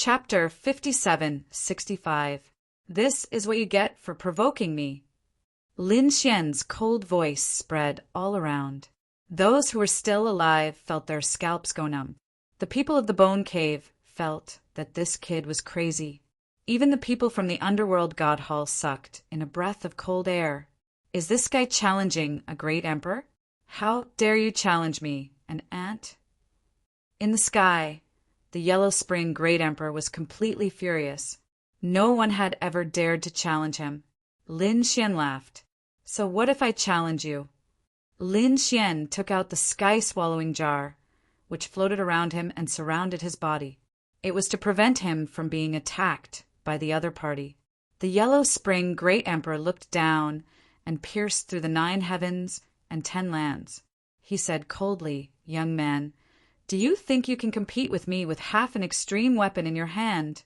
Chapter 5765. This is what you get for provoking me. Lin Xian's cold voice spread all around. Those who were still alive felt their scalps go numb. The people of the Bone Cave felt that this kid was crazy. Even the people from the underworld god hall sucked in a breath of cold air. Is this guy challenging a great emperor? How dare you challenge me, an ant? In the sky, the Yellow Spring Great Emperor was completely furious. No one had ever dared to challenge him. Lin Xian laughed. So what if I challenge you? Lin Xian took out the sky-swallowing jar, which floated around him and surrounded his body. It was to prevent him from being attacked by the other party. The Yellow Spring Great Emperor looked down and pierced through the 9 heavens and 10 lands. He said coldly, "Young man, do you think you can compete with me with half an extreme weapon in your hand?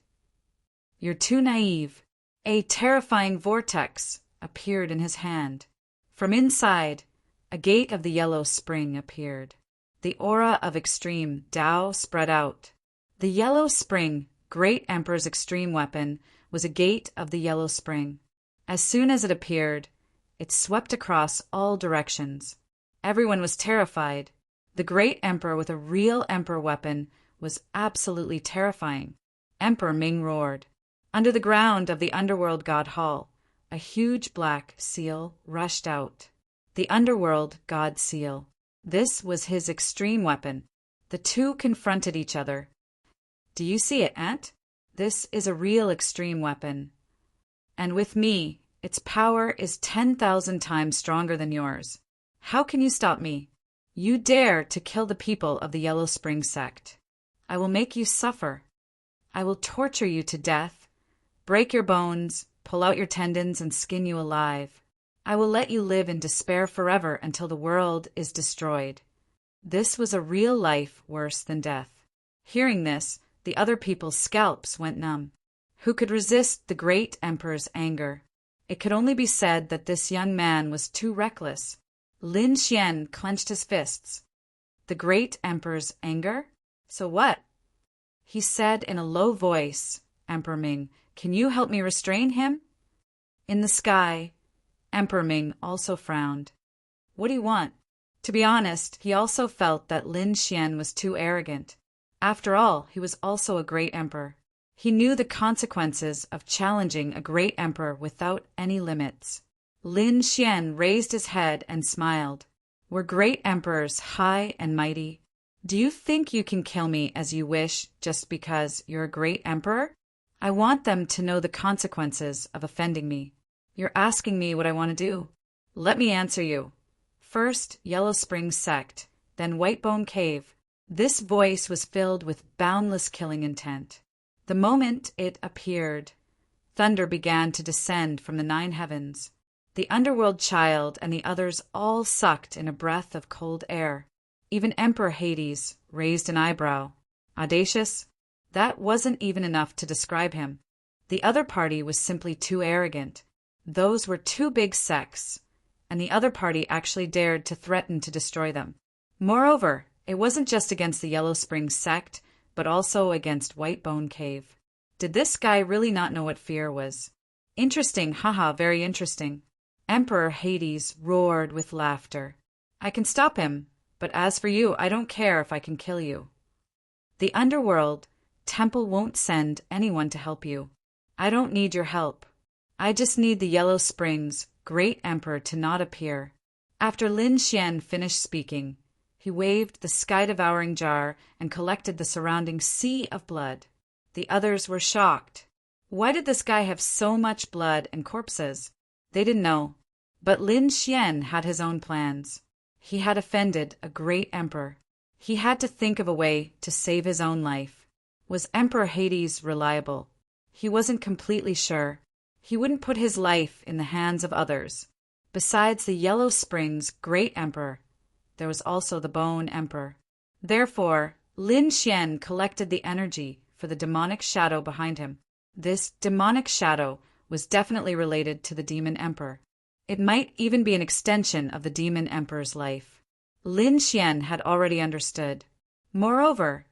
You're too naive." A terrifying vortex appeared in his hand. From inside, a gate of the Yellow Spring appeared. The aura of extreme Tao spread out. The Yellow Spring Great Emperor's extreme weapon was a gate of the Yellow Spring. As soon as it appeared, it swept across all directions. Everyone was terrified. The Great Emperor with a real Emperor weapon was absolutely terrifying. Emperor Ming roared. Under the ground of the Underworld God Hall, a huge black seal rushed out. The Underworld God Seal. This was his extreme weapon. The two confronted each other. Do you see it, Ant? This is a real extreme weapon. And with me, its power is 10,000 times stronger than yours. How can you stop me? You dare to kill the people of the Yellow Spring sect. I will make you suffer. I will torture you to death, break your bones, pull out your tendons, and skin you alive. I will let you live in despair forever until the world is destroyed. This was a real life worse than death. Hearing this, the other people's scalps went numb. Who could resist the Great Emperor's anger? It could only be said that this young man was too reckless. Lin Xian clenched his fists. The Great Emperor's anger? So what? He said in a low voice, "Emperor Ming, can you help me restrain him?" In the sky, Emperor Ming also frowned. What do you want? To be honest, he also felt that Lin Xian was too arrogant. After all, he was also a great emperor. He knew the consequences of challenging a great emperor without any limits. Lin Xian raised his head and smiled. Were great emperors high and mighty? Do you think you can kill me as you wish just because you're a great emperor? I want them to know the consequences of offending me. You're asking me what I want to do. Let me answer you. First, Yellow Spring Sect, then Whitebone Cave. This voice was filled with boundless killing intent. The moment it appeared, thunder began to descend from the 9 heavens. The Underworld Child and the others all sucked in a breath of cold air. Even Emperor Hades raised an eyebrow. Audacious? That wasn't even enough to describe him. The other party was simply too arrogant. Those were 2 big sects, and the other party actually dared to threaten to destroy them. Moreover, it wasn't just against the Yellow Spring sect, but also against Whitebone Cave. Did this guy really not know what fear was? Interesting, haha, very interesting. Emperor Hades roared with laughter. I can stop him, but as for you, I don't care if I can kill you. The Underworld Temple won't send anyone to help you. I don't need your help. I just need the Yellow Springs Great Emperor to not appear. After Lin Xian finished speaking, he waved the sky-devouring jar and collected the surrounding sea of blood. The others were shocked. Why did this guy have so much blood and corpses? They didn't know. But Lin Xian had his own plans. He had offended a great emperor. He had to think of a way to save his own life. Was Emperor Hades reliable? He wasn't completely sure. He wouldn't put his life in the hands of others. Besides the Yellow Springs Great Emperor, there was also the Bone Emperor. Therefore, Lin Xian collected the energy for the demonic shadow behind him. This demonic shadow was definitely related to the Demon Emperor. It might even be an extension of the Demon Emperor's life. Lin Xian had already understood. Moreover,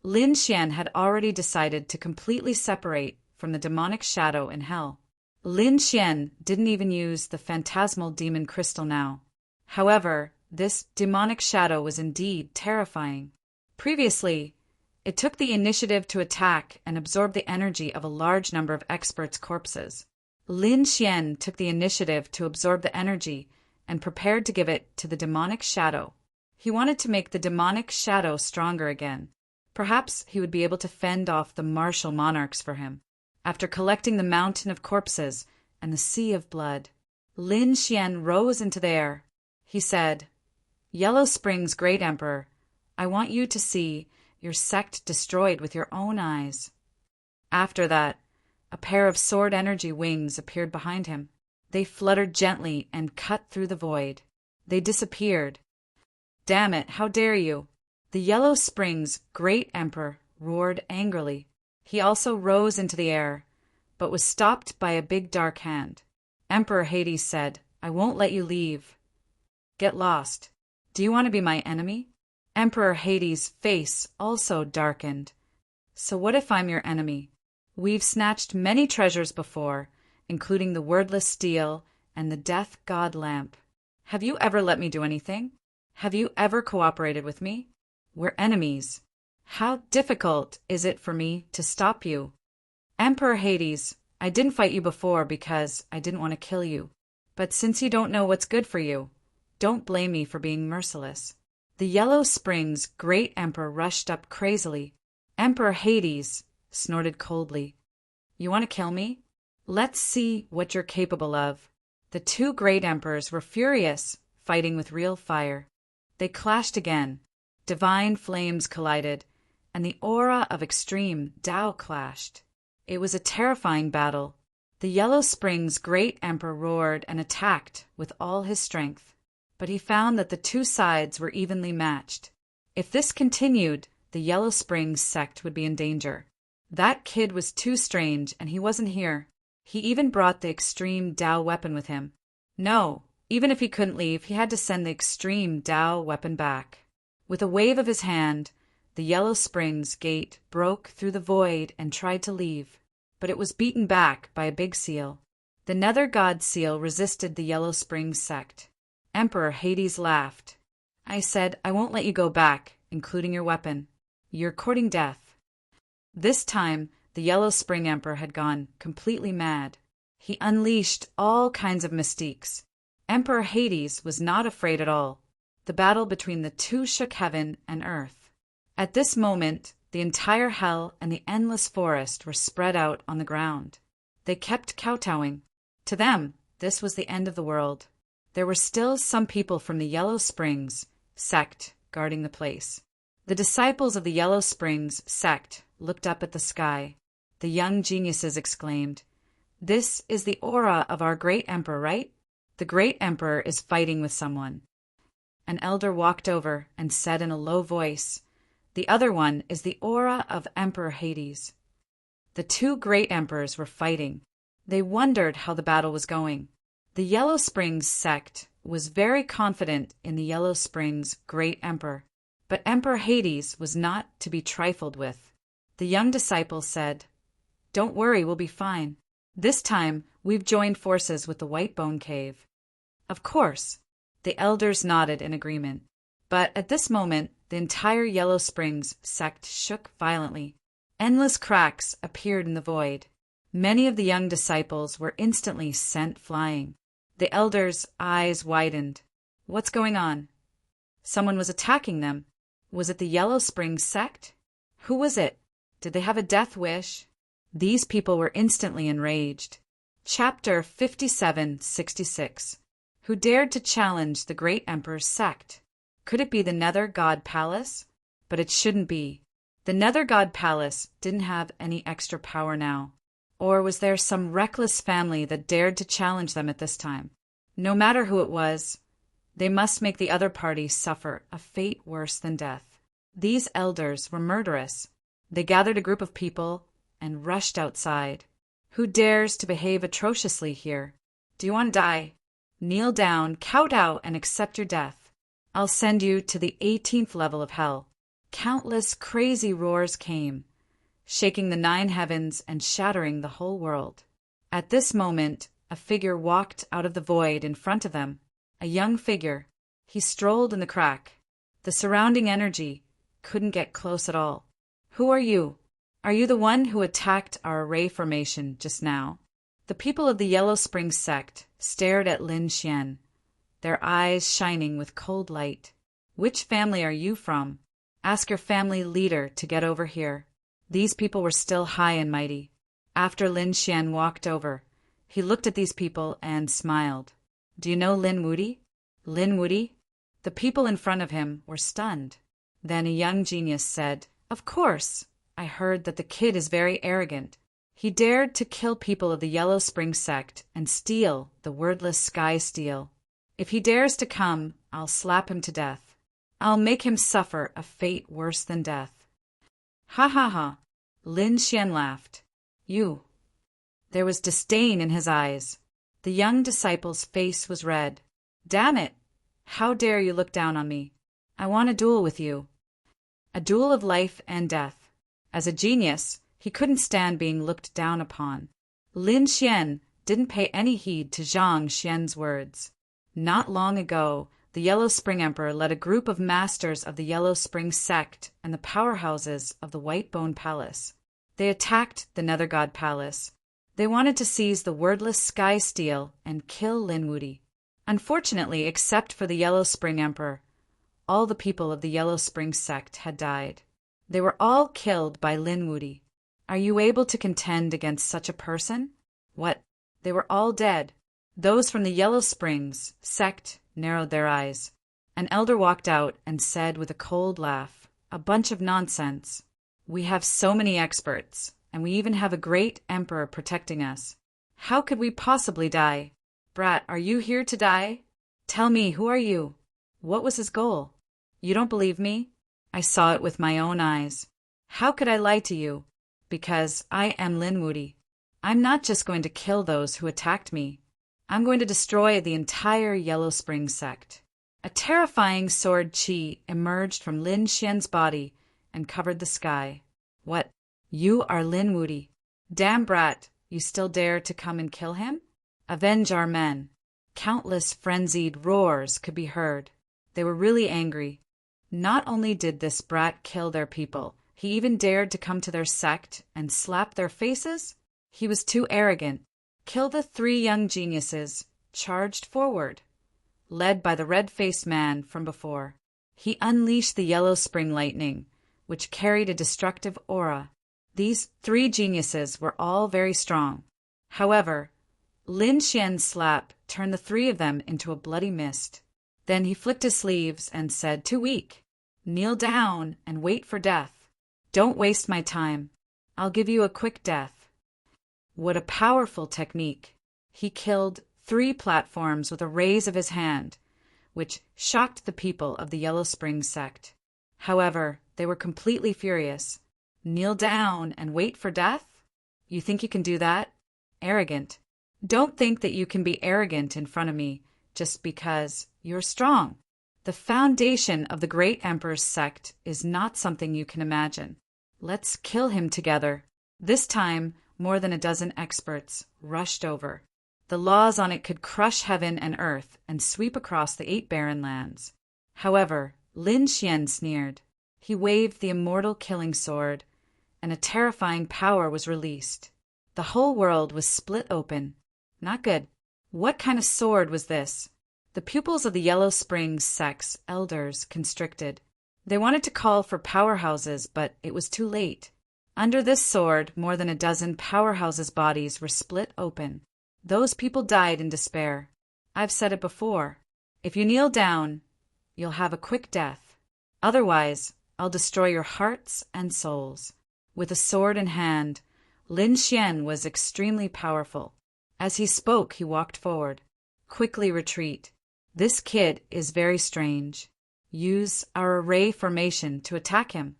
Lin Xian had already decided to completely separate from the demonic shadow in hell. Lin Xian didn't even use the phantasmal demon crystal now. However, this demonic shadow was indeed terrifying. Previously, it took the initiative to attack and absorb the energy of a large number of experts' corpses. Lin Xian took the initiative to absorb the energy and prepared to give it to the demonic shadow. He wanted to make the demonic shadow stronger again. Perhaps he would be able to fend off the martial monarchs for him. After collecting the mountain of corpses and the sea of blood, Lin Xian rose into the air. He said, "Yellow Springs Great Emperor, I want you to see your sect destroyed with your own eyes." After that, a pair of sword energy wings appeared behind him. They fluttered gently and cut through the void. They disappeared. "Damn it, how dare you!" The Yellow Springs Great Emperor roared angrily. He also rose into the air, but was stopped by a big dark hand. Emperor Hades said, "I won't let you leave. Get lost. Do you want to be my enemy?" Emperor Hades' face also darkened. "So what if I'm your enemy? We've snatched many treasures before, including the wordless steel and the death god lamp. Have you ever let me do anything? Have you ever cooperated with me? We're enemies. How difficult is it for me to stop you?" "Emperor Hades, I didn't fight you before because I didn't want to kill you. But since you don't know what's good for you, don't blame me for being merciless." The Yellow Springs Great Emperor rushed up crazily. Emperor Hades snorted coldly. "You want to kill me? Let's see what you're capable of." The two great emperors were furious, fighting with real fire. They clashed again. Divine flames collided, and the aura of extreme Tao clashed. It was a terrifying battle. The Yellow Springs Great Emperor roared and attacked with all his strength, but he found that the two sides were evenly matched. If this continued, the Yellow Springs sect would be in danger. That kid was too strange, and he wasn't here. He even brought the extreme Tao weapon with him. No, even if he couldn't leave, he had to send the extreme Tao weapon back. With a wave of his hand, the Yellow Springs gate broke through the void and tried to leave, but it was beaten back by a big seal. The Nether God seal resisted the Yellow Springs sect. Emperor Hades laughed. "I said I won't let you go back, including your weapon. You're courting death." This time, the Yellow Spring Emperor had gone completely mad. He unleashed all kinds of mystiques. Emperor Hades was not afraid at all. The battle between the two shook heaven and earth. At this moment, the entire hell and the endless forest were spread out on the ground. They kept kowtowing. To them, this was the end of the world. There were still some people from the Yellow Springs sect guarding the place. The disciples of the Yellow Springs sect looked up at the sky. The young geniuses exclaimed, "This is the aura of our great emperor, right? The great emperor is fighting with someone." An elder walked over and said in a low voice, "The other one is the aura of Emperor Hades." The two great emperors were fighting. They wondered how the battle was going. The Yellow Springs sect was very confident in the Yellow Springs Great Emperor, but Emperor Hades was not to be trifled with. The young disciple said, "Don't worry, we'll be fine. This time, we've joined forces with the White Bone Cave." Of course, the elders nodded in agreement. But at this moment, the entire Yellow Springs sect shook violently. Endless cracks appeared in the void. Many of the young disciples were instantly sent flying. The elders' eyes widened. What's going on? Someone was attacking them. Was it the Yellow Springs sect? Who was it? Did they have a death wish? These people were instantly enraged. Chapter 5766. Who dared to challenge the great emperor's sect? Could it be the Nether God Palace? But it shouldn't be. The Nether God Palace didn't have any extra power now. Or was there some reckless family that dared to challenge them at this time? No matter who it was, they must make the other party suffer a fate worse than death. These elders were murderous. They gathered a group of people and rushed outside. Who dares to behave atrociously here? Do you want to die? Kneel down, kowtow, and accept your death. I'll send you to the 18th level of hell. Countless crazy roars came, shaking the 9 heavens and shattering the whole world. At this moment, a figure walked out of the void in front of them, a young figure. He strolled in the crack. The surrounding energy couldn't get close at all. Who are you? Are you the one who attacked our array formation just now? The people of the Yellow Spring sect stared at Lin Xian, their eyes shining with cold light. Which family are you from? Ask your family leader to get over here. These people were still high and mighty. After Lin Xian walked over, he looked at these people and smiled. Do you know Lin Wudy? Lin Wudy? The people in front of him were stunned. Then a young genius said, Of course. I heard that the kid is very arrogant. He dared to kill people of the Yellow Spring sect and steal the wordless sky steel. If he dares to come, I'll slap him to death. I'll make him suffer a fate worse than death. Ha ha ha. Lin Xian laughed. You. There was disdain in his eyes. The young disciple's face was red. Damn it! How dare you look down on me? I want a duel with you. A duel of life and death. As a genius, he couldn't stand being looked down upon. Lin Xian didn't pay any heed to Zhang Xian's words. Not long ago, the Yellow Spring Emperor led a group of masters of the Yellow Spring sect and the powerhouses of the White Bone Palace. They attacked the Nether God Palace. They wanted to seize the wordless sky steel and kill Lin Wudy. Unfortunately, except for the Yellow Spring Emperor, all the people of the Yellow Spring sect had died. They were all killed by Lin Wudy. Are you able to contend against such a person? What? They were all dead. Those from the Yellow Springs sect narrowed their eyes. An elder walked out and said with a cold laugh, A bunch of nonsense. We have so many experts, and we even have a great emperor protecting us. How could we possibly die? Brat, are you here to die? Tell me, who are you? What was his goal? You don't believe me? I saw it with my own eyes. How could I lie to you? Because I am Lin Wudy. I'm not just going to kill those who attacked me. I'm going to destroy the entire Yellow Spring sect. A terrifying sword chi emerged from Lin Xian's body and covered the sky. What? You are Lin Wudy. Damn brat, you still dare to come and kill him? Avenge our men. Countless frenzied roars could be heard. They were really angry. Not only did this brat kill their people, he even dared to come to their sect and slap their faces? He was too arrogant. Kill the 3 young geniuses charged forward, led by the red-faced man from before. He unleashed the Yellow Spring lightning, which carried a destructive aura. These 3 geniuses were all very strong. However, Lin Xian's slap turned the 3 of them into a bloody mist. Then he flicked his sleeves and said, Too weak. Kneel down and wait for death. Don't waste my time. I'll give you a quick death. What a powerful technique. He killed 3 platforms with a raise of his hand, which shocked the people of the Yellow Spring sect. However, they were completely furious. Kneel down and wait for death? You think you can do that? Arrogant. Don't think that you can be arrogant in front of me just because you're strong. The foundation of the great emperor's sect is not something you can imagine. Let's kill him together. This time, more than a dozen experts rushed over. The laws on it could crush heaven and earth and sweep across the 8 barren lands. However, Lin Xian sneered. He waved the immortal killing sword, and a terrifying power was released. The whole world was split open. Not good. What kind of sword was this? The pupils of the Yellow Springs sect's elders constricted. They wanted to call for powerhouses, but it was too late. Under this sword, more than a dozen powerhouses' bodies were split open. Those people died in despair. I've said it before. If you kneel down, you'll have a quick death. Otherwise, I'll destroy your hearts and souls. With a sword in hand, Lin Xian was extremely powerful. As he spoke, he walked forward. Quickly retreat. This kid is very strange. Use our array formation to attack him.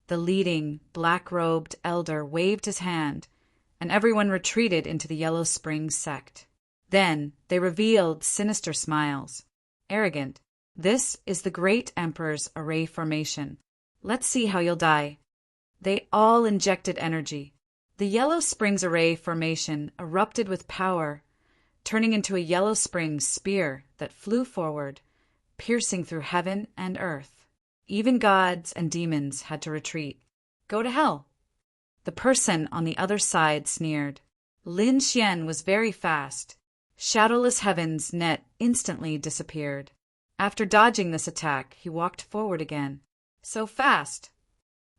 The leading, black-robed elder waved his hand, and everyone retreated into the Yellow Spring sect. Then they revealed sinister smiles. Arrogant. This is the great emperor's array formation. Let's see how you'll die. They all injected energy. The Yellow Springs Array formation erupted with power, turning into a Yellow Springs spear that flew forward, piercing through heaven and earth. Even gods and demons had to retreat. Go to hell. The person on the other side sneered. Lin Xian was very fast. Shadowless Heaven's net instantly disappeared. After dodging this attack, he walked forward again. So fast!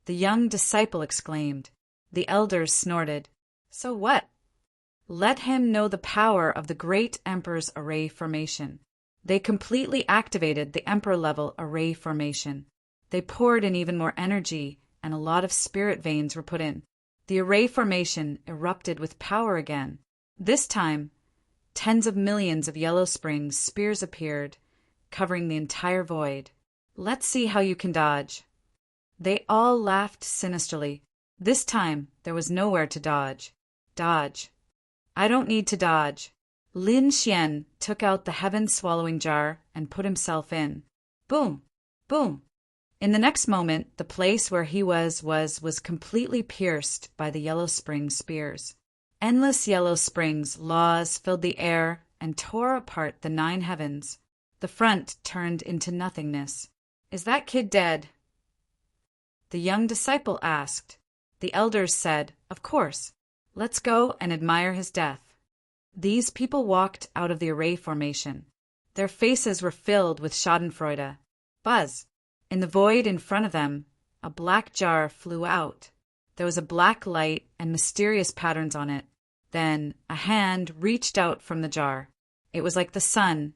The young disciple exclaimed. The elders snorted. So what? Let him know the power of the great Emperor's array formation. They completely activated the Emperor-level array formation. They poured in even more energy, and a lot of spirit veins were put in. The array formation erupted with power again. This time, tens of millions of Yellow Springs spears appeared, covering the entire void. Let's see how you can dodge. They all laughed sinisterly. This time, there was nowhere to dodge. Dodge. I don't need to dodge. Lin Xian took out the heaven-swallowing jar and put himself in. Boom! Boom! In the next moment, the place where he was completely pierced by the Yellow Springs spears. Endless Yellow Springs laws filled the air and tore apart the 9 heavens. The front turned into nothingness. Is that kid dead? The young disciple asked. The elders said, Of course. Let's go and admire his death. These people walked out of the array formation. Their faces were filled with schadenfreude. Buzz! In the void in front of them, a black jar flew out. There was a black light and mysterious patterns on it. Then a hand reached out from the jar. It was like the sun,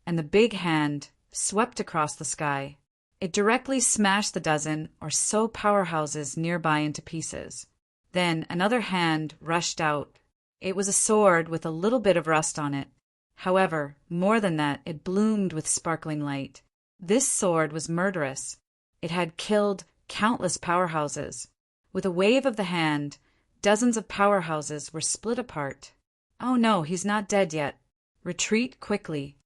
and the big hand swept across the sky. It directly smashed the dozen or so powerhouses nearby into pieces. Then another hand rushed out. It was a sword with a little bit of rust on it. However, more than that, it bloomed with sparkling light. This sword was murderous. It had killed countless powerhouses. With a wave of the hand, dozens of powerhouses were split apart. Oh no, he's not dead yet. Retreat quickly.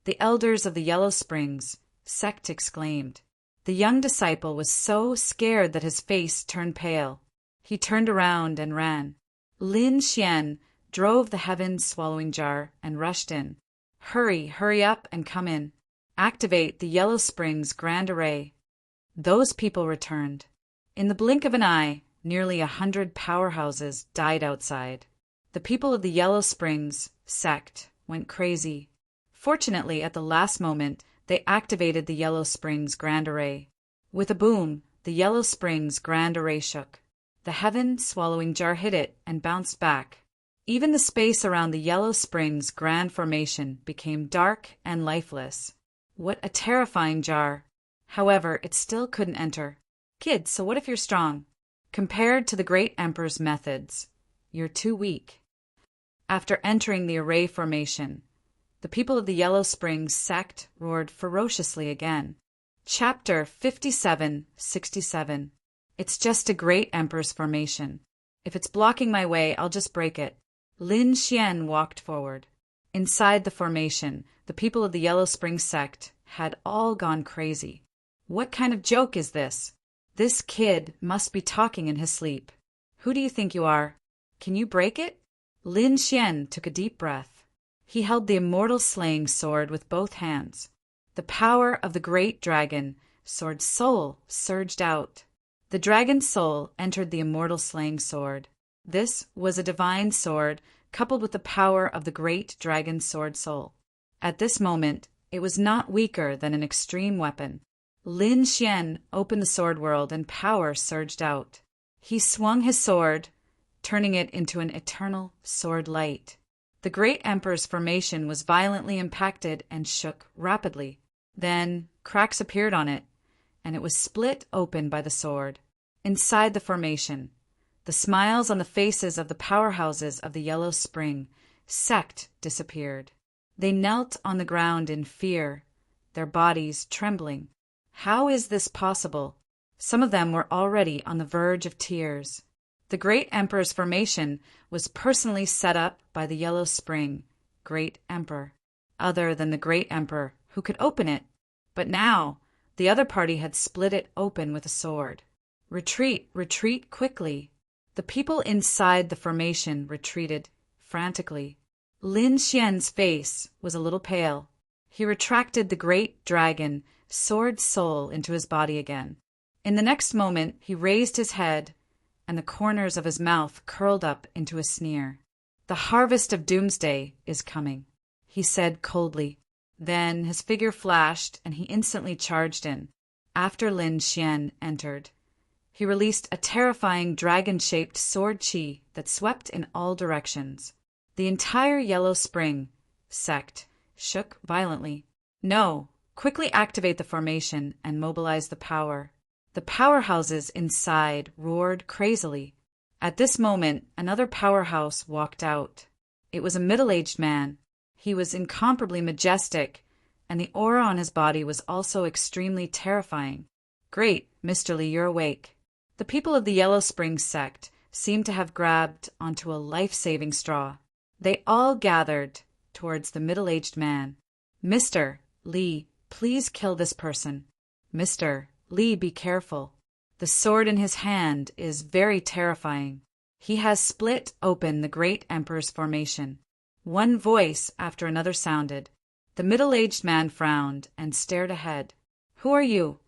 The elders of the Yellow Springs sect exclaimed. The young disciple was so scared that his face turned pale. He turned around and ran. Lin Xian drove the heaven-swallowing jar and rushed in. Hurry up and come in. Activate the Yellow Springs Grand Array. Those people returned. In the blink of an eye, nearly 100 powerhouses died outside. The people of the Yellow Springs sect went crazy. Fortunately, at the last moment, they activated the Yellow Springs Grand Array. With a boom, the Yellow Springs Grand Array shook. The heaven-swallowing jar hit it and bounced back. Even the space around the Yellow Springs Grand Formation became dark and lifeless. What a terrifying jar! However, it still couldn't enter. Kid, so what if you're strong? Compared to the great Emperor's methods, you're too weak. After entering the array formation, the people of the Yellow Springs sect roared ferociously again. Chapter 57-67. It's just a great Emperor's formation. If it's blocking my way, I'll just break it. Lin Xian walked forward. Inside the formation, the people of the Yellow Springs sect had all gone crazy. What kind of joke is this? This kid must be talking in his sleep. Who do you think you are? Can you break it? Lin Xian took a deep breath. He held the immortal slaying sword with both hands. The power of the great dragon sword soul surged out. The dragon's soul entered the immortal slaying sword. This was a divine sword coupled with the power of the great dragon's sword soul. At this moment, it was not weaker than an extreme weapon. Lin Xian opened the sword world and power surged out. He swung his sword, turning it into an eternal sword light. The great Emperor's formation was violently impacted and shook rapidly. Then cracks appeared on it, and it was split open by the sword. Inside the formation, the smiles on the faces of the powerhouses of the Yellow Spring sect disappeared. They knelt on the ground in fear, their bodies trembling. How is this possible? Some of them were already on the verge of tears. The great Emperor's formation was personally set up by the Yellow Spring, great Emperor, other than the great Emperor who could open it. But now, The other party had split it open with a sword. Retreat, retreat quickly. The people inside the formation retreated frantically. Lin Xian's face was a little pale. He retracted the great dragon sword soul into his body again. In the next moment, he raised his head, and the corners of his mouth curled up into a sneer. "The harvest of doomsday is coming," he said coldly. Then his figure flashed, and he instantly charged in. After Lin Xian entered, he released a terrifying dragon-shaped sword chi that swept in all directions. The entire Yellow Spring sect shook violently. "No, quickly activate the formation and mobilize the power." The powerhouses inside roared crazily. At this moment, another powerhouse walked out. It was a middle-aged man. He was incomparably majestic, and the aura on his body was also extremely terrifying. "Great, Mr. Li, you're awake." The people of the Yellow Spring sect seemed to have grabbed onto a life-saving straw. They all gathered towards the middle-aged man. "Mr. Li, please kill this person. Mr. Li, be careful. The sword in his hand is very terrifying. He has split open the great emperor's formation." One voice after another sounded. The middle-aged man frowned and stared ahead. "Who are you?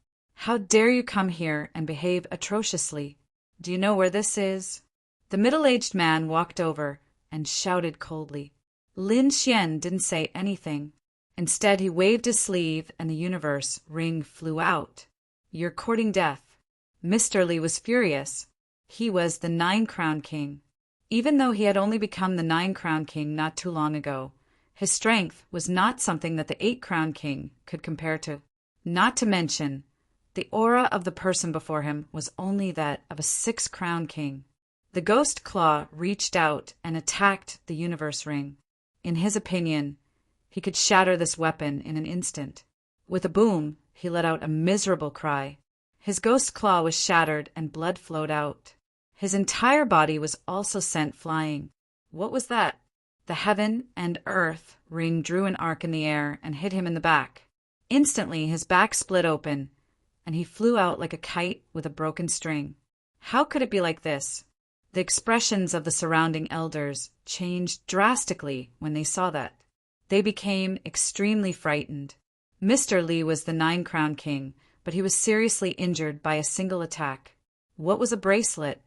How dare you come here and behave atrociously? Do you know where this is?" The middle-aged man walked over and shouted coldly. Lin Xian didn't say anything. Instead, he waved his sleeve and the universe ring flew out. "You're courting death." Mr. Li was furious. He was the Nine-Crown King. Even though he had only become the Nine-Crown King not too long ago, his strength was not something that the Eight-Crown King could compare to. Not to mention, the aura of the person before him was only that of a Six-Crown King. The ghost claw reached out and attacked the universe ring. In his opinion, he could shatter this weapon in an instant. With a boom, he let out a miserable cry. His ghost claw was shattered and blood flowed out. His entire body was also sent flying. What was that? The heaven and earth ring drew an arc in the air and hit him in the back. Instantly, his back split open, and he flew out like a kite with a broken string. How could it be like this? The expressions of the surrounding elders changed drastically when they saw that. They became extremely frightened. Mr. Li was the Nine-Crown King, but he was seriously injured by a single attack. What was a bracelet?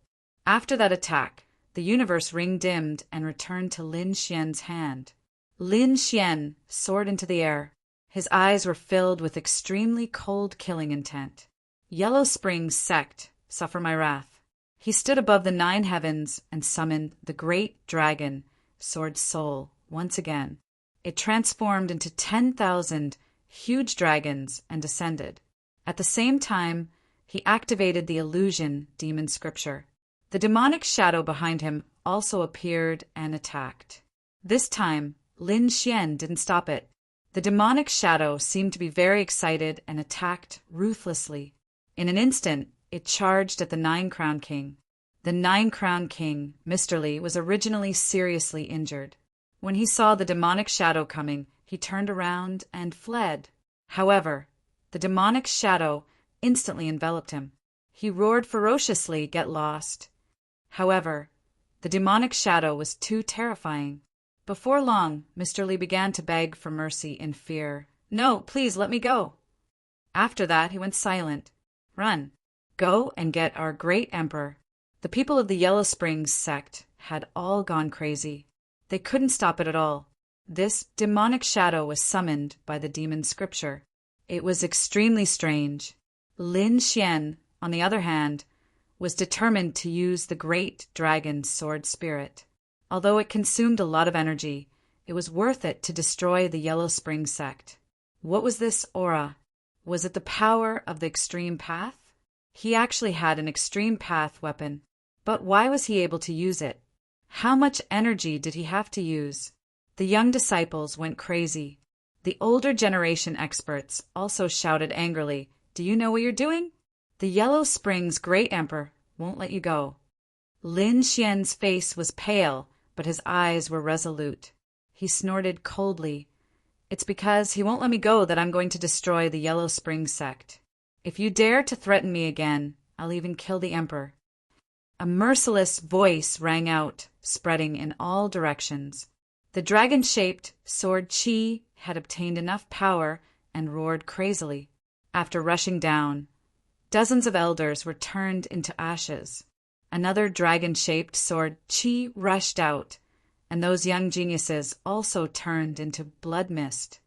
After that attack, the universe ring dimmed and returned to Lin Xian's hand. Lin Xian soared into the air. His eyes were filled with extremely cold killing intent. "Yellow Spring sect, suffer my wrath." He stood above the 9 heavens and summoned the great dragon, Sword Soul, once again. It transformed into 10,000 huge dragons and descended. At the same time, he activated the illusion demon scripture. The demonic shadow behind him also appeared and attacked. This time, Lin Xian didn't stop it. The demonic shadow seemed to be very excited and attacked ruthlessly. In an instant, it charged at the Nine-Crown King. The Nine-Crown King, Mr. Li, was originally seriously injured. When he saw the demonic shadow coming, he turned around and fled. However, the demonic shadow instantly enveloped him. He roared ferociously, "Get lost!" However, the demonic shadow was too terrifying. Before long, Mr. Li began to beg for mercy in fear. "No, please let me go." After that, he went silent. "Run. Go and get our great emperor." The people of the Yellow Springs sect had all gone crazy. They couldn't stop it at all. This demonic shadow was summoned by the demon scripture. It was extremely strange. Lin Xian, on the other hand, was determined to use the great dragon's sword spirit. Although it consumed a lot of energy, it was worth it to destroy the Yellow Spring sect. What was this aura? Was it the power of the extreme path? He actually had an extreme path weapon, but why was he able to use it? How much energy did he have to use? The young disciples went crazy. The older generation experts also shouted angrily, "Do you know what you're doing? The Yellow Springs great emperor won't let you go." Lin Xian's face was pale, but his eyes were resolute. He snorted coldly. "It's because he won't let me go that I'm going to destroy the Yellow Spring sect." If you dare to threaten me again, I'll even kill the Emperor." A merciless voice rang out, spreading in all directions. The dragon-shaped sword Qi had obtained enough power and roared crazily. After rushing down, dozens of elders were turned into ashes. Another dragon-shaped sword Qi rushed out, and those young geniuses also turned into blood mist.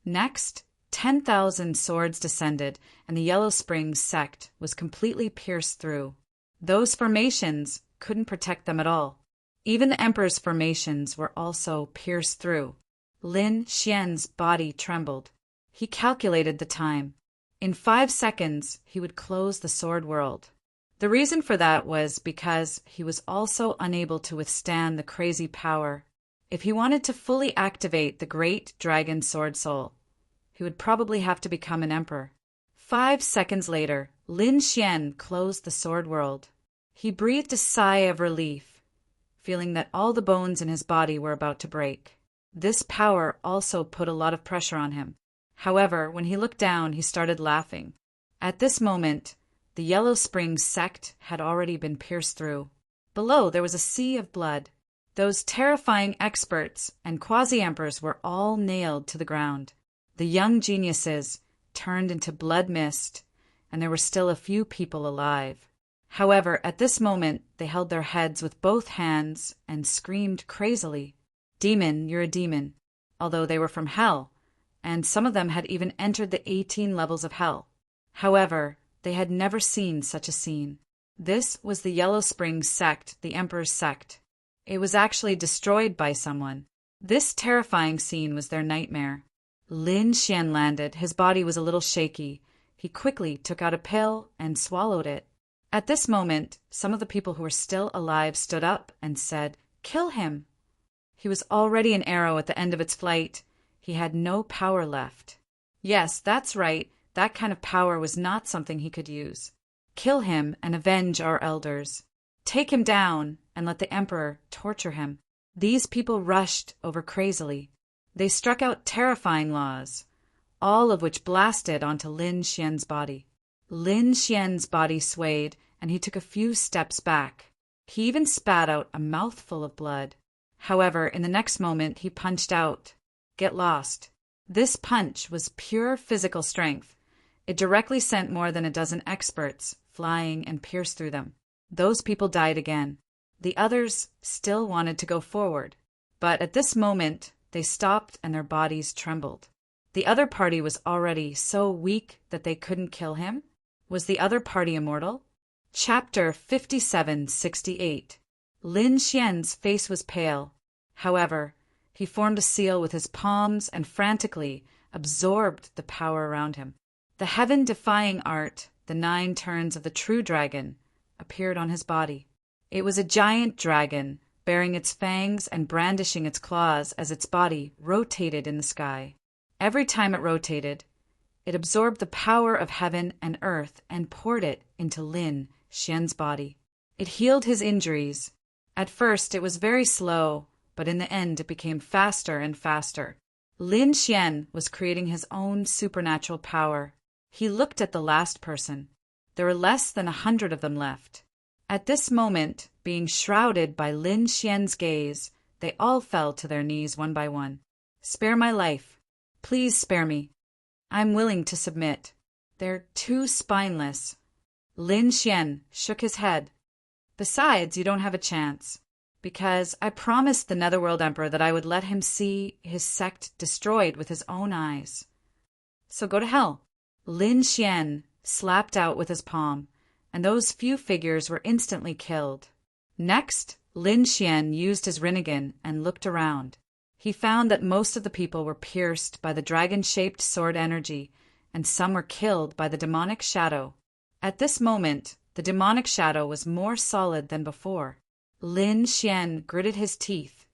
Next, 10,000 swords descended, and the Yellow Springs sect was completely pierced through. Those formations couldn't protect them at all. Even the Emperor's formations were also pierced through. Lin Xian's body trembled. He calculated the time. In 5 seconds, he would close the sword world. The reason for that was because he was also unable to withstand the crazy power. If he wanted to fully activate the great dragon sword soul, he would probably have to become an emperor. 5 seconds later, Lin Xian closed the sword world. He breathed a sigh of relief, feeling that all the bones in his body were about to break. This power also put a lot of pressure on him. However, when he looked down, he started laughing. At this moment, the Yellow Springs sect had already been pierced through. Below, there was a sea of blood. Those terrifying experts and quasi-emperors were all nailed to the ground. The young geniuses turned into blood mist, and there were still a few people alive. However, at this moment, they held their heads with both hands and screamed crazily, "Demon, you're a demon," although they were from hell, and some of them had even entered the 18 levels of hell. However, they had never seen such a scene. This was the Yellow Springs sect, the Emperor's sect. It was actually destroyed by someone. This terrifying scene was their nightmare. Lin Xian landed. His body was a little shaky. He quickly took out a pill and swallowed it. At this moment, some of the people who were still alive stood up and said, "Kill him." He was already an arrow at the end of its flight. He had no power left. Yes, that's right. That kind of power was not something he could use. Kill him and avenge our elders. Take him down and let the Emperor torture him. These people rushed over crazily. They struck out terrifying laws, all of which blasted onto Lin Xian's body. Lin Xian's body swayed, and he took a few steps back. He even spat out a mouthful of blood. However, in the next moment, he punched out. "Get lost." This punch was pure physical strength. It directly sent more than a dozen experts flying and pierced through them. Those people died again. The others still wanted to go forward, but at this moment, they stopped and their bodies trembled. The other party was already so weak that they couldn't kill him? Was the other party immortal? Chapter 5768. Lin Xian's face was pale. However, he formed a seal with his palms and frantically absorbed the power around him. The heaven-defying art, the 9 turns of the true dragon, appeared on his body. It was a giant dragon, bearing its fangs and brandishing its claws as its body rotated in the sky. Every time it rotated, it absorbed the power of heaven and earth and poured it into Lin Xian's body. It healed his injuries. At first, it was very slow, but in the end, it became faster and faster. Lin Xian was creating his own supernatural power. He looked at the last person. There were less than 100 of them left. At this moment, being shrouded by Lin Xian's gaze, they all fell to their knees one by one. "Spare my life. Please spare me. I'm willing to submit. They're too spineless." Lin Xian shook his head. "Besides, you don't have a chance, because I promised the Netherworld Emperor that I would let him see his sect destroyed with his own eyes. So go to hell." Lin Xian slapped out with his palm, and those few figures were instantly killed. Next, Lin Xian used his Rinnegan and looked around. He found that most of the people were pierced by the dragon-shaped sword energy, and some were killed by the demonic shadow. At this moment, the demonic shadow was more solid than before. Lin Xian gritted his teeth,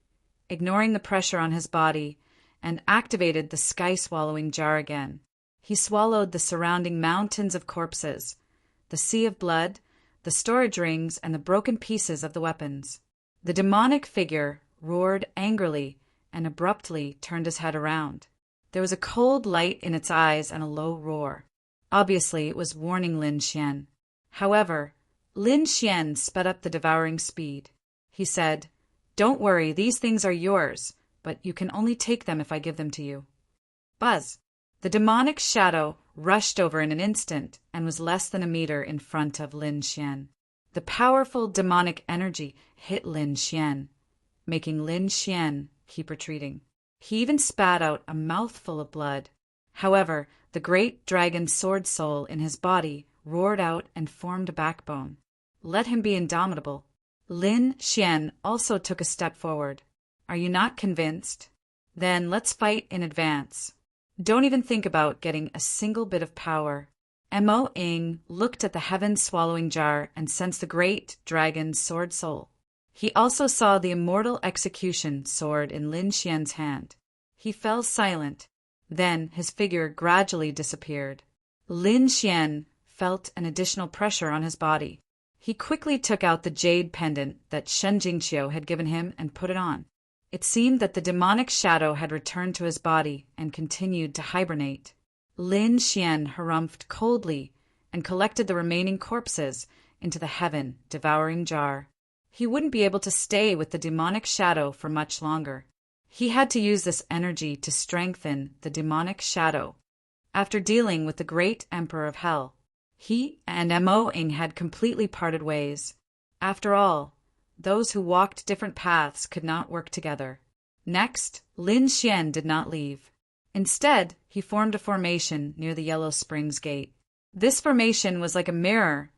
ignoring the pressure on his body, and activated the sky-swallowing jar again. He swallowed the surrounding mountains of corpses, the sea of blood, the storage rings, and the broken pieces of the weapons. The demonic figure roared angrily and abruptly turned his head around. There was a cold light in its eyes and a low roar. Obviously, it was warning Lin Xian. However, Lin Xian sped up the devouring speed. He said, "Don't worry, these things are yours, but you can only take them if I give them to you." Buzz! The demonic shadow rushed over in an instant and was less than a meter in front of Lin Xian. The powerful demonic energy hit Lin Xian, making Lin Xian keep retreating. He even spat out a mouthful of blood. However, the great dragon sword soul in his body roared out and formed a backbone. Let him be indomitable. Lin Xian also took a step forward. Are you not convinced? Then let's fight in advance. Don't even think about getting a single bit of power. Mo Ing looked at the heaven-swallowing jar and sensed the great dragon's sword soul. He also saw the immortal execution sword in Lin Xian's hand. He fell silent. Then his figure gradually disappeared. Lin Xian felt an additional pressure on his body. He quickly took out the jade pendant that Shen Jingqiu had given him and put it on. It seemed that the demonic shadow had returned to his body and continued to hibernate. Lin Xian harumphed coldly and collected the remaining corpses into the heaven-devouring jar. He wouldn't be able to stay with the demonic shadow for much longer. He had to use this energy to strengthen the demonic shadow. After dealing with the great Emperor of Hell, he and Mo Ing had completely parted ways. After all, those who walked different paths could not work together. Next, Lin Xian did not leave. Instead, he formed a formation near the Yellow Springs Gate. This formation was like a mirror,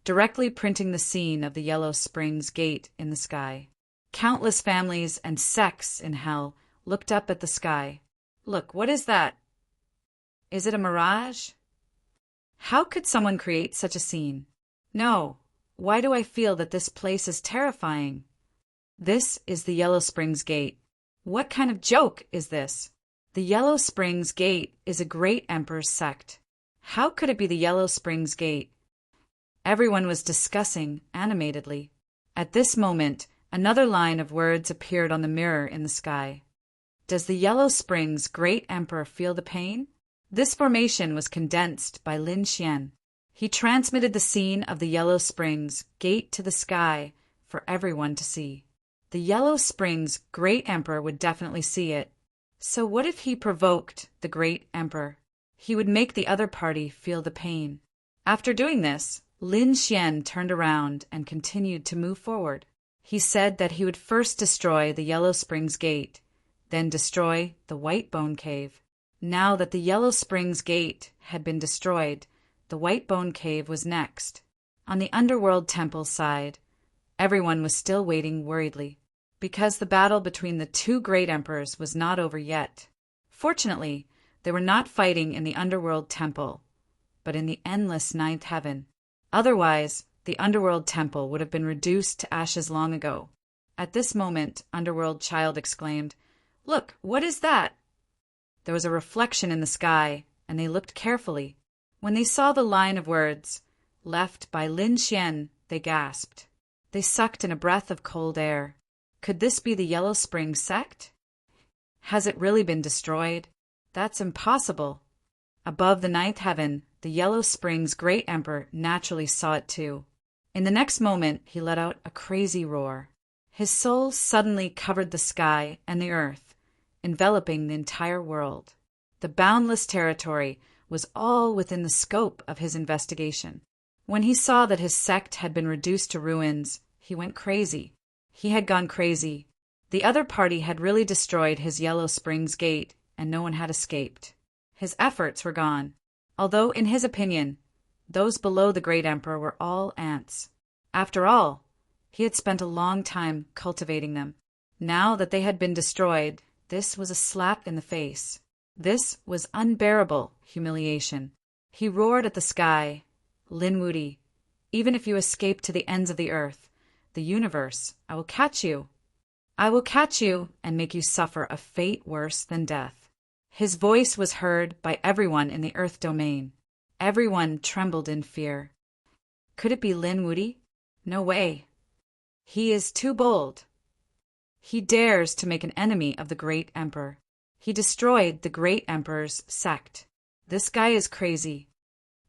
directly printing the scene of the Yellow Springs Gate in the sky. Countless families and sects in hell looked up at the sky. Look, what is that? Is it a mirage? How could someone create such a scene? No. Why do I feel that this place is terrifying? This is the Yellow Springs Gate. What kind of joke is this? The Yellow Springs Gate is a great emperor's sect. How could it be the Yellow Springs Gate? Everyone was discussing animatedly. At this moment, another line of words appeared on the mirror in the sky. Does the Yellow Springs Great Emperor feel the pain? This formation was condensed by Lin Xian. He transmitted the scene of the Yellow Springs Gate to the sky for everyone to see. The Yellow Springs Great Emperor would definitely see it. So what if he provoked the Great Emperor? He would make the other party feel the pain. After doing this, Lin Xian turned around and continued to move forward. He said that he would first destroy the Yellow Springs Gate, then destroy the White Bone Cave. Now that the Yellow Springs Gate had been destroyed, the White Bone Cave was next. On the Underworld Temple side, everyone was still waiting worriedly, because the battle between the two great emperors was not over yet. Fortunately, they were not fighting in the Underworld Temple, but in the endless Ninth Heaven. Otherwise, the Underworld Temple would have been reduced to ashes long ago. At this moment, Underworld Child exclaimed, "Look, what is that?" There was a reflection in the sky, and they looked carefully. When they saw the line of words left by Lin Xian, they gasped. They sucked in a breath of cold air. Could this be the Yellow Springs sect? Has it really been destroyed? That's impossible. Above the Ninth Heaven, the Yellow Springs Great Emperor naturally saw it too. In the next moment, he let out a crazy roar. His soul suddenly covered the sky and the earth, enveloping the entire world. The boundless territory was all within the scope of his investigation. When he saw that his sect had been reduced to ruins, he went crazy. He had gone crazy. The other party had really destroyed his Yellow Springs Gate, and no one had escaped. His efforts were gone. Although, in his opinion, those below the Great Emperor were all ants. After all, he had spent a long time cultivating them. Now that they had been destroyed, this was a slap in the face. This was unbearable humiliation. He roared at the sky, "Lin Wuti, even if you escape to the ends of the earth, the universe, I will catch you. I will catch you and make you suffer a fate worse than death." His voice was heard by everyone in the Earth domain. Everyone trembled in fear. Could it be Lin Wuti? No way. He is too bold. He dares to make an enemy of the Great Emperor. He destroyed the Great Emperor's sect. This guy is crazy.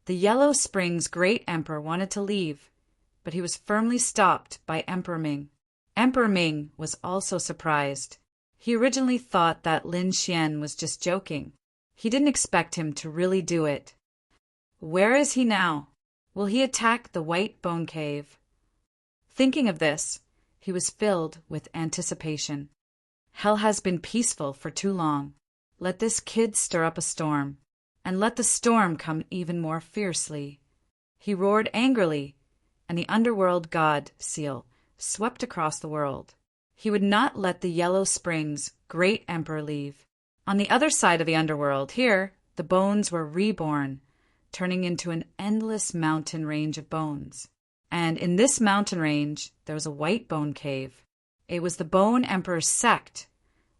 The Yellow Springs Great Emperor wanted to leave, but he was firmly stopped by Emperor Ming. Emperor Ming was also surprised. He originally thought that Lin Xian was just joking. He didn't expect him to really do it. Where is he now? Will he attack the White Bone Cave? Thinking of this, he was filled with anticipation. Hell has been peaceful for too long. Let this kid stir up a storm, and let the storm come even more fiercely. He roared angrily, and the underworld god seal swept across the world. He would not let the Yellow Springs Great Emperor leave. On the other side of the underworld, here, the bones were reborn, turning into an endless mountain range of bones. And in this mountain range, there was a White Bone Cave. It was the Bone Emperor's sect,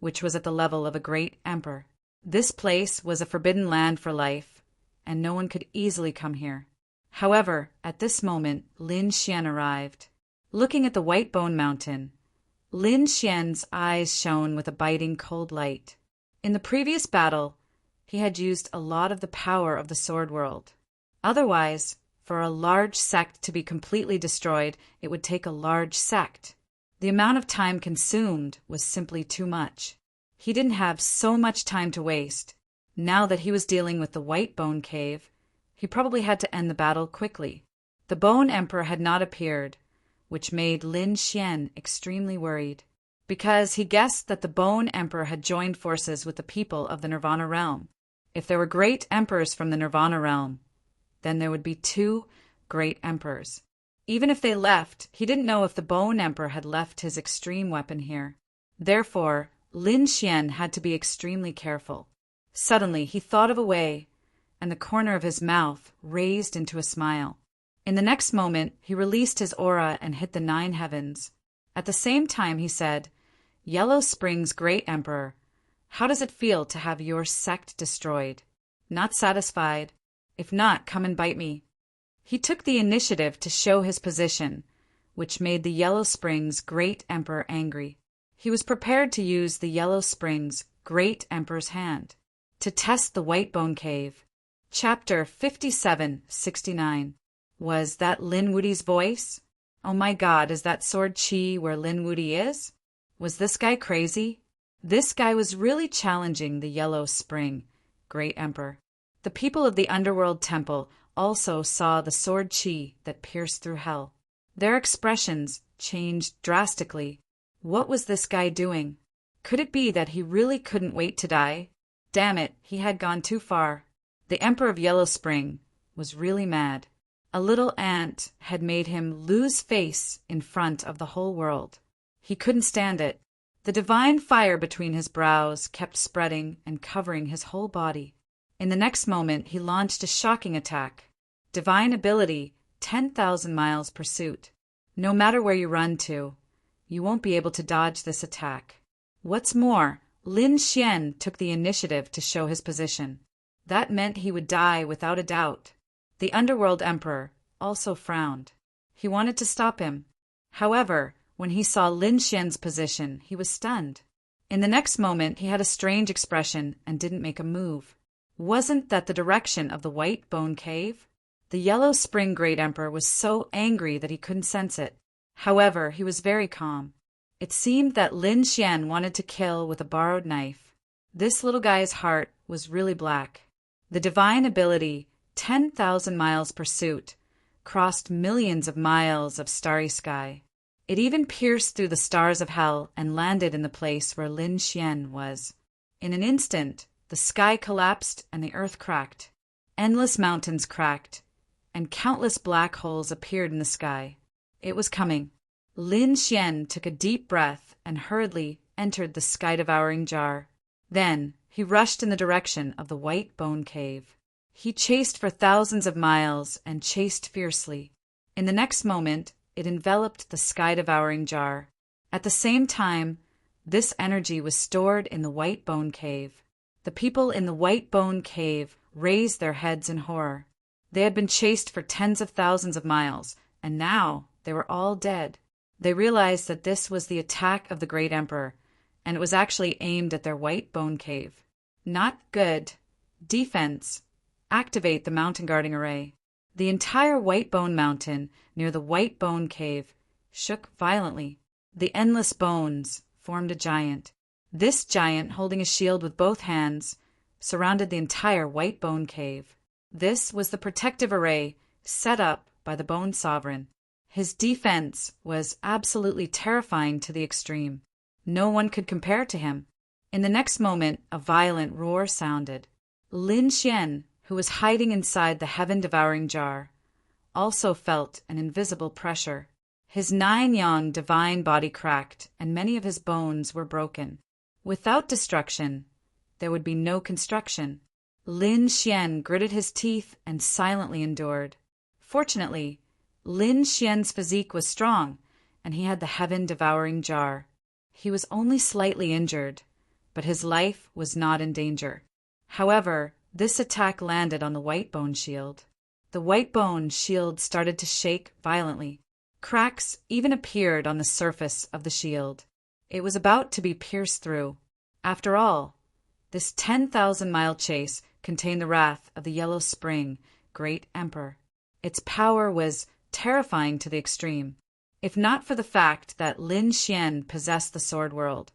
which was at the level of a great emperor. This place was a forbidden land for life, and no one could easily come here. However, at this moment, Lin Xian arrived. Looking at the White Bone Mountain, Lin Xian's eyes shone with a biting cold light. In the previous battle, he had used a lot of the power of the sword world. Otherwise, for a large sect to be completely destroyed, it would take a large sect. The amount of time consumed was simply too much. He didn't have so much time to waste. Now that he was dealing with the White Bone Cave, he probably had to end the battle quickly. The Bone Emperor had not appeared, which made Lin Xian extremely worried, because he guessed that the Bone Emperor had joined forces with the people of the Nirvana realm. If there were great emperors from the Nirvana realm, then there would be 2 great emperors. Even if they left, he didn't know if the Bone Emperor had left his extreme weapon here. Therefore, Lin Xian had to be extremely careful. Suddenly, he thought of a way, and the corner of his mouth raised into a smile. In the next moment, he released his aura and hit the 9 heavens. At the same time, he said, "Yellow Springs Great Emperor, how does it feel to have your sect destroyed? Not satisfied? If not, come and bite me." He took the initiative to show his position, which made the Yellow Springs Great Emperor angry. He was prepared to use the Yellow Springs Great Emperor's hand to test the White Bone Cave. Chapter 5769. Was that Lin Wudi's voice? Oh my God, is that Sword Chi where Lin Wudi is? Was this guy crazy? This guy was really challenging the Yellow Spring Great Emperor. The people of the Underworld Temple also saw the Sword Chi that pierced through hell. Their expressions changed drastically. What was this guy doing? Could it be that he really couldn't wait to die? Damn it, he had gone too far. The Emperor of Yellow Spring was really mad. A little ant had made him lose face in front of the whole world. He couldn't stand it. The divine fire between his brows kept spreading and covering his whole body. In the next moment, he launched a shocking attack. Divine ability, 10,000 miles pursuit. No matter where you run to, you won't be able to dodge this attack. What's more, Lin Xian took the initiative to show his position. That meant he would die without a doubt. The Underworld Emperor also frowned. He wanted to stop him. However, when he saw Lin Xian's position, he was stunned. In the next moment, he had a strange expression and didn't make a move. Wasn't that the direction of the White Bone Cave? The Yellow Spring Great Emperor was so angry that he couldn't sense it. However, he was very calm. It seemed that Lin Xian wanted to kill with a borrowed knife. This little guy's heart was really black. The divine ability, 10,000 miles pursuit, crossed millions of miles of starry sky. It even pierced through the stars of hell and landed in the place where Lin Xian was. In an instant, the sky collapsed and the earth cracked. Endless mountains cracked, and countless black holes appeared in the sky. It was coming. Lin Xian took a deep breath and hurriedly entered the sky-devouring jar. Then he rushed in the direction of the White Bone Cave. He chased for thousands of miles and chased fiercely. In the next moment, it enveloped the sky-devouring jar. At the same time, this energy was stored in the White Bone Cave. The people in the White Bone Cave raised their heads in horror. They had been chased for tens of thousands of miles, and now they were all dead. They realized that this was the attack of the Great Emperor, and it was actually aimed at their White Bone Cave. Not good. Defense. Activate the mountain guarding array. The entire White Bone Mountain near the White Bone Cave shook violently. The endless bones formed a giant. This giant, holding a shield with both hands, surrounded the entire White Bone Cave. This was the protective array set up by the Bone Sovereign. His defense was absolutely terrifying to the extreme. No one could compare to him. In the next moment, a violent roar sounded. Lin Xian, who was hiding inside the heaven-devouring jar, also felt an invisible pressure. His 9-yang divine body cracked, and many of his bones were broken. Without destruction, there would be no construction. Lin Xian gritted his teeth and silently endured. Fortunately, Lin Xian's physique was strong, and he had the heaven-devouring jar. He was only slightly injured, but his life was not in danger. However, this attack landed on the White Bone Shield. The White Bone Shield started to shake violently. Cracks even appeared on the surface of the shield. It was about to be pierced through. After all, this 10,000-mile chase contained the wrath of the Yellow Spring, Great Emperor. Its power was terrifying to the extreme. If not for the fact that Lin Xian possessed the Sword World,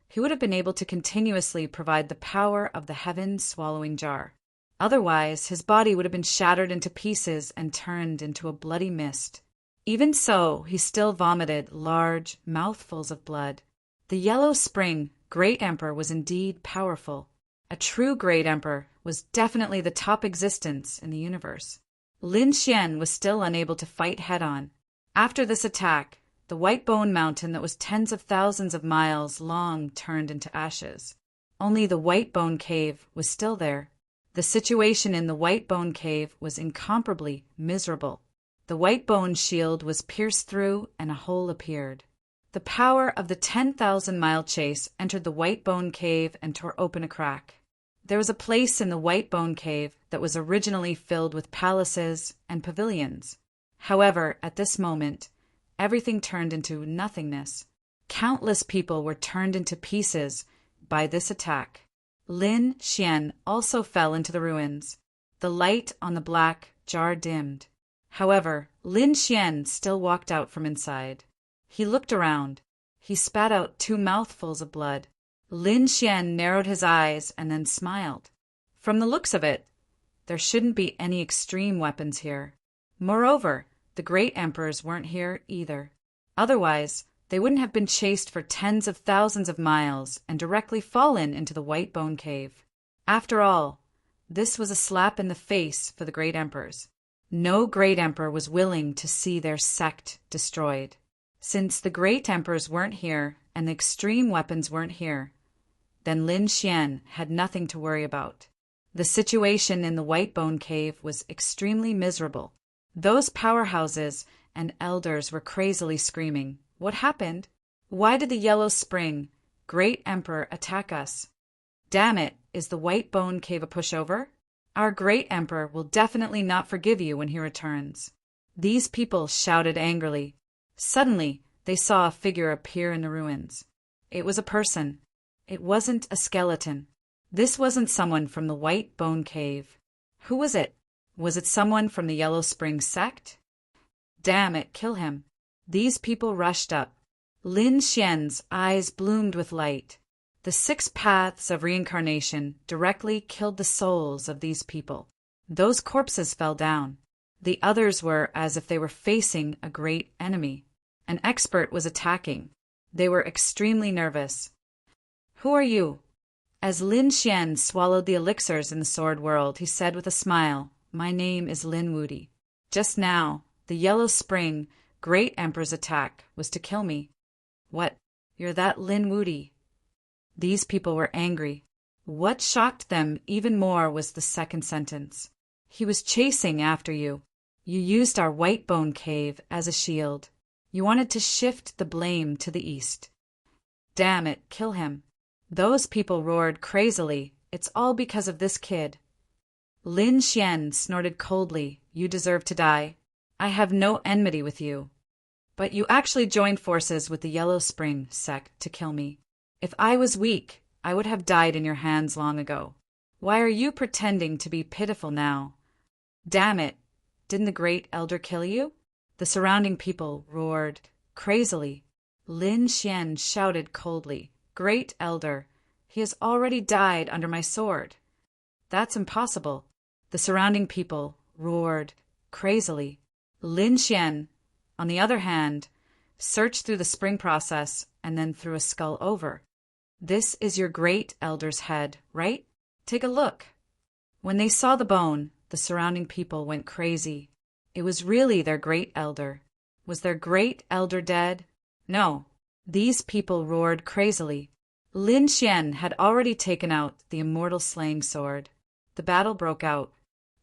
he would have been able to continuously provide the power of the heaven-swallowing jar. Otherwise, his body would have been shattered into pieces and turned into a bloody mist. Even so, he still vomited large mouthfuls of blood. The Yellow Spring Great Emperor was indeed powerful. A true Great Emperor was definitely the top existence in the universe. Lin Xian was still unable to fight head-on. After this attack, the White Bone Mountain that was tens of thousands of miles long turned into ashes. Only the White Bone Cave was still there. The situation in the White Bone Cave was incomparably miserable. The White Bone Shield was pierced through and a hole appeared. The power of the 10,000-mile chase entered the White Bone Cave and tore open a crack. There was a place in the White Bone Cave that was originally filled with palaces and pavilions. However, at this moment, everything turned into nothingness. Countless people were turned into pieces by this attack. Lin Xian also fell into the ruins. The light on the black jar dimmed. However, Lin Xian still walked out from inside. He looked around. He spat out 2 mouthfuls of blood. Lin Xian narrowed his eyes and then smiled. From the looks of it, there shouldn't be any extreme weapons here. Moreover, the Great Emperors weren't here either. Otherwise, they wouldn't have been chased for tens of thousands of miles and directly fallen into the White Bone Cave. After all, this was a slap in the face for the Great Emperors. No Great Emperor was willing to see their sect destroyed. Since the Great Emperors weren't here and the extreme weapons weren't here, then Lin Xian had nothing to worry about. The situation in the White Bone Cave was extremely miserable. Those powerhouses and elders were crazily screaming, "What happened? Why did the Yellow Spring Great Emperor attack us? Damn it, is the White Bone Cave a pushover? Our Great Emperor will definitely not forgive you when he returns." These people shouted angrily. Suddenly, they saw a figure appear in the ruins. It was a person. It wasn't a skeleton. This wasn't someone from the White Bone Cave. Who was it? Was it someone from the Yellow Spring sect? Damn it, kill him. These people rushed up. Lin Xian's eyes bloomed with light. The 6 paths of reincarnation directly killed the souls of these people. Those corpses fell down. The others were as if they were facing a great enemy. An expert was attacking. They were extremely nervous. "Who are you?" As Lin Xian swallowed the elixirs in the Sword World, he said with a smile, "My name is Lin Wudi. Just now, the Yellow Spring Great Emperor's attack was to kill me." "What? You're that Lin Wudi?" These people were angry. What shocked them even more was the second sentence. "He was chasing after you. You used our White Bone Cave as a shield. You wanted to shift the blame to the east. Damn it, kill him." Those people roared crazily, "It's all because of this kid." Lin Xian snorted coldly, "You deserve to die. I have no enmity with you. But you actually joined forces with the Yellow Spring sect to kill me. If I was weak, I would have died in your hands long ago. Why are you pretending to be pitiful now? Damn it, didn't the great elder kill you? The surrounding people roared crazily. Lin Xian shouted coldly, Great elder, he has already died under my sword. That's impossible. The surrounding people roared crazily. Lin Xian, on the other hand, searched through the spring process and then threw a skull over. This is your great elder's head, right? Take a look. When they saw the bone, the surrounding people went crazy. It was really their great elder. Was their great elder dead? No. These people roared crazily. Lin Xian had already taken out the immortal slaying sword. The battle broke out.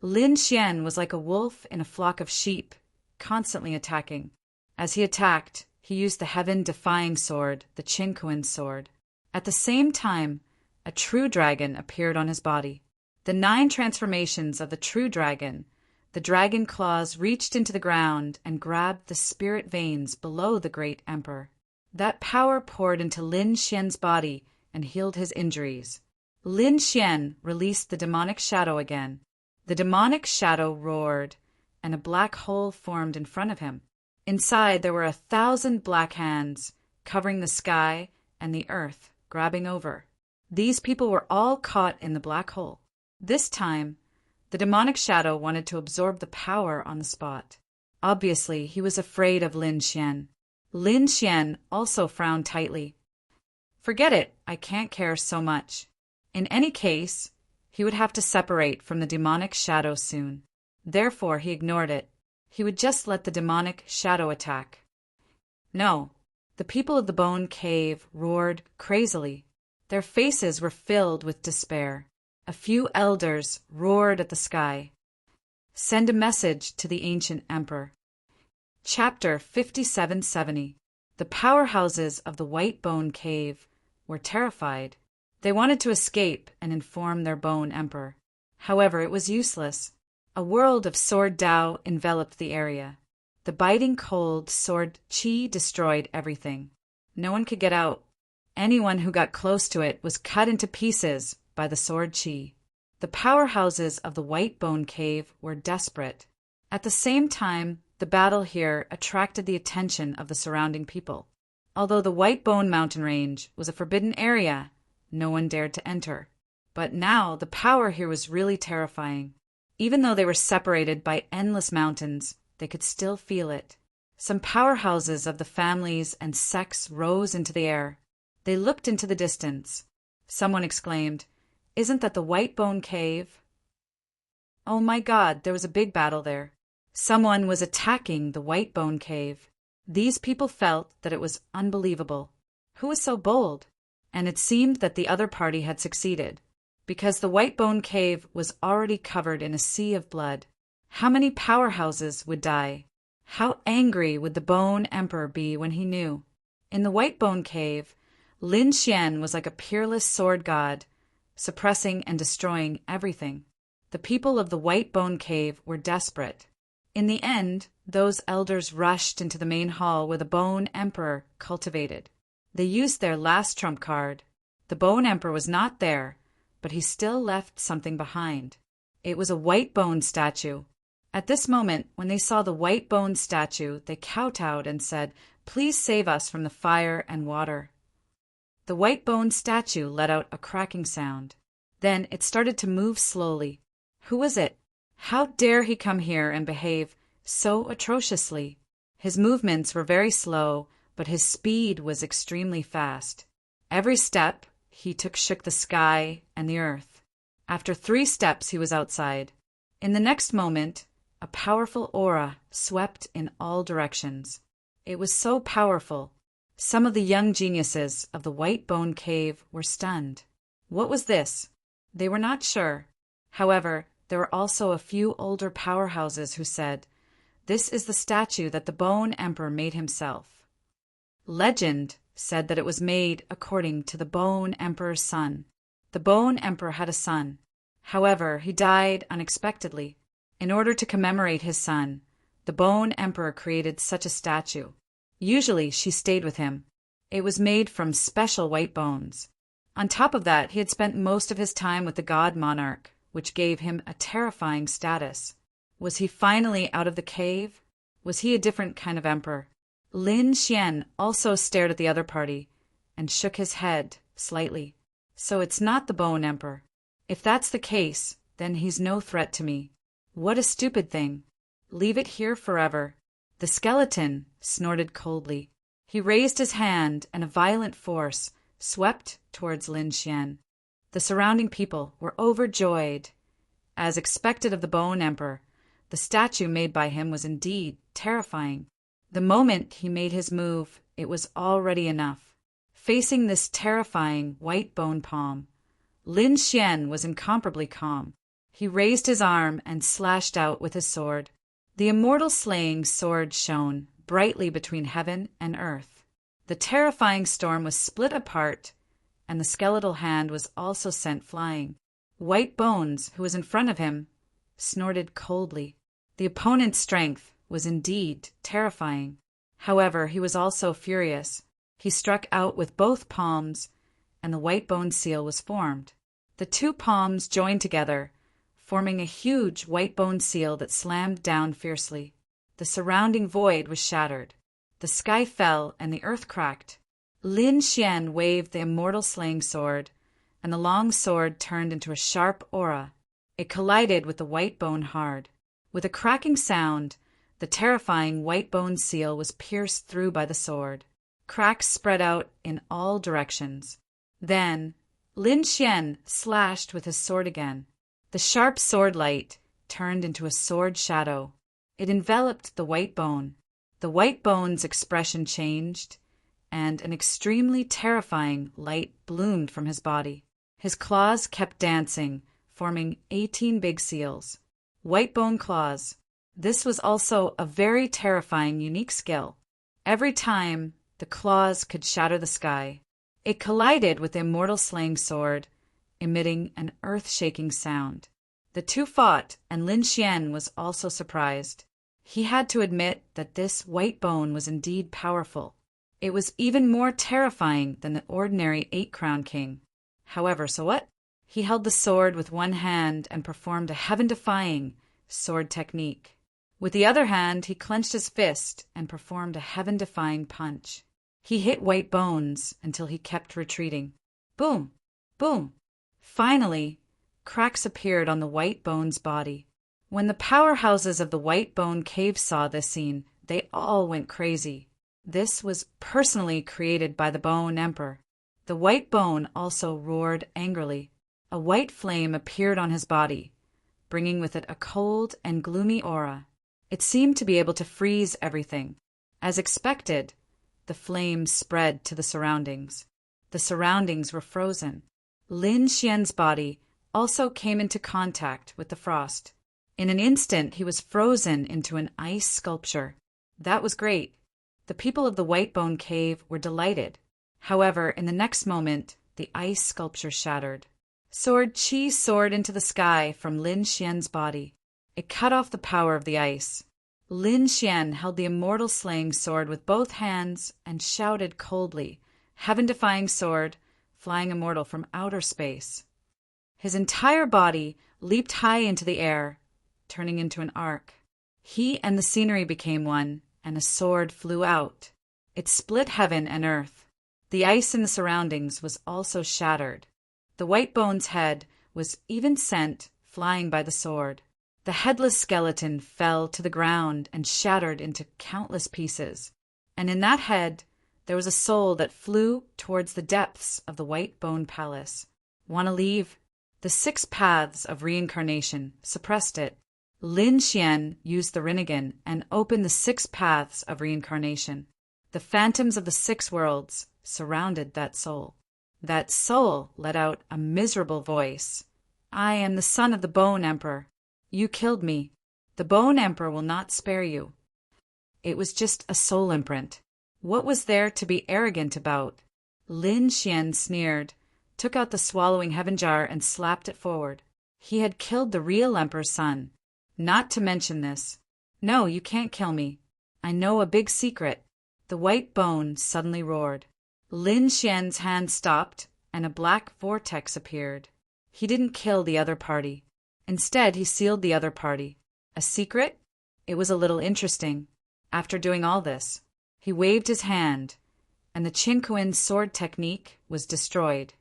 Lin Xian was like a wolf in a flock of sheep, constantly attacking. As he attacked, he used the heaven-defying sword, the Qingquan sword. At the same time, a true dragon appeared on his body. The 9 transformations of the true dragon, the dragon claws reached into the ground and grabbed the spirit veins below the great emperor. That power poured into Lin Xian's body and healed his injuries. Lin Xian released the demonic shadow again. The demonic shadow roared, and a black hole formed in front of him. Inside there were 1,000 black hands, covering the sky and the earth, grabbing over. These people were all caught in the black hole. This time, the demonic shadow wanted to absorb the power on the spot. Obviously, he was afraid of Lin Xian. Lin Xian also frowned tightly. Forget it, I can't care so much. In any case, he would have to separate from the demonic shadow soon. Therefore, he ignored it. He would just let the demonic shadow attack. No, the people of the bone cave roared crazily. Their faces were filled with despair. A few elders roared at the sky. Send a message to the ancient emperor. Chapter 5770. The powerhouses of the White Bone Cave were terrified. They wanted to escape and inform their bone emperor. However, it was useless. A world of sword Tao enveloped the area. The biting cold sword qi destroyed everything. No one could get out. Anyone who got close to it was cut into pieces by the sword qi. The powerhouses of the White Bone Cave were desperate. At the same time, the battle here attracted the attention of the surrounding people. Although the White Bone Mountain Range was a forbidden area, no one dared to enter. But now the power here was really terrifying. Even though they were separated by endless mountains, they could still feel it. Some powerhouses of the families and sects rose into the air. They looked into the distance. Someone exclaimed, Isn't that the White Bone Cave? Oh my God, there was a big battle there. Someone was attacking the White Bone Cave. These people felt that it was unbelievable. Who was so bold? And it seemed that the other party had succeeded, because the White Bone Cave was already covered in a sea of blood. How many powerhouses would die? How angry would the Bone Emperor be when he knew? In the White Bone Cave, Lin Xian was like a peerless sword god, suppressing and destroying everything. The people of the White Bone Cave were desperate. In the end, those elders rushed into the main hall where the Bone Emperor cultivated. They used their last trump card. The Bone Emperor was not there, but he still left something behind. It was a white bone statue. At this moment, when they saw the white bone statue, they kowtowed and said, Please save us from the fire and water. The white bone statue let out a cracking sound. Then it started to move slowly. Who was it? How dare he come here and behave so atrociously? His movements were very slow, but his speed was extremely fast. Every step he took shook the sky and the earth. After 3 steps, he was outside. In the next moment, a powerful aura swept in all directions. It was so powerful. Some of the young geniuses of the White Bone Cave were stunned. What was this? They were not sure. However, there were also a few older powerhouses who said, This is the statue that the Bone Emperor made himself. Legend said that it was made according to the Bone Emperor's son. The Bone Emperor had a son. However, he died unexpectedly. In order to commemorate his son, the Bone Emperor created such a statue. Usually she stayed with him. It was made from special white bones. On top of that, he had spent most of his time with the god monarch, which gave him a terrifying status. Was he finally out of the cave? Was he a different kind of emperor? Lin Xian also stared at the other party and shook his head slightly. So it's not the Bone Emperor. If that's the case, then he's no threat to me. What a stupid thing. Leave it here forever. The skeleton snorted coldly. He raised his hand and a violent force swept towards Lin Xian. The surrounding people were overjoyed. As expected of the Bone Emperor, the statue made by him was indeed terrifying. The moment he made his move, it was already enough. Facing this terrifying white bone palm, Lin Xian was incomparably calm. He raised his arm and slashed out with his sword. The immortal slaying sword shone brightly between heaven and earth. The terrifying storm was split apart, and the skeletal hand was also sent flying. White Bones, who was in front of him, snorted coldly. The opponent's strength was indeed terrifying. However, he was also furious. He struck out with both palms, and the white bone seal was formed. The two palms joined together, forming a huge white bone seal that slammed down fiercely. The surrounding void was shattered. The sky fell and the earth cracked. Lin Xian waved the immortal slaying sword, and the long sword turned into a sharp aura. It collided with the white bone hard. With a cracking sound, the terrifying white bone seal was pierced through by the sword. Cracks spread out in all directions. Then, Lin Xian slashed with his sword again. The sharp sword light turned into a sword shadow. It enveloped the white bone. The white bone's expression changed, and an extremely terrifying light bloomed from his body. His claws kept dancing, forming 18 big seals. White bone claws. This was also a very terrifying, unique skill. Every time, the claws could shatter the sky. It collided with the immortal slaying sword, emitting an earth-shaking sound. The two fought, and Lin Xian was also surprised. He had to admit that this white bone was indeed powerful. It was even more terrifying than the ordinary 8-crown king. However, so what? He held the sword with one hand and performed a heaven-defying sword technique. With the other hand, he clenched his fist and performed a heaven-defying punch. He hit White Bones until he kept retreating. Boom! Boom! Finally, cracks appeared on the White Bones' body. When the powerhouses of the White Bone Cave saw this scene, they all went crazy. This was personally created by the Bone Emperor. The White Bone also roared angrily. A white flame appeared on his body, bringing with it a cold and gloomy aura. It seemed to be able to freeze everything. As expected, the flame spread to the surroundings. The surroundings were frozen. Lin Xian's body also came into contact with the frost. In an instant, he was frozen into an ice sculpture. That was great. The people of the White Bone Cave were delighted. However, in the next moment, the ice sculpture shattered. Sword Qi soared into the sky from Lin Xian's body. It cut off the power of the ice. Lin Xian held the immortal slaying sword with both hands and shouted coldly, heaven-defying sword, flying immortal from outer space. His entire body leaped high into the air, turning into an arc. He and the scenery became one, and a sword flew out. It split heaven and earth. The ice in the surroundings was also shattered. The White Bone's head was even sent flying by the sword. The headless skeleton fell to the ground and shattered into countless pieces. And in that head, there was a soul that flew towards the depths of the White Bone Palace. Want to leave? The 6 paths of reincarnation suppressed it. Lin Xian used the Rinnegan and opened the 6 paths of reincarnation. The phantoms of the 6 worlds surrounded that soul. That soul let out a miserable voice. I am the son of the Bone Emperor. You killed me. The Bone Emperor will not spare you. It was just a soul imprint. What was there to be arrogant about? Lin Xian sneered, took out the swallowing heaven jar and slapped it forward. He had killed the real Emperor's son. Not to mention this. No, you can't kill me. I know a big secret. The White Bone suddenly roared. Lin Xian's hand stopped, and a black vortex appeared. He didn't kill the other party. Instead, he sealed the other party. A secret? It was a little interesting. After doing all this, he waved his hand, and the Chinquin sword technique was destroyed.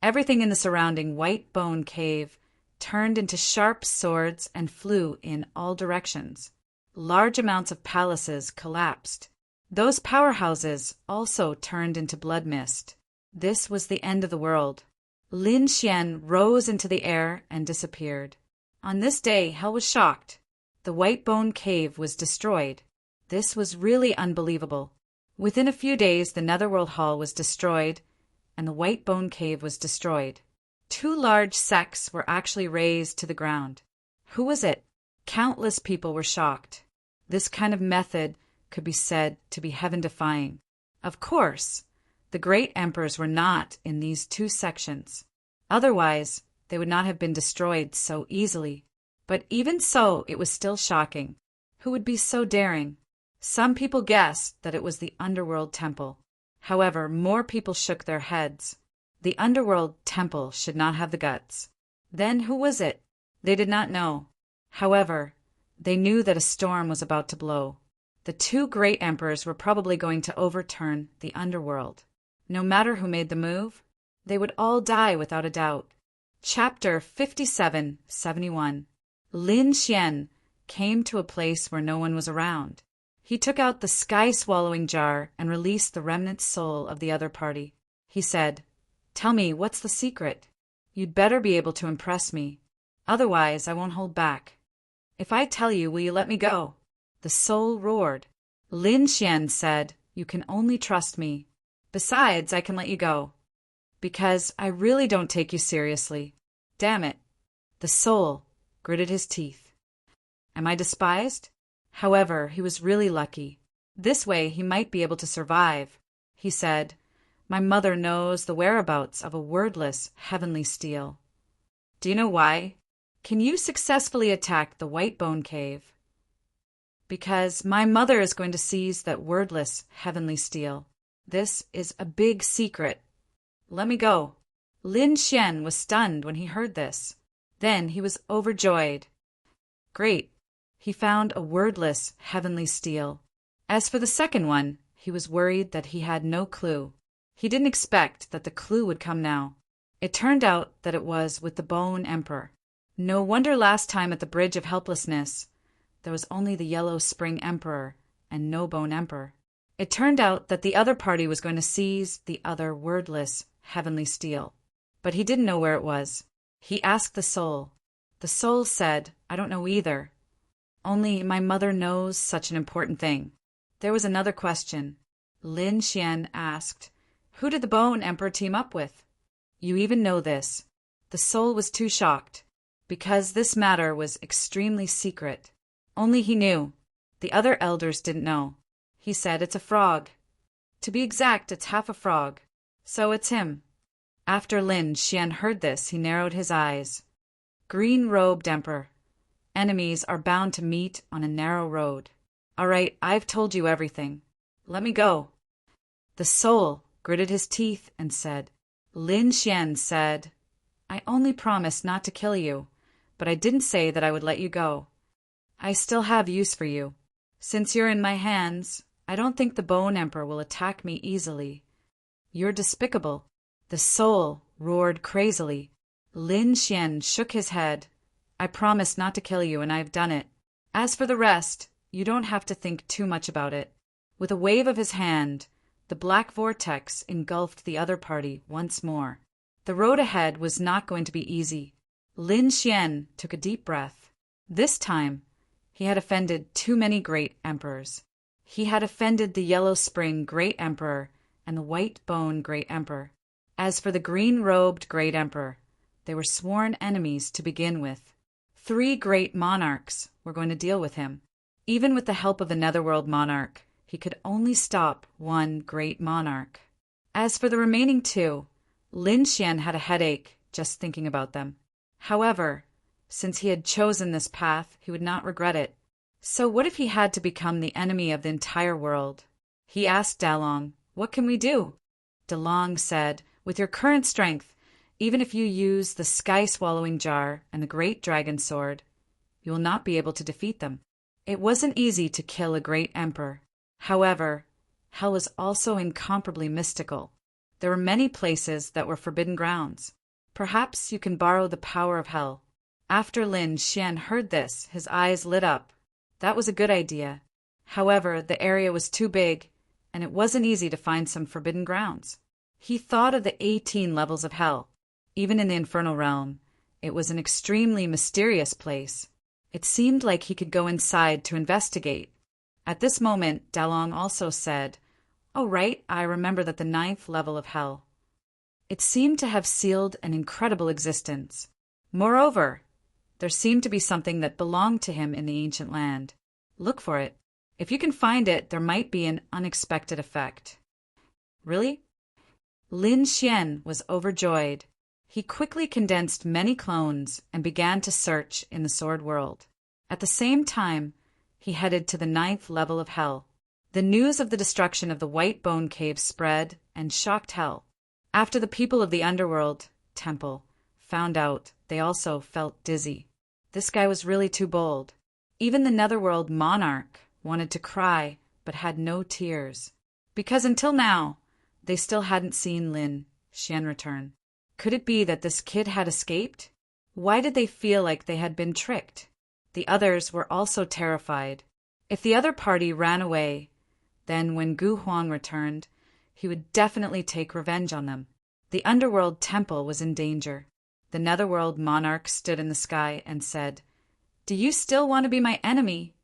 Everything in the surrounding white bone cave turned into sharp swords and flew in all directions. Large amounts of palaces collapsed. Those powerhouses also turned into blood mist. This was the end of the world. Lin Xian rose into the air and disappeared. On this day, hell was shocked. The white bone cave was destroyed. This was really unbelievable. Within a few days, the Netherworld Hall was destroyed, and the white bone cave was destroyed. 2 large sects were actually razed to the ground. Who was it? Countless people were shocked. This kind of method could be said to be heaven-defying. Of course, the great emperors were not in these 2 sections. Otherwise, they would not have been destroyed so easily. But even so, it was still shocking. Who would be so daring? Some people guessed that it was the Underworld Temple. However, more people shook their heads. The Underworld Temple should not have the guts. Then who was it? They did not know. However, they knew that a storm was about to blow. The 2 great emperors were probably going to overturn the underworld. No matter who made the move, they would all die without a doubt. Chapter 57-71. Lin Xian came to a place where no one was around. He took out the sky-swallowing jar and released the remnant soul of the other party. He said, "Tell me, what's the secret? You'd better be able to impress me. Otherwise, I won't hold back. If I tell you, will you let me go?" The soul roared. Lin Xian said, "You can only trust me. Besides, I can let you go. Because I really don't take you seriously. Damn it." The soul gritted his teeth. Am I despised? However, he was really lucky. This way he might be able to survive. He said, "My mother knows the whereabouts of a wordless heavenly steel." Do you know why? Can you successfully attack the white bone cave? Because my mother is going to seize that wordless heavenly steel. This is a big secret. Let me go. Lin Xian was stunned when he heard this. Then he was overjoyed. Great. He found a wordless heavenly steel. As for the second one, he was worried that he had no clue. He didn't expect that the clue would come now. It turned out that it was with the Bone Emperor. No wonder last time at the Bridge of Helplessness, there was only the Yellow Spring Emperor and no Bone Emperor. It turned out that the other party was going to seize the other wordless heavenly steel. But he didn't know where it was. He asked the soul. The soul said, "I don't know either. Only my mother knows such an important thing." There was another question. Lin Xian asked, "Who did the Bone Emperor team up with?" You even know this. The soul was too shocked, because this matter was extremely secret. Only he knew. The other elders didn't know. He said, "It's a frog. To be exact, it's half a frog. So it's him." After Lin Xian heard this, he narrowed his eyes. Green-robed Emperor. Enemies are bound to meet on a narrow road. All right, I've told you everything. Let me go. The soul gritted his teeth and said, Lin Xian said, "I only promised not to kill you, but I didn't say that I would let you go. I still have use for you. Since you're in my hands, I don't think the Bone Emperor will attack me easily. You're despicable." The soul roared crazily. Lin Xian shook his head. "I promised not to kill you, and I've done it. As for the rest, you don't have to think too much about it." With a wave of his hand, the black vortex engulfed the other party once more. The road ahead was not going to be easy. Lin Xian took a deep breath. This time, he had offended too many great emperors. He had offended the Yellow Spring Great Emperor and the White Bone Great Emperor. As for the green-robed Great Emperor, they were sworn enemies to begin with. 3 great monarchs were going to deal with him. Even with the help of the Netherworld monarch, he could only stop 1 great monarch. As for the remaining 2, Lin Xian had a headache just thinking about them. However, since he had chosen this path, he would not regret it. So what if he had to become the enemy of the entire world? He asked Dalong, "What can we do?" Dalong said, With your current strength, even if you use the sky-swallowing jar and the great dragon sword, you will not be able to defeat them. It wasn't easy to kill a great emperor. However, hell was also incomparably mystical. There were many places that were forbidden grounds. Perhaps you can borrow the power of hell. After Lin Xian heard this, his eyes lit up. That was a good idea. However, the area was too big, and it wasn't easy to find some forbidden grounds. He thought of the 18 levels of hell. Even in the infernal realm, it was an extremely mysterious place. It seemed like he could go inside to investigate. At this moment, Dalong also said, "Oh right, I remember that the 9th level of hell." It seemed to have sealed an incredible existence. Moreover, there seemed to be something that belonged to him in the ancient land. Look for it. If you can find it, there might be an unexpected effect. Really? Lin Xian was overjoyed. He quickly condensed many clones and began to search in the sword world. At the same time, he headed to the 9th level of hell. The news of the destruction of the White Bone Cave spread and shocked hell. After the people of the underworld temple found out, they also felt dizzy. This guy was really too bold. Even the Netherworld monarch wanted to cry but had no tears. Because until now, they still hadn't seen Lin Xian return. Could it be that this kid had escaped? Why did they feel like they had been tricked? The others were also terrified. If the other party ran away, then when Gu Huang returned, he would definitely take revenge on them. The underworld temple was in danger. The Netherworld monarch stood in the sky and said, "Do you still want to be my enemy?"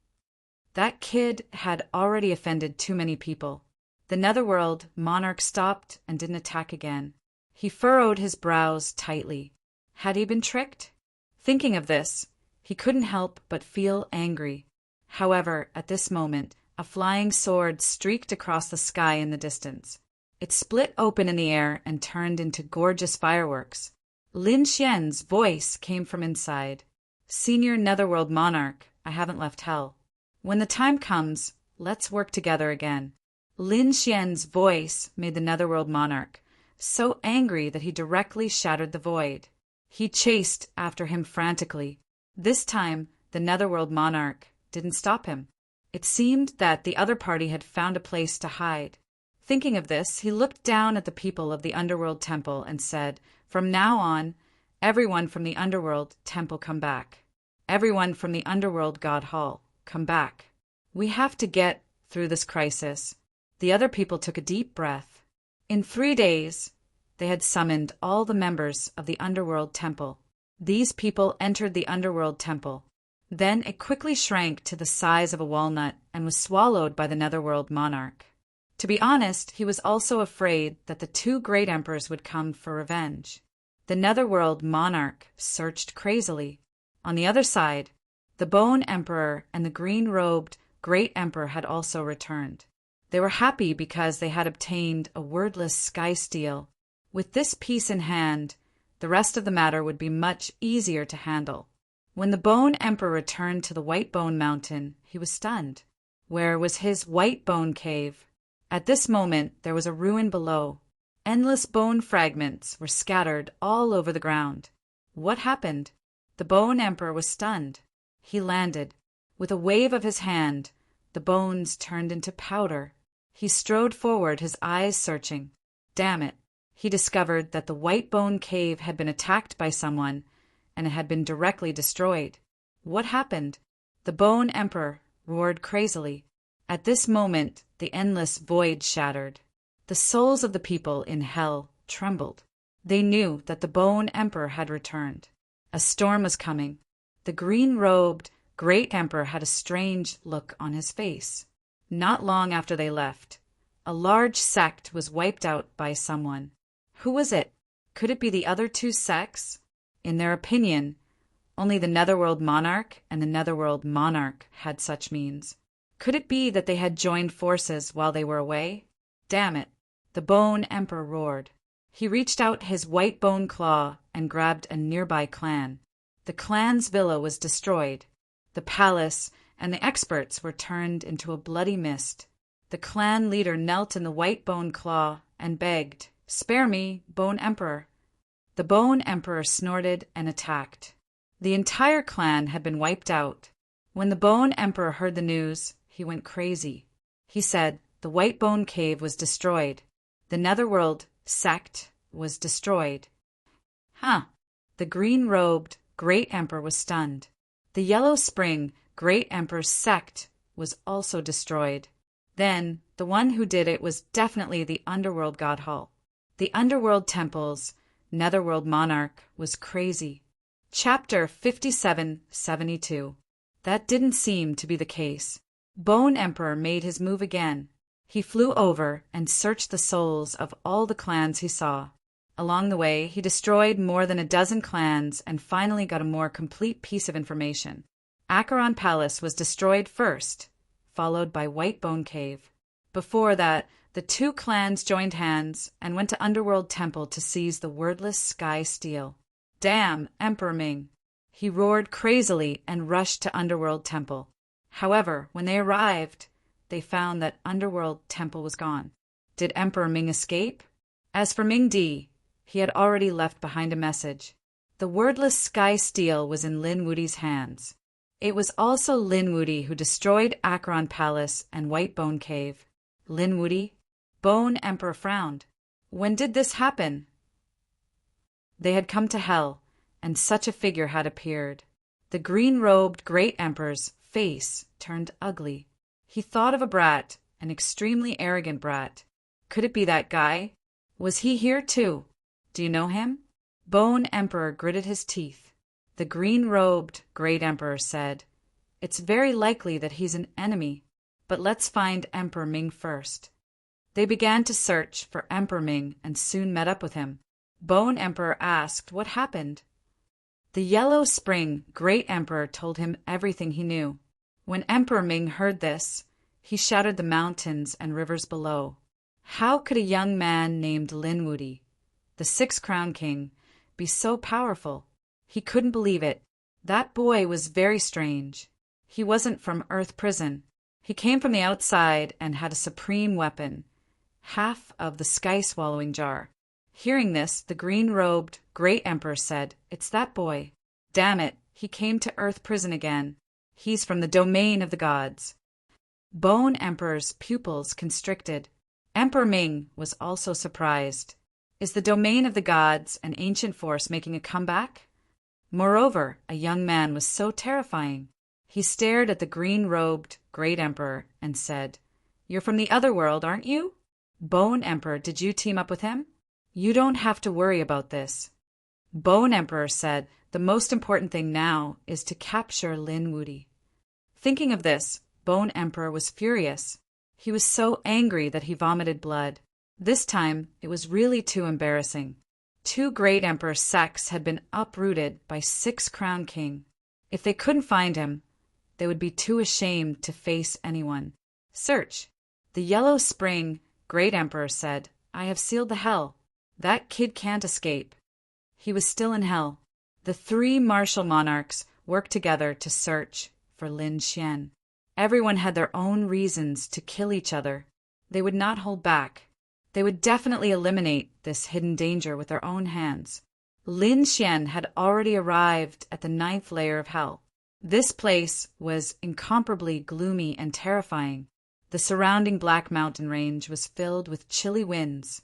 That kid had already offended too many people. The Netherworld monarch stopped and didn't attack again. He furrowed his brows tightly. Had he been tricked? Thinking of this, he couldn't help but feel angry. However, at this moment, a flying sword streaked across the sky in the distance. It split open in the air and turned into gorgeous fireworks. Lin Xian's voice came from inside. "Senior Netherworld monarch, I haven't left hell. When the time comes, let's work together again." Lin Xian's voice made the Netherworld monarch so angry that he directly shattered the void. He chased after him frantically. This time, the Netherworld monarch didn't stop him. It seemed that the other party had found a place to hide. Thinking of this, he looked down at the people of the Underworld Temple and said, "From now on, everyone from the Underworld Temple come back. Everyone from the Underworld God Hall, come back. We have to get through this crisis." The other people took a deep breath. In 3 days, they had summoned all the members of the Underworld Temple. These people entered the Underworld Temple. Then it quickly shrank to the size of a walnut and was swallowed by the Netherworld monarch. To be honest, he was also afraid that the 2 great emperors would come for revenge. The Netherworld monarch searched crazily. On the other side, the Bone Emperor and the green-robed Great Emperor had also returned. They were happy because they had obtained a wordless sky steel. With this piece in hand, the rest of the matter would be much easier to handle. When the Bone Emperor returned to the White Bone Mountain, he was stunned. Where was his White Bone Cave? At this moment, there was a ruin below. Endless bone fragments were scattered all over the ground. What happened? The Bone Emperor was stunned. He landed. With a wave of his hand, the bones turned into powder. He strode forward, his eyes searching. Damn it. He discovered that the White Bone Cave had been attacked by someone, and it had been directly destroyed. What happened? The Bone Emperor roared crazily. At this moment, the endless void shattered. The souls of the people in hell trembled. They knew that the Bone Emperor had returned. A storm was coming. The green-robed Great Emperor had a strange look on his face. Not long after they left, a large sect was wiped out by someone. Who was it? Could it be the other 2 sects? In their opinion, only the Netherworld monarch and the Netherworld monarch had such means. Could it be that they had joined forces while they were away? Damn it! The Bone Emperor roared. He reached out his white bone claw and grabbed a nearby clan. The clan's villa was destroyed. The palace and the experts were turned into a bloody mist. The clan leader knelt in the white bone claw and begged, "Spare me, Bone Emperor." The Bone Emperor snorted and attacked. The entire clan had been wiped out. When the Bone Emperor heard the news, he went crazy. He said the White Bone Cave was destroyed. The Netherworld sect was destroyed. The green-robed Great Emperor was stunned. The Yellow Spring Great Emperor's sect was also destroyed. Then, the one who did it was definitely the Underworld God Hall. The Underworld Temple's Netherworld monarch was crazy. Chapter 5772. That didn't seem to be the case. Bone Emperor made his move again. He flew over and searched the souls of all the clans he saw. Along the way, he destroyed more than a dozen clans and finally got a more complete piece of information. Acheron Palace was destroyed first, followed by White Bone Cave. Before that, the two clans joined hands and went to Underworld Temple to seize the wordless Sky Steel. "Damn, Emperor Ming!" He roared crazily and rushed to Underworld Temple. However, when they arrived, they found that Underworld Temple was gone. Did Emperor Ming escape? As for Ming Di, he had already left behind a message. The wordless Sky Steel was in Lin Wudi's hands. It was also Lin Wudi who destroyed Acheron Palace and White Bone Cave. Lin Wudi? Bone Emperor frowned. When did this happen? They had come to Hell, and such a figure had appeared. The green-robed Great Emperor's face turned ugly. He thought of a brat, an extremely arrogant brat. Could it be that guy? Was he here too? Do you know him? Bone Emperor gritted his teeth. The green-robed Great Emperor said, "It's very likely that he's an enemy, but let's find Emperor Ming first." They began to search for Emperor Ming and soon met up with him. Bone Emperor asked what happened. The Yellow Spring Great Emperor told him everything he knew. When Emperor Ming heard this, he shouted the mountains and rivers below. How could a young man named Lin Wudi, the Six Crown King, be so powerful? He couldn't believe it. That boy was very strange. He wasn't from Earth Prison. He came from the outside and had a supreme weapon, half of the sky-swallowing jar. Hearing this, the green-robed Great Emperor said, "It's that boy. Damn it, he came to Earth Prison again. He's from the domain of the gods." Bone Emperor's pupils constricted. Emperor Ming was also surprised. Is the domain of the gods an ancient force making a comeback? Moreover, a young man was so terrifying. He stared at the green-robed Great Emperor and said, "You're from the other world, aren't you?" Bone Emperor, did you team up with him? You don't have to worry about this. Bone Emperor said, the most important thing now is to capture Lin Wudi. Thinking of this, Bone Emperor was furious. He was so angry that he vomited blood. This time, it was really too embarrassing. Two Great Emperor sects had been uprooted by Six Crown King. If they couldn't find him, they would be too ashamed to face anyone. Search. The Yellow Spring Great Emperor said, "I have sealed the hell. That kid can't escape." He was still in hell. The three martial monarchs worked together to search for Lin Xian. Everyone had their own reasons to kill each other. They would not hold back. They would definitely eliminate this hidden danger with their own hands. Lin Xian had already arrived at the 9th layer of hell. This place was incomparably gloomy and terrifying. The surrounding Black Mountain range was filled with chilly winds.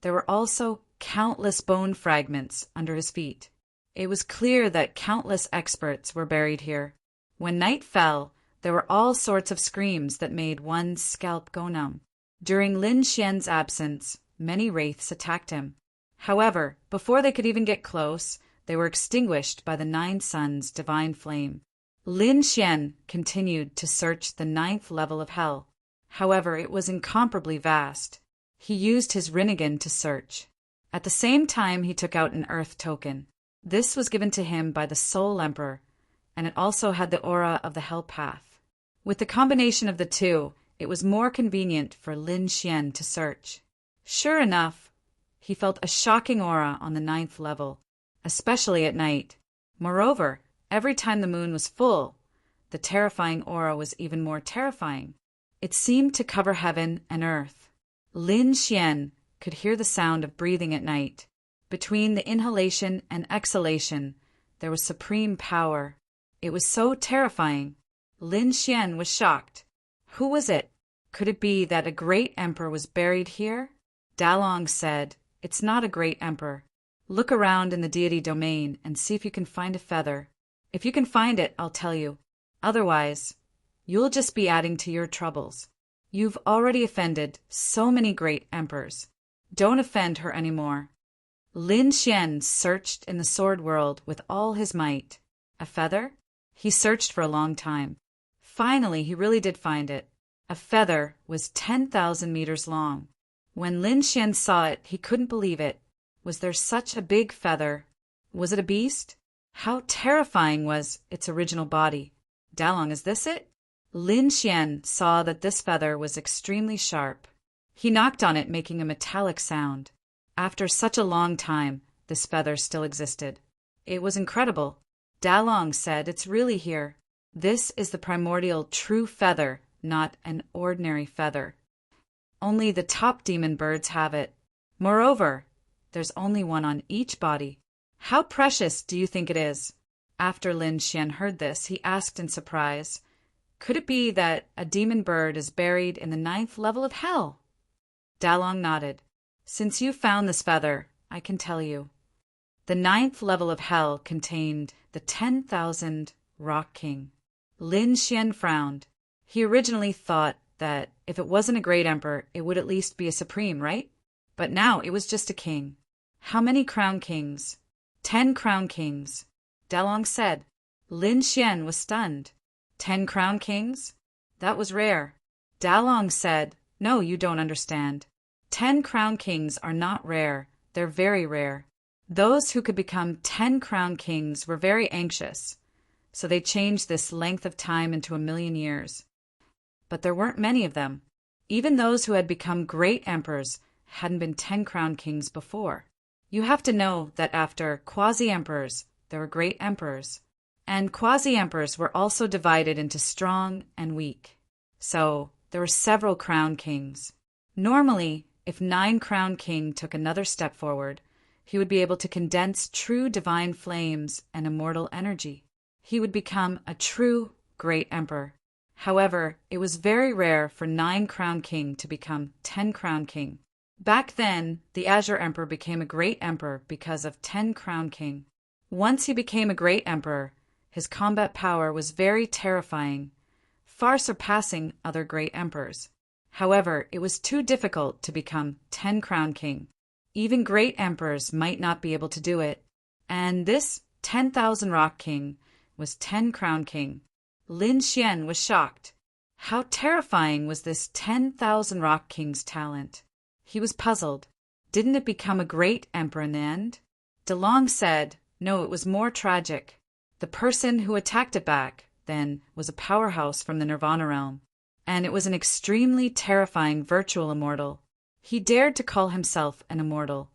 There were also countless bone fragments under his feet. It was clear that countless experts were buried here. When night fell, there were all sorts of screams that made one's scalp go numb. During Lin Xian's absence, many wraiths attacked him. However, before they could even get close, they were extinguished by the 9 Suns' divine flame. Lin Xian continued to search the 9th level of hell. However, it was incomparably vast. He used his Rinnegan to search. At the same time, he took out an earth token. This was given to him by the Soul Emperor, and it also had the aura of the Hell Path. With the combination of the two, it was more convenient for Lin Xian to search. Sure enough, he felt a shocking aura on the 9th level, especially at night. Moreover, every time the moon was full, the terrifying aura was even more terrifying. It seemed to cover heaven and earth. Lin Xian could hear the sound of breathing at night. Between the inhalation and exhalation, there was supreme power. It was so terrifying. Lin Xian was shocked. Who was it? Could it be that a great emperor was buried here? Dalong said, "It's not a great emperor. Look around in the deity domain and see if you can find a feather. If you can find it, I'll tell you. Otherwise, you'll just be adding to your troubles. You've already offended so many great emperors. Don't offend her anymore." Lin Xian searched in the sword world with all his might. A feather? He searched for a long time. Finally, he really did find it. A feather was 10,000 meters long. When Lin Xian saw it, he couldn't believe it. Was there such a big feather? Was it a beast? How terrifying was its original body? Dalong, is this it? Lin Xian saw that this feather was extremely sharp. He knocked on it, making a metallic sound. After such a long time, this feather still existed. It was incredible. Dalong said, "It's really here. This is the primordial true feather, not an ordinary feather. Only the top demon birds have it. Moreover, there's only one on each body. How precious do you think it is?" After Lin Xian heard this, he asked in surprise, "Could it be that a demon bird is buried in the 9th level of hell?" Dalong nodded. "Since you found this feather, I can tell you. The 9th level of hell contained the 10,000 Rock King." Lin Xian frowned. He originally thought that if it wasn't a great emperor, it would at least be a supreme, right? But now it was just a king. How many crown kings? 10 crown kings. Dalong said. Lin Xian was stunned. 10 crown kings? That was rare. Dalong said, "No, you don't understand. 10 crown kings are not rare. They're very rare. Those who could become 10 crown kings were very anxious, so they changed this length of time into 1,000,000 years. But there weren't many of them. Even those who had become great emperors hadn't been 10 crown kings before. You have to know that after quasi-emperors, there were great emperors. And quasi-emperors were also divided into strong and weak. So there were several crown kings. Normally, if 9 crown king took another step forward, he would be able to condense true divine flames and immortal energy. He would become a true great emperor. However, it was very rare for 9 crown king to become 10 crown king. Back then, the Azure Emperor became a great emperor because of 10 crown king. Once he became a great emperor, his combat power was very terrifying, far surpassing other great emperors. However, it was too difficult to become 10 crown king. Even great emperors might not be able to do it. And this 10,000 Rock King was 10 crown king. Lin Xian was shocked. How terrifying was this 10,000 Rock King's talent? He was puzzled. Didn't it become a great emperor in the end? Dalong said, "No, it was more tragic. The person who attacked it back then was a powerhouse from the Nirvana realm. And it was an extremely terrifying virtual immortal. He dared to call himself an immortal."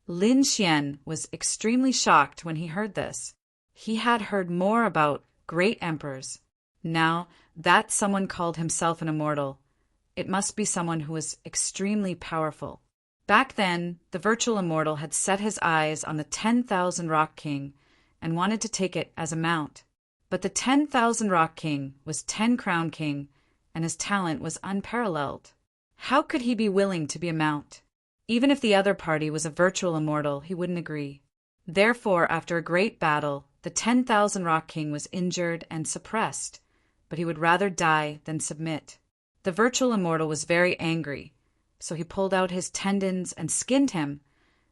Lin Xian was extremely shocked when he heard this. He had heard more about great emperors. Now that someone called himself an immortal, it must be someone who was extremely powerful. Back then, the virtual immortal had set his eyes on the 10,000 Rock King and wanted to take it as a mount. But the 10,000 Rock King was 10 crown king, and his talent was unparalleled. How could he be willing to be a mount? Even if the other party was a virtual immortal, he wouldn't agree. Therefore, after a great battle, the 10,000 Rock King was injured and suppressed, but he would rather die than submit. The virtual immortal was very angry, so he pulled out his tendons and skinned him,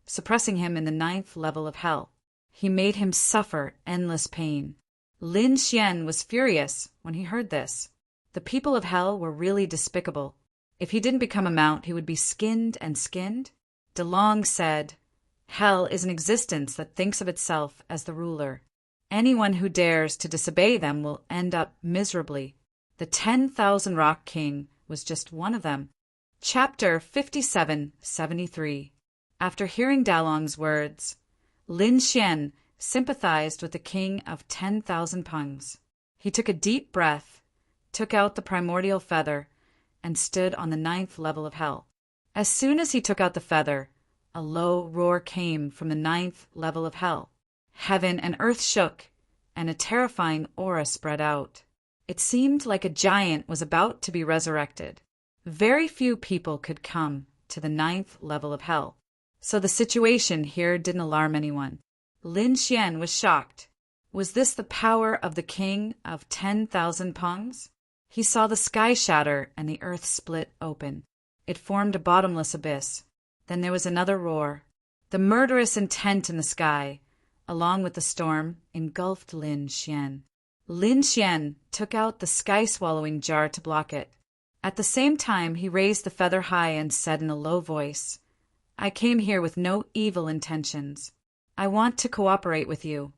suppressing him in the 9th level of hell. He made him suffer endless pain. Lin Xian was furious when he heard this. The people of hell were really despicable. If he didn't become a mount, he would be skinned and skinned. Dalong said, "Hell is an existence that thinks of itself as the ruler. Anyone who dares to disobey them will end up miserably. The 10,000 Rock King was just one of them." Chapter 5773. After hearing Dalong's words, Lin Xian sympathized with the king of 10,000 Pungs. He took a deep breath, took out the primordial feather, and stood on the 9th level of hell. As soon as he took out the feather, a low roar came from the 9th level of hell. Heaven and earth shook, and a terrifying aura spread out. It seemed like a giant was about to be resurrected. Very few people could come to the 9th level of hell, so the situation here didn't alarm anyone. Lin Xian was shocked. Was this the power of the king of 10,000 pungs? He saw the sky shatter and the earth split open. It formed a bottomless abyss. Then there was another roar. The murderous intent in the sky, along with the storm, engulfed Lin Xian. Lin Xian took out the sky-swallowing jar to block it. At the same time, he raised the feather high and said in a low voice, "I came here with no evil intentions. I want to cooperate with you."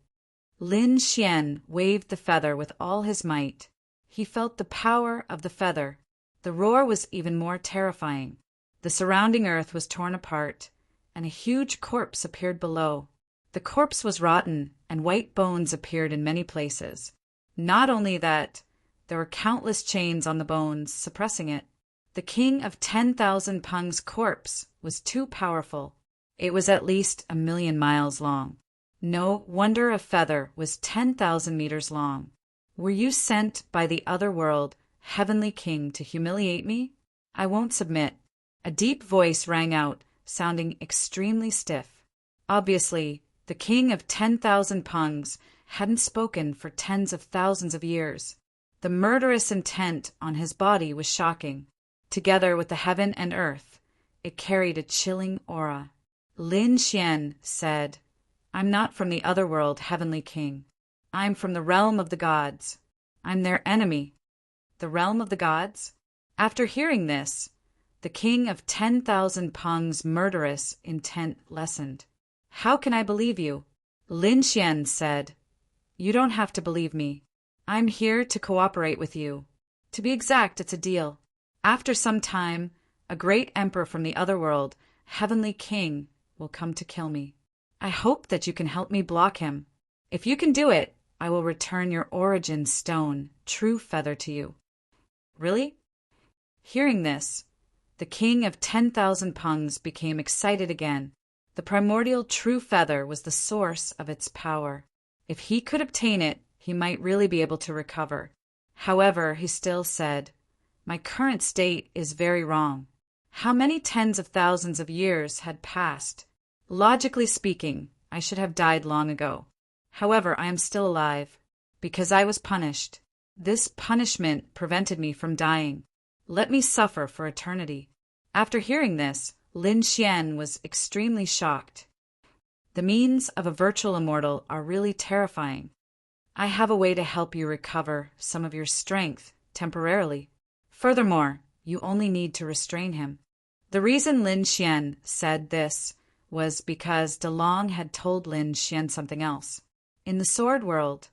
Lin Xian waved the feather with all his might. He felt the power of the feather. The roar was even more terrifying. The surrounding earth was torn apart, and a huge corpse appeared below. The corpse was rotten, and white bones appeared in many places. Not only that, there were countless chains on the bones, suppressing it. The king of 10,000 Peng's corpse was too powerful. It was at least 1,000,000 miles long. No wonder a feather was 10,000 meters long. Were you sent by the other world, heavenly king, to humiliate me? I won't submit. A deep voice rang out, sounding extremely stiff. Obviously, the king of 10,000 Pengs hadn't spoken for tens of thousands of years. The murderous intent on his body was shocking. Together with the heaven and earth, it carried a chilling aura. Lin Xian said, "I'm not from the other world, heavenly king. I'm from the realm of the gods. I'm their enemy." The realm of the gods? After hearing this, the king of 10,000 Peng's murderous intent lessened. "How can I believe you?" Lin Xian said, "You don't have to believe me. I'm here to cooperate with you. To be exact, it's a deal. After some time, a great emperor from the other world, heavenly king, will come to kill me. I hope that you can help me block him. If you can do it, I will return your origin stone, True Feather, to you." Really? Hearing this, the king of 10,000 Pengs became excited again. The primordial True Feather was the source of its power. If he could obtain it, he might really be able to recover. However, he still said, "My current state is very wrong. How many tens of thousands of years had passed? Logically speaking, I should have died long ago. However, I am still alive, because I was punished. This punishment prevented me from dying. Let me suffer for eternity." After hearing this, Lin Xian was extremely shocked. The means of a virtual immortal are really terrifying. I have a way to help you recover some of your strength temporarily. Furthermore, you only need to restrain him. The reason Lin Xian said this was because De Long had told Lin Xian something else. In the sword world,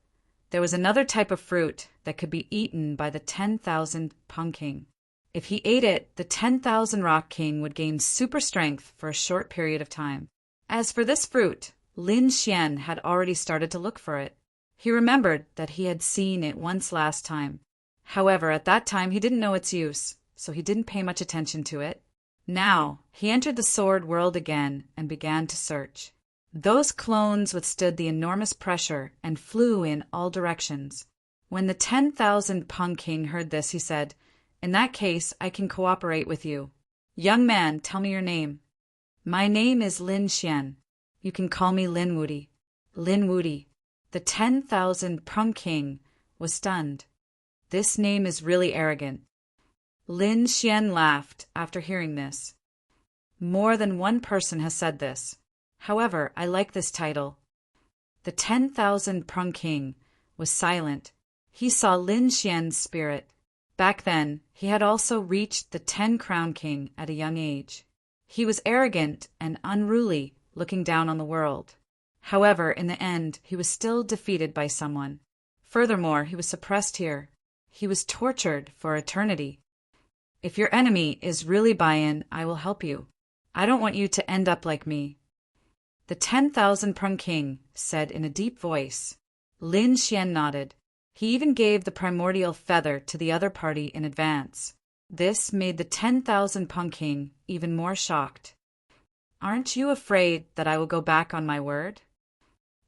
there was another type of fruit that could be eaten by the 10,000 Peng King. If he ate it, the 10,000 Rock King would gain super strength for a short period of time. As for this fruit, Lin Xian had already started to look for it. He remembered that he had seen it once last time. However, at that time he didn't know its use, so he didn't pay much attention to it. Now, he entered the sword world again and began to search. Those clones withstood the enormous pressure and flew in all directions. When the 10,000 Peng King heard this, he said, "In that case, I can cooperate with you. Young man, tell me your name." "My name is Lin Xian. You can call me Lin Wudi." Lin Wudi. The 10,000 Peng King was stunned. This name is really arrogant. Lin Xian laughed after hearing this. More than one person has said this. However, I like this title. The 10,000 Peng King was silent. He saw Lin Xian's spirit. Back then, he had also reached the 10 Crown King at a young age. He was arrogant and unruly, looking down on the world. However, in the end, he was still defeated by someone. Furthermore, he was suppressed here. He was tortured for eternity. If your enemy is really Bayan, I will help you. I don't want you to end up like me. The 10,000 Peng King said in a deep voice. Lin Xian nodded. He even gave the primordial feather to the other party in advance. This made the 10,000 Pung King even more shocked. Aren't you afraid that I will go back on my word?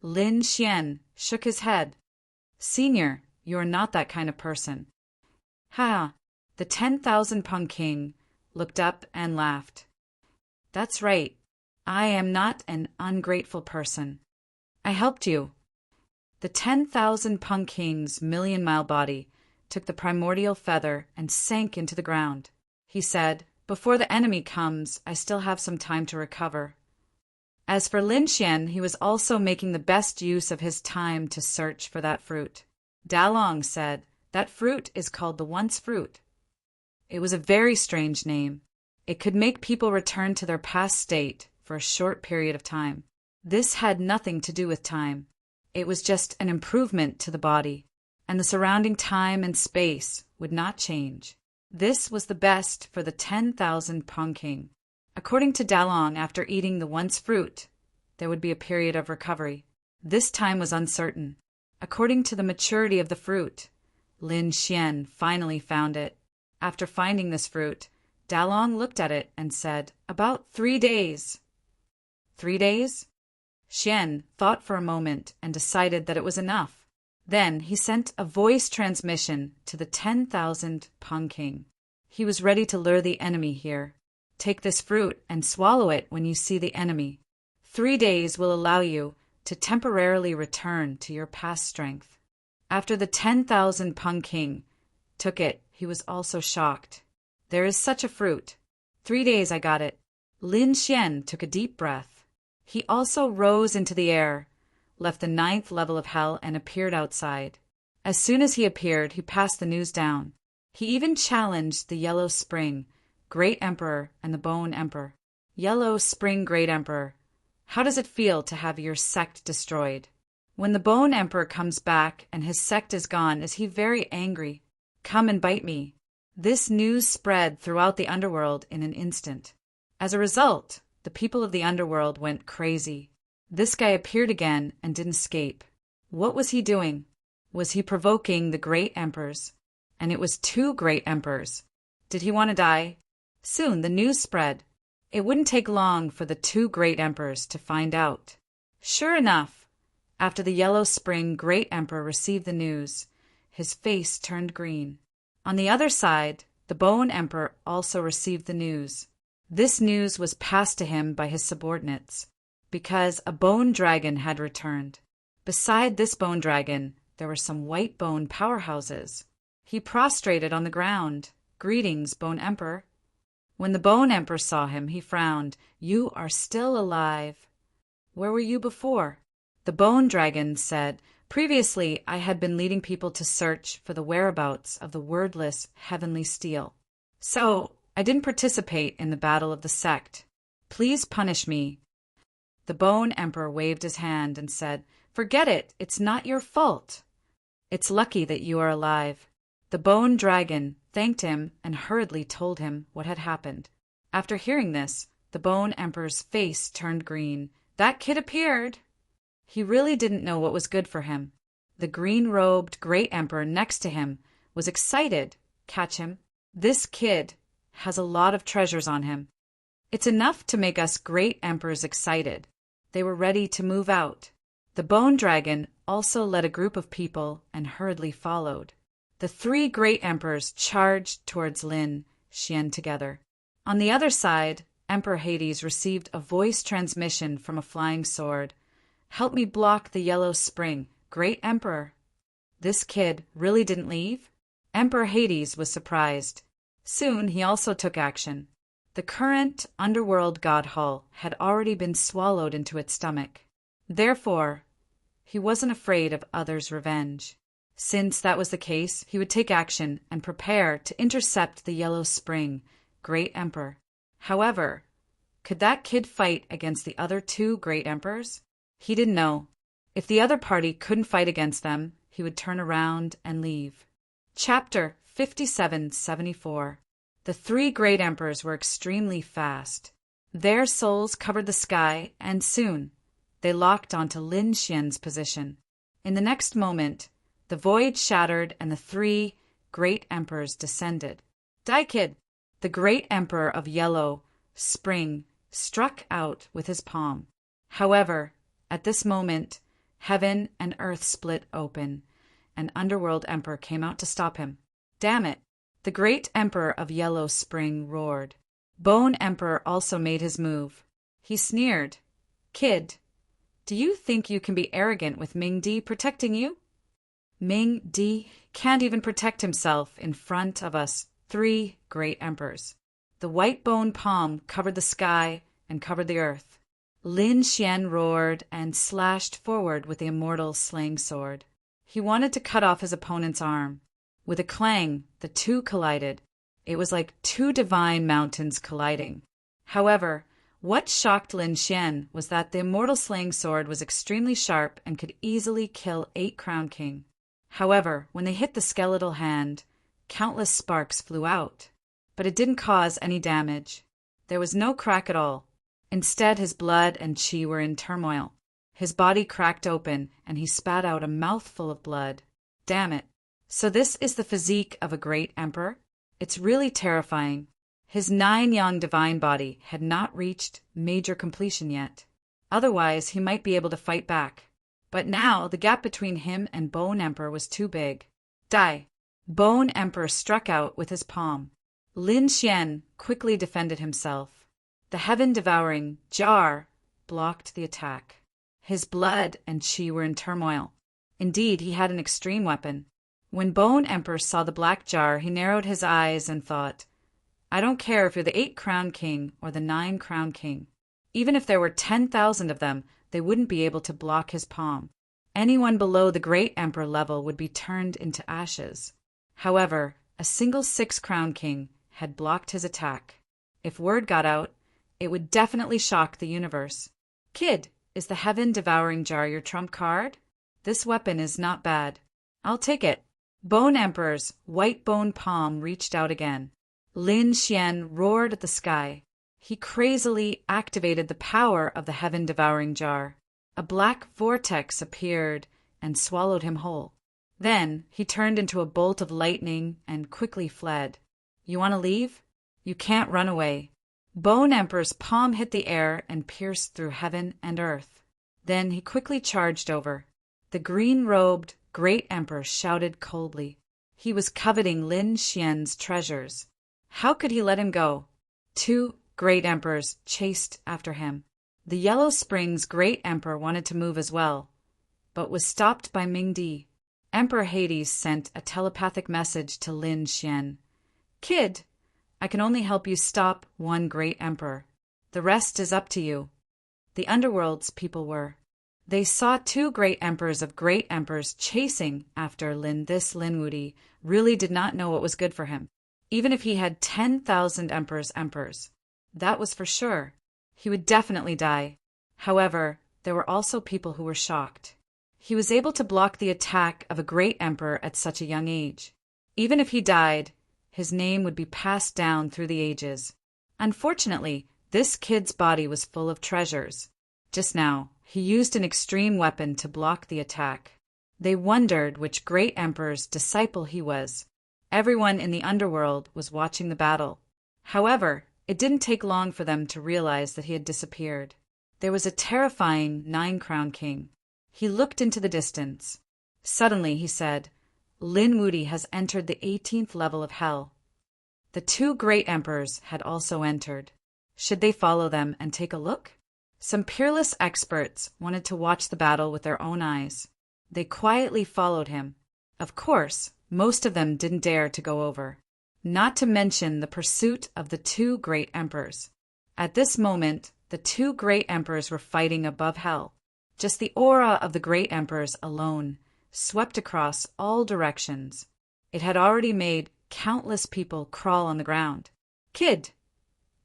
Lin Xian shook his head. Senior, you are not that kind of person. Ha! The 10,000 Pung King looked up and laughed. That's right. I am not an ungrateful person. I helped you. The 10,000 Pung King's million-mile body took the primordial feather and sank into the ground. He said, Before the enemy comes, I still have some time to recover. As for Lin Xian, he was also making the best use of his time to search for that fruit. Dalong said, That fruit is called the Once Fruit. It was a very strange name. It could make people return to their past state for a short period of time. This had nothing to do with time. It was just an improvement to the body, and the surrounding time and space would not change. This was the best for the 10,000 Pung King. According to Dalong, after eating the Once Fruit, there would be a period of recovery. This time was uncertain. According to the maturity of the fruit, Lin Xian finally found it. After finding this fruit, Dalong looked at it and said, About 3 days. 3 days? Xian thought for a moment and decided that it was enough. Then he sent a voice transmission to the 10,000 Pung King. He was ready to lure the enemy here. Take this fruit and swallow it when you see the enemy. 3 days will allow you to temporarily return to your past strength. After the 10,000 Pung King took it, he was also shocked. There is such a fruit. 3 days I got it. Lin Xian took a deep breath. He also rose into the air, left the 9th level of hell, and appeared outside. As soon as he appeared, he passed the news down. He even challenged the Yellow Spring, Great Emperor, and the Bone Emperor. Yellow Spring Great Emperor, how does it feel to have your sect destroyed? When the Bone Emperor comes back and his sect is gone, is he very angry? Come and bite me. This news spread throughout the underworld in an instant. As a result, the people of the underworld went crazy. This guy appeared again and didn't escape. What was he doing? Was he provoking the great emperors? And it was 2 great emperors. Did he want to die? Soon the news spread. It wouldn't take long for the 2 great emperors to find out. Sure enough, after the Yellow Spring Great Emperor received the news, his face turned green. On the other side, the Bone Emperor also received the news. This news was passed to him by his subordinates, because a bone dragon had returned. Beside this bone dragon, there were some white bone powerhouses. He prostrated on the ground. Greetings, Bone Emperor. When the Bone Emperor saw him, he frowned. You are still alive. Where were you before? The Bone Dragon said, Previously I had been leading people to search for the whereabouts of the wordless heavenly steel. So I didn't participate in the battle of the sect. Please punish me. The Bone Emperor waved his hand and said, Forget it, it's not your fault. It's lucky that you are alive. The Bone Dragon thanked him and hurriedly told him what had happened. After hearing this, the Bone Emperor's face turned green. That kid appeared. He really didn't know what was good for him. The green-robed Great Emperor next to him was excited. Catch him. This kid has a lot of treasures on him. It's enough to make us Great Emperors excited. They were ready to move out. The Bone Dragon also led a group of people and hurriedly followed. The 3 Great Emperors charged towards Lin Xian together. On the other side, Emperor Hades received a voice transmission from a flying sword. Help me block the Yellow Spring, Great Emperor. This kid really didn't leave? Emperor Hades was surprised. Soon he also took action. The current underworld god hull had already been swallowed into its stomach. Therefore, he wasn't afraid of others' revenge. Since that was the case, he would take action and prepare to intercept the Yellow Spring, Great Emperor. However, could that kid fight against the other 2 Great Emperors? He didn't know. If the other party couldn't fight against them, he would turn around and leave. Chapter 5774. The 3 Great Emperors were extremely fast. Their souls covered the sky, and soon they locked onto Lin Xian's position. In the next moment, the void shattered and the 3 Great Emperors descended. Die, kid! The great emperor of Yellow Spring struck out with his palm. However, at this moment, heaven and earth split open. An underworld emperor came out to stop him. Damn it! The great emperor of Yellow Spring roared. Bone Emperor also made his move. He sneered. Kid, do you think you can be arrogant with Ming Di protecting you? Ming Di can't even protect himself in front of us 3 great emperors. The white bone palm covered the sky and covered the earth. Lin Xian roared and slashed forward with the immortal slaying sword. He wanted to cut off his opponent's arm. With a clang, the two collided. It was like 2 divine mountains colliding. However, what shocked Lin Xian was that the immortal slaying sword was extremely sharp and could easily kill 8 Crown King. However, when they hit the skeletal hand, countless sparks flew out. But it didn't cause any damage. There was no crack at all. Instead, his blood and chi were in turmoil. His body cracked open, and he spat out a mouthful of blood. Damn it. So this is the physique of a great emperor? It's really terrifying. His 9-yang divine body had not reached major completion yet. Otherwise, he might be able to fight back. But now, the gap between him and Bone Emperor was too big. Die! Bone Emperor struck out with his palm. Lin Xian quickly defended himself. The heaven-devouring jar blocked the attack. His blood and chi were in turmoil. Indeed, he had an extreme weapon. When Bone Emperor saw the black jar, he narrowed his eyes and thought, I don't care if you're the 8 Crown King or the 9 Crown King. Even if there were 10,000 of them, they wouldn't be able to block his palm. Anyone below the Great Emperor level would be turned into ashes. However, a single 6 Crown King had blocked his attack. If word got out, it would definitely shock the universe. Kid, is the heaven-devouring jar your trump card? This weapon is not bad. I'll take it. Bone Emperor's white bone palm reached out again. Lin Xian roared at the sky. He crazily activated the power of the heaven-devouring jar. A black vortex appeared and swallowed him whole. Then he turned into a bolt of lightning and quickly fled. You want to leave? You can't run away. Bone Emperor's palm hit the air and pierced through heaven and earth. Then he quickly charged over. The green-robed Great Emperor shouted coldly. He was coveting Lin Xian's treasures. How could he let him go? 2 Great Emperors chased after him. The Yellow Springs Great Emperor wanted to move as well, but was stopped by Ming Di. Emperor Hades sent a telepathic message to Lin Xian. Kid, I can only help you stop 1 Great Emperor. The rest is up to you. The Underworld's people were. They saw 2 Great Emperors of Great Emperors chasing after Lin. This Lin Wudi really did not know what was good for him. Even if he had 10,000 emperors. That was for sure. He would definitely die. However, there were also people who were shocked. He was able to block the attack of a great emperor at such a young age. Even if he died, his name would be passed down through the ages. Unfortunately, this kid's body was full of treasures. Just now, he used an extreme weapon to block the attack. They wondered which great emperor's disciple he was. Everyone in the underworld was watching the battle. However, it didn't take long for them to realize that he had disappeared. There was a terrifying 9 Crown King. He looked into the distance. Suddenly, he said, Lin Wudi has entered the 18th level of hell. The 2 great emperors had also entered. Should they follow them and take a look? Some peerless experts wanted to watch the battle with their own eyes. They quietly followed him. Of course, most of them didn't dare to go over. Not to mention the pursuit of the 2 great emperors. At this moment, the 2 great emperors were fighting above hell. Just the aura of the great emperors alone swept across all directions. It had already made countless people crawl on the ground. Kid,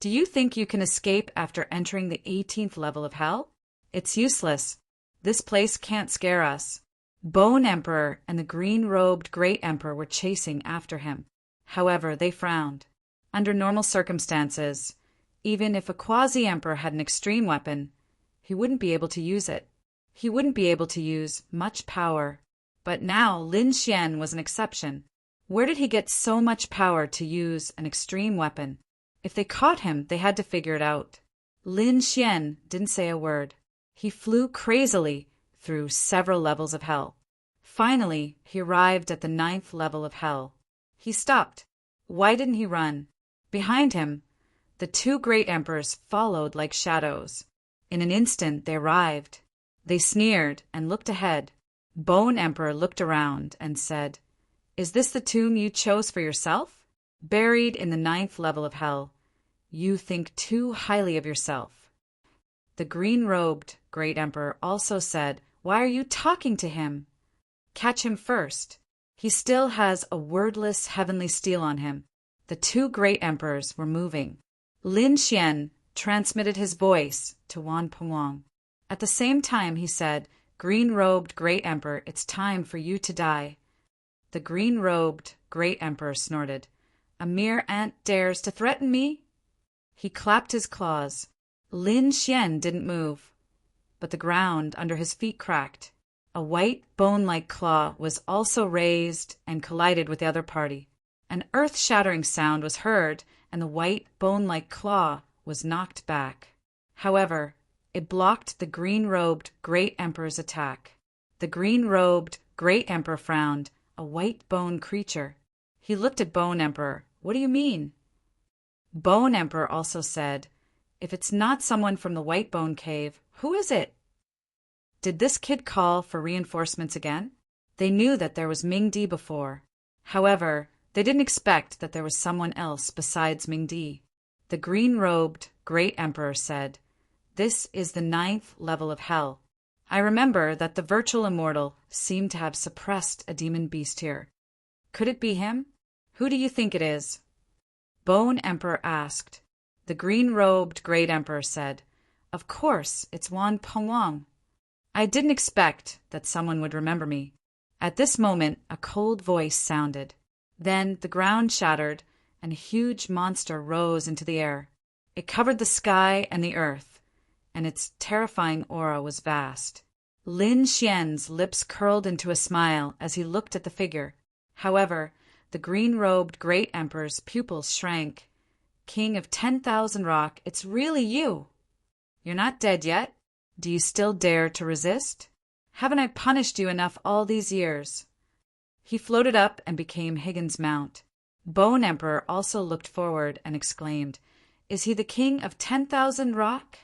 do you think you can escape after entering the 18th level of hell? It's useless. This place can't scare us. Bone Emperor and the green-robed Great Emperor were chasing after him. However, they frowned. Under normal circumstances, even if a quasi-emperor had an extreme weapon, he wouldn't be able to use it. He wouldn't be able to use much power. But now Lin Xian was an exception. Where did he get so much power to use an extreme weapon? If they caught him, they had to figure it out. Lin Xian didn't say a word. He flew crazily through several levels of hell. Finally, he arrived at the 9th level of hell. He stopped. Why didn't he run? Behind him, the 2 great emperors followed like shadows. In an instant, they arrived. They sneered and looked ahead. Bone Emperor looked around and said, "Is this the tomb you chose for yourself? Buried in the 9th level of hell, you think too highly of yourself." The green-robed great emperor also said, "Why are you talking to him? Catch him first. He still has a wordless heavenly steel on him." The 2 great emperors were moving. Lin Xian transmitted his voice to Wan Pengwang. At the same time, he said, "Green-robed great emperor, it's time for you to die." The green-robed great emperor snorted. "A mere ant dares to threaten me?" He clapped his claws. Lin Xian didn't move, but the ground under his feet cracked. A white bone-like claw was also raised and collided with the other party. An earth-shattering sound was heard, and the white bone-like claw was knocked back. However, it blocked the green-robed great emperor's attack. The green-robed great emperor frowned. A white bone creature. He looked at Bone Emperor. "What do you mean?" Bone Emperor also said, "If it's not someone from the White Bone Cave, who is it?" Did this kid call for reinforcements again? They knew that there was Ming Di before. However, they didn't expect that there was someone else besides Ming Di. The green-robed great emperor said, "This is the 9th level of hell. I remember that the virtual immortal seemed to have suppressed a demon beast here. Could it be him? Who do you think it is?" Bone Emperor asked. The green-robed great emperor said, "Of course, it's Wan Pengwang. I didn't expect that someone would remember me." At this moment, a cold voice sounded. Then the ground shattered, and a huge monster rose into the air. It covered the sky and the earth, and its terrifying aura was vast. Lin Xian's lips curled into a smile as he looked at the figure. However, the green-robed great emperor's pupils shrank. "King of 10,000 rock, it's really you! You're not dead yet. Do you still dare to resist? Haven't I punished you enough all these years?" He floated up and became Higgins' mount. Bone Emperor also looked forward and exclaimed, "Is he the king of 10,000 rock?"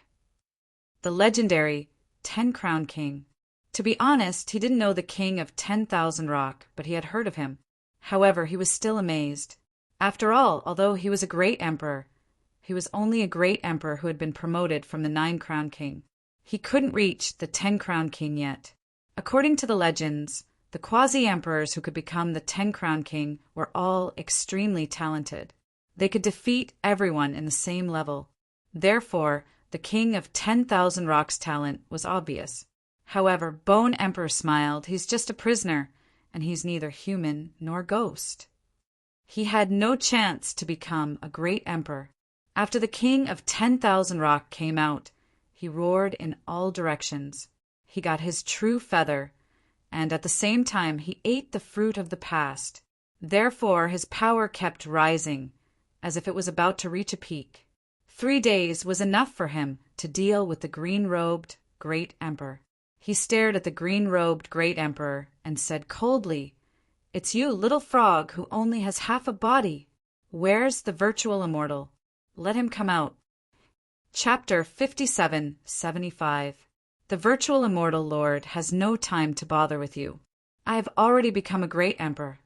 The legendary 10-crown king. To be honest, he didn't know the king of 10,000 rock, but he had heard of him. However, he was still amazed. After all, although he was a great emperor, he was only a great emperor who had been promoted from the 9-crown king. He couldn't reach the 10-crown king yet. According to the legends, the quasi-emperors who could become the 10-crown king were all extremely talented. They could defeat everyone in the same level. Therefore, the king of 10,000 rock's talent was obvious. However, Bone Emperor smiled. He's just a prisoner, and he's neither human nor ghost. He had no chance to become a great emperor. After the king of 10,000 rock came out, he roared in all directions. He got his true feather, and at the same time he ate the fruit of the past. Therefore, his power kept rising, as if it was about to reach a peak. 3 days was enough for him to deal with the green-robed great emperor. He stared at the green-robed great emperor and said coldly, "It's you, little frog, who only has half a body. Where's the virtual immortal? Let him come out." Chapter 5775. The virtual immortal lord has no time to bother with you. I have already become a great emperor,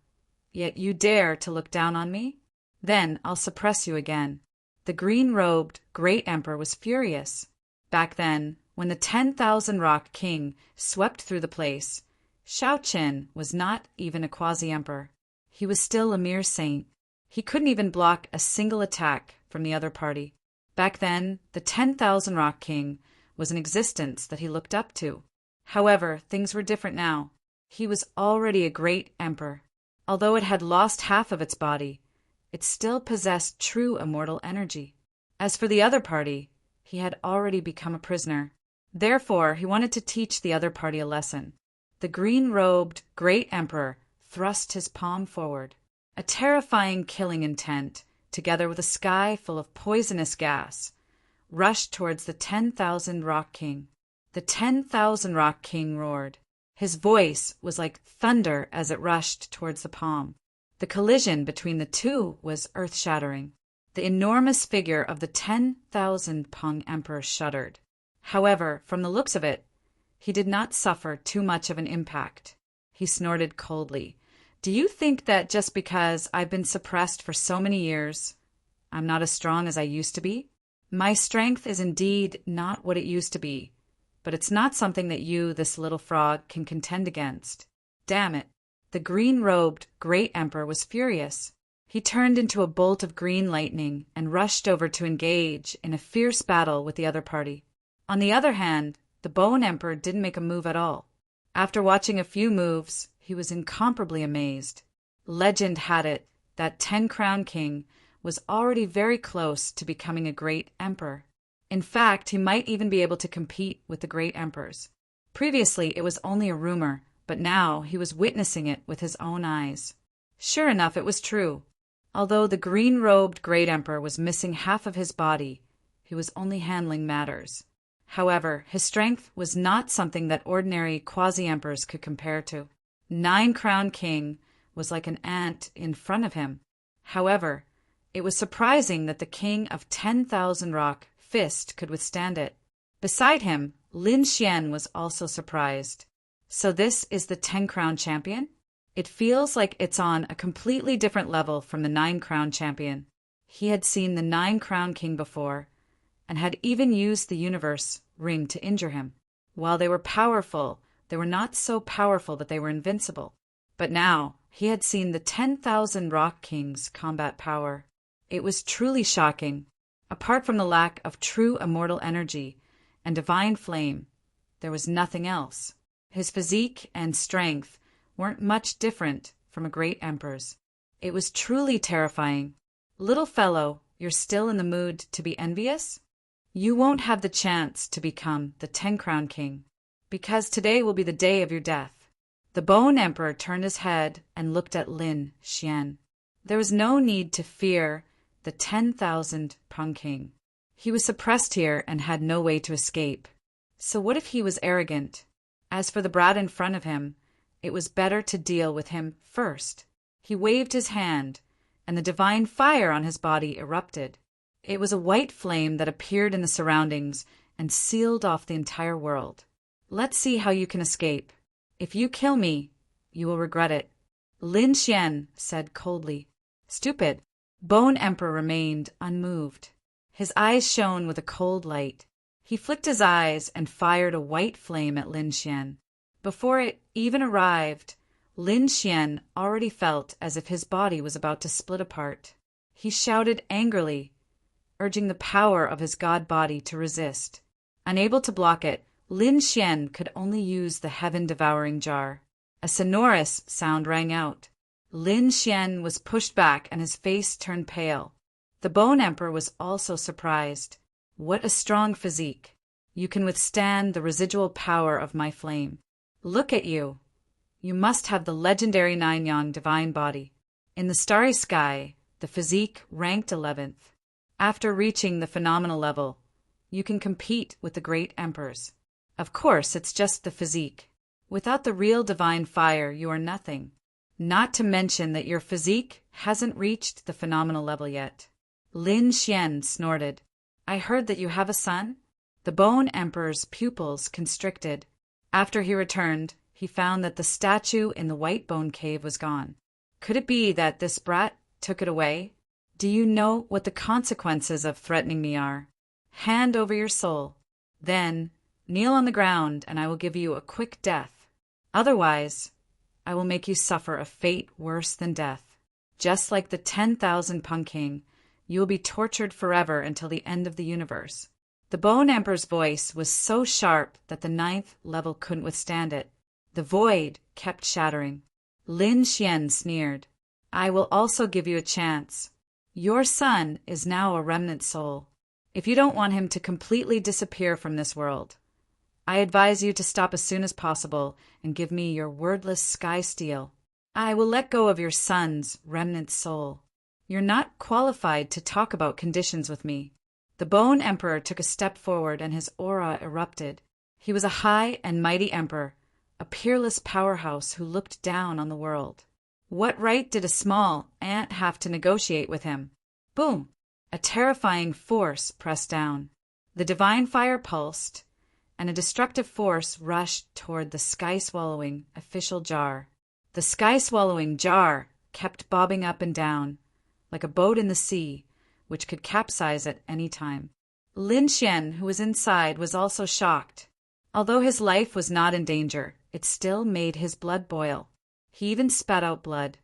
yet you dare to look down on me? Then I'll suppress you again. The green-robed great emperor was furious. Back then, when the 10,000 rock king swept through the place, Shao Qin was not even a quasi-emperor. He was still a mere saint. He couldn't even block a single attack from the other party. Back then, the 10,000 rock king was an existence that he looked up to. However, things were different now. He was already a great emperor. Although it had lost half of its body, it still possessed true immortal energy. As for the other party, he had already become a prisoner. Therefore, he wanted to teach the other party a lesson. The green-robed great emperor thrust his palm forward. A terrifying killing intent, together with a sky full of poisonous gas, rushed towards the 10,000 Rock King. The 10,000 Rock King roared. His voice was like thunder as it rushed towards the palm. The collision between the two was earth-shattering. The enormous figure of the 10,000 Peng Emperor shuddered. However, from the looks of it, he did not suffer too much of an impact. He snorted coldly. Do you think that just because I've been suppressed for so many years, I'm not as strong as I used to be? My strength is indeed not what it used to be, but it's not something that you, this little frog, can contend against. Damn it. The green-robed Great Emperor was furious. He turned into a bolt of green lightning and rushed over to engage in a fierce battle with the other party. On the other hand, the Bone Emperor didn't make a move at all. After watching a few moves, he was incomparably amazed. Legend had it that 10-Crown King was already very close to becoming a great emperor. In fact, he might even be able to compete with the great emperors. Previously, it was only a rumor, but now he was witnessing it with his own eyes. Sure enough, it was true. Although the green-robed great emperor was missing half of his body, he was only handling matters. However, his strength was not something that ordinary quasi-emperors could compare to. 9-Crown King was like an ant in front of him. However, it was surprising that the king of 10,000 Rock Fist could withstand it. Beside him, Lin Xian was also surprised. So this is the 10-Crown Champion? It feels like it's on a completely different level from the 9-Crown Champion. He had seen the 9-Crown King before, and had even used the universe ring to injure him. While they were powerful, they were not so powerful that they were invincible. But now, he had seen the 10,000 Rock King's combat power. It was truly shocking. Apart from the lack of true immortal energy and divine flame, there was nothing else. His physique and strength weren't much different from a great emperor's. It was truly terrifying. Little fellow, you're still in the mood to be envious? You won't have the chance to become the 10-Crown King, because today will be the day of your death. The Bone Emperor turned his head and looked at Lin Xian. There was no need to fear the 10,000 Peng King. He was suppressed here and had no way to escape. So what if he was arrogant? As for the brat in front of him, it was better to deal with him first. He waved his hand, and the divine fire on his body erupted. It was a white flame that appeared in the surroundings and sealed off the entire world. Let's see how you can escape. If you kill me, you will regret it. Lin Xian said coldly. Stupid. Bone Emperor remained unmoved. His eyes shone with a cold light. He flicked his eyes and fired a white flame at Lin Xian. Before it even arrived, Lin Xian already felt as if his body was about to split apart. He shouted angrily, urging the power of his god body to resist. Unable to block it, Lin Xian could only use the heaven-devouring jar. A sonorous sound rang out. Lin Xian was pushed back and his face turned pale. The Bone Emperor was also surprised. What a strong physique. You can withstand the residual power of my flame. Look at you. You must have the legendary Nine-Yang divine body. In the starry sky, the physique ranked 11th. After reaching the phenomenal level, you can compete with the great emperors. Of course, it's just the physique. Without the real divine fire, you are nothing. Not to mention that your physique hasn't reached the phenomenal level yet. Lin Xian snorted. I heard that you have a son? The Bone Emperor's pupils constricted. After he returned, he found that the statue in the White Bone Cave was gone. Could it be that this brat took it away? Do you know what the consequences of threatening me are? Hand over your soul. Then, kneel on the ground and I will give you a quick death. Otherwise, I will make you suffer a fate worse than death. Just like the 10,000 Peng King, you will be tortured forever until the end of the universe. The Bone Emperor's voice was so sharp that the 9th level couldn't withstand it. The void kept shattering. Lin Xian sneered. I will also give you a chance. Your son is now a remnant soul. If you don't want him to completely disappear from this world, I advise you to stop as soon as possible and give me your wordless sky steel. I will let go of your son's remnant soul. You're not qualified to talk about conditions with me. The Bone Emperor took a step forward and his aura erupted. He was a high and mighty emperor, a peerless powerhouse who looked down on the world. What right did a small ant have to negotiate with him? Boom! A terrifying force pressed down. The divine fire pulsed, and a destructive force rushed toward the sky-swallowing official jar. The sky-swallowing jar kept bobbing up and down, like a boat in the sea, which could capsize at any time. Lin Xian, who was inside, was also shocked. Although his life was not in danger, it still made his blood boil. He even spat out blood.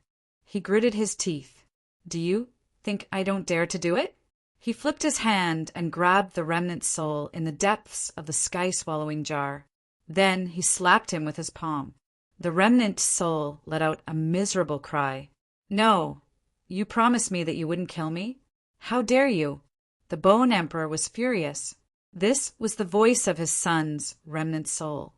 He gritted his teeth. Do you think I don't dare to do it? He flipped his hand and grabbed the remnant soul in the depths of the sky-swallowing jar. Then he slapped him with his palm. The remnant soul let out a miserable cry. No, you promised me that you wouldn't kill me? How dare you? The Bone Emperor was furious. This was the voice of his son's remnant soul.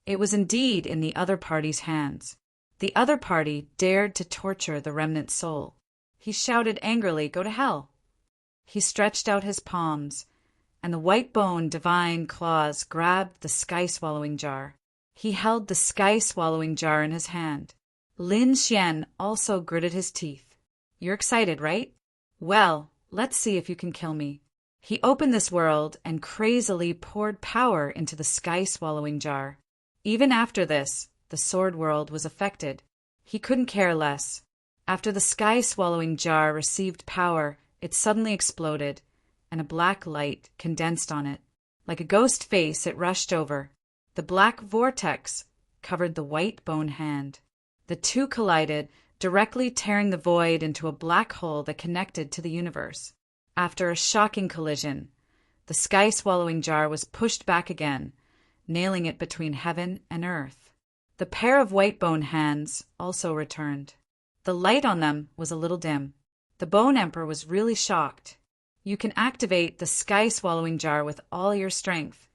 It was indeed in the other party's hands. The other party dared to torture the remnant soul. He shouted angrily, "Go to hell!" He stretched out his palms, and the white bone divine claws grabbed the sky-swallowing jar. He held the sky-swallowing jar in his hand. Lin Xian also gritted his teeth. You're excited, right? Well, let's see if you can kill me. He opened this world and crazily poured power into the sky-swallowing jar. Even after this, the sword world was affected. He couldn't care less. After the sky-swallowing jar received power, it suddenly exploded, and a black light condensed on it. Like a ghost face, it rushed over. The black vortex covered the white bone hand. The two collided, directly tearing the void into a black hole that connected to the universe. After a shocking collision, the sky-swallowing jar was pushed back again, nailing it between heaven and earth. The pair of white bone hands also returned. The light on them was a little dim. The Bone Emperor was really shocked. You can activate the sky-swallowing jar with all your strength.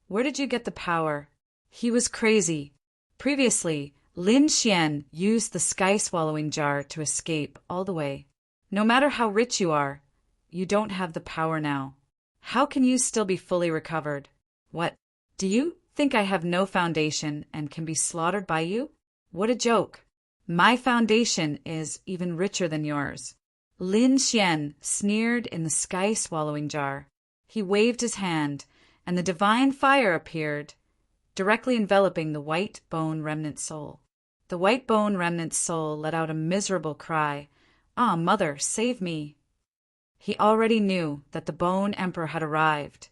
Where did you get the power? He was crazy. Previously, Lin Xian used the sky-swallowing jar to escape all the way. No matter how rich you are, you don't have the power now. How can you still be fully recovered? What? Do you think I have no foundation and can be slaughtered by you? What a joke. My foundation is even richer than yours. Lin Xian sneered in the sky-swallowing jar. He waved his hand, and the divine fire appeared, directly enveloping the white bone remnant soul. The white bone remnant soul let out a miserable cry. "Ah, mother, save me!" He already knew that the Bone Emperor had arrived,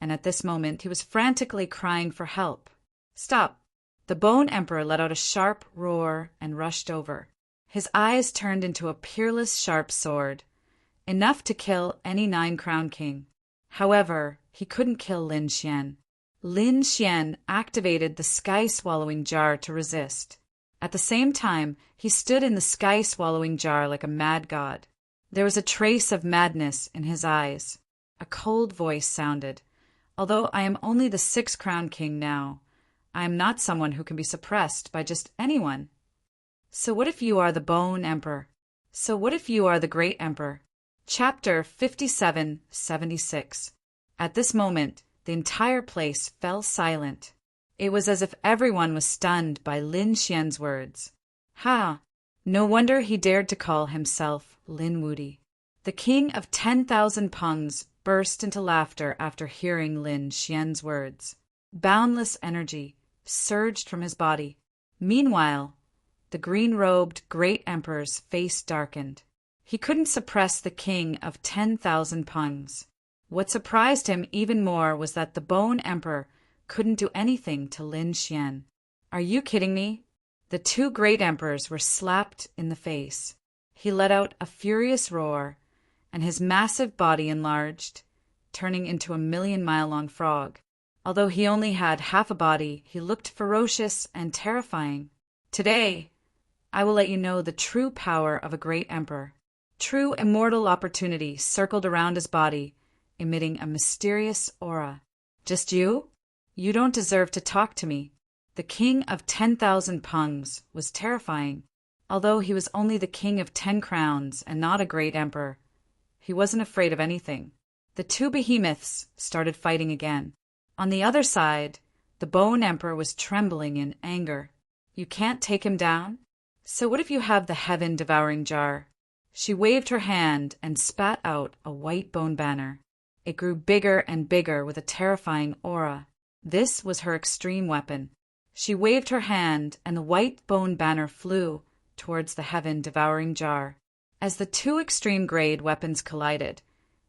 and at this moment he was frantically crying for help. "Stop!" The Bone Emperor let out a sharp roar and rushed over. His eyes turned into a peerless sharp sword, enough to kill any 9-crown king. However, he couldn't kill Lin Xian. Lin Xian activated the sky-swallowing jar to resist. At the same time, he stood in the sky-swallowing jar like a mad god. There was a trace of madness in his eyes. A cold voice sounded. "Although I am only the 6-crown king now, I am not someone who can be suppressed by just anyone. So what if you are the Bone Emperor? So what if you are the Great Emperor?" Chapter 5776. At this moment, the entire place fell silent. It was as if everyone was stunned by Lin Xian's words. Ha! No wonder he dared to call himself Lin Wudi. The king of 10,000 pungs burst into laughter after hearing Lin Xian's words. Boundless energy surged from his body. Meanwhile, the green-robed great emperor's face darkened. He couldn't suppress the king of 10,000 pungs. What surprised him even more was that the Bone Emperor couldn't do anything to Lin Xian. Are you kidding me? The two great emperors were slapped in the face. He let out a furious roar, and his massive body enlarged, turning into a 1,000,000-mile-long frog. Although he only had half a body, he looked ferocious and terrifying. Today, I will let you know the true power of a great emperor. True immortal opportunity circled around his body, emitting a mysterious aura. Just you? You don't deserve to talk to me. The king of 10,000 pungs was terrifying. Although he was only the king of 10 crowns and not a great emperor, he wasn't afraid of anything. The two behemoths started fighting again. On the other side, the Bone Emperor was trembling in anger. You can't take him down? So what if you have the heaven-devouring jar? She waved her hand and spat out a white bone banner. It grew bigger and bigger with a terrifying aura. This was her extreme weapon. She waved her hand and the white bone banner flew towards the heaven-devouring jar. As the two extreme-grade weapons collided,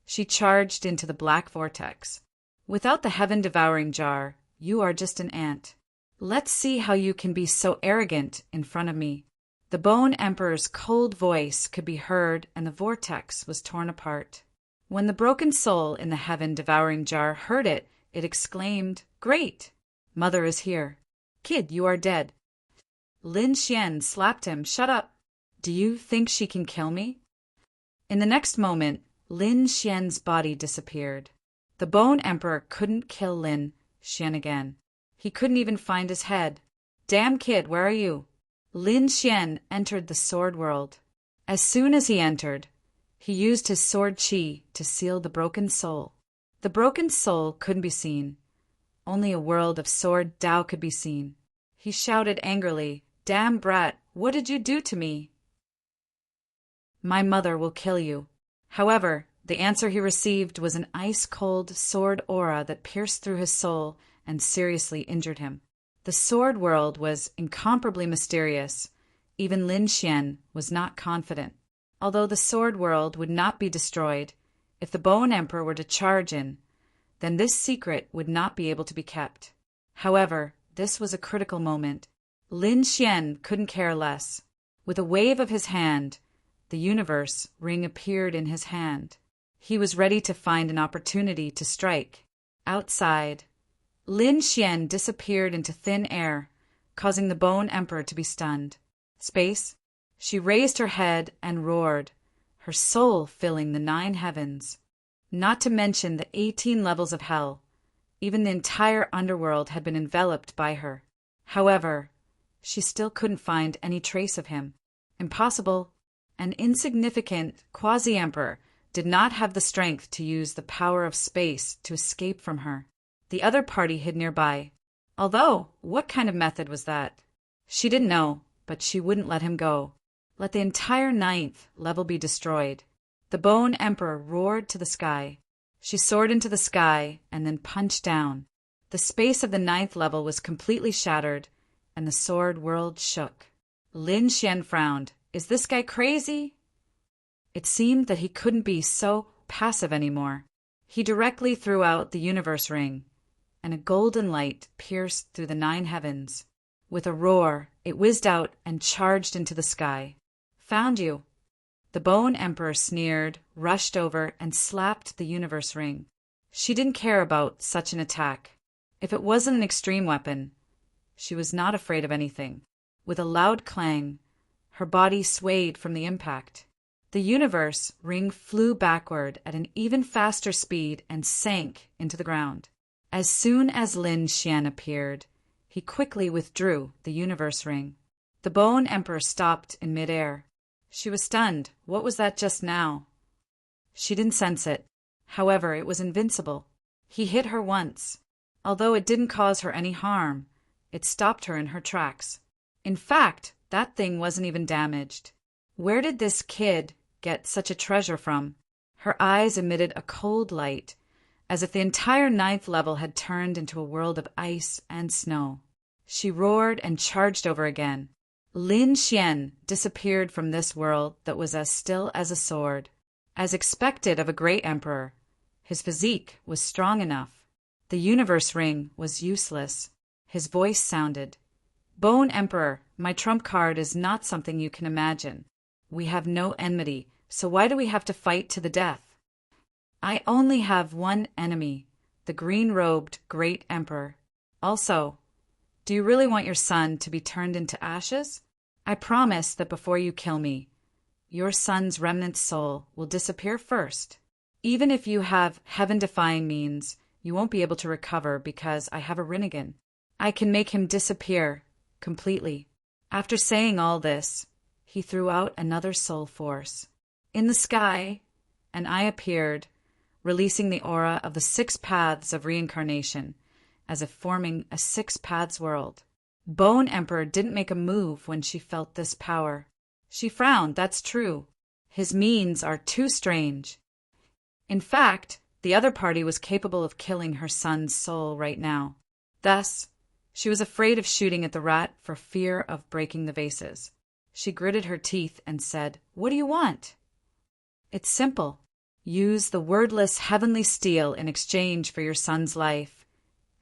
she charged into the black vortex. Without the heaven-devouring jar, you are just an ant. Let's see how you can be so arrogant in front of me. The Bone Emperor's cold voice could be heard and the vortex was torn apart. When the broken soul in the heaven-devouring jar heard it, it exclaimed, "Great! Mother is here. Kid, you are dead." Lin Xian slapped him. "Shut up. Do you think she can kill me?" In the next moment, Lin Xian's body disappeared. The Bone Emperor couldn't kill Lin Xian again. He couldn't even find his head. "Damn kid, where are you?" Lin Xian entered the sword world. As soon as he entered, he used his sword qi to seal the broken soul. The broken soul couldn't be seen. Only a world of sword Tao could be seen. He shouted angrily, "Damn brat, what did you do to me?" "My mother will kill you." However, the answer he received was an ice-cold sword aura that pierced through his soul and seriously injured him. The sword world was incomparably mysterious. Even Lin Xian was not confident. Although the sword world would not be destroyed, if the Bone Emperor were to charge in, then this secret would not be able to be kept. However, this was a critical moment. Lin Xian couldn't care less. With a wave of his hand, the universe ring appeared in his hand. He was ready to find an opportunity to strike. Outside, Lin Xian disappeared into thin air, causing the Bone Emperor to be stunned. Space? She raised her head and roared, her soul filling the 9 heavens. Not to mention the 18 levels of hell. Even the entire underworld had been enveloped by her. However, she still couldn't find any trace of him. Impossible. An insignificant quasi-emperor did not have the strength to use the power of space to escape from her. The other party hid nearby. Although, what kind of method was that? She didn't know, but she wouldn't let him go. Let the entire 9th level be destroyed. The Bone Emperor roared to the sky. She soared into the sky and then punched down. The space of the 9th level was completely shattered, and the sword world shook. Lin Xian frowned. Is this guy crazy? It seemed that he couldn't be so passive anymore. He directly threw out the universe ring, and a golden light pierced through the 9 heavens. With a roar, it whizzed out and charged into the sky. Found you. The Bone Emperor sneered, rushed over, and slapped the universe ring. She didn't care about such an attack. If it wasn't an extreme weapon, she was not afraid of anything. With a loud clang, her body swayed from the impact. The universe ring flew backward at an even faster speed and sank into the ground. As soon as Lin Xian appeared, he quickly withdrew the universe ring. The Bone Emperor stopped in midair. She was stunned. What was that just now? She didn't sense it. However, it was invincible. He hit her once. Although it didn't cause her any harm, it stopped her in her tracks. In fact, that thing wasn't even damaged. Where did this kid get such a treasure from? Her eyes emitted a cold light, as if the entire 9th level had turned into a world of ice and snow. She roared and charged over again. Lin Xian disappeared from this world that was as still as a sword. As expected of a great emperor, his physique was strong enough. The universe ring was useless. His voice sounded, "Bone Emperor, my trump card is not something you can imagine. We have no enmity, so why do we have to fight to the death? I only have one enemy, the green-robed great emperor. Also, do you really want your son to be turned into ashes? I promise that before you kill me, your son's remnant soul will disappear first. Even if you have heaven-defying means, you won't be able to recover because I have a Rinnegan. I can make him disappear completely." After saying all this, he threw out another soul force. In the sky, an eye appeared, releasing the aura of the 6 paths of reincarnation, as if forming a 6 paths world. Bone Emperor didn't make a move when she felt this power. She frowned, that's true. His means are too strange. In fact, the other party was capable of killing her son's soul right now. Thus, she was afraid of shooting at the rat for fear of breaking the vases. She gritted her teeth and said, "What do you want?" "It's simple. Use the wordless heavenly steel in exchange for your son's life,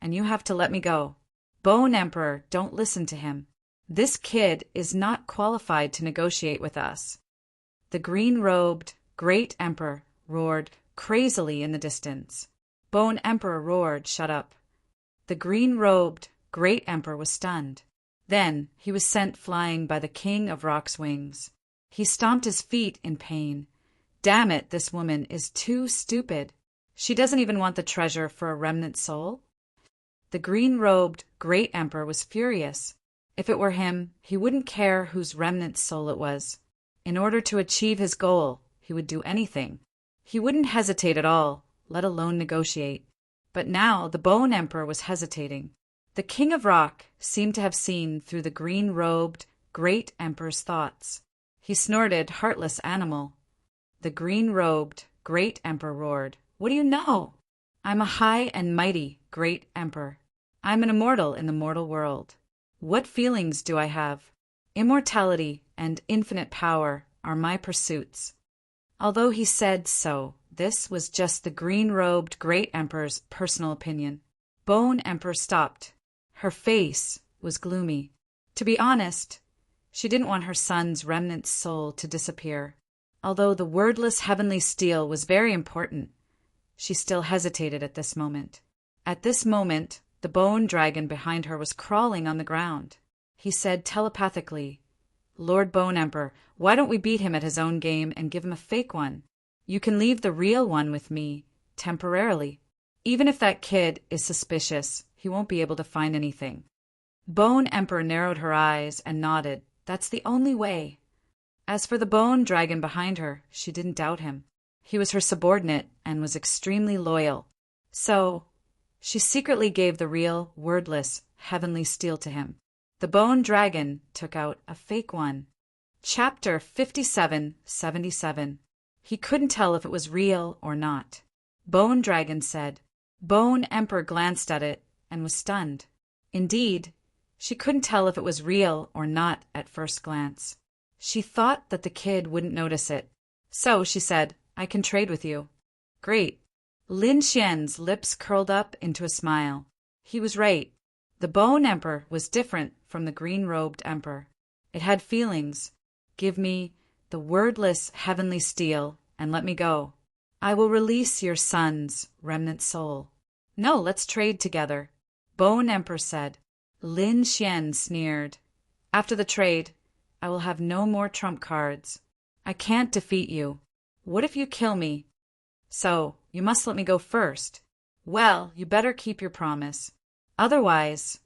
and you have to let me go. Bone Emperor, don't listen to him. This kid is not qualified to negotiate with us." The green-robed Great Emperor roared crazily in the distance. Bone Emperor roared, "Shut up." The green-robed Great Emperor was stunned. Then he was sent flying by the King of Rock's wings. He stomped his feet in pain. Damn it, this woman is too stupid. She doesn't even want the treasure for a remnant soul. The green-robed Great Emperor was furious. If it were him, he wouldn't care whose remnant soul it was. In order to achieve his goal, he would do anything. He wouldn't hesitate at all, let alone negotiate. But now the Bone Emperor was hesitating. The King of Rock seemed to have seen through the green-robed Great Emperor's thoughts. He snorted, "Heartless animal." The green-robed Great Emperor roared, "What do you know? I'm a high and mighty Great Emperor. I'm an immortal in the mortal world. What feelings do I have? Immortality and infinite power are my pursuits." Although he said so, this was just the green-robed Great Emperor's personal opinion. Bone Emperor stopped. Her face was gloomy. To be honest, she didn't want her son's remnant soul to disappear. Although the wordless heavenly steel was very important, she still hesitated at this moment. At this moment, the bone dragon behind her was crawling on the ground. He said telepathically, "Lord Bone Emperor, why don't we beat him at his own game and give him a fake one? You can leave the real one with me, temporarily. Even if that kid is suspicious, he won't be able to find anything." Bone Emperor narrowed her eyes and nodded. That's the only way. As for the bone dragon behind her, she didn't doubt him. He was her subordinate and was extremely loyal. So, she secretly gave the real, wordless, heavenly steel to him. The bone dragon took out a fake one. Chapter 5777. He couldn't tell if it was real or not. Bone Dragon said. Bone Emperor glanced at it and was stunned. Indeed, she couldn't tell if it was real or not at first glance. She thought that the kid wouldn't notice it. So she said, "I can trade with you." "Great." Lin Xian's lips curled up into a smile. He was right. The Bone Emperor was different from the green-robed Emperor. It had feelings. "Give me the wordless heavenly steel and let me go. I will release your son's remnant soul." "No, let's trade together," Bone Emperor said. Lin Xian sneered. "After the trade, I will have no more trump cards. I can't defeat you. What if you kill me? So, you must let me go first. Well, you better keep your promise. Otherwise,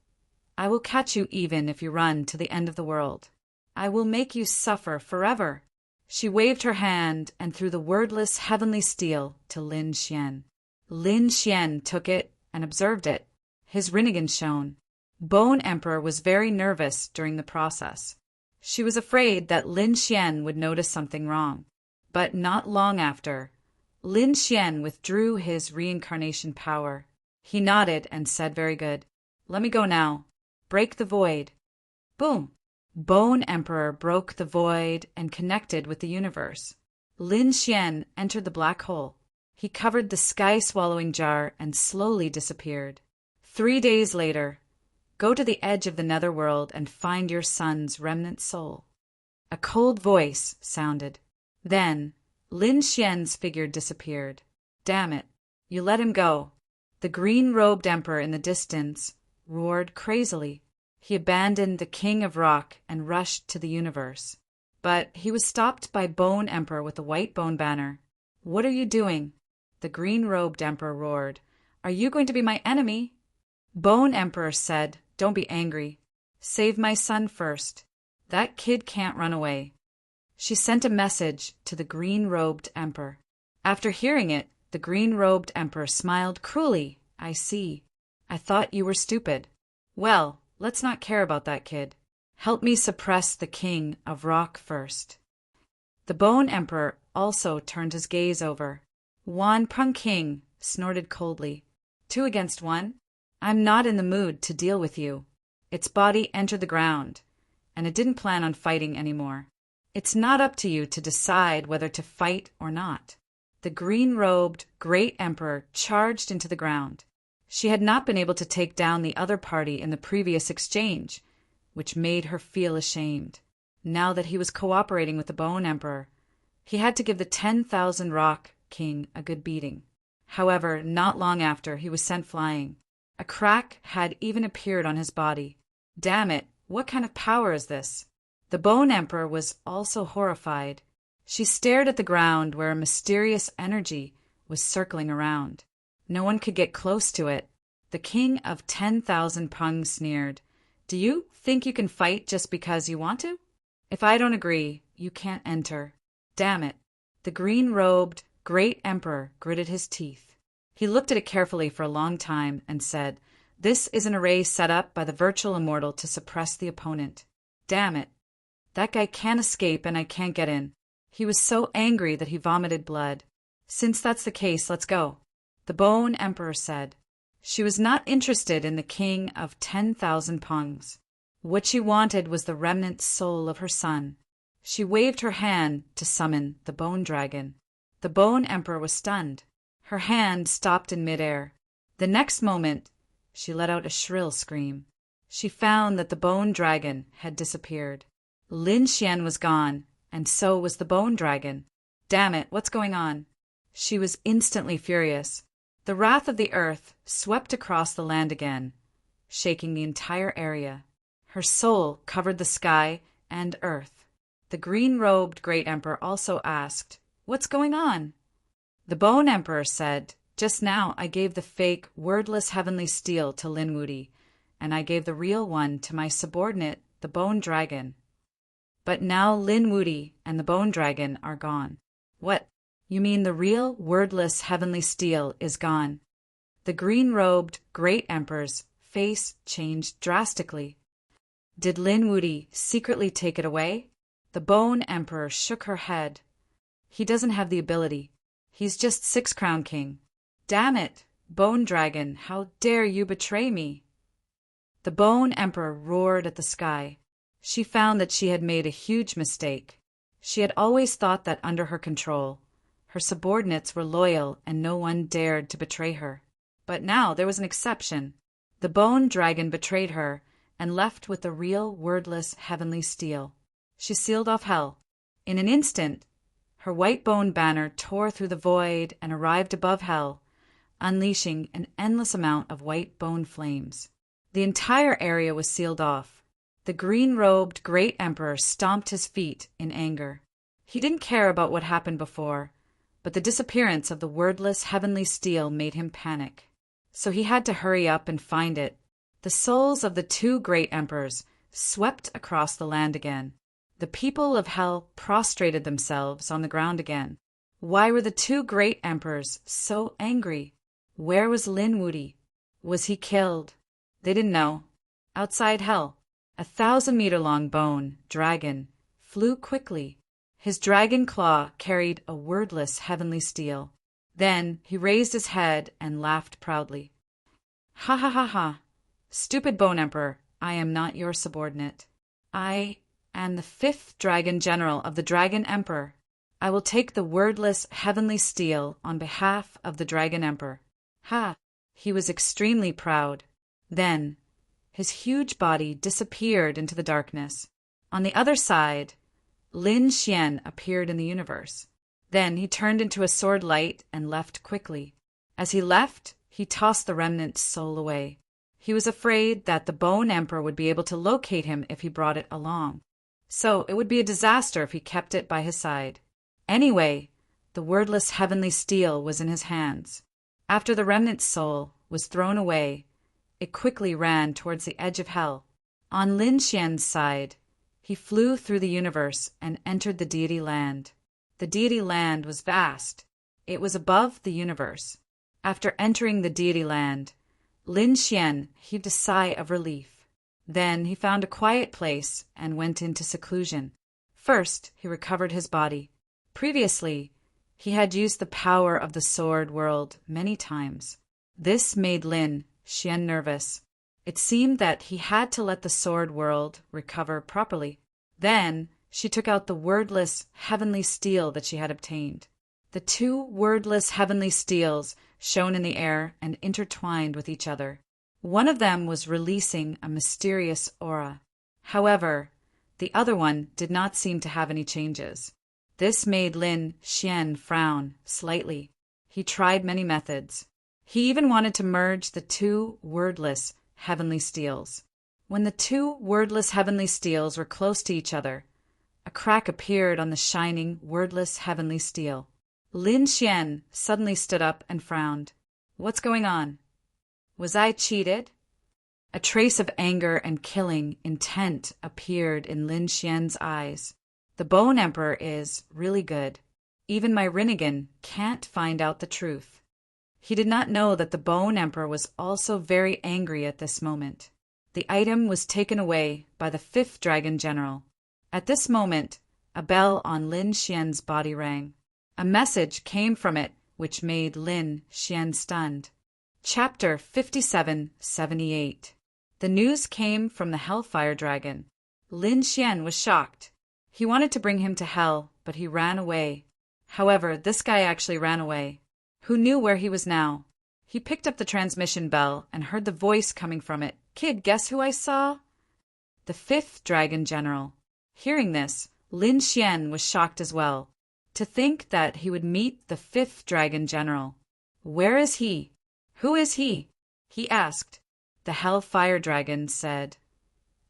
I will catch you even if you run to the end of the world. I will make you suffer forever." She waved her hand and threw the wordless heavenly steel to Lin Xian. Lin Xian took it and observed it. His Rinnegan shone. Bone Emperor was very nervous during the process. She was afraid that Lin Xian would notice something wrong. But not long after, Lin Xian withdrew his reincarnation power. He nodded and said, "Very good. Let me go now. Break the void." Boom! Bone Emperor broke the void and connected with the universe. Lin Xian entered the black hole. He covered the sky-swallowing jar and slowly disappeared. 3 days later, go to the edge of the netherworld and find your son's remnant soul. A cold voice sounded. Then, Lin Xian's figure disappeared. Damn it, you let him go. The green-robed emperor in the distance roared crazily. He abandoned the King of Rock and rushed to the universe. But he was stopped by Bone Emperor with a white bone banner. "What are you doing?" The green-robed emperor roared. "Are you going to be my enemy?" Bone Emperor said, "Don't be angry. Save my son first. That kid can't run away. She sent a message to the green-robed emperor. After hearing it, the green-robed emperor smiled cruelly. I see. I thought you were stupid. Well, let's not care about that, kid. Help me suppress the king of rock first. The bone emperor also turned his gaze over. Wan Prung King snorted coldly. 2 against 1? I'm not in the mood to deal with you. Its body entered the ground, and it didn't plan on fighting anymore. It's not up to you to decide whether to fight or not. The green-robed great emperor charged into the ground. She had not been able to take down the other party in the previous exchange, which made her feel ashamed. Now that he was cooperating with the bone emperor, he had to give the 10,000 rock king a good beating. However, not long after, he was sent flying. A crack had even appeared on his body. Damn it, what kind of power is this? The bone emperor was also horrified. She stared at the ground where a mysterious energy was circling around. No one could get close to it. The king of 10,000 Prung sneered. Do you think you can fight just because you want to? If I don't agree, you can't enter. Damn it. The green-robed great emperor gritted his teeth. He looked at it carefully for a long time and said, This is an array set up by the virtual immortal to suppress the opponent. Damn it. That guy can't escape and I can't get in. He was so angry that he vomited blood. Since that's the case, let's go. The bone emperor said. She was not interested in the king of 10,000 Pungs. What she wanted was the remnant soul of her son. She waved her hand to summon the bone dragon. The bone emperor was stunned. Her hand stopped in midair. The next moment, she let out a shrill scream. She found that the bone dragon had disappeared. Lin Xian was gone, and so was the bone dragon. Damn it, what's going on? She was instantly furious. The wrath of the earth swept across the land again, shaking the entire area. Her soul covered the sky and earth. The green-robed great emperor also asked, What's going on? The bone emperor said, Just now I gave the fake, wordless heavenly steel to Lin Wuti, and I gave the real one to my subordinate, the bone dragon. But now Lin Wuti and the bone dragon are gone. What? You mean the real, wordless heavenly steel is gone? The green-robed great emperor's face changed drastically. Did Lin Wuti secretly take it away? The bone emperor shook her head. He doesn't have the ability. He's just 6 crown king. Damn it, bone dragon, how dare you betray me? The bone emperor roared at the sky. She found that she had made a huge mistake. She had always thought that under her control, her subordinates were loyal and no one dared to betray her. But now there was an exception. The bone dragon betrayed her and left with the real wordless heavenly steel. She sealed off hell. In an instant, her white bone banner tore through the void and arrived above hell, unleashing an endless amount of white bone flames. The entire area was sealed off. The green-robed great emperor stomped his feet in anger. He didn't care about what happened before, but the disappearance of the wordless heavenly steel made him panic. So he had to hurry up and find it. The souls of the 2 great emperors swept across the land again. The people of hell prostrated themselves on the ground again. Why were the 2 great emperors so angry? Where was Lin Wuti? Was he killed? They didn't know. Outside hell, a 1,000-meter-long bone dragon flew quickly. His dragon claw carried a wordless heavenly steel. Then he raised his head and laughed proudly. Ha ha ha ha! Stupid bone emperor, I am not your subordinate. I am the 5th dragon general of the dragon emperor. I will take the wordless heavenly steel on behalf of the dragon emperor. Ha! He was extremely proud. Then his huge body disappeared into the darkness. On the other side, Lin Xian appeared in the universe. Then he turned into a sword light and left quickly. As he left, he tossed the remnant soul away. He was afraid that the bone emperor would be able to locate him if he brought it along. So it would be a disaster if he kept it by his side. Anyway, the wordless heavenly steel was in his hands. After the remnant soul was thrown away, it quickly ran towards the edge of hell. On Lin Xian's side, He flew through the universe and entered the Deity land. The Deity land was vast. It was above the universe. After entering the Deity land, Lin Xian heaved a sigh of relief. Then he found a quiet place and went into seclusion. First, he recovered his body. Previously, he had used the power of the sword world many times. This made Lin Xian nervous. It seemed that he had to let the sword world recover properly. Then, she took out the wordless heavenly steel that she had obtained. The two wordless heavenly steels shone in the air and intertwined with each other. One of them was releasing a mysterious aura. However, the other one did not seem to have any changes. This made Lin Xian frown slightly. He tried many methods. He even wanted to merge the two wordless heavenly steels. When the two wordless heavenly steels were close to each other, a crack appeared on the shining wordless heavenly steel. Lin Xian suddenly stood up and frowned. What's going on? Was I cheated? A trace of anger and killing intent appeared in Lin Xian's eyes. The Bone Emperor is really good. Even my Rinnegan can't find out the truth. He did not know that the Bone Emperor was also very angry at this moment. The item was taken away by the fifth Dragon General. At this moment, a bell on Lin Xian's body rang. A message came from it which made Lin Xian stunned. Chapter 5778. The news came from the Hellfire Dragon. Lin Xian was shocked. He wanted to bring him to hell, but he ran away. However, this guy actually ran away. Who knew where he was now? He picked up the transmission bell and heard the voice coming from it. Kid, guess who I saw? The fifth Dragon General. Hearing this, Lin Xian was shocked as well. To think that he would meet the fifth Dragon General. Where is he? Who is he? He asked. The Hellfire Dragon said,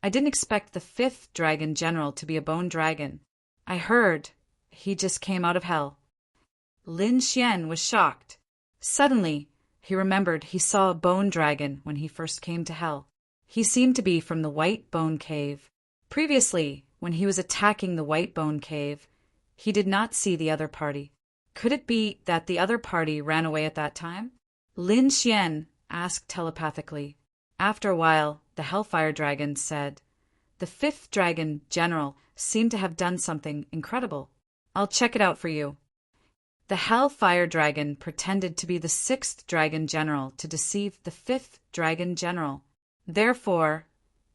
I didn't expect the fifth Dragon General to be a bone dragon. I heard he just came out of hell. Lin Xian was shocked. Suddenly, he remembered he saw a bone dragon when he first came to hell. He seemed to be from the White Bone Cave. Previously, when he was attacking the White Bone Cave, he did not see the other party. Could it be that the other party ran away at that time? Lin Xian asked telepathically. After a while, the Hellfire Dragon said, The fifth Dragon General seemed to have done something incredible. I'll check it out for you. The Hellfire Dragon pretended to be the sixth Dragon General to deceive the fifth Dragon General. Therefore,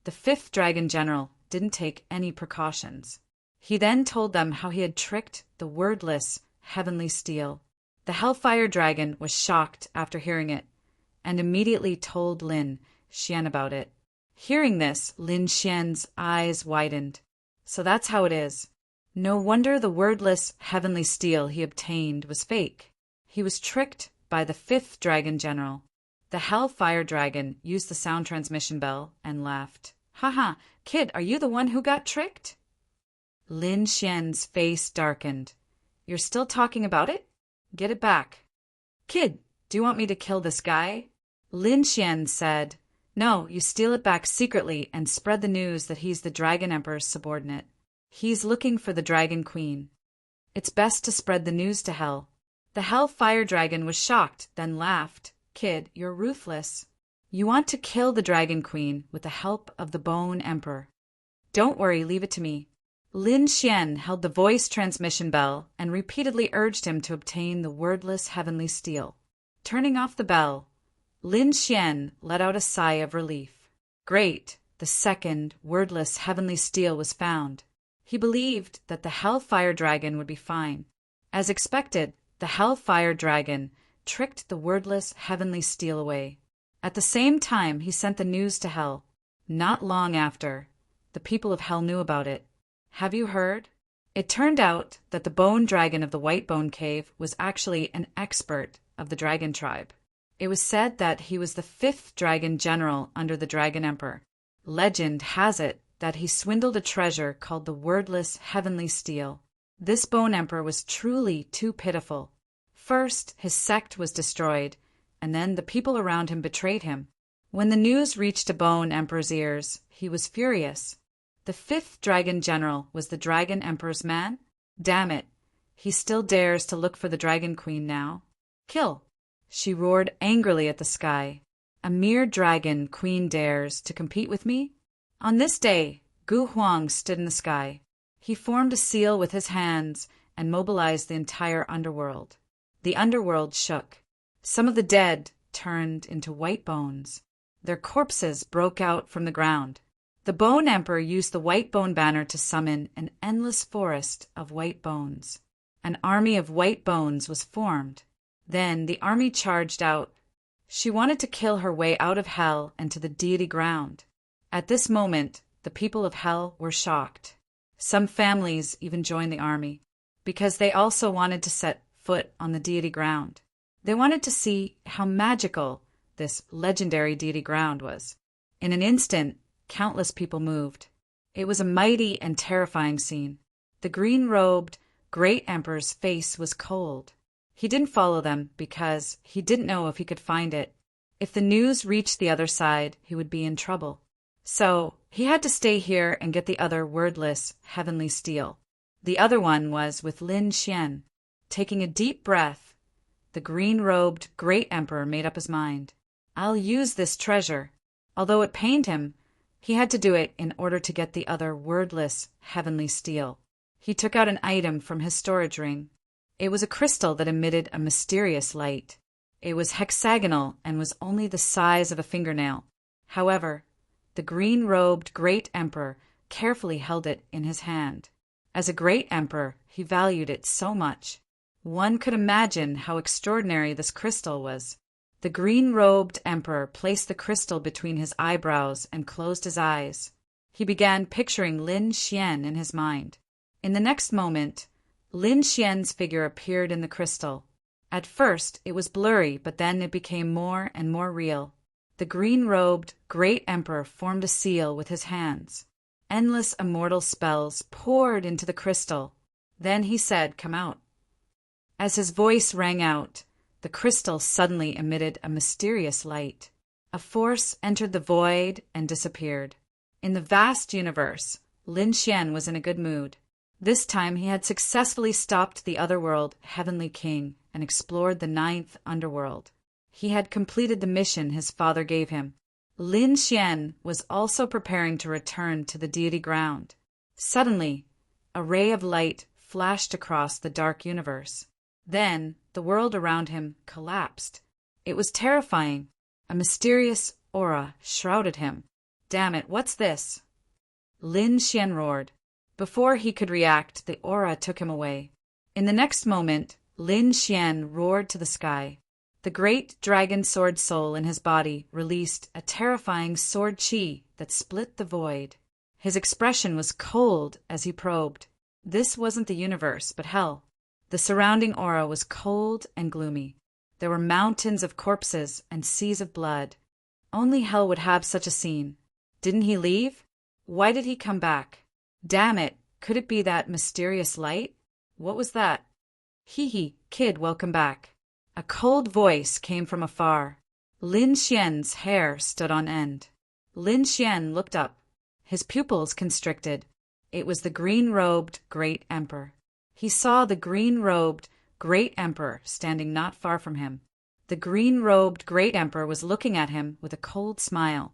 the fifth Dragon General didn't take any precautions. He then told them how he had tricked the wordless heavenly steel. The Hellfire Dragon was shocked after hearing it, and immediately told Lin Xian about it. Hearing this, Lin Xian's eyes widened. So that's how it is. No wonder the wordless heavenly steel he obtained was fake. He was tricked by the fifth Dragon General. The Hellfire Dragon used the sound transmission bell and laughed. Haha, kid, are you the one who got tricked? Lin Xian's face darkened. You're still talking about it? Get it back. Kid, do you want me to kill this guy? Lin Xian said, No, you steal it back secretly and spread the news that he's the Dragon Emperor's subordinate. He's looking for the Dragon Queen. It's best to spread the news to hell. The Hellfire Dragon was shocked, then laughed. Kid, you're ruthless. You want to kill the Dragon Queen with the help of the Bone Emperor. Don't worry, leave it to me. Lin Xian held the voice transmission bell and repeatedly urged him to obtain the wordless heavenly steel. Turning off the bell, Lin Xian let out a sigh of relief. Great, the second wordless heavenly steel was found. He believed that the Hellfire Dragon would be fine. As expected, the Hellfire Dragon tricked the wordless heavenly steel away. At the same time, he sent the news to Hell. Not long after, the people of Hell knew about it. Have you heard? It turned out that the bone dragon of the White Bone Cave was actually an expert of the dragon tribe. It was said that he was the fifth Dragon General under the Dragon Emperor. Legend has it that he swindled a treasure called the wordless heavenly steel. This Bone Emperor was truly too pitiful. First, his sect was destroyed, and then the people around him betrayed him. When the news reached a Bone Emperor's ears, he was furious. The fifth dragon general was the Dragon Emperor's man? Damn it. He still dares to look for the Dragon Queen now. Kill! She roared angrily at the sky. A mere dragon queen dares to compete with me? On this day, Gu Huang stood in the sky. He formed a seal with his hands and mobilized the entire underworld. The underworld shook. Some of the dead turned into white bones. Their corpses broke out from the ground. The Bone Emperor used the white bone banner to summon an endless forest of white bones. An army of white bones was formed. Then the army charged out. She wanted to kill her way out of hell and to the deity ground. At this moment, the people of hell were shocked. Some families even joined the army, because they also wanted to set foot on the deity ground. They wanted to see how magical this legendary deity ground was. In an instant, countless people moved. It was a mighty and terrifying scene. The green-robed, great emperor's face was cold. He didn't follow them because he didn't know if he could find it. If the news reached the other side, he would be in trouble. So he had to stay here and get the other wordless, heavenly steel. The other one was with Lin Xian. Taking a deep breath, the green-robed great emperor made up his mind. I'll use this treasure. Although it pained him, he had to do it in order to get the other wordless, heavenly steel. He took out an item from his storage ring. It was a crystal that emitted a mysterious light. It was hexagonal and was only the size of a fingernail. However, the green-robed great emperor carefully held it in his hand. As a great emperor, he valued it so much. One could imagine how extraordinary this crystal was. The green-robed emperor placed the crystal between his eyebrows and closed his eyes. He began picturing Lin Xian in his mind. In the next moment, Lin Xian's figure appeared in the crystal. At first, it was blurry, but then it became more and more real. The green-robed great emperor formed a seal with his hands. Endless immortal spells poured into the crystal. Then he said, "Come out." As his voice rang out, the crystal suddenly emitted a mysterious light. A force entered the void and disappeared. In the vast universe, Lin Xian was in a good mood. This time he had successfully stopped the otherworld heavenly king and explored the ninth underworld. He had completed the mission his father gave him. Lin Xian was also preparing to return to the deity ground. Suddenly, a ray of light flashed across the dark universe. Then, the world around him collapsed. It was terrifying. A mysterious aura shrouded him. "Damn it, what's this?" Lin Xian roared. Before he could react, the aura took him away. In the next moment, Lin Xian roared to the sky. The great dragon sword soul in his body released a terrifying sword chi that split the void. His expression was cold as he probed. This wasn't the universe, but hell. The surrounding aura was cold and gloomy. There were mountains of corpses and seas of blood. Only hell would have such a scene. Didn't he leave? Why did he come back? Damn it, could it be that mysterious light? What was that? Hee, kid, welcome back. A cold voice came from afar. Lin Xian's hair stood on end. Lin Xian looked up. His pupils constricted. It was the green-robed great emperor. He saw the green-robed great emperor standing not far from him. The green-robed great emperor was looking at him with a cold smile.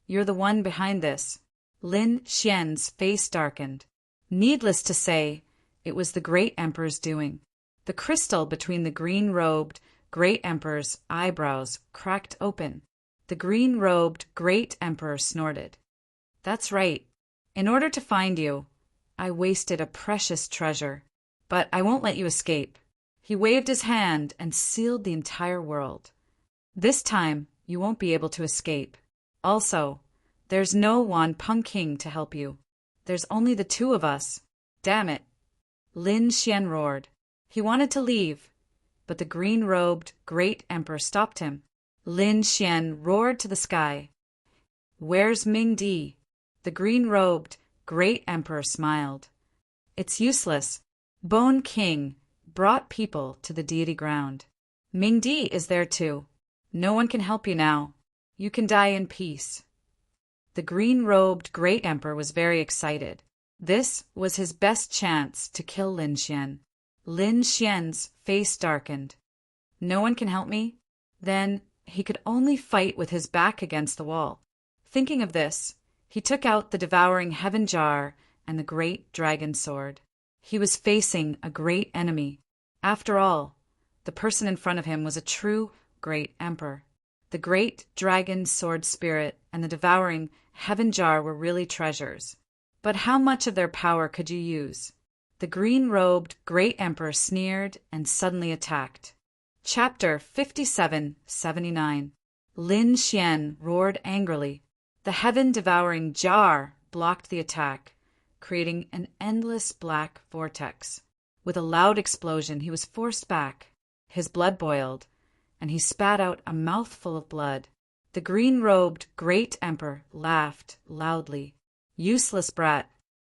"You're the one behind this." Lin Xian's face darkened. Needless to say, it was the great emperor's doing. The crystal between the green-robed great emperor's eyebrows cracked open. The green-robed great emperor snorted. "That's right. In order to find you, I wasted a precious treasure. But I won't let you escape." He waved his hand and sealed the entire world. "This time, you won't be able to escape. Also, there's no Wan Peng King to help you. There's only the two of us. Damn it." Lin Xian roared. He wanted to leave, but the green-robed great emperor stopped him. Lin Xian roared to the sky. "Where's Ming Di?" The green-robed great emperor smiled. "It's useless. Bone King brought people to the deity ground. Ming Di is there too. No one can help you now. You can die in peace." The green-robed Great Emperor was very excited. This was his best chance to kill Lin Xian. Lin Xian's face darkened. No one can help me? Then he could only fight with his back against the wall. Thinking of this, he took out the devouring heaven jar and the great dragon sword. He was facing a great enemy. After all, the person in front of him was a true great emperor. The great dragon sword spirit and the devouring heaven jar were really treasures. But how much of their power could you use? The green-robed great emperor sneered and suddenly attacked. Chapter 57-79. Lin Xian roared angrily. The heaven-devouring jar blocked the attack, creating an endless black vortex. With a loud explosion, he was forced back. His blood boiled, and he spat out a mouthful of blood. The green-robed great emperor laughed loudly. Useless brat.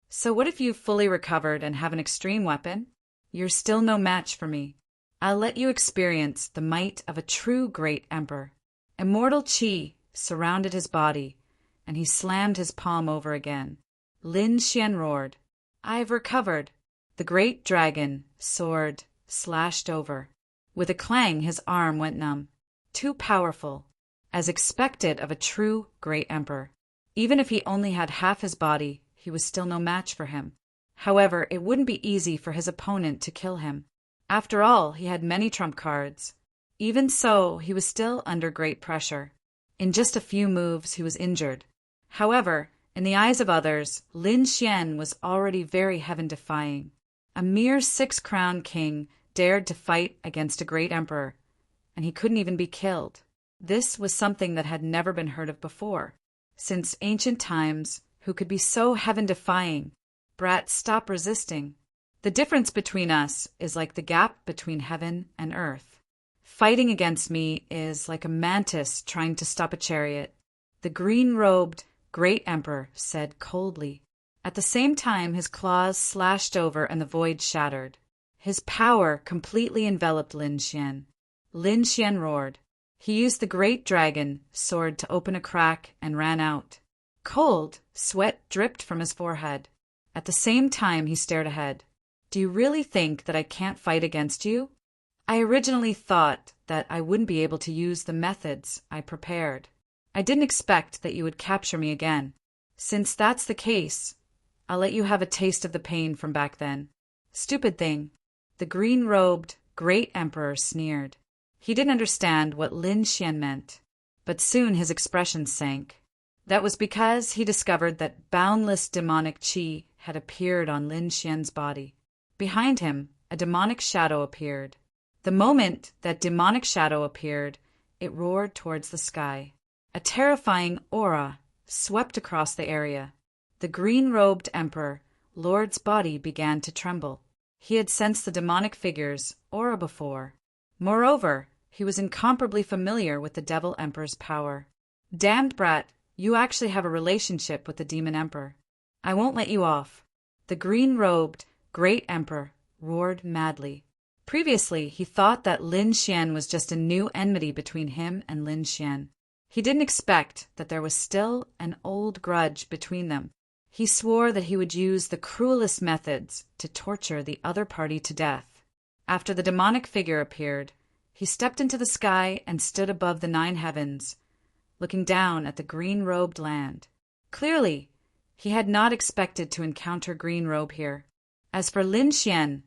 So what if you've fully recovered and have an extreme weapon? You're still no match for me. I'll let you experience the might of a true great emperor. Immortal qi surrounded his body, and he slammed his palm over again. Lin Xian roared. I've recovered. The great dragon sword slashed over. With a clang, his arm went numb. Too powerful, as expected of a true great emperor. Even if he only had half his body, he was still no match for him. However, it wouldn't be easy for his opponent to kill him. After all, he had many trump cards. Even so, he was still under great pressure. In just a few moves, he was injured. However, in the eyes of others, Lin Xian was already very heaven-defying. A mere six-crown king dared to fight against a great emperor, and he couldn't even be killed. This was something that had never been heard of before. Since ancient times, who could be so heaven-defying? Brat, stop resisting. The difference between us is like the gap between heaven and earth. Fighting against me is like a mantis trying to stop a chariot. The green-robed great emperor said coldly. At the same time, his claws slashed over and the void shattered. His power completely enveloped Lin Xian. Lin Xian roared. He used the great dragon sword to open a crack and ran out. Cold, sweat dripped from his forehead. At the same time, he stared ahead. Do you really think that I can't fight against you? I originally thought that I wouldn't be able to use the methods I prepared. I didn't expect that you would capture me again. Since that's the case, I'll let you have a taste of the pain from back then. Stupid thing. The green-robed great emperor sneered. He didn't understand what Lin Xian meant, but soon his expression sank. That was because he discovered that boundless demonic qi had appeared on Lin Xian's body. Behind him, a demonic shadow appeared. The moment that demonic shadow appeared, it roared towards the sky. A terrifying aura swept across the area. The green-robed emperor, Lord's body began to tremble. He had sensed the demonic figure's aura before. Moreover, he was incomparably familiar with the Devil Emperor's power. Damned brat, you actually have a relationship with the Demon Emperor. I won't let you off. The green-robed great emperor roared madly. Previously, he thought that Lin Xian was just a new enmity between him and Lin Xian. He didn't expect that there was still an old grudge between them. He swore that he would use the cruelest methods to torture the other party to death. After the demonic figure appeared, he stepped into the sky and stood above the 9 heavens, looking down at the green-robed land. Clearly, he had not expected to encounter Green Robe here. As for Lin Xian,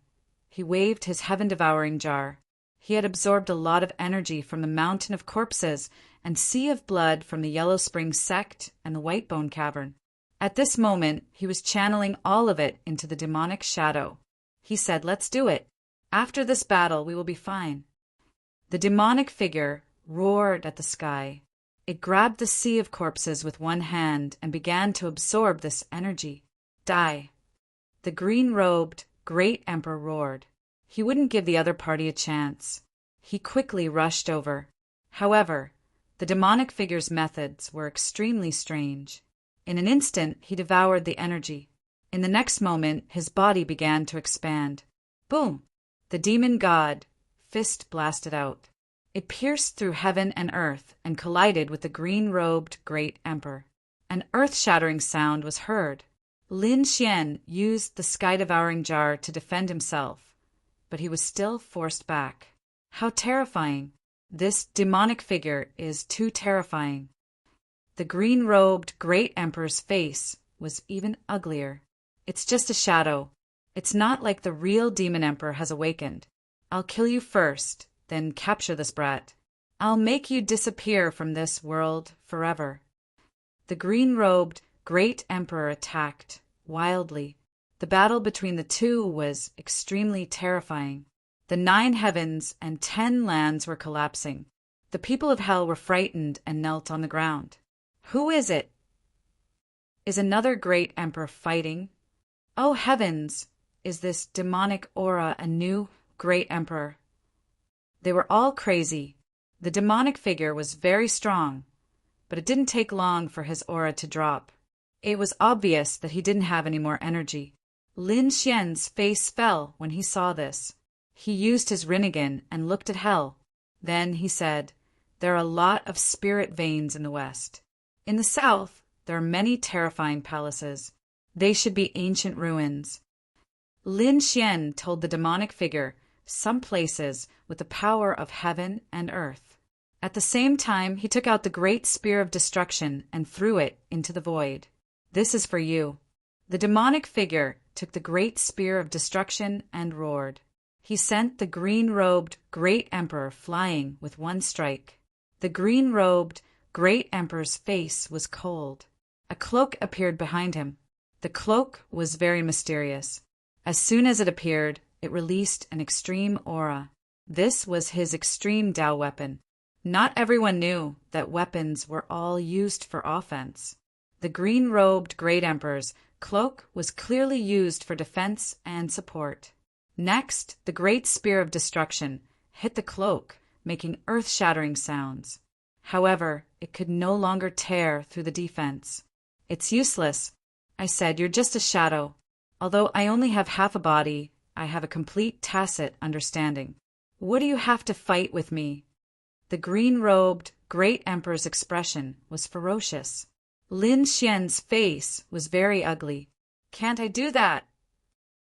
he waved his heaven-devouring jar. He had absorbed a lot of energy from the mountain of corpses and sea of blood from the Yellow Spring sect and the White Bone Cavern. At this moment, he was channeling all of it into the demonic shadow. He said, "Let's do it. After this battle, we will be fine." The demonic figure roared at the sky. It grabbed the sea of corpses with one hand and began to absorb this energy. Die. The green-robed great emperor roared. He wouldn't give the other party a chance. He quickly rushed over. However, the demonic figure's methods were extremely strange. In an instant, he devoured the energy. In the next moment, his body began to expand. Boom! The demon god fist blasted out. It pierced through heaven and earth and collided with the green-robed great emperor. An earth-shattering sound was heard. Lin Xian used the sky-devouring jar to defend himself, but he was still forced back. How terrifying! This demonic figure is too terrifying. The green-robed great emperor's face was even uglier. It's just a shadow. It's not like the real demon emperor has awakened. I'll kill you first, then capture this brat. I'll make you disappear from this world forever. The green-robed great emperor attacked wildly. The battle between the two was extremely terrifying. The 9 heavens and 10 lands were collapsing. The people of hell were frightened and knelt on the ground. Who is it? Is another great emperor fighting? Oh heavens! Is this demonic aura a new great emperor? They were all crazy. The demonic figure was very strong, but it didn't take long for his aura to drop. It was obvious that he didn't have any more energy. Lin Xian's face fell when he saw this. He used his Rinnegan and looked at hell. Then he said, "There are a lot of spirit veins in the west. In the south, there are many terrifying palaces. They should be ancient ruins." Lin Xian told the demonic figure some places with the power of heaven and earth. At the same time, he took out the great spear of destruction and threw it into the void. "This is for you." The demonic figure took the great spear of destruction and roared. He sent the green-robed great emperor flying with one strike. The green-robed great emperor's face was cold. A cloak appeared behind him. The cloak was very mysterious. As soon as it appeared, it released an extreme aura. This was his extreme Dao weapon. Not everyone knew that weapons were all used for offense. The green-robed great emperor's cloak was clearly used for defense and support. Next, the great spear of destruction hit the cloak, making earth-shattering sounds. However, it could no longer tear through the defense. "It's useless," I said. "You're just a shadow. Although I only have half a body, I have a complete tacit understanding. What do you have to fight with me?" The green-robed great emperor's expression was ferocious. Lin Xian's face was very ugly. "Can't I do that?"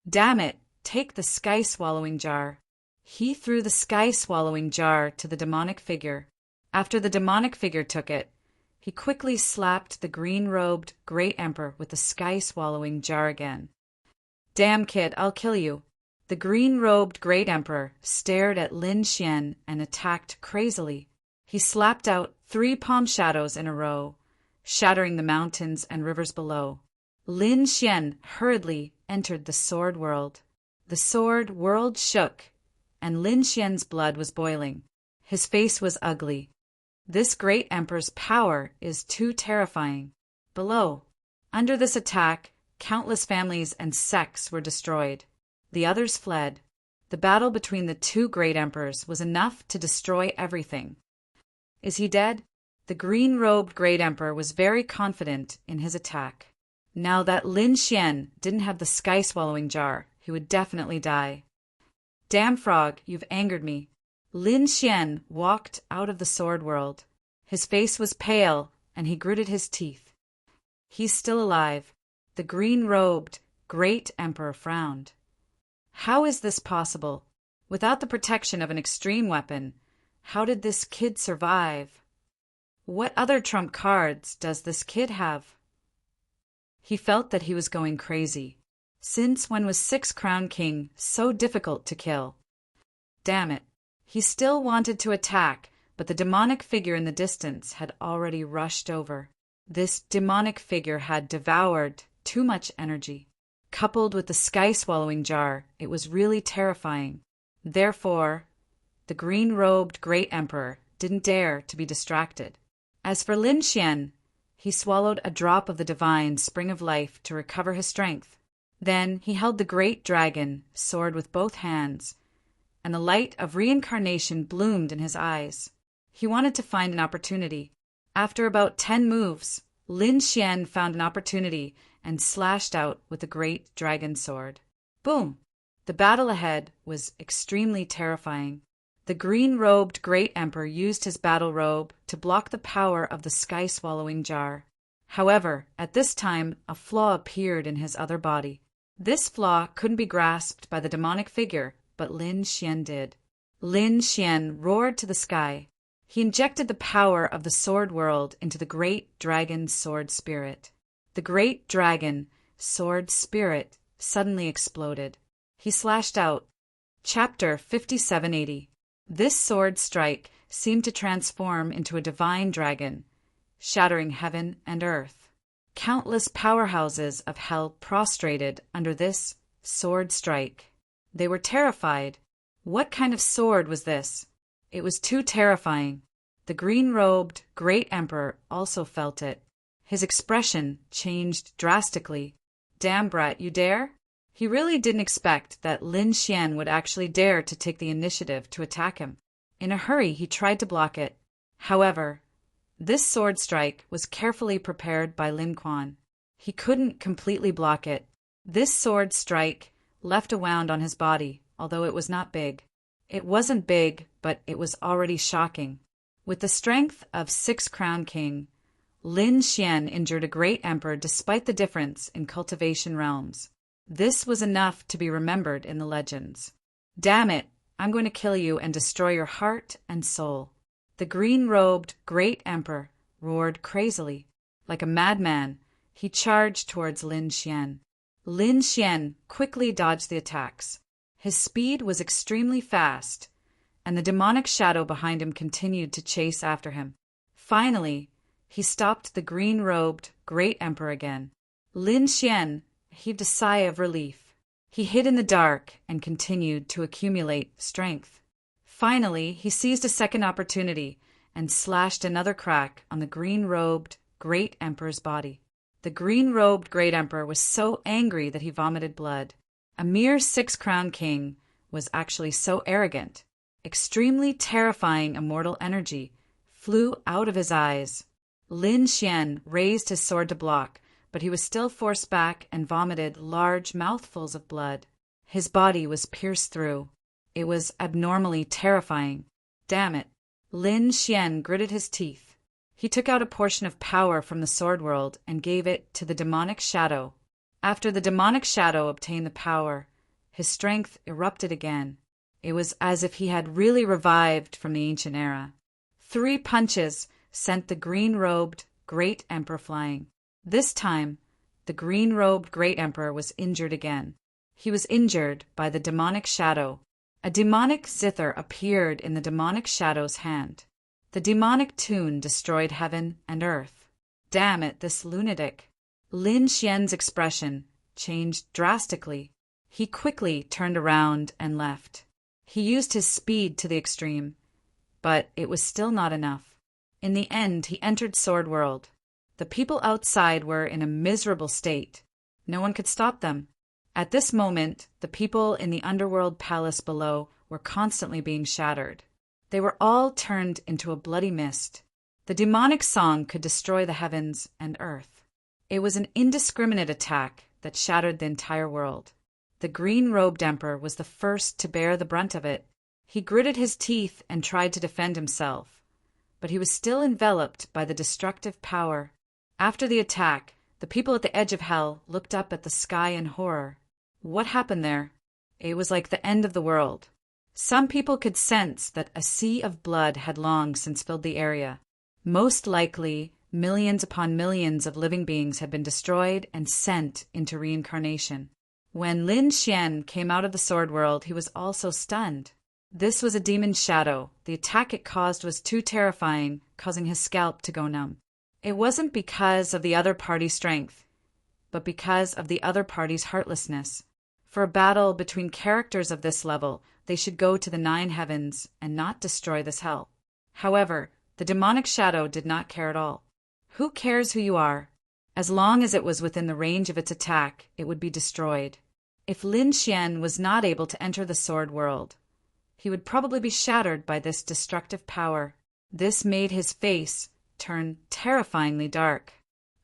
"Damn it, take the sky-swallowing jar." He threw the sky-swallowing jar to the demonic figure. After the demonic figure took it, he quickly slapped the green-robed great emperor with the sky-swallowing jar again. "Damn kid, I'll kill you." The green-robed great emperor stared at Lin Xian and attacked crazily. He slapped out 3 palm shadows in a row, shattering the mountains and rivers below. Lin Xian hurriedly entered the sword world. The sword world shook, and Lin Xian's blood was boiling. His face was ugly. This great emperor's power is too terrifying. Below, under this attack, countless families and sects were destroyed. The others fled. The battle between the 2 great emperors was enough to destroy everything. Is he dead? The green-robed great emperor was very confident in his attack. Now that Lin Xian didn't have the sky-swallowing jar, he would definitely die. "Damn frog, you've angered me." Lin Xian walked out of the sword world. His face was pale, and he gritted his teeth. He's still alive. The green-robed great emperor frowned. How is this possible? Without the protection of an extreme weapon, how did this kid survive? What other trump cards does this kid have? He felt that he was going crazy. Since when was 6 Crown King so difficult to kill? Damn it. He still wanted to attack, but the demonic figure in the distance had already rushed over. This demonic figure had devoured too much energy. Coupled with the sky-swallowing jar, it was really terrifying. Therefore, the green-robed great emperor didn't dare to be distracted. As for Lin Xian, he swallowed a drop of the divine spring of life to recover his strength. Then he held the great dragon sword with both hands, and the light of reincarnation bloomed in his eyes. He wanted to find an opportunity. After about 10 moves, Lin Xian found an opportunity and slashed out with the great dragon sword. Boom! The battle ahead was extremely terrifying. The green-robed great emperor used his battle robe to block the power of the sky-swallowing jar. However, at this time, a flaw appeared in his other body. This flaw couldn't be grasped by the demonic figure, but Lin Xian did. Lin Xian roared to the sky. He injected the power of the sword world into the great dragon sword spirit. The great dragon sword spirit suddenly exploded. He slashed out. Chapter 5780. This sword strike seemed to transform into a divine dragon, shattering heaven and earth. Countless powerhouses of hell prostrated under this sword strike. They were terrified. What kind of sword was this? It was too terrifying. The green-robed great emperor also felt it. His expression changed drastically. Damn, brat, you dare? He really didn't expect that Lin Xian would actually dare to take the initiative to attack him. In a hurry, he tried to block it. However, this sword strike was carefully prepared by Lin Quan. He couldn't completely block it. This sword strike left a wound on his body, although it was not big. It wasn't big, but it was already shocking. With the strength of 6-crown king, Lin Xian injured a great emperor despite the difference in cultivation realms. This was enough to be remembered in the legends. Damn it, I'm going to kill you and destroy your heart and soul. The green-robed great emperor roared crazily. Like a madman, he charged towards Lin Xian. Lin Xian quickly dodged the attacks. His speed was extremely fast, and the demonic shadow behind him continued to chase after him. Finally, he stopped the green-robed great emperor again. Lin Xian heaved a sigh of relief. He hid in the dark and continued to accumulate strength. Finally, he seized a second opportunity and slashed another crack on the green-robed great emperor's body. The green-robed great emperor was so angry that he vomited blood. A mere 6-crown king was actually so arrogant. Extremely terrifying immortal energy flew out of his eyes. Lin Xian raised his sword to block, but he was still forced back and vomited large mouthfuls of blood. His body was pierced through. It was abnormally terrifying. Damn it. Lin Xian gritted his teeth. He took out a portion of power from the sword world and gave it to the demonic shadow. After the demonic shadow obtained the power, his strength erupted again. It was as if he had really revived from the ancient era. 3 punches sent the green-robed great emperor flying. This time, the green-robed great emperor was injured again. He was injured by the demonic shadow. A demonic zither appeared in the demonic shadow's hand. The demonic tune destroyed heaven and earth. Damn it, this lunatic. Lin Xian's expression changed drastically. He quickly turned around and left. He used his speed to the extreme, but it was still not enough. In the end, he entered Sword World. The people outside were in a miserable state. No one could stop them. At this moment, the people in the underworld palace below were constantly being shattered. They were all turned into a bloody mist. The demonic song could destroy the heavens and earth. It was an indiscriminate attack that shattered the entire world. The green-robed emperor was the first to bear the brunt of it. He gritted his teeth and tried to defend himself, but he was still enveloped by the destructive power. After the attack, the people at the edge of hell looked up at the sky in horror. What happened there? It was like the end of the world. Some people could sense that a sea of blood had long since filled the area. Most likely, millions upon millions of living beings had been destroyed and sent into reincarnation. When Lin Xian came out of the sword world, he was also stunned. This was a demon shadow. The attack it caused was too terrifying, causing his scalp to go numb. It wasn't because of the other party's strength, but because of the other party's heartlessness. For a battle between characters of this level, they should go to the 9 heavens and not destroy this hell. However, the demonic shadow did not care at all. Who cares who you are? As long as it was within the range of its attack, it would be destroyed. If Lin Xian was not able to enter the sword world, he would probably be shattered by this destructive power. This made his face turn terrifyingly dark.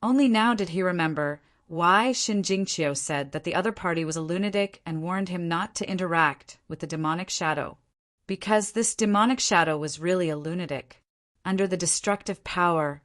Only now did he remember why Xin Jingqiu said that the other party was a lunatic and warned him not to interact with the demonic shadow. Because this demonic shadow was really a lunatic. Under the destructive power,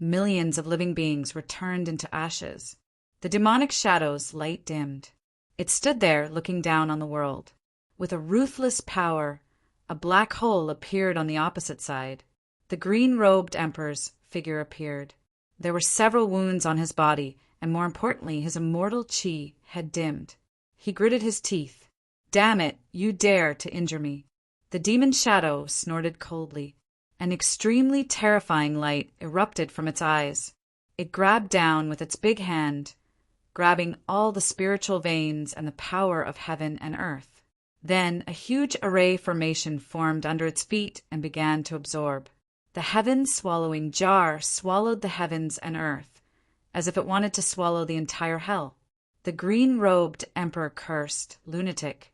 Millions of living beings were turned into ashes. The demonic shadow's light dimmed. It stood there looking down on the world. With a ruthless power, a black hole appeared on the opposite side. The green-robed emperor's figure appeared. There were several wounds on his body, and more importantly, his immortal chi had dimmed. He gritted his teeth. "Damn it, you dare to injure me." The demon shadow snorted coldly. An extremely terrifying light erupted from its eyes. It grabbed down with its big hand, grabbing all the spiritual veins and the power of heaven and earth. Then a huge array formation formed under its feet and began to absorb. The heaven-swallowing jar swallowed the heavens and earth, as if it wanted to swallow the entire hell. The green-robed emperor cursed, "Lunatic."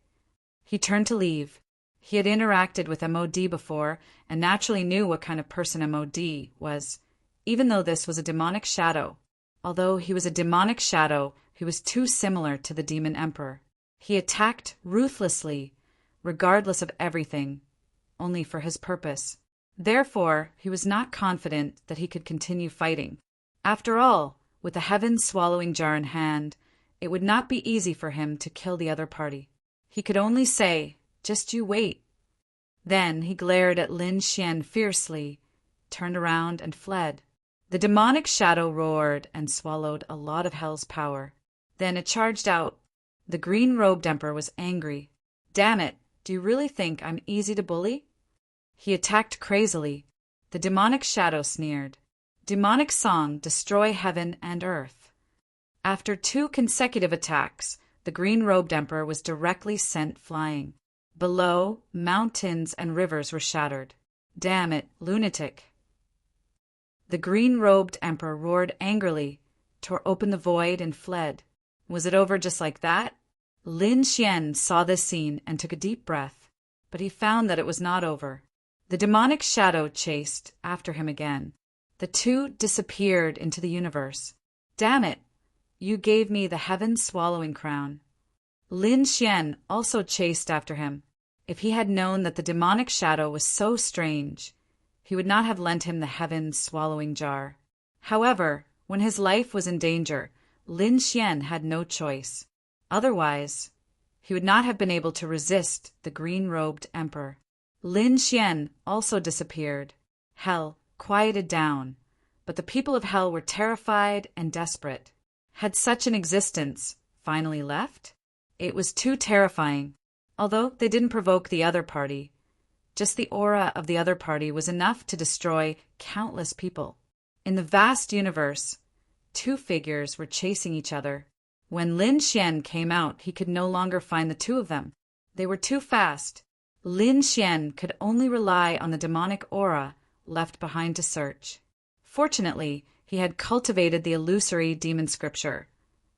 He turned to leave. He had interacted with MOD before and naturally knew what kind of person MOD was, even though this was a demonic shadow. Although he was a demonic shadow, he was too similar to the demon emperor. He attacked ruthlessly, regardless of everything, only for his purpose. Therefore, he was not confident that he could continue fighting. After all, with the heaven-swallowing jar in hand, it would not be easy for him to kill the other party. He could only say, "Just you wait." Then he glared at Lin Xian fiercely, turned around and fled. The demonic shadow roared and swallowed a lot of hell's power. Then it charged out. The green-robed emperor was angry. "Damn it, do you really think I'm easy to bully?" He attacked crazily. The demonic shadow sneered. Demonic song, destroy heaven and earth. After 2 consecutive attacks, the green-robed emperor was directly sent flying. Below, mountains and rivers were shattered. "Damn it, lunatic." The green-robed emperor roared angrily, tore open the void, and fled. Was it over just like that? Lin Xian saw this scene and took a deep breath, but he found that it was not over. The demonic shadow chased after him again. The two disappeared into the universe. "Damn it! You gave me the heaven-swallowing crown." Lin Xian also chased after him. If he had known that the demonic shadow was so strange, he would not have lent him the heaven-swallowing jar. However, when his life was in danger, Lin Xian had no choice. Otherwise, he would not have been able to resist the green-robed emperor. Lin Xian also disappeared. Hell quieted down, but the people of Hell were terrified and desperate. Had such an existence finally left? It was too terrifying. Although they didn't provoke the other party, just the aura of the other party was enough to destroy countless people. In the vast universe, 2 figures were chasing each other. When Lin Xian came out, he could no longer find the 2 of them. They were too fast. Lin Xian could only rely on the demonic aura left behind to search. Fortunately, he had cultivated the illusory demon scripture,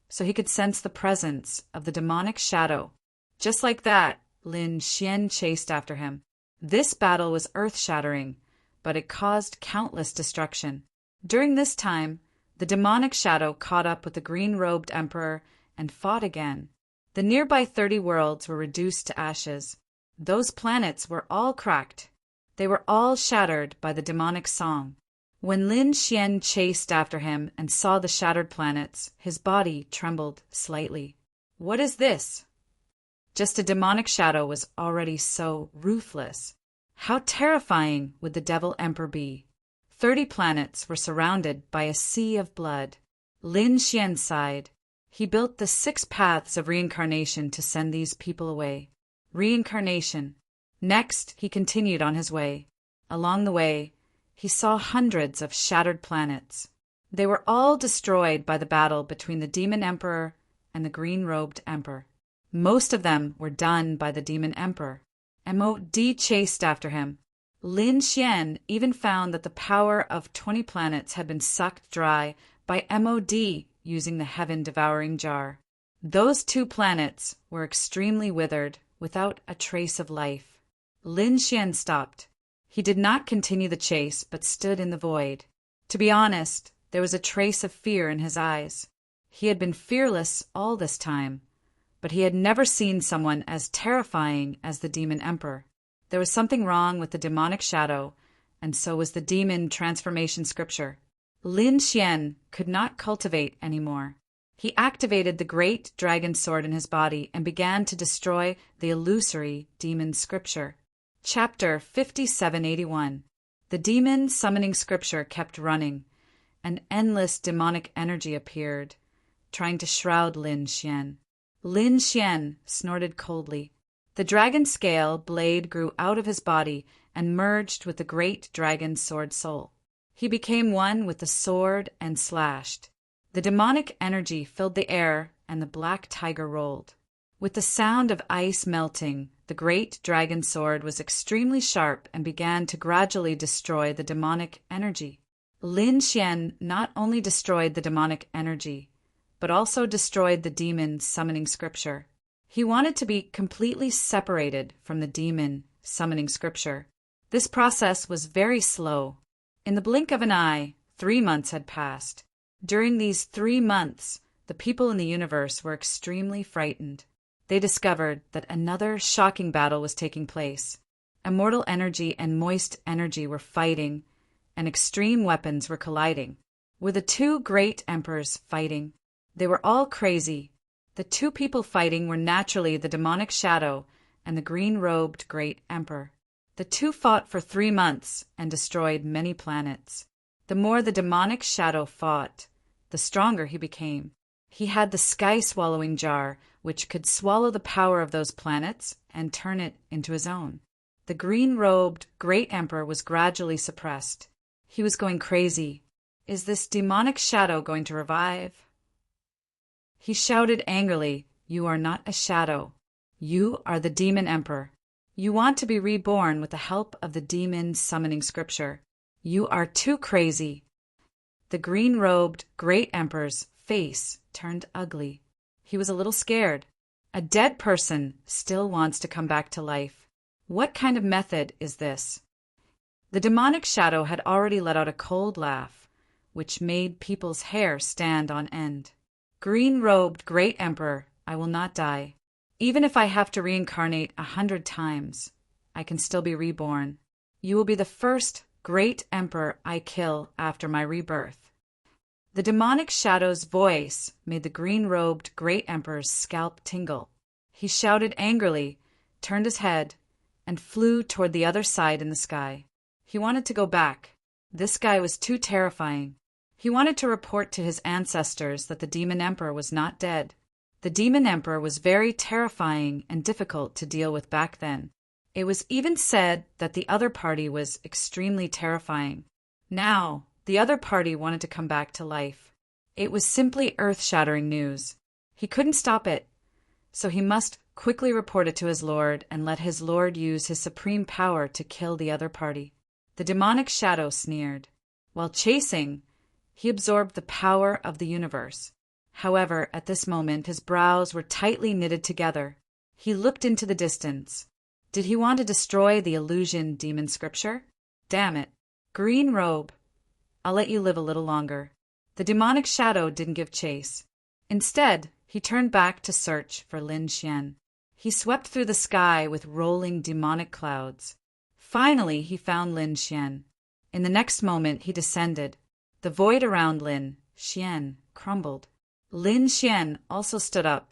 so he could sense the presence of the demonic shadow. Just like that, Lin Xian chased after him. This battle was earth-shattering, but it caused countless destruction. During this time, the demonic shadow caught up with the green-robed emperor and fought again. The nearby 30 worlds were reduced to ashes. Those planets were all cracked. They were all shattered by the demonic song. When Lin Xian chased after him and saw the shattered planets, his body trembled slightly. What is this? Just a demonic shadow was already so ruthless. How terrifying would the devil emperor be? 30 planets were surrounded by a sea of blood. Lin Xian sighed. He built the 6 paths of reincarnation to send these people away. Reincarnation. Next, he continued on his way. Along the way, he saw hundreds of shattered planets. They were all destroyed by the battle between the demon emperor and the green-robed emperor. Most of them were done by the demon emperor. MOD chased after him. Lin Xian even found that the power of 20 planets had been sucked dry by MOD using the heaven-devouring jar. Those 2 planets were extremely withered, without a trace of life. Lin Xian stopped. He did not continue the chase, but stood in the void. To be honest, there was a trace of fear in his eyes. He had been fearless all this time, but he had never seen someone as terrifying as the demon emperor. There was something wrong with the demonic shadow, and so was the demon transformation scripture. Lin Xian could not cultivate anymore. He activated the great dragon sword in his body and began to destroy the illusory demon scripture. Chapter 5781. The demon summoning scripture kept running. An endless demonic energy appeared, trying to shroud Lin Xian. Lin Xian snorted coldly. The dragon scale blade grew out of his body and merged with the great dragon sword soul. He became one with the sword and slashed. The demonic energy filled the air and the black tiger rolled. With the sound of ice melting, the great dragon sword was extremely sharp and began to gradually destroy the demonic energy. Lin Xian not only destroyed the demonic energy, but also destroyed the demon summoning scripture. He wanted to be completely separated from the demon summoning scripture. This process was very slow. In the blink of an eye, 3 months had passed. During these 3 months, the people in the universe were extremely frightened. They discovered that another shocking battle was taking place. Immortal energy and moist energy were fighting, and extreme weapons were colliding. Were the two great emperors fighting? They were all crazy. The two people fighting were naturally the demonic shadow and the green-robed great emperor. The two fought for 3 months and destroyed many planets. The more the demonic shadow fought, the stronger he became. He had the sky-swallowing jar, which could swallow the power of those planets and turn it into his own. The green-robed great emperor was gradually suppressed. He was going crazy. Is this demonic shadow going to revive? He shouted angrily, "You are not a shadow. You are the demon emperor. You want to be reborn with the help of the demon summoning scripture. You are too crazy." The green-robed great emperor's face turned ugly. He was a little scared. A dead person still wants to come back to life. What kind of method is this? The demonic shadow had already let out a cold laugh, which made people's hair stand on end. Green-robed great emperor, I will not die. Even if I have to reincarnate 100 times, I can still be reborn. You will be the first great emperor I kill after my rebirth. The demonic shadow's voice made the green-robed great emperor's scalp tingle. He shouted angrily, turned his head, and flew toward the other side in the sky. He wanted to go back. This guy was too terrifying. He wanted to report to his ancestors that the demon emperor was not dead. The demon emperor was very terrifying and difficult to deal with back then. It was even said that the other party was extremely terrifying. Now, the other party wanted to come back to life. It was simply earth-shattering news. He couldn't stop it, so he must quickly report it to his lord and let his lord use his supreme power to kill the other party. The demonic shadow sneered. While chasing, he absorbed the power of the universe. However, at this moment, his brows were tightly knitted together. He looked into the distance. Did he want to destroy the illusion demon scripture? Damn it. Green robe. I'll let you live a little longer. The demonic shadow didn't give chase. Instead, he turned back to search for Lin Xian. He swept through the sky with rolling demonic clouds. Finally, he found Lin Xian. In the next moment, he descended. The void around Lin Xian crumbled. Lin Xian also stood up.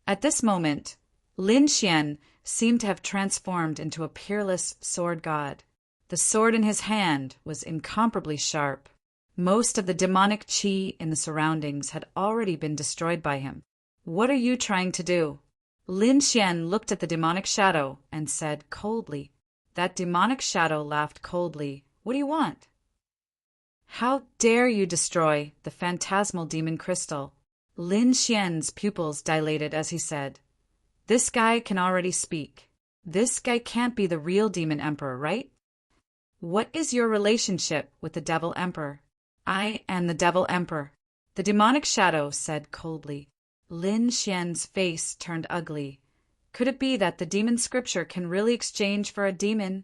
At this moment, Lin Xian seemed to have transformed into a peerless sword god. The sword in his hand was incomparably sharp. Most of the demonic qi in the surroundings had already been destroyed by him. What are you trying to do? Lin Xian looked at the demonic shadow and said coldly. That demonic shadow laughed coldly. What do you want? How dare you destroy the phantasmal demon crystal? Lin Xian's pupils dilated as he said, "This guy can already speak. This guy can't be the real demon emperor, right? What is your relationship with the devil emperor?" "I am the devil emperor," the demonic shadow said coldly. Lin Xian's face turned ugly. Could it be that the demon scripture can really exchange for a demon?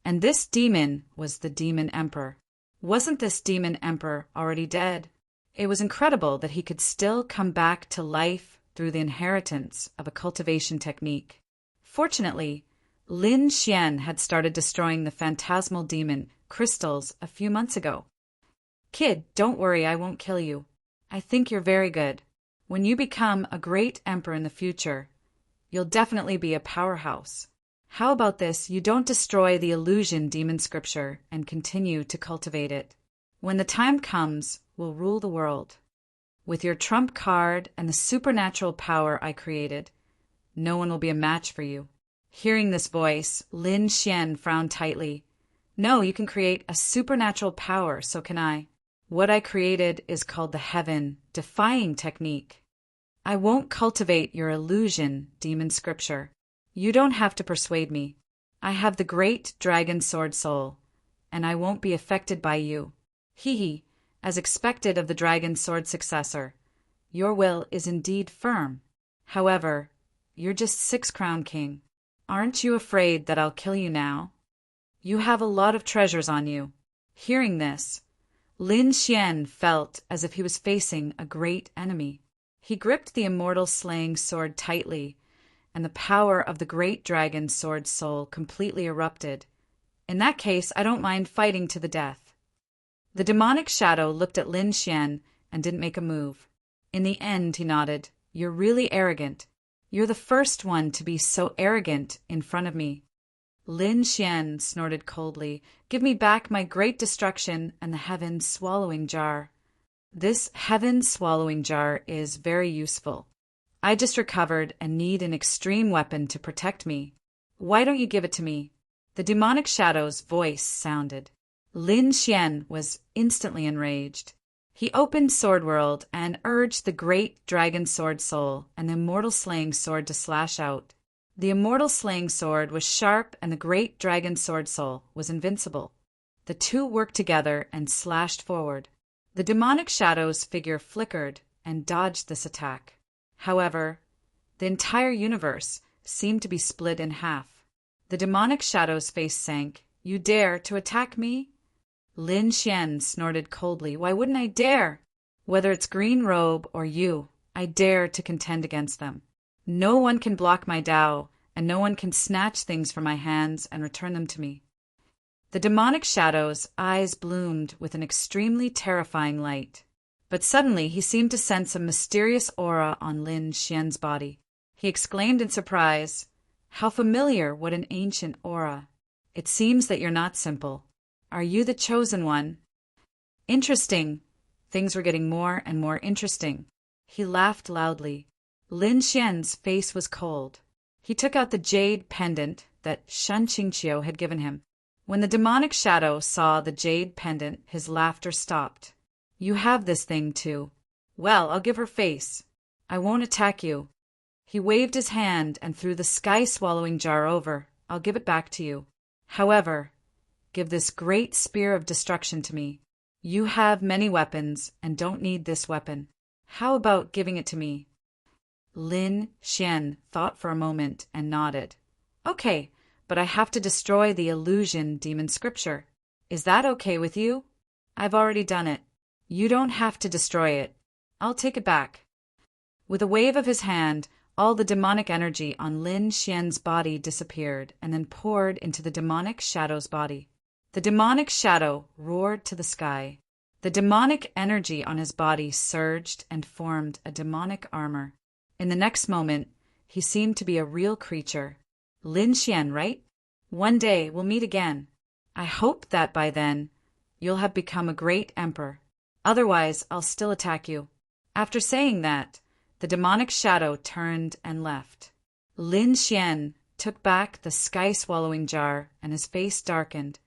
And this demon was the demon emperor. Wasn't this demon emperor already dead? It was incredible that he could still come back to life through the inheritance of a cultivation technique. Fortunately, Lin Xian had started destroying the phantasmal demon crystals a few months ago. Kid, don't worry, I won't kill you. I think you're very good. When you become a great emperor in the future, you'll definitely be a powerhouse. How about this? You don't destroy the illusion demon scripture and continue to cultivate it. When the time comes, we'll rule the world. With your trump card and the supernatural power I created, no one will be a match for you. Hearing this voice, Lin Xian frowned tightly. No, you can create a supernatural power, so can I. What I created is called the heaven-defying technique. I won't cultivate your illusion, demon scripture. You don't have to persuade me. I have the great dragon sword soul, and I won't be affected by you. Hee, as expected of the dragon sword successor. Your will is indeed firm. However, you're just 6 crown king. Aren't you afraid that I'll kill you now? You have a lot of treasures on you. Hearing this, Lin Xian felt as if he was facing a great enemy. He gripped the immortal slaying sword tightly, and the power of the great dragon sword soul completely erupted. In that case, I don't mind fighting to the death. The demonic shadow looked at Lin Xian and didn't make a move. In the end, he nodded. You're really arrogant. You're the first one to be so arrogant in front of me. Lin Xian snorted coldly. Give me back my great destruction and the heaven-swallowing jar. This heaven-swallowing jar is very useful. I just recovered and need an extreme weapon to protect me. Why don't you give it to me? The demonic shadow's voice sounded. Lin Xian was instantly enraged. He opened Sword World and urged the great dragon sword soul and the immortal slaying sword to slash out. The immortal slaying sword was sharp and the great dragon sword soul was invincible. The two worked together and slashed forward. The demonic shadow's figure flickered and dodged this attack. However, the entire universe seemed to be split in half. The demonic shadow's face sank. You dare to attack me? Lin Xian snorted coldly. Why wouldn't I dare? Whether it's Green Robe or you, I dare to contend against them. No one can block my Tao, and no one can snatch things from my hands and return them to me. The demonic shadow's eyes bloomed with an extremely terrifying light. But suddenly he seemed to sense a mysterious aura on Lin Xian's body. He exclaimed in surprise, How familiar, what an ancient aura. It seems that you're not simple. Are you the chosen one? Interesting. Things were getting more and more interesting. He laughed loudly. Lin Xian's face was cold. He took out the jade pendant that Shan Qingqiu had given him. When the demonic shadow saw the jade pendant, his laughter stopped. You have this thing too. Well, I'll give her face. I won't attack you. He waved his hand and threw the sky-swallowing jar over. I'll give it back to you. However, give this great spear of destruction to me. You have many weapons and don't need this weapon. How about giving it to me? Lin Xian thought for a moment and nodded. Okay, but I have to destroy the illusion demon scripture. Is that okay with you? I've already done it. You don't have to destroy it. I'll take it back. With a wave of his hand, all the demonic energy on Lin Xian's body disappeared and then poured into the demonic shadow's body. The demonic shadow roared to the sky. The demonic energy on his body surged and formed a demonic armor. In the next moment, he seemed to be a real creature. Lin Xian, right? One day we'll meet again. I hope that by then you'll have become a great emperor. Otherwise, I'll still attack you. After saying that, the demonic shadow turned and left. Lin Xian took back the sky-swallowing jar and his face darkened.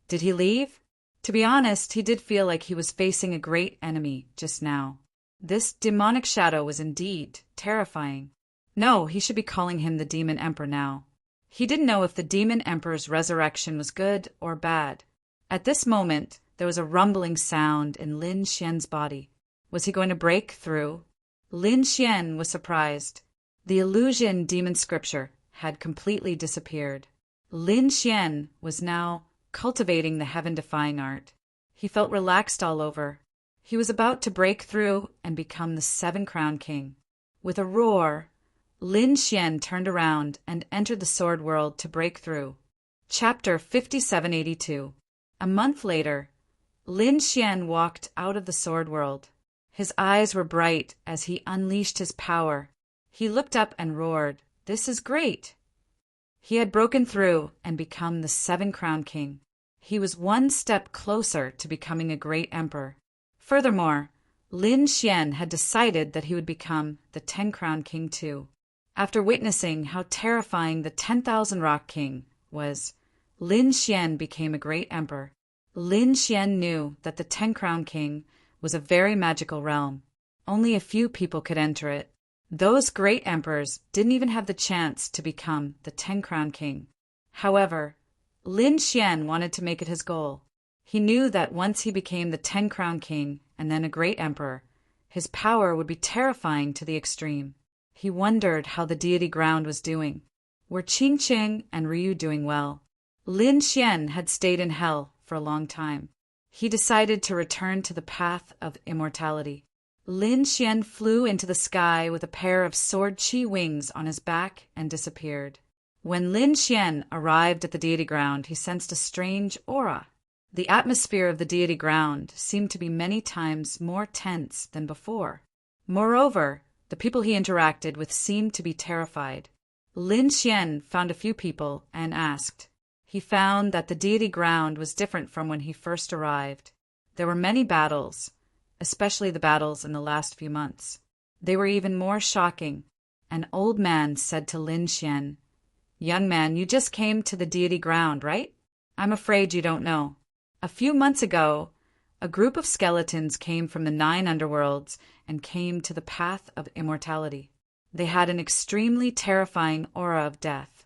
Did he leave? To be honest, he did feel like he was facing a great enemy just now. This demonic shadow was indeed terrifying. No, he should be calling him the Demon Emperor now. He didn't know if the Demon Emperor's resurrection was good or bad. At this moment, there was a rumbling sound in Lin Xian's body. Was he going to break through? Lin Xian was surprised. The illusion demon scripture had completely disappeared. Lin Xian was now cultivating the heaven-defying art. He felt relaxed all over. He was about to break through and become the 7-crown king. With a roar, Lin Xian turned around and entered the sword world to break through. Chapter 5782. A month later, Lin Xian walked out of the sword world. His eyes were bright as he unleashed his power. He looked up and roared, "This is great!" He had broken through and become the Seven-Crown King. He was one step closer to becoming a great emperor. Furthermore, Lin Xian had decided that he would become the 10-Crown King too. After witnessing how terrifying the 10,000 Rock King was, Lin Xian became a great emperor. Lin Xian knew that the 10-Crown King was a very magical realm. Only a few people could enter it. Those great emperors didn't even have the chance to become the 10-Crown King. However, Lin Xian wanted to make it his goal. He knew that once he became the 10-Crown King and then a great emperor, his power would be terrifying to the extreme. He wondered how the deity ground was doing. Were Qing Qing and Ryu doing well? Lin Xian had stayed in hell for a long time. He decided to return to the path of immortality. Lin Xian flew into the sky with a pair of sword chi wings on his back and disappeared. When Lin Xian arrived at the deity ground, he sensed a strange aura. The atmosphere of the deity ground seemed to be many times more tense than before. Moreover, the people he interacted with seemed to be terrified. Lin Xian found a few people and asked. He found that the deity ground was different from when he first arrived. There were many battles, especially the battles in the last few months. They were even more shocking. An old man said to Lin Xian, "Young man, you just came to the deity ground, right? I'm afraid you don't know. A few months ago, a group of skeletons came from the 9 underworlds and came to the path of immortality. They had an extremely terrifying aura of death,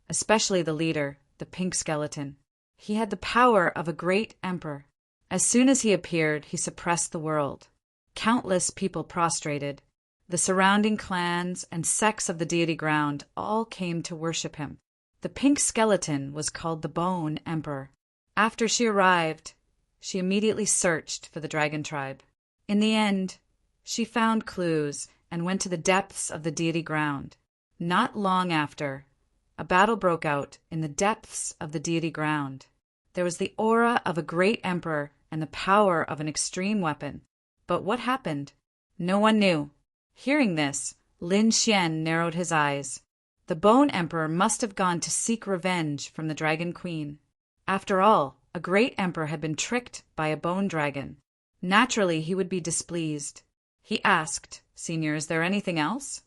especially the leader, the pink skeleton. He had the power of a great emperor. As soon as he appeared, he suppressed the world. Countless people prostrated. The surrounding clans and sects of the deity ground all came to worship him. The pink skeleton was called the Bone Emperor. After she arrived, she immediately searched for the dragon tribe. In the end, she found clues and went to the depths of the deity ground. Not long after, a battle broke out in the depths of the deity ground. There was the aura of a great emperor and the power of an extreme weapon. But what happened? No one knew. Hearing this, Lin Xian narrowed his eyes. The Bone Emperor must have gone to seek revenge from the Dragon Queen. After all, a great emperor had been tricked by a bone dragon. Naturally, he would be displeased. He asked, "Senior, is there anything else?"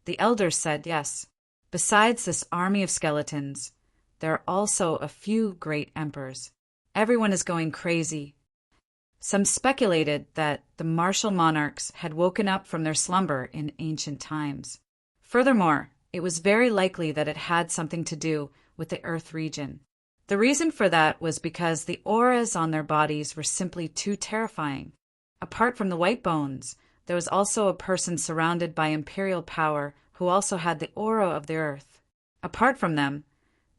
The elders said yes. Besides this army of skeletons, there are also a few great emperors. Everyone is going crazy. Some speculated that the martial monarchs had woken up from their slumber in ancient times. Furthermore, it was very likely that it had something to do with the Earth region. The reason for that was because the auras on their bodies were simply too terrifying. Apart from the white bones, there was also a person surrounded by imperial power who also had the aura of the Earth. Apart from them,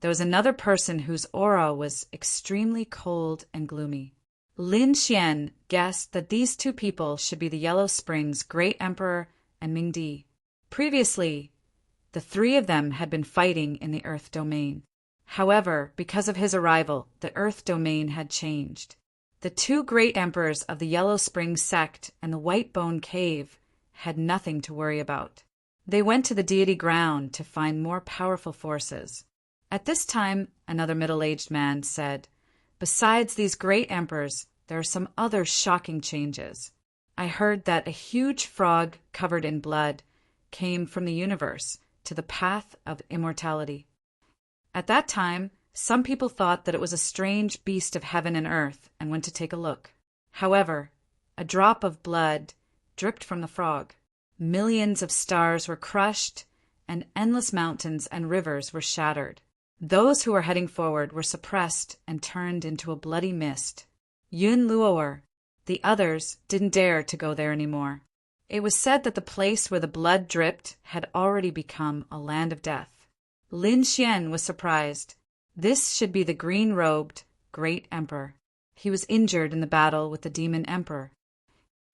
there was another person whose aura was extremely cold and gloomy. Lin Xian guessed that these two people should be the Yellow Springs Great Emperor and Mingdi. Previously, the three of them had been fighting in the Earth domain. However, because of his arrival, the Earth domain had changed. The two great emperors of the Yellow Springs sect and the White Bone Cave had nothing to worry about. They went to the deity ground to find more powerful forces. At this time, another middle-aged man said, "Besides these great emperors, there are some other shocking changes. I heard that a huge frog covered in blood came from the universe to the path of immortality. At that time, some people thought that it was a strange beast of heaven and earth and went to take a look. However, a drop of blood dripped from the frog. Millions of stars were crushed, and endless mountains and rivers were shattered. Those who were heading forward were suppressed and turned into a bloody mist. Yun Luo'er, the others, didn't dare to go there anymore. It was said that the place where the blood dripped had already become a land of death. Lin Xian was surprised. This should be the green-robed great emperor. He was injured in the battle with the demon emperor.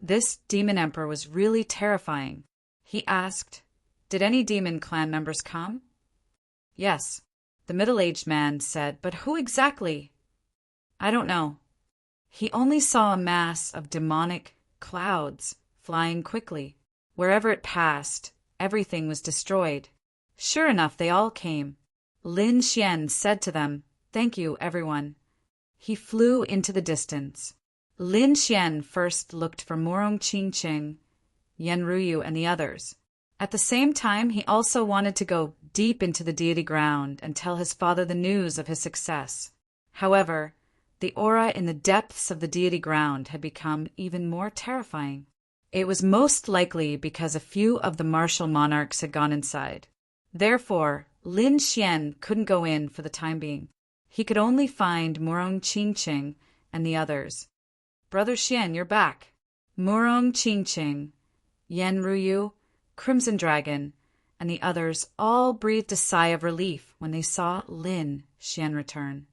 This demon emperor was really terrifying. He asked, "Did any demon clan members come?" "Yes," the middle-aged man said, "but who exactly?" "I don't know." He only saw a mass of demonic clouds flying quickly. Wherever it passed, everything was destroyed. Sure enough, they all came. Lin Xian said to them, "Thank you, everyone." He flew into the distance. Lin Xian first looked for Morong Qingqing, Yan Ruyu, and the others. At the same time, he also wanted to go deep into the deity ground and tell his father the news of his success. However, the aura in the depths of the deity ground had become even more terrifying. It was most likely because a few of the martial monarchs had gone inside. Therefore, Lin Xian couldn't go in for the time being. He could only find Morong Qingqing and the others. "Brother Xian, you're back." Morong Qingqing, Yan Ruyu, Crimson Dragon, and the others all breathed a sigh of relief when they saw Lin Xian return.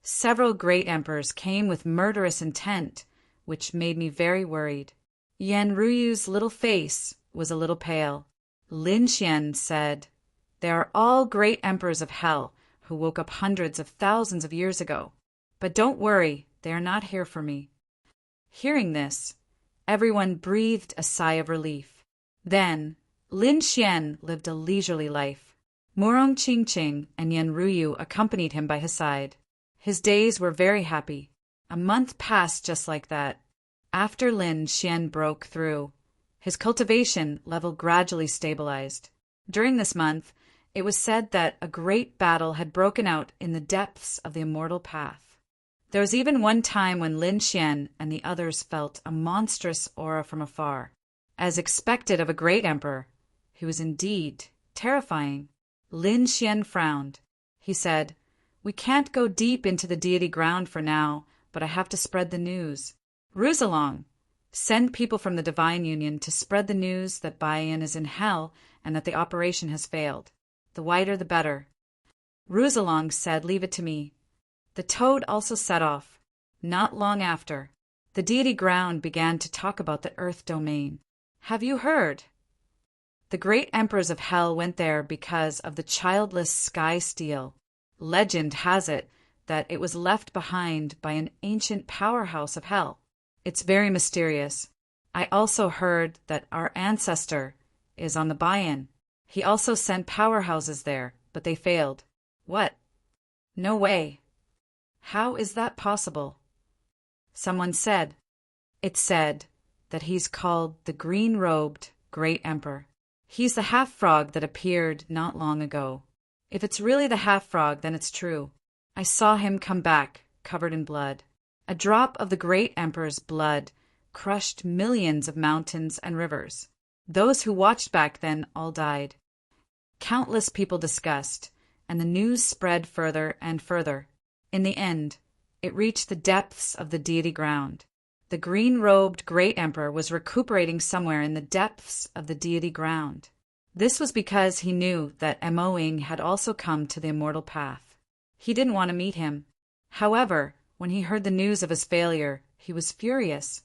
Several great emperors came with murderous intent, which made me very worried. Yan Ruyu's little face was a little pale. Lin Xian said, "They are all great emperors of hell who woke up hundreds of thousands of years ago. But don't worry, they are not here for me." Hearing this, everyone breathed a sigh of relief. Then, Lin Xian lived a leisurely life. Morong Qingqing and Yan Ruyu accompanied him by his side. His days were very happy. A month passed just like that. After Lin Xian broke through, his cultivation level gradually stabilized. During this month, it was said that a great battle had broken out in the depths of the immortal path. There was even one time when Lin Xian and the others felt a monstrous aura from afar. As expected of a great emperor, he was indeed terrifying. Lin Xian frowned. He said, "We can't go deep into the deity ground for now, but I have to spread the news. Ruzalong, send people from the Divine Union to spread the news that Baiyan is in hell and that the operation has failed. The wider the better." Ruzalong said, "Leave it to me." The toad also set off. Not long after, the deity ground began to talk about the earth domain. "Have you heard? The great emperors of hell went there because of the childless sky steel. Legend has it that it was left behind by an ancient powerhouse of hell. It's very mysterious. I also heard that our ancestor is on the Baiyan. He also sent powerhouses there, but they failed." "What? No way. How is that possible?" Someone said. It said that he's called the green-robed Great Emperor. He's the half-frog that appeared not long ago. If it's really the half-frog, then it's true. I saw him come back, covered in blood. A drop of the Great Emperor's blood crushed millions of mountains and rivers. Those who watched back then all died. Countless people discussed, and the news spread further and further. In the end, it reached the depths of the deity ground. The green-robed Great Emperor was recuperating somewhere in the depths of the deity ground. This was because he knew that Moing had also come to the immortal path. He didn't want to meet him. However, when he heard the news of his failure, he was furious.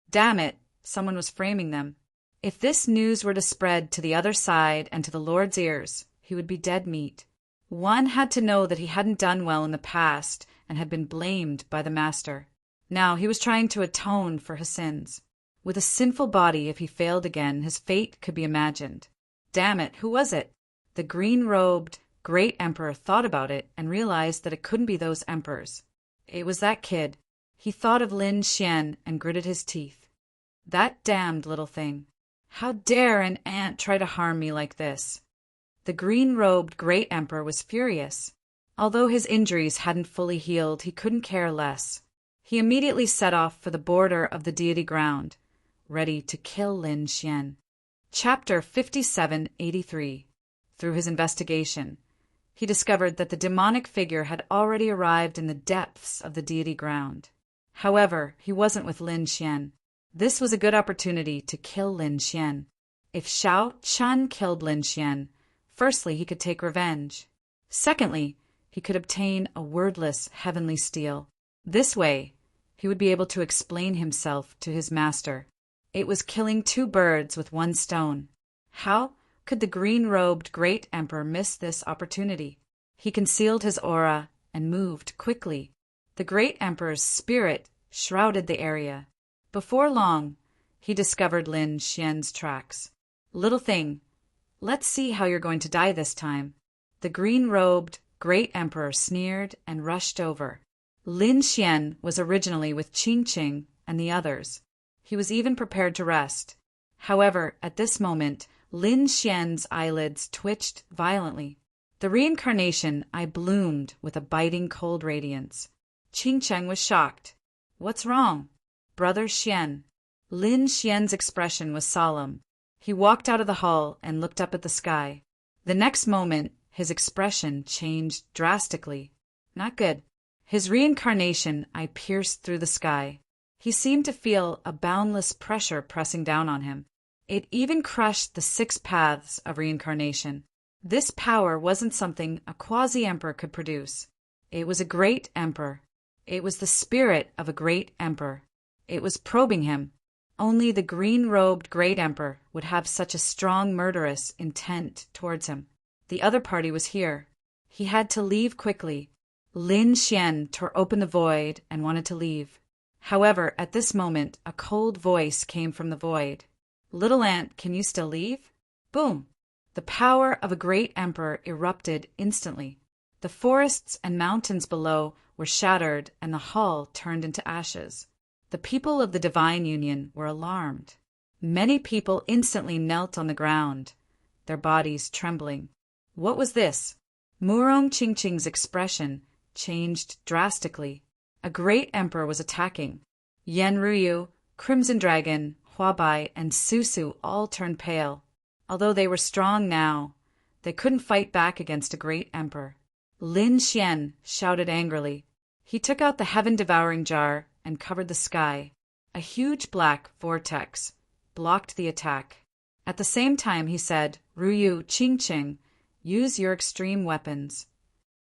Damn it, someone was framing them. If this news were to spread to the other side and to the Lord's ears, he would be dead meat. One had to know that he hadn't done well in the past and had been blamed by the master. Now he was trying to atone for his sins. With a sinful body, if he failed again, his fate could be imagined. Damn it, who was it? The green-robed Great Emperor thought about it and realized that it couldn't be those emperors. It was that kid. He thought of Lin Xian and gritted his teeth. That damned little thing. How dare an ant try to harm me like this? The green-robed Great Emperor was furious. Although his injuries hadn't fully healed, he couldn't care less. He immediately set off for the border of the deity ground, ready to kill Lin Xian. Chapter 5783. Through his investigation, he discovered that the demonic figure had already arrived in the depths of the deity ground. However, he wasn't with Lin Xian. This was a good opportunity to kill Lin Xian. If Xiao Chun killed Lin Xian, firstly, he could take revenge. Secondly, he could obtain a wordless heavenly steel. This way, he would be able to explain himself to his master. It was killing two birds with one stone. How could the green-robed Great Emperor miss this opportunity? He concealed his aura and moved quickly. The great emperor's spirit shrouded the area. Before long, he discovered Lin Xian's tracks. Little thing, let's see how you're going to die this time. The green-robed great emperor sneered and rushed over. Lin Xian was originally with Qing Qing and the others. He was even prepared to rest. However, at this moment, Lin Xian's eyelids twitched violently. The reincarnation eye bloomed with a biting cold radiance. Qing Qing was shocked. What's wrong? Brother Xian. Lin Xian's expression was solemn. He walked out of the hall and looked up at the sky. The next moment, his expression changed drastically. Not good. His reincarnation eye pierced through the sky. He seemed to feel a boundless pressure pressing down on him. It even crushed the 6 paths of reincarnation. This power wasn't something a quasi-emperor could produce. It was a great emperor. It was the spirit of a great emperor. It was probing him. Only the green-robed great emperor would have such a strong murderous intent towards him. The other party was here. He had to leave quickly. Lin Xian tore open the void and wanted to leave. However, at this moment, a cold voice came from the void. Little ant, can you still leave? Boom! The power of a great emperor erupted instantly. The forests and mountains below were shattered and the hall turned into ashes. The people of the Divine Union were alarmed. Many people instantly knelt on the ground, their bodies trembling. What was this? Murong Qingqing's expression changed drastically. A great emperor was attacking. Yan Ruyu, Crimson Dragon, Huabai, and Susu all turned pale. Although they were strong now, they couldn't fight back against a great emperor. Lin Xian shouted angrily. He took out the heaven-devouring jar and covered the sky. A huge black vortex blocked the attack. At the same time, he said, Ruyu, Qingqing, use your extreme weapons.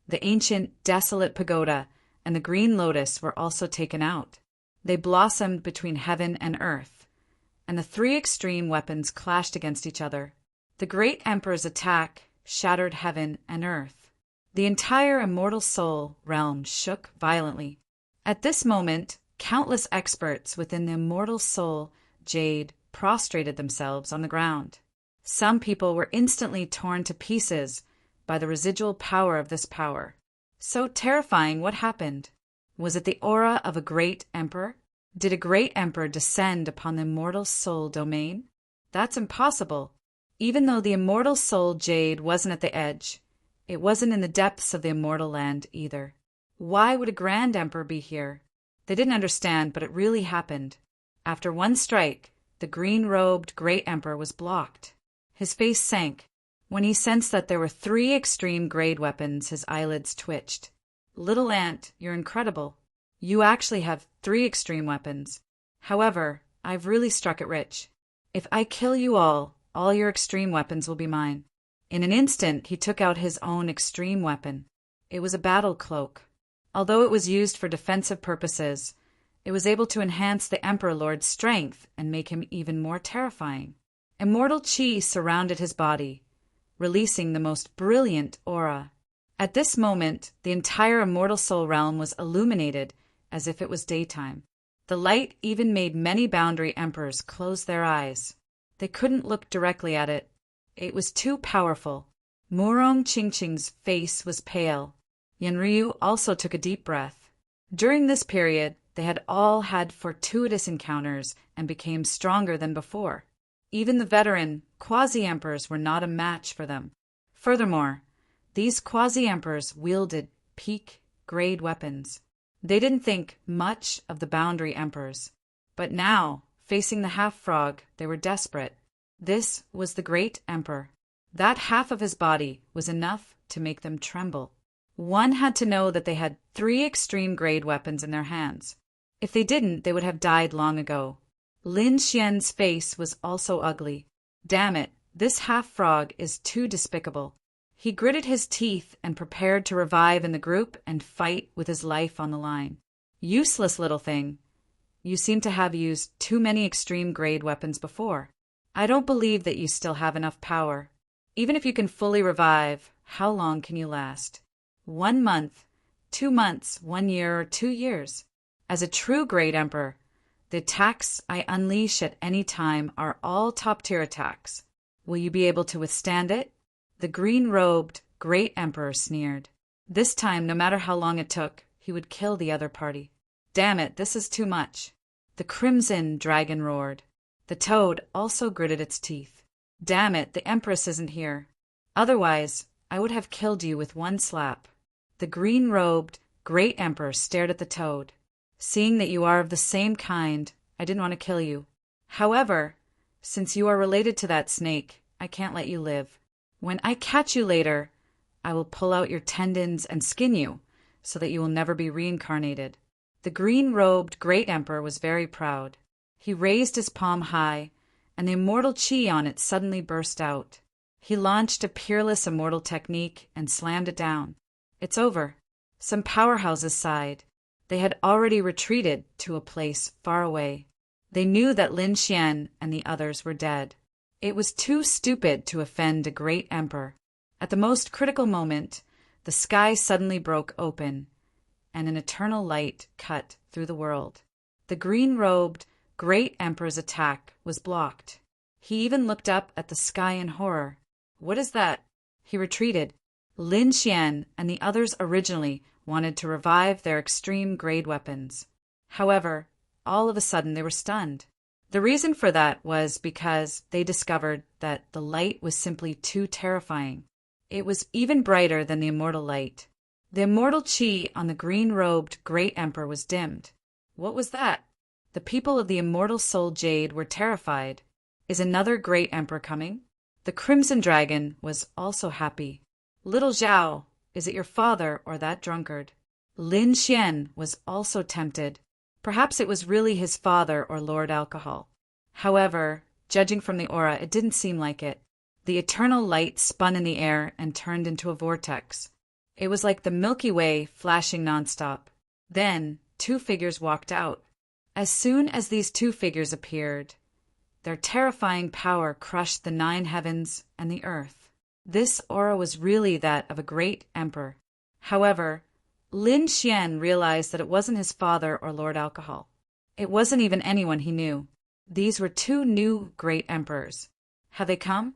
The ancient, desolate pagoda and the green lotus were also taken out. They blossomed between heaven and earth, and the 3 extreme weapons clashed against each other. The great emperor's attack shattered heaven and earth. The entire immortal soul realm shook violently. At this moment, countless experts within the immortal soul jade prostrated themselves on the ground. Some people were instantly torn to pieces by the residual power of this power. So terrifying, what happened? Was it the aura of a great emperor? Did a great emperor descend upon the immortal soul domain? That's impossible. Even though the immortal soul jade wasn't at the edge, it wasn't in the depths of the immortal land either. Why would a grand emperor be here? They didn't understand, but it really happened. After one strike, the green-robed great emperor was blocked. His face sank. When he sensed that there were 3 extreme grade weapons, his eyelids twitched. Little ant, you're incredible. You actually have 3 extreme weapons. However, I've really struck it rich. If I kill you all your extreme weapons will be mine. In an instant, he took out his own extreme weapon. It was a battle cloak. Although it was used for defensive purposes, it was able to enhance the Emperor Lord's strength and make him even more terrifying. Immortal qi surrounded his body, releasing the most brilliant aura. At this moment, the entire immortal soul realm was illuminated as if it was daytime. The light even made many boundary emperors close their eyes. They couldn't look directly at it. It was too powerful. Murong Qingqing's face was pale. Yanryu also took a deep breath. During this period, they had all had fortuitous encounters and became stronger than before. Even the veteran quasi-emperors were not a match for them. Furthermore, these quasi-emperors wielded peak-grade weapons. They didn't think much of the boundary emperors. But now, facing the half-frog, they were desperate. This was the great emperor. That half of his body was enough to make them tremble. One had to know that they had 3 extreme-grade weapons in their hands. If they didn't, they would have died long ago. Lin Xian's face was also ugly. Damn it, this half-frog is too despicable. He gritted his teeth and prepared to revive in the group and fight with his life on the line. Useless little thing. You seem to have used too many extreme-grade weapons before. I don't believe that you still have enough power. Even if you can fully revive, how long can you last? 1 month. 2 months, 1 year, or 2 years. As a true Great Emperor, the attacks I unleash at any time are all top-tier attacks. Will you be able to withstand it? The green-robed Great Emperor sneered. This time, no matter how long it took, he would kill the other party. Damn it, this is too much. The Crimson Dragon roared. The toad also gritted its teeth. Damn it, the Empress isn't here. Otherwise, I would have killed you with one slap. The green-robed Great Emperor stared at the toad. Seeing that you are of the same kind, I didn't want to kill you. However, since you are related to that snake, I can't let you live. When I catch you later, I will pull out your tendons and skin you, so that you will never be reincarnated. The green-robed Great Emperor was very proud. He raised his palm high, and the immortal chi on it suddenly burst out. He launched a peerless immortal technique and slammed it down. It's over. Some powerhouses sighed. They had already retreated to a place far away. They knew that Lin Xian and the others were dead. It was too stupid to offend a great emperor. At the most critical moment, the sky suddenly broke open, and an eternal light cut through the world. The green-robed Great Emperor's attack was blocked. He even looked up at the sky in horror. What is that? He retreated. Lin Xian and the others originally wanted to revive their extreme grade weapons. However, all of a sudden they were stunned. The reason for that was because they discovered that the light was simply too terrifying. It was even brighter than the immortal light. The immortal chi on the green-robed Great Emperor was dimmed. What was that? The people of the immortal soul jade were terrified. Is another Great Emperor coming? The Crimson Dragon was also happy. Little Zhao, is it your father or that drunkard? Lin Xian was also tempted. Perhaps it was really his father or Lord Alcohol. However, judging from the aura, it didn't seem like it. The eternal light spun in the air and turned into a vortex. It was like the Milky Way flashing nonstop. Then 2 figures walked out. As soon as these 2 figures appeared, their terrifying power crushed the 9 heavens and the earth. This aura was really that of a great emperor. However, Lin Xian realized that it wasn't his father or Lord Alcohol. It wasn't even anyone he knew. These were 2 new great emperors. Have they come?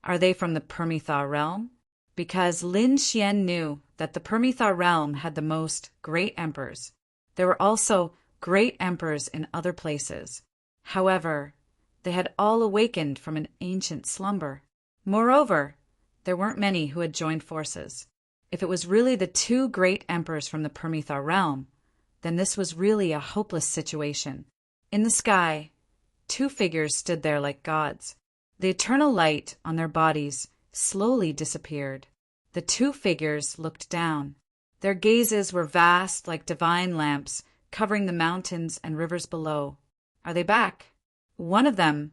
Are they from the Permitha realm? Because Lin Xian knew that the Permitha realm had the most great emperors. There were also great emperors in other places. However, they had all awakened from an ancient slumber. Moreover, there weren't many who had joined forces. If it was really the 2 great emperors from the Permitha realm, then this was really a hopeless situation. In the sky, 2 figures stood there like gods. The eternal light on their bodies slowly disappeared. The 2 figures looked down. Their gazes were vast like divine lamps covering the mountains and rivers below. Are they back? One of them,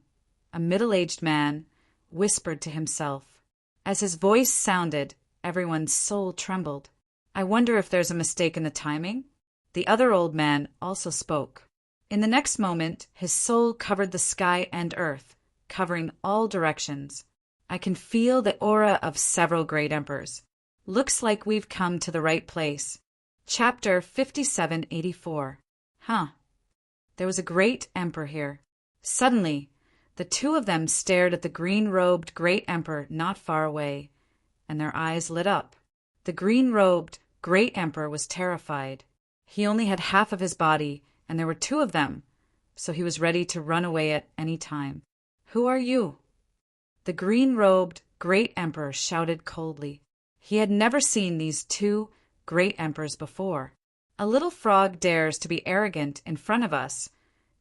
a middle-aged man, whispered to himself. As his voice sounded, everyone's soul trembled. I wonder if there's a mistake in the timing? The other old man also spoke. In the next moment, his soul covered the sky and earth, covering all directions. I can feel the aura of several great emperors. Looks like we've come to the right place. Chapter 5784. There was a great emperor here. Suddenly, the 2 of them stared at the green-robed great emperor not far away, and their eyes lit up. The green-robed great emperor was terrified. He only had half of his body, and there were 2 of them, so he was ready to run away at any time. Who are you? The green-robed great emperor shouted coldly. He had never seen these 2 great emperors before. A little frog dares to be arrogant in front of us,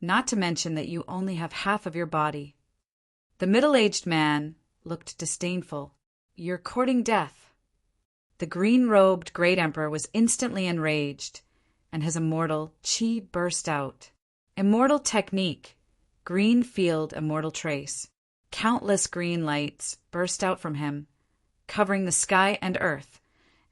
not to mention that you only have half of your body. The middle-aged man looked disdainful. You're courting death. The green-robed great emperor was instantly enraged, and his immortal chi burst out. Immortal technique, green field immortal trace. Countless green lights burst out from him, covering the sky and earth,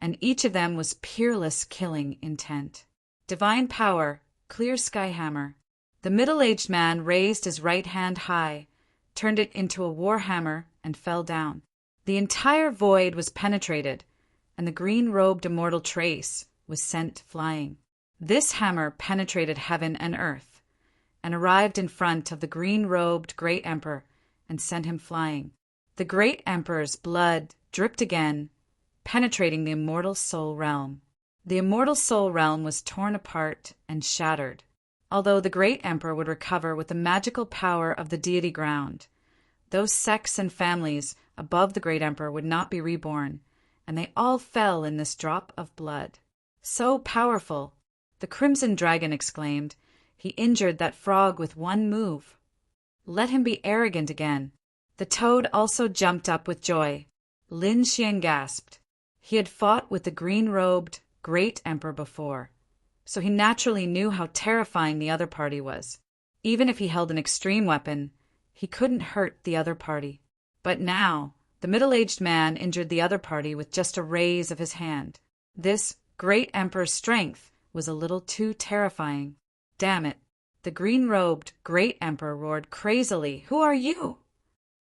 and each of them was peerless killing intent. Divine power, clear sky hammer. The middle-aged man raised his right hand high, turned it into a war hammer, and fell down. The entire void was penetrated, and the green-robed immortal trace was sent flying. This hammer penetrated heaven and earth, and arrived in front of the green-robed great emperor and sent him flying. The great emperor's blood dripped again, penetrating the immortal soul realm. The immortal soul realm was torn apart and shattered. Although the great emperor would recover with the magical power of the deity ground, those sects and families above the great emperor would not be reborn, and they all fell in this drop of blood. So powerful! The crimson dragon exclaimed. He injured that frog with one move. Let him be arrogant again. The toad also jumped up with joy. Lin Xian gasped. He had fought with the green-robed great emperor before, so he naturally knew how terrifying the other party was. Even if he held an extreme weapon, he couldn't hurt the other party. But now, the middle-aged man injured the other party with just a raise of his hand. This great emperor's strength was a little too terrifying. Damn it! The green-robed great emperor roared crazily, "Who are you?"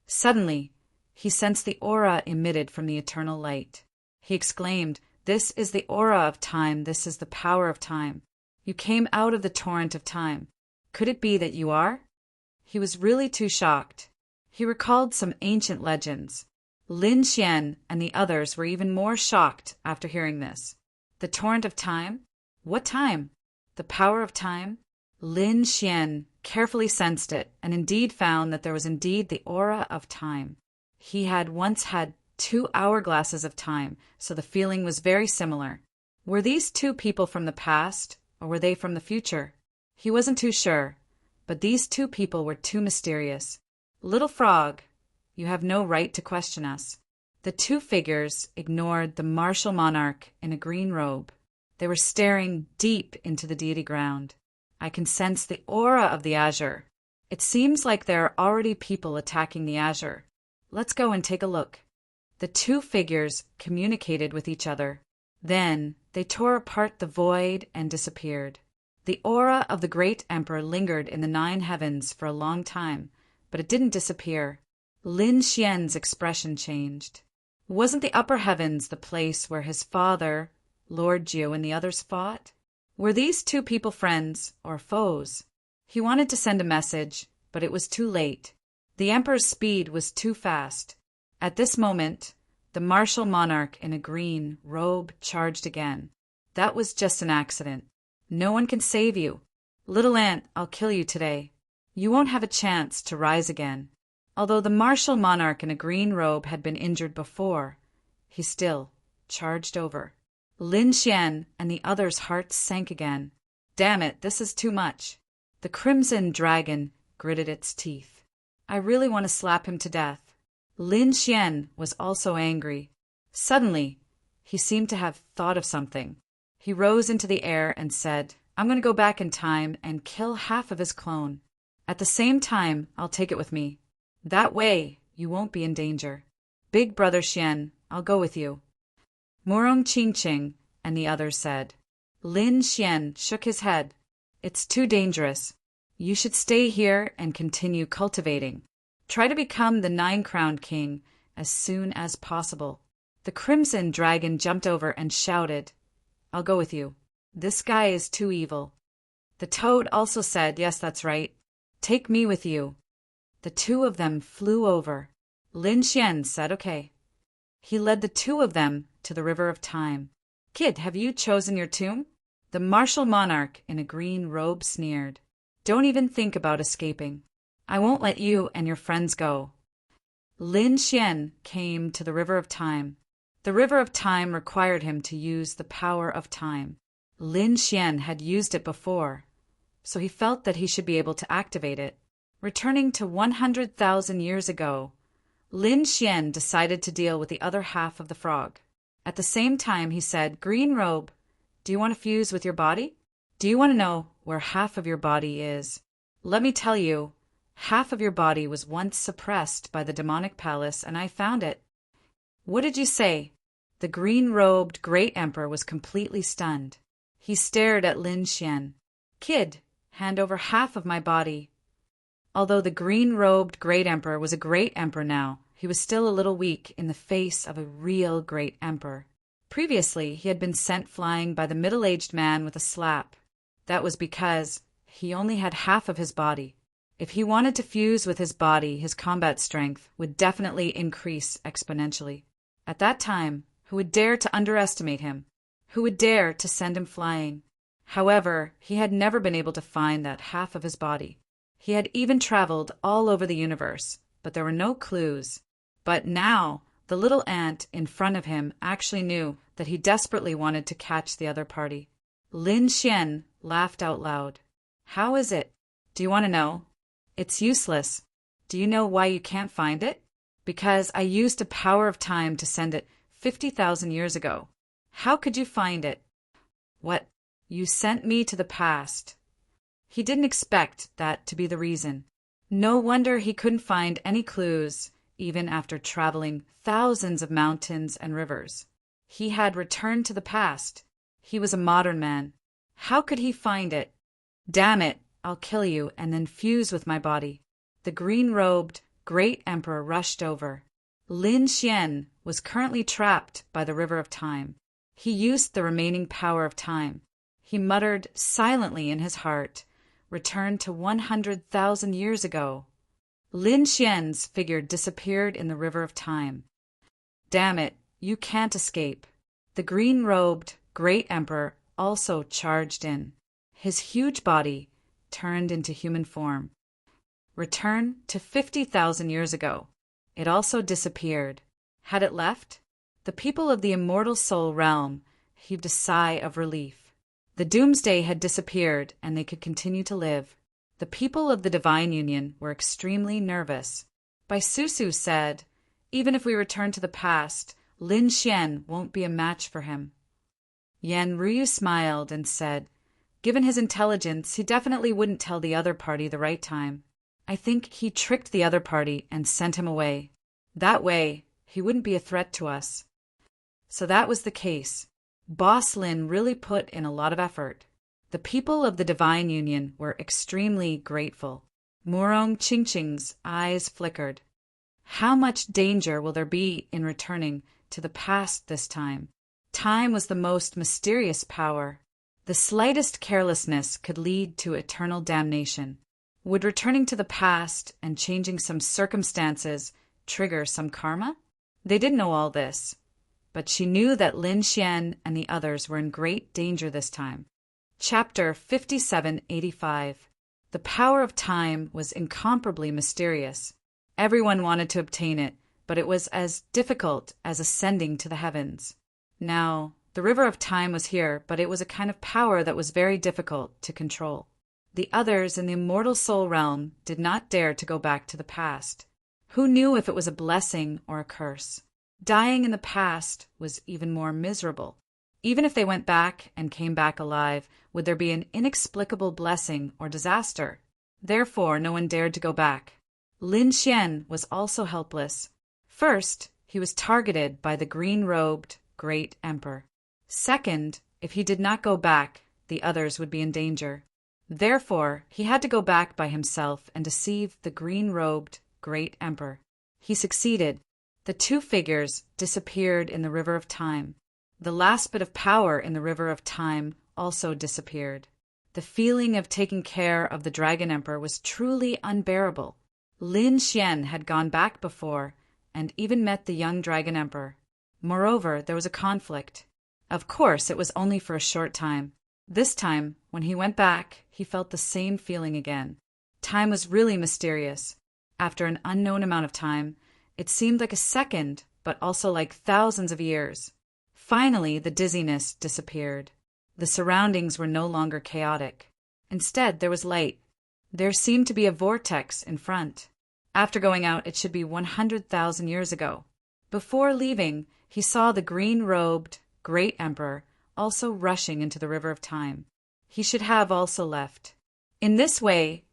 Suddenly, he sensed the aura emitted from the eternal light. He exclaimed, "This is the aura of time, this is the power of time. You came out of the torrent of time. Could it be that you are?" He was really too shocked. He recalled some ancient legends. Lin Xian and the others were even more shocked after hearing this. The torrent of time? What time? The power of time? Lin Xian carefully sensed it, and indeed found that there was indeed the aura of time. He had once had 2 hourglasses of time, so the feeling was very similar. Were these 2 people from the past, or were they from the future? He wasn't too sure, but these 2 people were too mysterious. "Little frog, you have no right to question us." The 2 figures ignored the martial monarch in a green robe. They were staring deep into the deity ground. "I can sense the aura of the azure. It seems like there are already people attacking the azure. Let's go and take a look." The 2 figures communicated with each other. Then they tore apart the void and disappeared. The aura of the great emperor lingered in the 9 heavens for a long time, but it didn't disappear. Lin Xian's expression changed. Wasn't the upper heavens the place where his father, Lord Jiu, and the others fought? Were these 2 people friends or foes? He wanted to send a message, but it was too late. The emperor's speed was too fast. At this moment, the martial monarch in a green robe charged again. "That was just an accident. No one can save you. Little ant, I'll kill you today. You won't have a chance to rise again." Although the martial monarch in a green robe had been injured before, he still charged over. Lin Xian and the others' hearts sank again. "Damn it, this is too much." The crimson dragon gritted its teeth. "I really want to slap him to death." Lin Xian was also angry. Suddenly, he seemed to have thought of something. He rose into the air and said, "I'm going to go back in time and kill half of his clone. At the same time, I'll take it with me. That way, you won't be in danger. Big brother Xian, I'll go with you." Murong Qingqing and the others said. Lin Xian shook his head. "It's too dangerous. You should stay here and continue cultivating. Try to become the 9-crowned king as soon as possible." The crimson dragon jumped over and shouted, "I'll go with you. This guy is too evil." The toad also said, "Yes, that's right. Take me with you." The 2 of them flew over. Lin Xian said, "Okay." He led the 2 of them to the river of time. "Kid, have you chosen your tomb?" The martial monarch in a green robe sneered. "Don't even think about escaping. I won't let you and your friends go." Lin Xian came to the river of time. The river of time required him to use the power of time. Lin Xian had used it before, so he felt that he should be able to activate it. Returning to 100,000 years ago, Lin Xian decided to deal with the other half of the frog. At the same time, he said, "Green robe, do you want to fuse with your body? Do you want to know where half of your body is? Let me tell you, half of your body was once suppressed by the demonic palace, and I found it." "What did you say?" The green-robed great emperor was completely stunned. He stared at Lin Xian. "Kid, hand over half of my body." Although the green-robed great emperor was a great emperor now, he was still a little weak in the face of a real great emperor. Previously, he had been sent flying by the middle-aged man with a slap. That was because he only had half of his body. If he wanted to fuse with his body, his combat strength would definitely increase exponentially. At that time, who would dare to underestimate him? Who would dare to send him flying? However, he had never been able to find that half of his body. He had even traveled all over the universe, but there were no clues. But now, the little ant in front of him actually knew that he desperately wanted to catch the other party. Lin Xian laughed out loud. How is it? Do you want to know? It's useless. Do you know why you can't find it? Because I used the power of time to send it 50,000 years ago. How could you find it? What? You sent me to the past. He didn't expect that to be the reason. No wonder he couldn't find any clues, even after traveling thousands of mountains and rivers. He had returned to the past. He was a modern man. How could he find it? Damn it, I'll kill you and then fuse with my body. The green-robed, great emperor rushed over. Lin Xian was currently trapped by the river of time. He used the remaining power of time. He muttered silently in his heart, returned to 100,000 years ago. Lin Xian's figure disappeared in the river of time. Damn it, you can't escape. The green-robed, great emperor also charged in. His huge body turned into human form. Return to 50,000 years ago. It also disappeared. Had it left? The people of the immortal soul realm heaved a sigh of relief. The doomsday had disappeared and they could continue to live. The people of the divine union were extremely nervous. Susu said, even if we return to the past, Lin Xian won't be a match for him. Yan Ryu smiled and said, given his intelligence, he definitely wouldn't tell the other party the right time. I think he tricked the other party and sent him away. That way, he wouldn't be a threat to us. So that was the case. Boss Lin really put in a lot of effort. The people of the Divine Union were extremely grateful. Murong Qingqing's eyes flickered. How much danger will there be in returning to the past this time? Time was the most mysterious power. The slightest carelessness could lead to eternal damnation. Would returning to the past and changing some circumstances trigger some karma? They didn't know all this, but she knew that Lin Xian and the others were in great danger this time. Chapter 5785. The power of time was incomparably mysterious. Everyone wanted to obtain it, but it was as difficult as ascending to the heavens. Now, the river of time was here, but it was a kind of power that was very difficult to control. The others in the immortal soul realm did not dare to go back to the past. Who knew if it was a blessing or a curse? Dying in the past was even more miserable. Even if they went back and came back alive, would there be an inexplicable blessing or disaster? Therefore, no one dared to go back. Lin Xian was also helpless. First, he was targeted by the green-robed great emperor. Second, if he did not go back, the others would be in danger. Therefore, he had to go back by himself and deceive the green-robed great emperor. He succeeded. The two figures disappeared in the river of time. The last bit of power in the river of time also disappeared. The feeling of taking care of the Dragon Emperor was truly unbearable. Lin Xian had gone back before and even met the young Dragon Emperor. Moreover, there was a conflict. Of course, it was only for a short time. This time, when he went back, he felt the same feeling again. Time was really mysterious. After an unknown amount of time, it seemed like a second, but also like thousands of years. Finally, the dizziness disappeared. The surroundings were no longer chaotic. Instead, there was light. There seemed to be a vortex in front. After going out, it should be 100,000 years ago. Before leaving, he saw the green-robed great emperor also rushing into the river of time. He should have also left. In this way,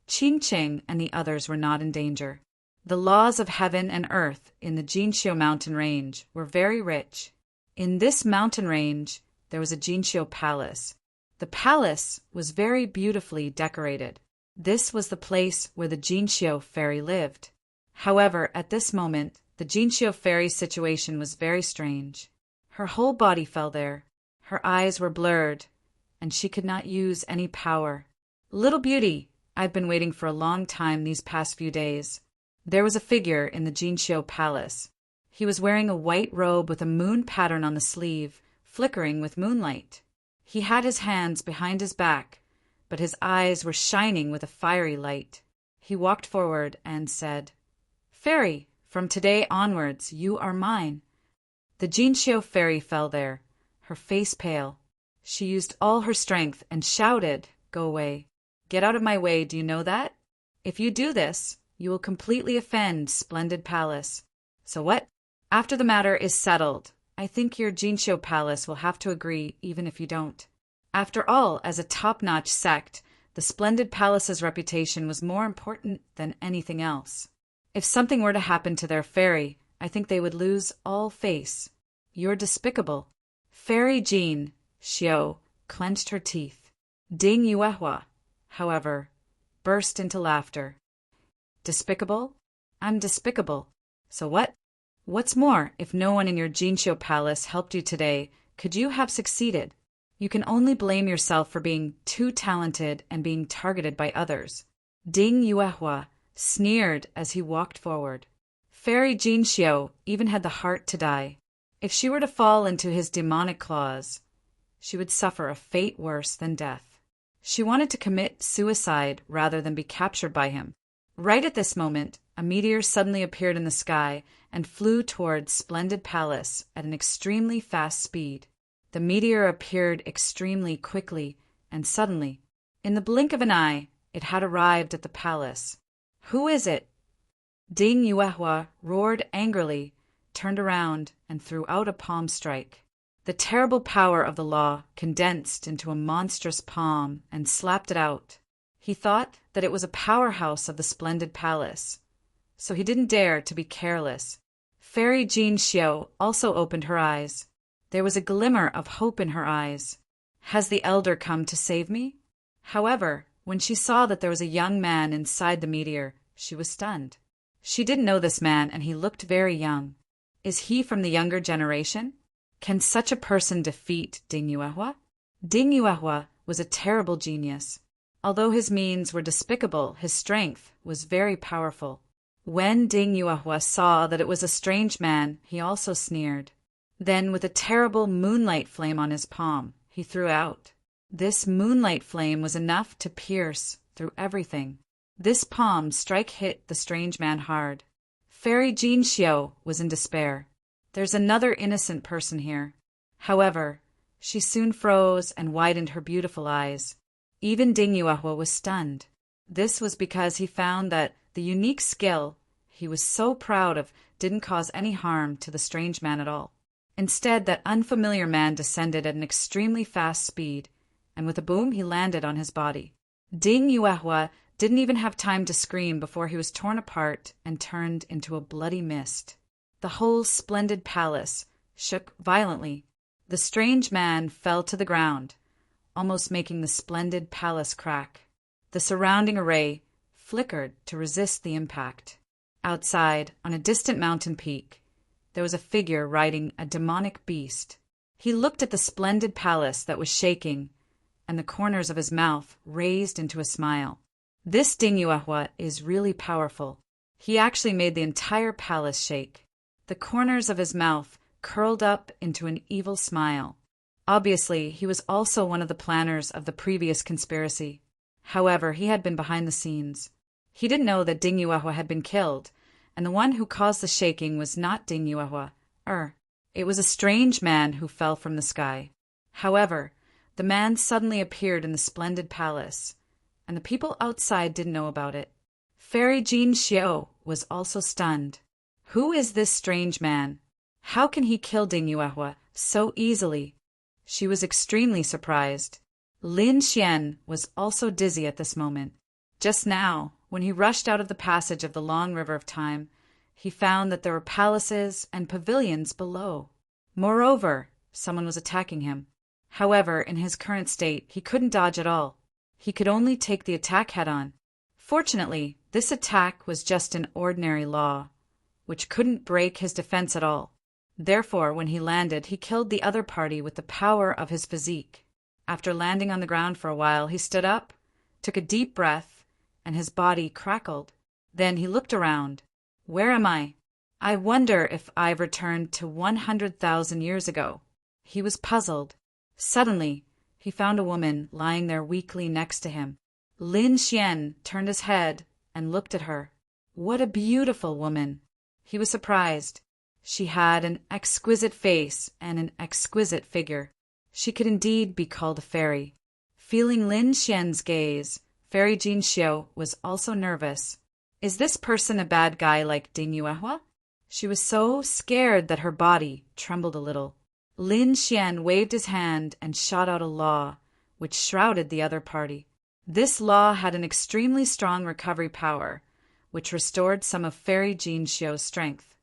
Qingqing and the others were not in danger. The laws of heaven and earth in the Jinxiu mountain range were very rich. In this mountain range, there was a Jinxiu palace. The palace was very beautifully decorated. This was the place where the Jinxiu fairy lived. However, at this moment, the Jinxiu fairy's situation was very strange. Her whole body fell there. Her eyes were blurred, and she could not use any power. Little beauty, I've been waiting for a long time these past few days. There was a figure in the Jinshio Palace. He was wearing a white robe with a moon pattern on the sleeve, flickering with moonlight. He had his hands behind his back, but his eyes were shining with a fiery light. He walked forward and said, "Fairy, from today onwards you are mine." The Jinshio fairy fell there, her face pale. She used all her strength and shouted, "Go away. Get out of my way, do you know that? If you do this, you will completely offend Splendid Palace. So what? After the matter is settled, I think your Jinshio Palace will have to agree even if you don't. After all, as a top-notch sect, the Splendid Palace's reputation was more important than anything else. If something were to happen to their fairy, I think they would lose all face. You're despicable." Fairy Jean Xiao clenched her teeth. Ding Yuehua, however, burst into laughter. "Despicable? I'm despicable. So what? What's more, if no one in your Jinshio Palace helped you today, could you have succeeded? You can only blame yourself for being too talented and being targeted by others." Ding Yuehua sneered as he walked forward. Fairy Jinshio even had the heart to die. If she were to fall into his demonic claws, she would suffer a fate worse than death. She wanted to commit suicide rather than be captured by him. Right at this moment, a meteor suddenly appeared in the sky and flew towards Splendid Palace at an extremely fast speed. The meteor appeared extremely quickly and suddenly. In the blink of an eye, it had arrived at the palace. "Who is it?" Ding Yuehua roared angrily, turned around, and threw out a palm strike. The terrible power of the law condensed into a monstrous palm and slapped it out. He thought that it was a powerhouse of the Splendid Palace, so he didn't dare to be careless. Fairy Jean Xiao also opened her eyes. There was a glimmer of hope in her eyes. Has the elder come to save me? However, when she saw that there was a young man inside the meteor, she was stunned. She didn't know this man, and he looked very young. Is he from the younger generation? Can such a person defeat Ding Yuehua? Ding Yuehua was a terrible genius. Although his means were despicable, his strength was very powerful. When Ding Yuehua saw that it was a strange man, he also sneered. Then, with a terrible moonlight flame on his palm, he threw out. This moonlight flame was enough to pierce through everything. This palm strike hit the strange man hard. Fairy Jean Xiao was in despair. There's another innocent person here. However, she soon froze and widened her beautiful eyes. Even Ding Yuehua was stunned. This was because he found that the unique skill he was so proud of didn't cause any harm to the strange man at all. Instead, that unfamiliar man descended at an extremely fast speed, and with a boom he landed on his body. Ding Yuehua didn't even have time to scream before he was torn apart and turned into a bloody mist. The whole Splendid Palace shook violently. The strange man fell to the ground, almost making the Splendid Palace crack. The surrounding array flickered to resist the impact. Outside, on a distant mountain peak, there was a figure riding a demonic beast. He looked at the Splendid Palace that was shaking, and the corners of his mouth raised into a smile. This Ding Yuehua is really powerful. He actually made the entire palace shake. The corners of his mouth curled up into an evil smile. Obviously, he was also one of the planners of the previous conspiracy. However, he had been behind the scenes. He didn't know that Ding Yuehua had been killed, and the one who caused the shaking was not Ding Yuehua. It was a strange man who fell from the sky. However, the man suddenly appeared in the Splendid Palace, and the people outside didn't know about it. Fairy Jean Xiao was also stunned. Who is this strange man? How can he kill Ding Yuehua so easily? She was extremely surprised. Lin Xian was also dizzy at this moment. Just now, when he rushed out of the passage of the long river of time, he found that there were palaces and pavilions below. Moreover, someone was attacking him. However, in his current state, he couldn't dodge at all. He could only take the attack head-on. Fortunately, this attack was just an ordinary law, which couldn't break his defense at all. Therefore, when he landed, he killed the other party with the power of his physique. After landing on the ground for a while, he stood up, took a deep breath, and his body crackled. Then he looked around. Where am I? I wonder if I've returned to 100,000 years ago. He was puzzled. Suddenly, he found a woman lying there weakly next to him. Lin Xian turned his head and looked at her. What a beautiful woman! He was surprised. She had an exquisite face and an exquisite figure. She could indeed be called a fairy. Feeling Lin Xian's gaze, Fairy Jin Xiu was also nervous. Is this person a bad guy like Ding Yuehua? She was so scared that her body trembled a little. Lin Xian waved his hand and shot out a law, which shrouded the other party. This law had an extremely strong recovery power, which restored some of Fairy Jin Xiu's strength.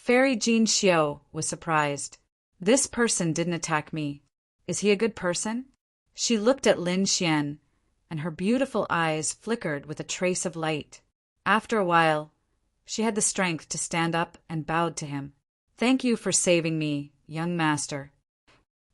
Fairy Jin Xiu was surprised. This person didn't attack me. Is he a good person? She looked at Lin Xian, and her beautiful eyes flickered with a trace of light. After a while, she had the strength to stand up and bowed to him. Thank you for saving me, young master.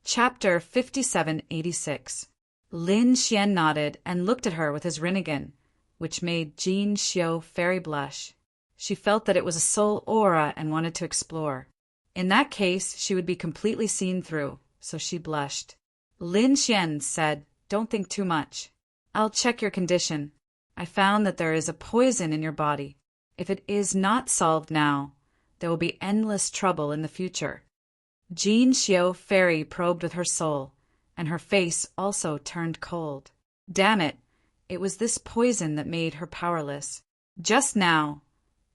Chapter 5786. Lin Xian nodded and looked at her with his rinnegan, which made Jin Xiu Fairy blush. She felt that it was a soul aura and wanted to explore. In that case, she would be completely seen through, so she blushed. Lin Xian said, Don't think too much. I'll check your condition. I found that there is a poison in your body. If it is not solved now, there will be endless trouble in the future. Jin Xiu Fairy probed with her soul, and her face also turned cold. Damn it, it was this poison that made her powerless. Just now,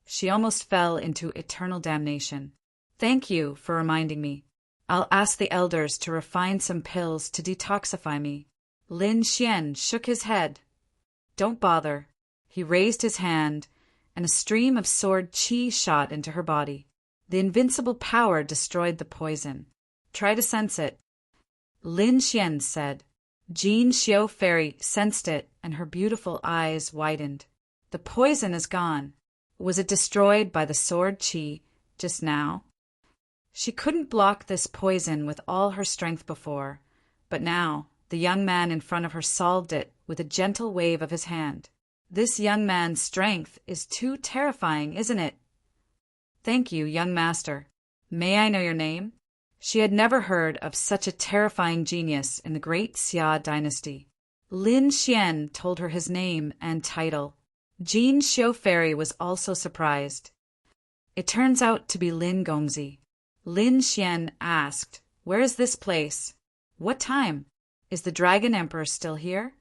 she almost fell into eternal damnation. Thank you for reminding me. I'll ask the elders to refine some pills to detoxify me. Lin Xian shook his head. Don't bother. He raised his hand, and a stream of sword qi shot into her body. The invincible power destroyed the poison. Try to sense it. Lin Xian said. Jin Xiu Fairy sensed it, and her beautiful eyes widened. The poison is gone. Was it destroyed by the sword qi just now? She couldn't block this poison with all her strength before, but now the young man in front of her solved it with a gentle wave of his hand. This young man's strength is too terrifying, isn't it? Thank you, young master. May I know your name? She had never heard of such a terrifying genius in the great Xia dynasty. Lin Xian told her his name and title. Jin Xiu Fairy was also surprised. It turns out to be Lin Gongzi. Lin Xian asked, Where is this place? What time? Is the Dragon Emperor still here?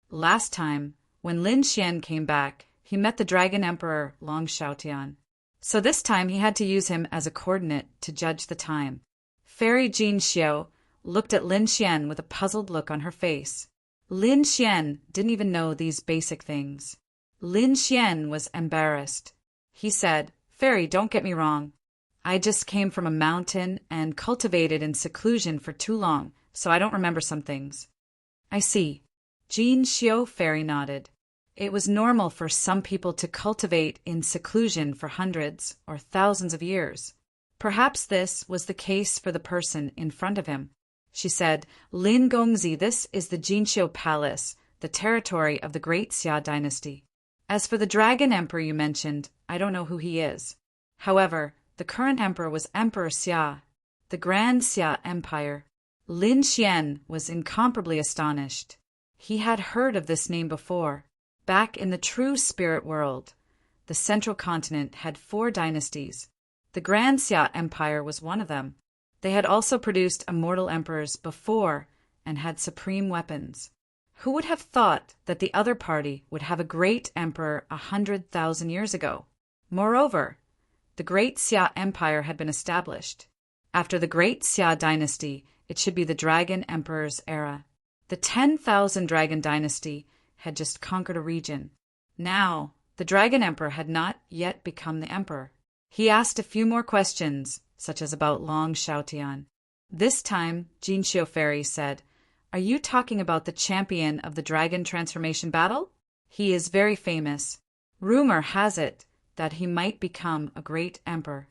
Last time, when Lin Xian came back, he met the Dragon Emperor Long Xiaotian. So this time he had to use him as a coordinate to judge the time. Fairy Jin Xiu looked at Lin Xian with a puzzled look on her face. Lin Xian didn't even know these basic things. Lin Xian was embarrassed. He said, Fairy, don't get me wrong. I just came from a mountain and cultivated in seclusion for too long, so I don't remember some things. I see. Jin Xiu Fairy nodded. It was normal for some people to cultivate in seclusion for hundreds or thousands of years. Perhaps this was the case for the person in front of him. She said, Lin Gongzi, this is the Jinxiu Palace, the territory of the great Xia dynasty. As for the Dragon Emperor you mentioned, I don't know who he is. However, the current emperor was Emperor Xia, the Grand Xia Empire. Lin Xian was incomparably astonished. He had heard of this name before. Back in the true spirit world, the central continent had 4 dynasties. The Grand Xia Empire was one of them. They had also produced immortal emperors before and had supreme weapons. Who would have thought that the other party would have a great emperor 100,000 years ago? Moreover, the great Xia Empire had been established. After the great Xia dynasty, it should be the Dragon Emperor's era. The 10,000 Dragon dynasty had just conquered a region. Now, the Dragon Emperor had not yet become the emperor. He asked a few more questions, such as about Long Xiaotian. This time, Jin Xiu Fairy said, Are you talking about the champion of the dragon transformation battle? He is very famous. Rumor has it that he might become a great emperor.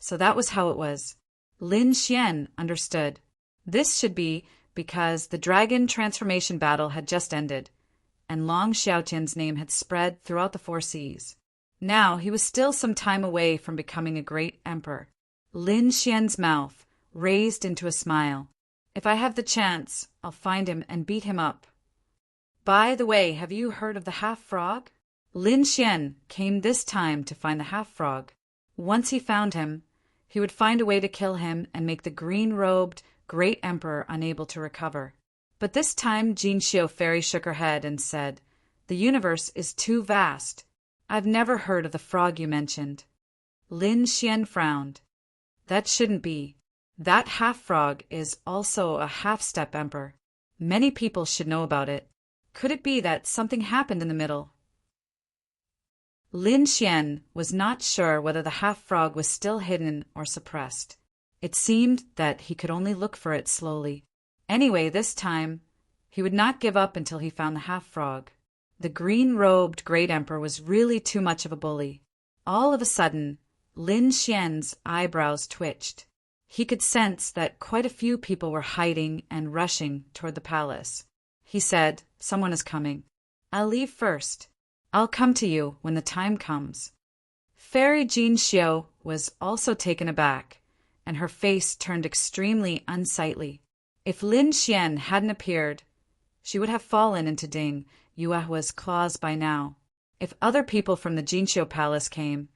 So that was how it was. Lin Xian understood. This should be because the dragon transformation battle had just ended, and Long Xiaotian's name had spread throughout the four seas. Now he was still some time away from becoming a great emperor. Lin Xian's mouth raised into a smile. If I have the chance, I'll find him and beat him up. By the way, have you heard of the half-frog? Lin Xian came this time to find the half-frog. Once he found him, he would find a way to kill him and make the green-robed great emperor unable to recover. But this time Jinxiu Fairy shook her head and said, "The universe is too vast. I've never heard of the frog you mentioned." Lin Xian frowned. That shouldn't be. That half-frog is also a half-step emperor. Many people should know about it. Could it be that something happened in the middle? Lin Xian was not sure whether the half-frog was still hidden or suppressed. It seemed that he could only look for it slowly. Anyway, this time, he would not give up until he found the half-frog. The green-robed great emperor was really too much of a bully. All of a sudden, Lin Xian's eyebrows twitched. He could sense that quite a few people were hiding and rushing toward the palace. He said, "Someone is coming. I'll leave first. I'll come to you when the time comes." Fairy Jinxiu was also taken aback, and her face turned extremely unsightly. If Lin Xian hadn't appeared, she would have fallen into Ding Yuehua's claws by now. If other people from the Jinxiu Palace came,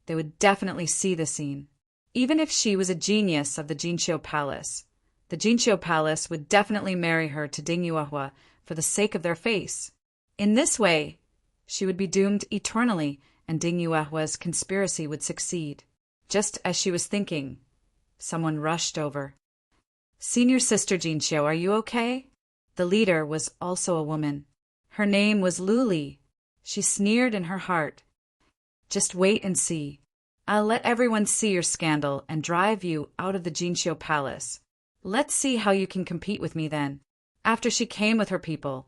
they would definitely see the scene. Even if she was a genius of the Jinxiu Palace, the Jinxiu Palace would definitely marry her to Ding Yuehua for the sake of their face. In this way, she would be doomed eternally, and Ding Yuehua's conspiracy would succeed. Just as she was thinking, someone rushed over. "Senior Sister Jinxiu, are you okay?" The leader was also a woman. Her name was Luli. She sneered in her heart. "Just wait and see. I'll let everyone see your scandal and drive you out of the Jinxiu Palace. Let's see how you can compete with me then." After she came with her people,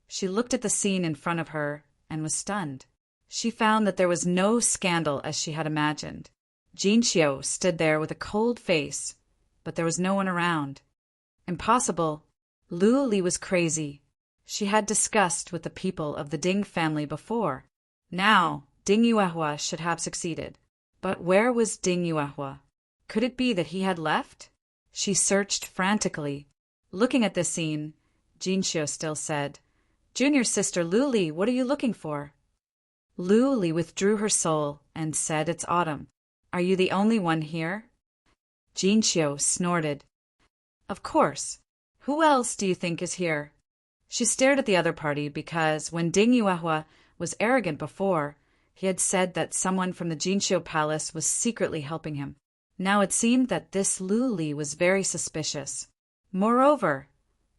she looked at the scene in front of her and was stunned. She found that there was no scandal as she had imagined. Jinxiu stood there with a cold face, but there was no one around. Impossible. Lu Li was crazy. She had discussed with the people of the Ding family before. Now, Ding Yuehua should have succeeded. But where was Ding Yuehua? Could it be that he had left? She searched frantically. Looking at this scene, Jinxiu still said, "Junior sister Lu Li, what are you looking for?" Lu Li withdrew her soul and said, "It's autumn. Are you the only one here?" Jinxiu snorted. "Of course. Who else do you think is here?" She stared at the other party because when Ding Yuehua was arrogant before, he had said that someone from the Jinxiu Palace was secretly helping him. Now it seemed that this Lu Li was very suspicious. Moreover,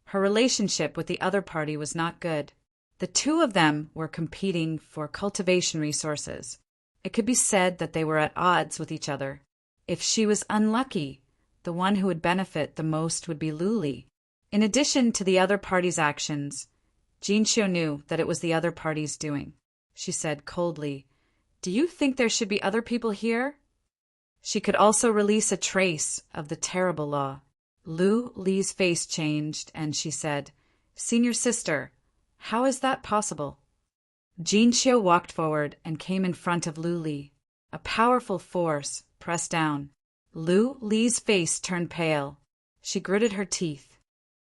her relationship with the other party was not good. The two of them were competing for cultivation resources. It could be said that they were at odds with each other. If she was unlucky, the one who would benefit the most would be Lu Li. In addition to the other party's actions, Jinxiu knew that it was the other party's doing. She said coldly, "Do you think there should be other people here?" She could also release a trace of the terrible law. Lu Li's face changed, and she said, "Senior sister, how is that possible?" Jinxiu walked forward and came in front of Lu Li. A powerful force pressed down. Lu Li's face turned pale. She gritted her teeth.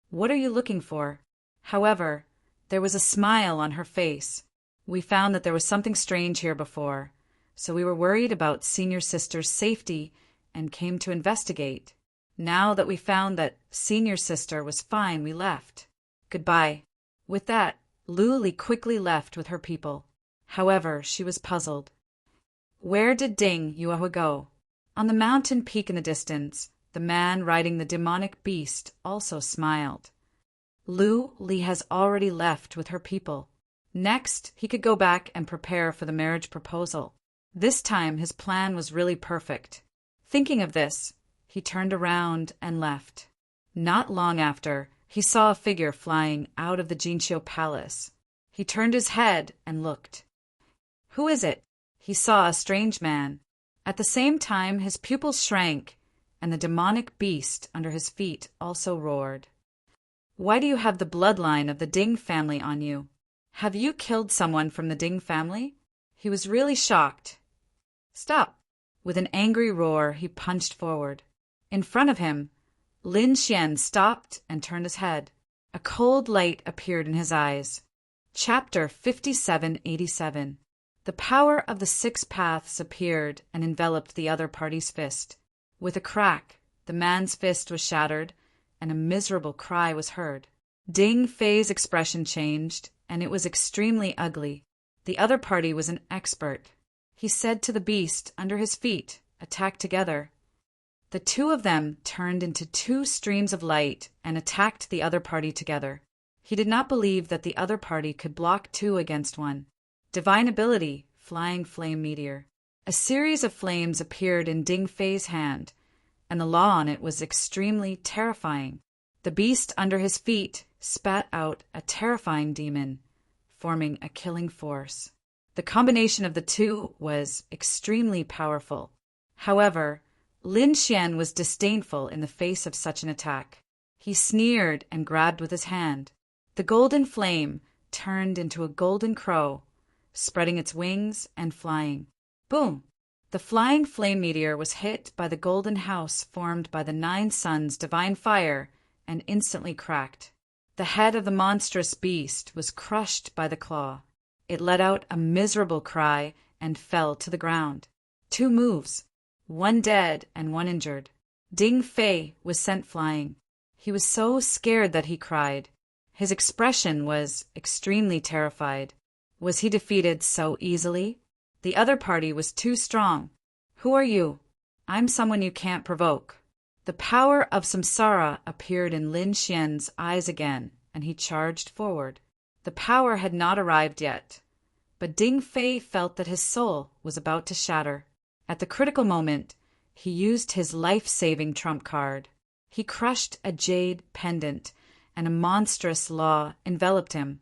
"What are you looking for?" However, there was a smile on her face. "We found that there was something strange here before, so we were worried about Senior Sister's safety and came to investigate. Now that we found that Senior Sister was fine, we left. Goodbye." With that, Lu Li quickly left with her people. However, she was puzzled. Where did Ding Yuehua go? On the mountain peak in the distance, the man riding the demonic beast also smiled. Lu Li has already left with her people. Next, he could go back and prepare for the marriage proposal. This time, his plan was really perfect. Thinking of this, he turned around and left. Not long after, he saw a figure flying out of the Jinxiu Palace. He turned his head and looked. Who is it? He saw a strange man. At the same time, his pupils shrank, and the demonic beast under his feet also roared. Why do you have the bloodline of the Ding family on you? Have you killed someone from the Ding family? He was really shocked. Stop! With an angry roar, he punched forward. In front of him, Lin Xian stopped and turned his head. A cold light appeared in his eyes. Chapter 5787. The power of the six paths appeared and enveloped the other party's fist. With a crack, the man's fist was shattered, and a miserable cry was heard. Ding Fei's expression changed, and it was extremely ugly. The other party was an expert. He said to the beast under his feet, "Attack together." The two of them turned into two streams of light and attacked the other party together. He did not believe that the other party could block two against one. Divine ability, flying flame meteor. A series of flames appeared in Ding Fei's hand, and the law on it was extremely terrifying. The beast under his feet spat out a terrifying demon, forming a killing force. The combination of the two was extremely powerful. However, Lin Xian was disdainful in the face of such an attack. He sneered and grabbed with his hand. The golden flame turned into a golden crow, spreading its wings and flying. Boom! The flying flame meteor was hit by the golden house formed by the 9 suns' divine fire and instantly cracked. The head of the monstrous beast was crushed by the claw. It let out a miserable cry and fell to the ground. 2 moves, 1 dead and 1 injured. Ding Fei was sent flying. He was so scared that he cried. His expression was extremely terrified. Was he defeated so easily? The other party was too strong. Who are you? I'm someone you can't provoke. The power of samsara appeared in Lin Xian's eyes again, and he charged forward. The power had not arrived yet, but Ding Fei felt that his soul was about to shatter. At the critical moment, he used his life-saving trump card. He crushed a jade pendant, and a monstrous law enveloped him,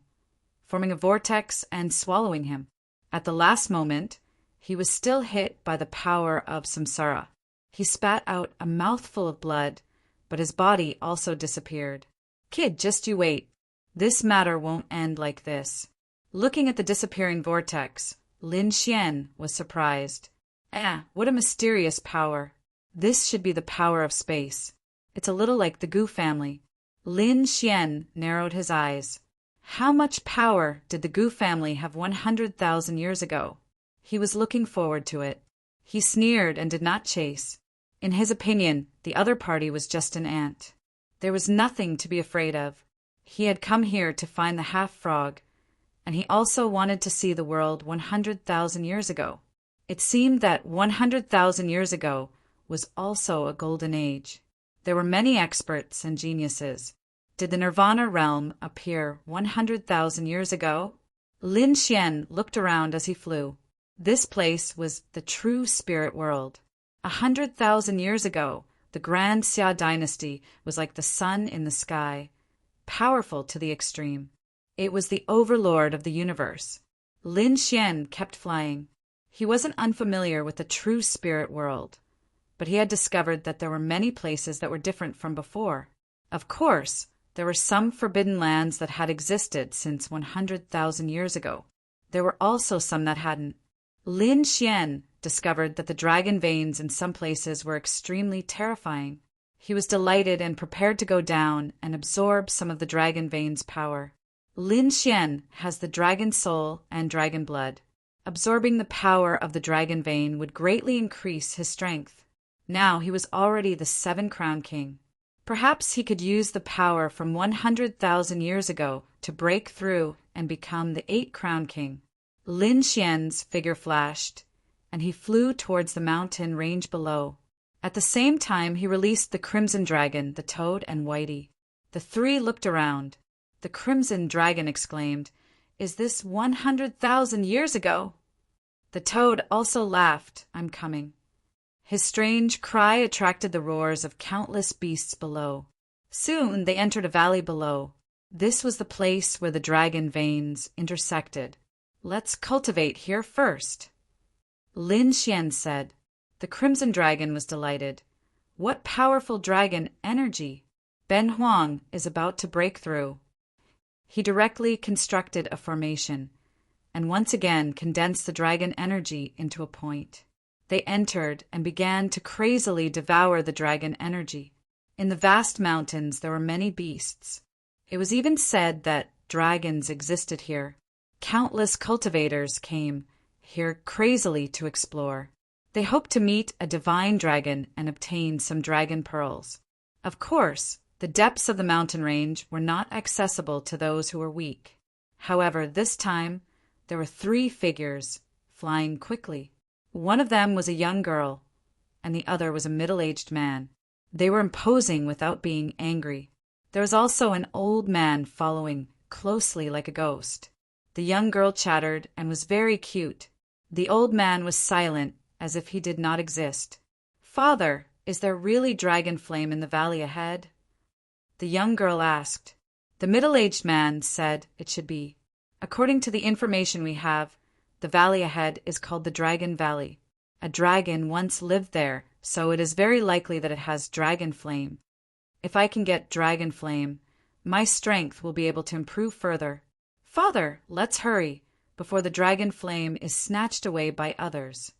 forming a vortex and swallowing him. At the last moment, he was still hit by the power of samsara. He spat out a mouthful of blood, but his body also disappeared. Kid, just you wait. This matter won't end like this. Looking at the disappearing vortex, Lin Xian was surprised. What a mysterious power. This should be the power of space. It's a little like the Gu family. Lin Xian narrowed his eyes. How much power did the Gu family have 100,000 years ago? He was looking forward to it. He sneered and did not chase. In his opinion, the other party was just an ant. There was nothing to be afraid of. He had come here to find the half-frog, and he also wanted to see the world 100,000 years ago. It seemed that 100,000 years ago was also a golden age. There were many experts and geniuses. Did the Nirvana realm appear 100,000 years ago? Lin Xian looked around as he flew. This place was the true spirit world. 100,000 years ago, the Grand Xia dynasty was like the sun in the sky, powerful to the extreme. It was the overlord of the universe. Lin Xian kept flying. He wasn't unfamiliar with the true spirit world, but he had discovered that there were many places that were different from before. Of course, there were some forbidden lands that had existed since 100,000 years ago. There were also some that hadn't. Lin Xian discovered that the dragon veins in some places were extremely terrifying. He was delighted and prepared to go down and absorb some of the dragon veins' power. Lin Xian has the dragon soul and dragon blood. Absorbing the power of the dragon vein would greatly increase his strength. Now he was already the 7-crown king. Perhaps he could use the power from 100,000 years ago to break through and become the 8-crown king. Lin Xian's figure flashed, and he flew towards the mountain range below. At the same time, he released the Crimson Dragon, the Toad, and Whitey. The 3 looked around. The Crimson Dragon exclaimed, "Is this 100,000 years ago?" The Toad also laughed, "I'm coming." His strange cry attracted the roars of countless beasts below. Soon they entered a valley below. This was the place where the dragon veins intersected. "Let's cultivate here first," Lin Xian said. The Crimson Dragon was delighted. What powerful dragon energy! Ben Huang is about to break through. He directly constructed a formation, and once again condensed the dragon energy into a point. They entered and began to crazily devour the dragon energy. In the vast mountains there were many beasts. It was even said that dragons existed here. Countless cultivators came here crazily to explore. They hoped to meet a divine dragon and obtain some dragon pearls. Of course, the depths of the mountain range were not accessible to those who were weak. However, this time there were 3 figures flying quickly. One of them was a young girl, and the other was a middle-aged man. They were imposing without being angry. There was also an old man following closely like a ghost. The young girl chattered and was very cute. The old man was silent, as if he did not exist. "Father, is there really dragon flame in the valley ahead?" the young girl asked. The middle-aged man said it should be. "According to the information we have, the valley ahead is called the Dragon Valley. A dragon once lived there, so it is very likely that it has dragon flame. If I can get dragon flame, my strength will be able to improve further. Father, let's hurry, before the dragon flame is snatched away by others."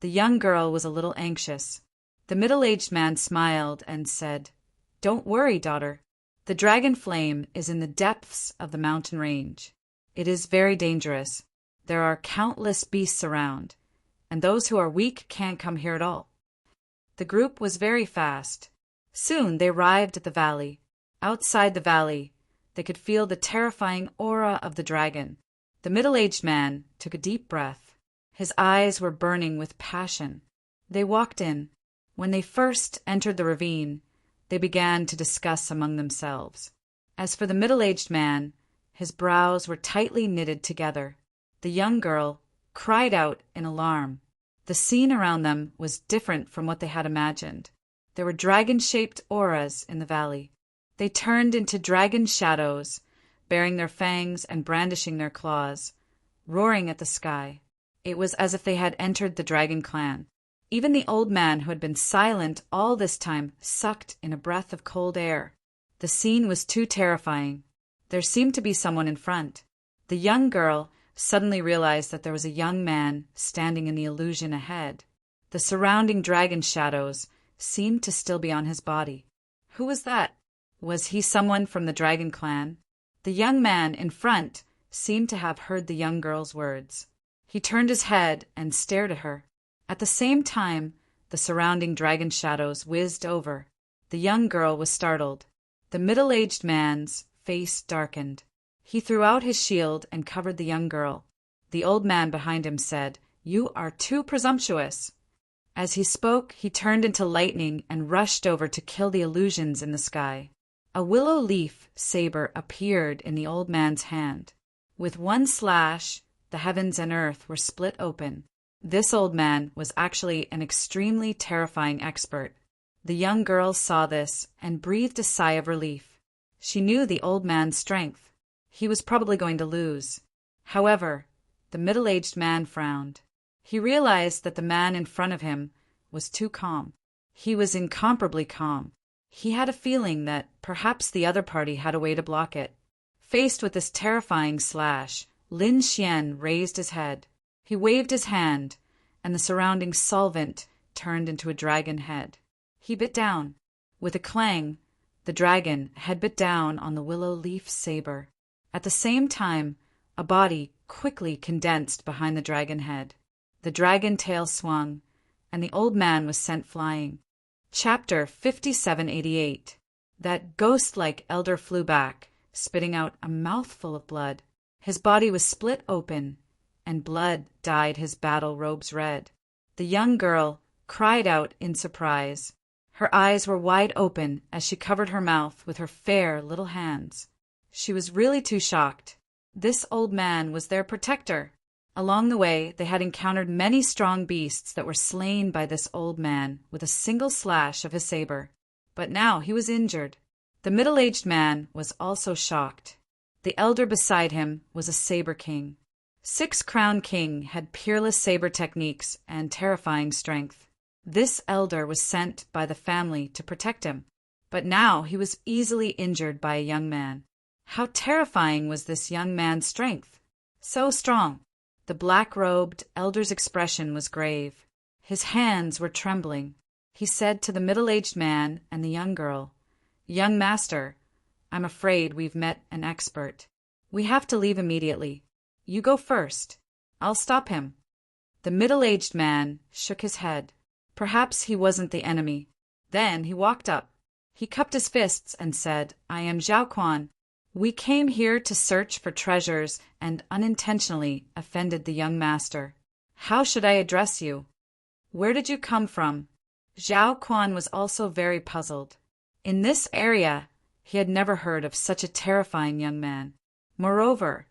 The young girl was a little anxious. The middle-aged man smiled and said, "Don't worry, daughter. The dragon flame is in the depths of the mountain range. It is very dangerous. There are countless beasts around, and those who are weak can't come here at all." The group was very fast. Soon they arrived at the valley. Outside the valley, they could feel the terrifying aura of the dragon. The middle-aged man took a deep breath. His eyes were burning with passion. They walked in. When they first entered the ravine, they began to discuss among themselves. As for the middle-aged man, his brows were tightly knitted together. The young girl cried out in alarm. The scene around them was different from what they had imagined. There were dragon-shaped auras in the valley. They turned into dragon shadows, baring their fangs and brandishing their claws, roaring at the sky. It was as if they had entered the dragon clan. Even the old man, who had been silent all this time, sucked in a breath of cold air. The scene was too terrifying. There seemed to be someone in front. The young girl suddenly realized that there was a young man standing in the illusion ahead. The surrounding dragon shadows seemed to still be on his body. Who was that? Was he someone from the dragon clan? The young man in front seemed to have heard the young girl's words. He turned his head and stared at her. At the same time, the surrounding dragon shadows whizzed over. The young girl was startled. The middle-aged man's face darkened. He threw out his shield and covered the young girl. The old man behind him said, "You are too presumptuous." As he spoke, he turned into lightning and rushed over to kill the illusions in the sky. A willow leaf saber appeared in the old man's hand. With one slash, the heavens and earth were split open. This old man was actually an extremely terrifying expert. The young girl saw this and breathed a sigh of relief. She knew the old man's strength. He was probably going to lose. However, the middle-aged man frowned. He realized that the man in front of him was too calm. He was incomparably calm. He had a feeling that perhaps the other party had a way to block it. Faced with this terrifying slash, Lin Xian raised his head. He waved his hand, and the surrounding solvent turned into a dragon head. He bit down. With a clang, the dragon had bit down on the willow leaf saber. At the same time, a body quickly condensed behind the dragon head. The dragon tail swung, and the old man was sent flying. Chapter 5788. That ghost-like elder flew back, spitting out a mouthful of blood. His body was split open, and blood dyed his battle robes red. The young girl cried out in surprise. Her eyes were wide open as she covered her mouth with her fair little hands. She was really too shocked. This old man was their protector. Along the way, they had encountered many strong beasts that were slain by this old man with a single slash of his saber. But now he was injured. The middle-aged man was also shocked. The elder beside him was a saber king. Six Crown King had peerless saber techniques and terrifying strength. This elder was sent by the family to protect him, but now he was easily injured by a young man. How terrifying was this young man's strength! So strong! The black-robed elder's expression was grave. His hands were trembling. He said to the middle-aged man and the young girl, "Young master, I'm afraid we've met an expert. We have to leave immediately. You go first. I'll stop him." The middle-aged man shook his head. Perhaps he wasn't the enemy. Then he walked up. He cupped his fists and said, "I am Zhao Quan. We came here to search for treasures and unintentionally offended the young master. How should I address you? Where did you come from?" Zhao Quan was also very puzzled. In this area, he had never heard of such a terrifying young man. Moreover,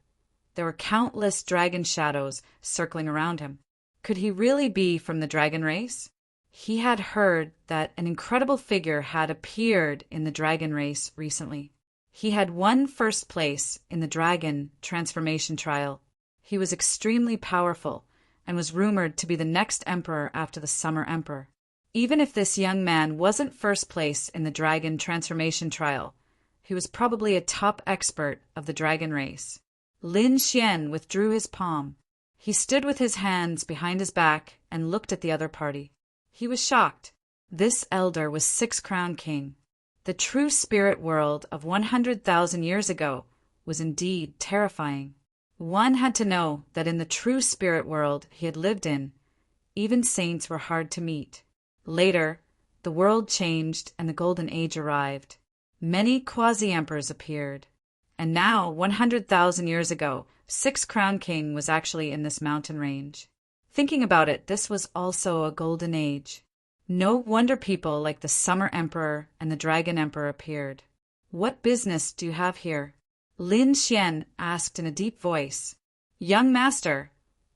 there were countless dragon shadows circling around him. Could he really be from the dragon race? He had heard that an incredible figure had appeared in the dragon race recently. He had won first place in the dragon transformation trial. He was extremely powerful and was rumored to be the next emperor after the Summer Emperor. Even if this young man wasn't first place in the dragon transformation trial, he was probably a top expert of the dragon race. Lin Xian withdrew his palm. He stood with his hands behind his back and looked at the other party. He was shocked. This elder was Six-Crown King. The true spirit world of 100,000 years ago was indeed terrifying. One had to know that in the true spirit world he had lived in, even saints were hard to meet. Later, the world changed and the Golden Age arrived. Many quasi-emperors appeared. And now, 100,000 years ago, Six-Crown King was actually in this mountain range. Thinking about it, this was also a golden age. No wonder people like the Summer Emperor and the Dragon Emperor appeared. "What business do you have here?" Lin Xian asked in a deep voice. "Young master,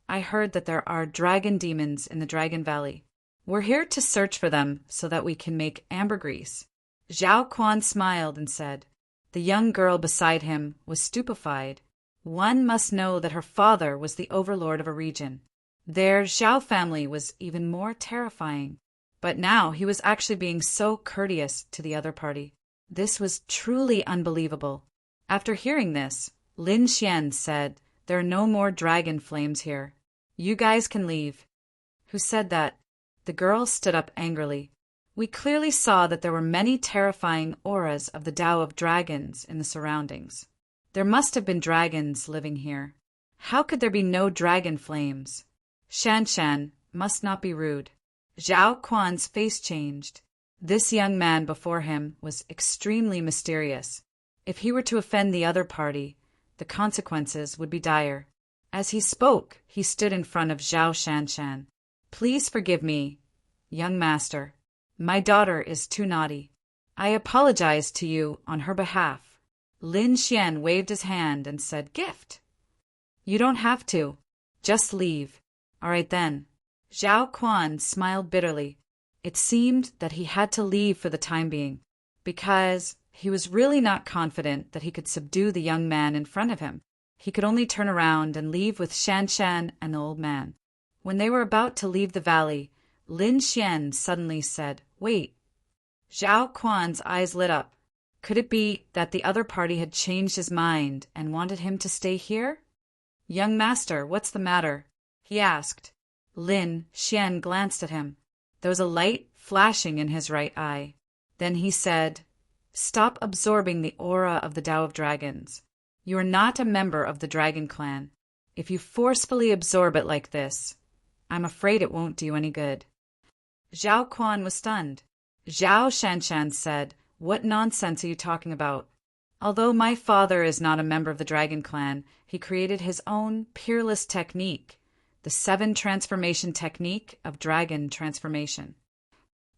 I heard that there are dragon demons in the Dragon Valley. We're here to search for them so that we can make ambergris." Zhao Quan smiled and said. The young girl beside him was stupefied. One must know that her father was the overlord of a region. Their Zhao family was even more terrifying. But now he was actually being so courteous to the other party. This was truly unbelievable. After hearing this, Lin Xian said, "There are no more dragon flames here. You guys can leave." Who said that? The girl stood up angrily. We clearly saw that there were many terrifying auras of the Tao of dragons in the surroundings. There must have been dragons living here. How could there be no dragon flames? Shan must not be rude. Zhao Quan's face changed. This young man before him was extremely mysterious. If he were to offend the other party, the consequences would be dire. As he spoke, he stood in front of Zhao Shanshan. "Please forgive me, young master. My daughter is too naughty. I apologize to you on her behalf." Lin Xian waved his hand and said, "Gift." "You don't have to. Just leave." "All right then." Zhao Quan smiled bitterly. It seemed that he had to leave for the time being, because he was really not confident that he could subdue the young man in front of him. He could only turn around and leave with Shanshan and the old man. When they were about to leave the valley, Lin Xian suddenly said, "Wait." Zhao Quan's eyes lit up. Could it be that the other party had changed his mind and wanted him to stay here? "Young master, what's the matter?" he asked. Lin Xian glanced at him. There was a light flashing in his right eye. Then he said, "Stop absorbing the aura of the Tao of Dragons. You are not a member of the Dragon Clan. If you forcefully absorb it like this, I'm afraid it won't do you any good." Zhao Quan was stunned. Zhao Shanshan said, "What nonsense are you talking about? Although my father is not a member of the Dragon Clan, he created his own peerless technique, the 7 transformation technique of dragon transformation.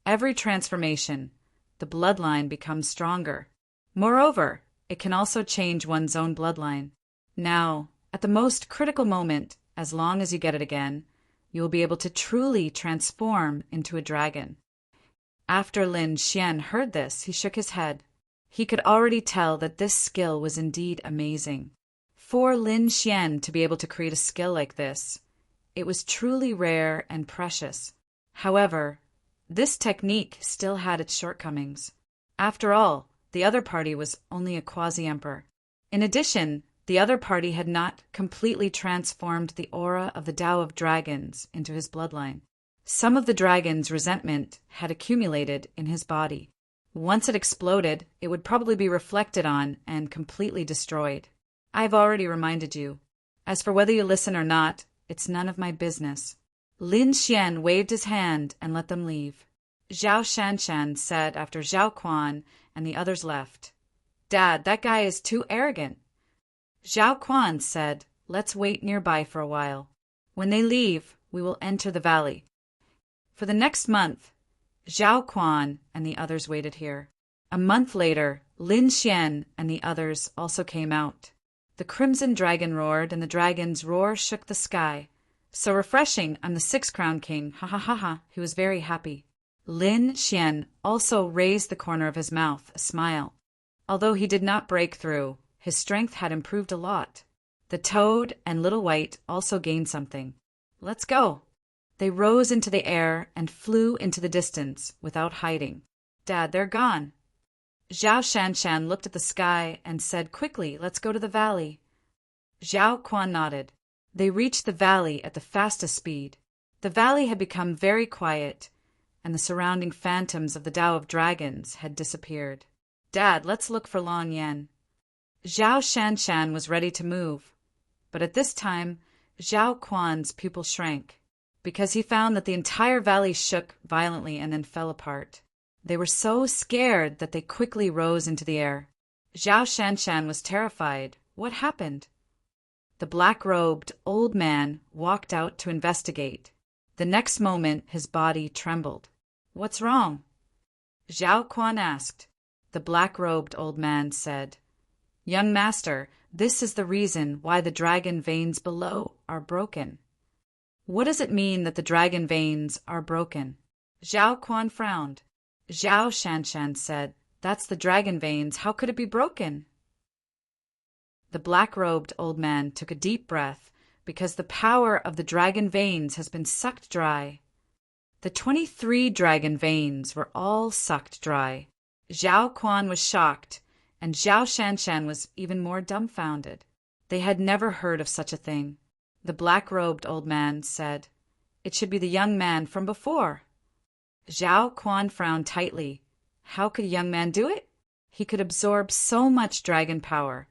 Every transformation, the bloodline becomes stronger. Moreover, it can also change one's own bloodline. Now, at the most critical moment, as long as you get it again, you will be able to truly transform into a dragon." After Lin Xian heard this, he shook his head. He could already tell that this skill was indeed amazing. For Lin Xian to be able to create a skill like this, it was truly rare and precious. However, This technique still had its shortcomings. After all, the other party was only a quasi-emperor. In addition, the other party had not completely transformed the aura of the Tao of Dragons into his bloodline. Some of the dragon's resentment had accumulated in his body. Once it exploded, it would probably be reflected on and completely destroyed. I've already reminded you. As for whether you listen or not, it's none of my business. Lin Xian waved his hand and let them leave. Zhao Shanshan said after Zhao Quan and the others left, "Dad, that guy is too arrogant." Zhao Quan said, "Let's wait nearby for a while. When they leave, we will enter the valley." For the next month, Zhao Quan and the others waited here. A month later, Lin Xian and the others also came out. The crimson dragon roared, and the dragon's roar shook the sky. "So refreshing, I'm the 6-crown king, ha ha ha ha." He was very happy. Lin Xian also raised the corner of his mouth, a smile. Although he did not break through, his strength had improved a lot. The toad and Little White also gained something. "Let's go." They rose into the air and flew into the distance without hiding. "Dad, they're gone." Zhao Shanshan looked at the sky and said quickly, "Let's go to the valley." Zhao Quan nodded. They reached the valley at the fastest speed. The valley had become very quiet, and the surrounding phantoms of the Tao of Dragons had disappeared. "Dad, let's look for Long Yan." Zhao Shanshan was ready to move, but at this time, Zhao Quan's pupil shrank, because he found that the entire valley shook violently and then fell apart. They were so scared that they quickly rose into the air. Zhao Shanshan was terrified. What happened? The black-robed old man walked out to investigate. The next moment, his body trembled. "What's wrong?" Zhao Quan asked. The black-robed old man said, "Young master, this is the reason why the dragon veins below are broken." "What does it mean that the dragon veins are broken?" Zhao Quan frowned. Zhao Shanshan said, "That's the dragon veins. How could it be broken?" The black-robed old man took a deep breath because the power of the dragon veins has been sucked dry. The 23 dragon veins were all sucked dry. Zhao Quan was shocked, and Zhao Shanshan was even more dumbfounded. They had never heard of such a thing. The black-robed old man said, "It should be the young man from before." Zhao Quan frowned tightly. How could a young man do it? He could absorb so much dragon power,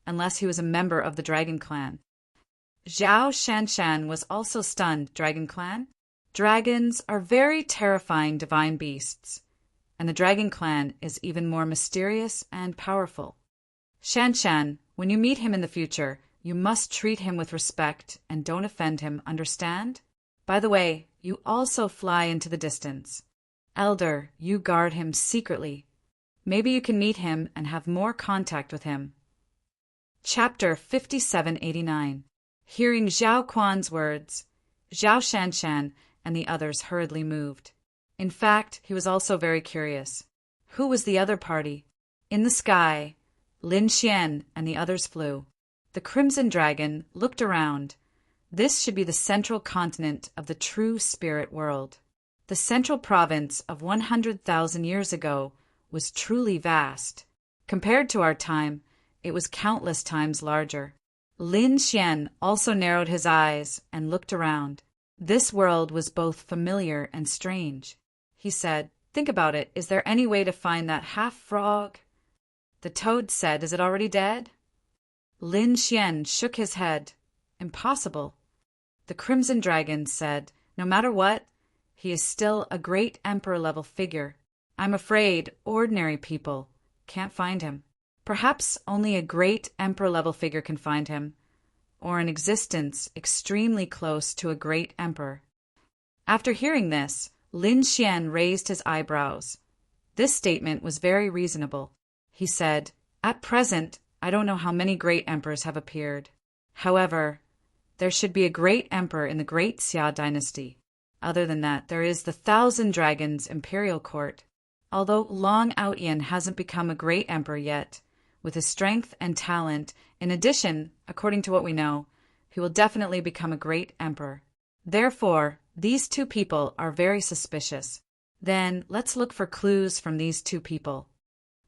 unless he was a member of the Dragon Clan. Zhao Shanshan was also stunned. Dragon Clan? Dragons are very terrifying divine beasts, and the Dragon Clan is even more mysterious and powerful. Shanshan, when you meet him in the future, you must treat him with respect and don't offend him, understand? By the way, you also fly into the distance. Elder, you guard him secretly. Maybe you can meet him and have more contact with him. Chapter 5789. Hearing Zhao Quan's words, Zhao Shanshan and the others hurriedly moved. In fact, he was also very curious. Who was the other party? In the sky, Lin Xian and the others flew. The Crimson Dragon looked around. This should be the central continent of the true spirit world. The central province of 100,000 years ago was truly vast. Compared to our time, it was countless times larger. Lin Xian also narrowed his eyes and looked around. This world was both familiar and strange. He said, "Think about it. Is there any way to find that half-frog?" The toad said, "Is it already dead?" Lin Xian shook his head. "Impossible." The Crimson Dragon said, "No matter what, he is still a great emperor-level figure. I'm afraid ordinary people can't find him. Perhaps only a great emperor-level figure can find him, or an existence extremely close to a great emperor." After hearing this, Lin Xian raised his eyebrows. This statement was very reasonable. He said, "At present, I don't know how many great emperors have appeared. However, there should be a great emperor in the Great Xia dynasty. Other than that, there is the Thousand Dragons Imperial Court. Although Long Outyan hasn't become a great emperor yet, with his strength and talent, in addition, according to what we know, he will definitely become a great emperor. Therefore, these two people are very suspicious. Then let's look for clues from these two people.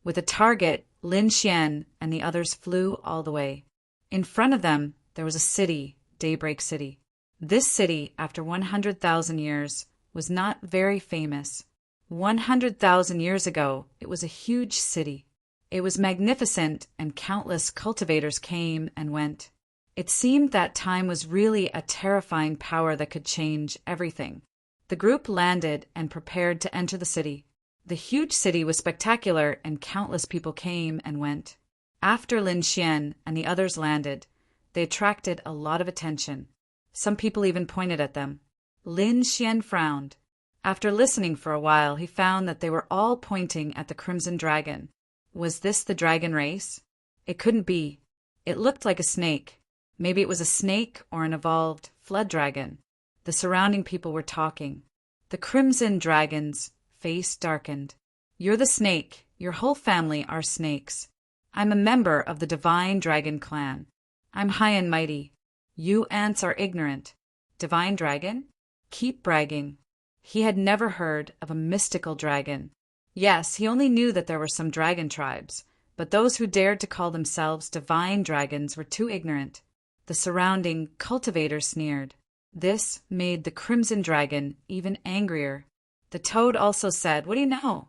With a target, Lin Xian and the others flew all the way. In front of them, there was a city, Daybreak City. This city, after 100,000 years, was not very famous. 100,000 years ago, it was a huge city. It was magnificent, and countless cultivators came and went. It seemed that time was really a terrifying power that could change everything. The group landed and prepared to enter the city. The huge city was spectacular, and countless people came and went. After Lin Xian and the others landed, they attracted a lot of attention. Some people even pointed at them. Lin Xian frowned. After listening for a while, he found that they were all pointing at the Crimson Dragon. Was this the dragon race? It couldn't be. It looked like a snake. Maybe it was a snake or an evolved flood dragon. The surrounding people were talking. The Crimson Dragon's face darkened. You're the snake. Your whole family are snakes. I'm a member of the Divine Dragon clan. I'm high and mighty. You ants are ignorant. Divine Dragon? Keep bragging. He had never heard of a mystical dragon. Yes, he only knew that there were some dragon tribes, but those who dared to call themselves divine dragons were too ignorant. The surrounding cultivators sneered. This made the Crimson Dragon even angrier. The toad also said, "What do you know?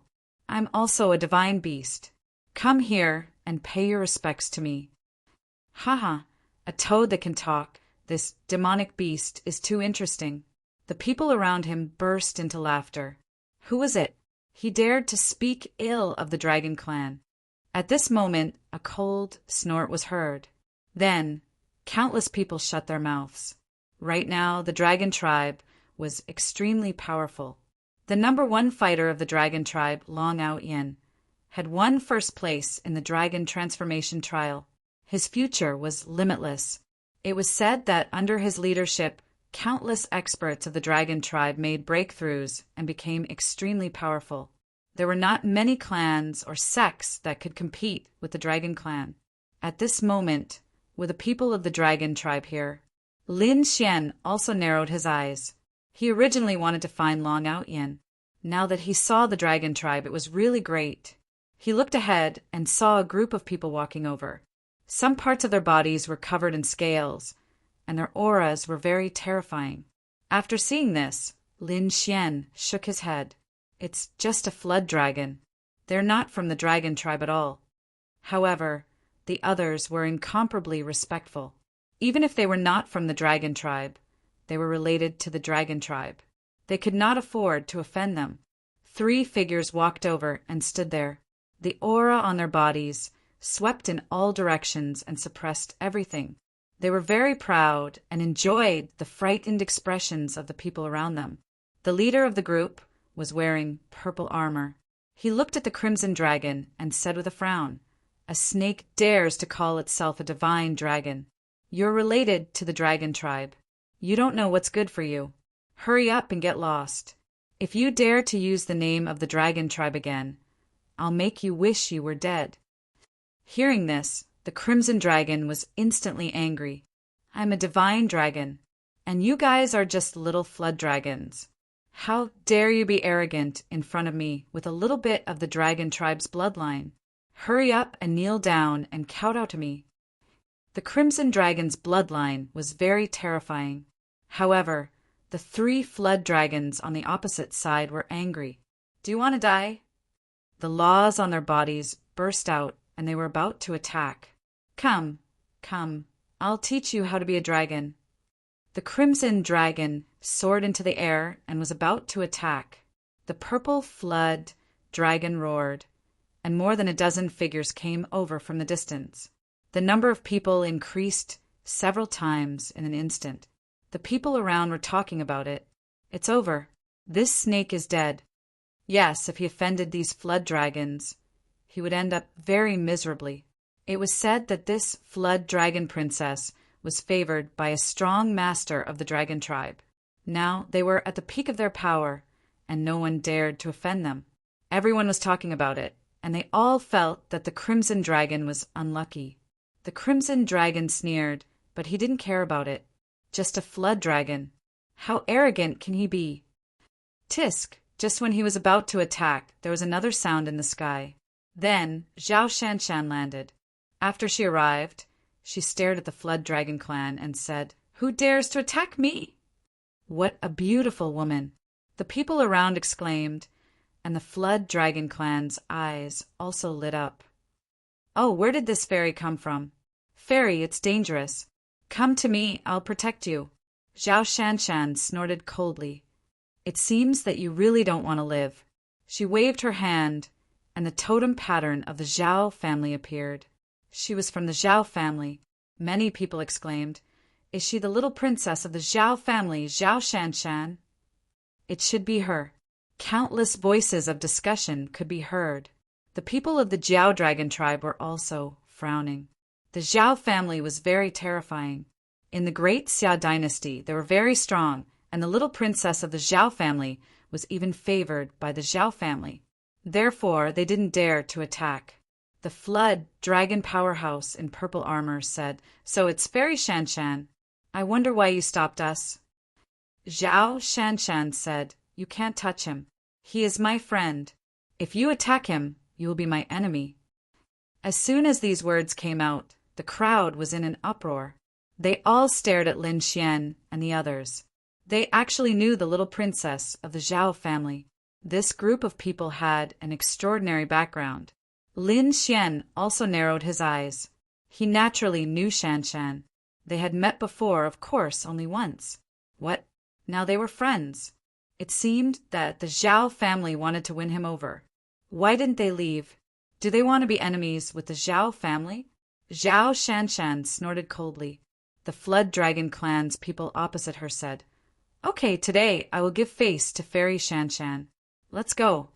I'm also a divine beast. Come here and pay your respects to me." Haha, a toad that can talk, this demonic beast, is too interesting. The people around him burst into laughter. Who was it? He dared to speak ill of the dragon clan. At this moment, a cold snort was heard. Then, countless people shut their mouths. Right now, the dragon tribe was extremely powerful. The number one fighter of the dragon tribe, Long Out Yin, had won first place in the dragon transformation trial. His future was limitless. It was said that under his leadership, countless experts of the dragon tribe made breakthroughs and became extremely powerful. There were not many clans or sects that could compete with the dragon clan. At this moment, were the people of the dragon tribe here? Lin Xian also narrowed his eyes. He originally wanted to find Long Out Yin. Now that he saw the dragon tribe, it was really great. He looked ahead and saw a group of people walking over. Some parts of their bodies were covered in scales, and their auras were very terrifying. After seeing this, Lin Xian shook his head. It's just a flood dragon. They're not from the dragon tribe at all. However, the others were incomparably respectful. Even if they were not from the dragon tribe, they were related to the dragon tribe. They could not afford to offend them. 3 figures walked over and stood there. The aura on their bodies swept in all directions and suppressed everything. They were very proud and enjoyed the frightened expressions of the people around them. The leader of the group was wearing purple armor. He looked at the Crimson Dragon and said with a frown, "A snake dares to call itself a divine dragon. You're related to the dragon tribe. You don't know what's good for you. Hurry up and get lost. If you dare to use the name of the dragon tribe again, I'll make you wish you were dead." Hearing this, the Crimson Dragon was instantly angry. "I'm a divine dragon, and you guys are just little flood dragons. How dare you be arrogant in front of me with a little bit of the dragon tribe's bloodline? Hurry up and kneel down and kowtow to me." The Crimson Dragon's bloodline was very terrifying. However, the 3 flood dragons on the opposite side were angry. "Do you want to die?" The laws on their bodies burst out, and they were about to attack. Come, I'll teach you how to be a dragon." The Crimson Dragon soared into the air and was about to attack. The purple flood dragon roared, and more than a dozen figures came over from the distance. The number of people increased several times in an instant. The people around were talking about it. "It's over. This snake is dead." Yes, if he offended these flood dragons, he would end up very miserably. It was said that this flood dragon princess was favored by a strong master of the dragon tribe. Now they were at the peak of their power, and no one dared to offend them. Everyone was talking about it, and they all felt that the Crimson Dragon was unlucky. The Crimson Dragon sneered, but he didn't care about it. Just a flood dragon. How arrogant can he be? "Tisk, Just when he was about to attack, there was another sound in the sky. Then, Zhao Shanshan landed. After she arrived, she stared at the Flood Dragon clan and said, "Who dares to attack me?" "What a beautiful woman!" the people around exclaimed, and the Flood Dragon clan's eyes also lit up. "Oh, where did this fairy come from? Fairy, it's dangerous. Come to me, I'll protect you." Zhao Shanshan snorted coldly. "It seems that you really don't want to live." She waved her hand, and the totem pattern of the Zhao family appeared. She was from the Zhao family. Many people exclaimed, "Is she the little princess of the Zhao family, Zhao Shanshan?" It should be her. Countless voices of discussion could be heard. The people of the Zhao dragon tribe were also frowning. The Zhao family was very terrifying. In the great Xia dynasty, they were very strong, and the little princess of the Zhao family was even favored by the Zhao family. Therefore, they didn't dare to attack. The Flood Dragon powerhouse in purple armor said, "So it's Fairy Shanshan. I wonder why you stopped us." Zhao Shanshan said, "You can't touch him. He is my friend. If you attack him, you will be my enemy." As soon as these words came out, the crowd was in an uproar. They all stared at Lin Xian and the others. They actually knew the little princess of the Zhao family. This group of people had an extraordinary background. Lin Xian also narrowed his eyes. He naturally knew Shanshan. They had met before, of course, only once. What? Now they were friends. It seemed that the Zhao family wanted to win him over. Why didn't they leave? Do they want to be enemies with the Zhao family? Zhao Shanshan snorted coldly. The Flood Dragon clan's people opposite her said, "Okay, today I will give face to Fairy Shanshan. Let's go."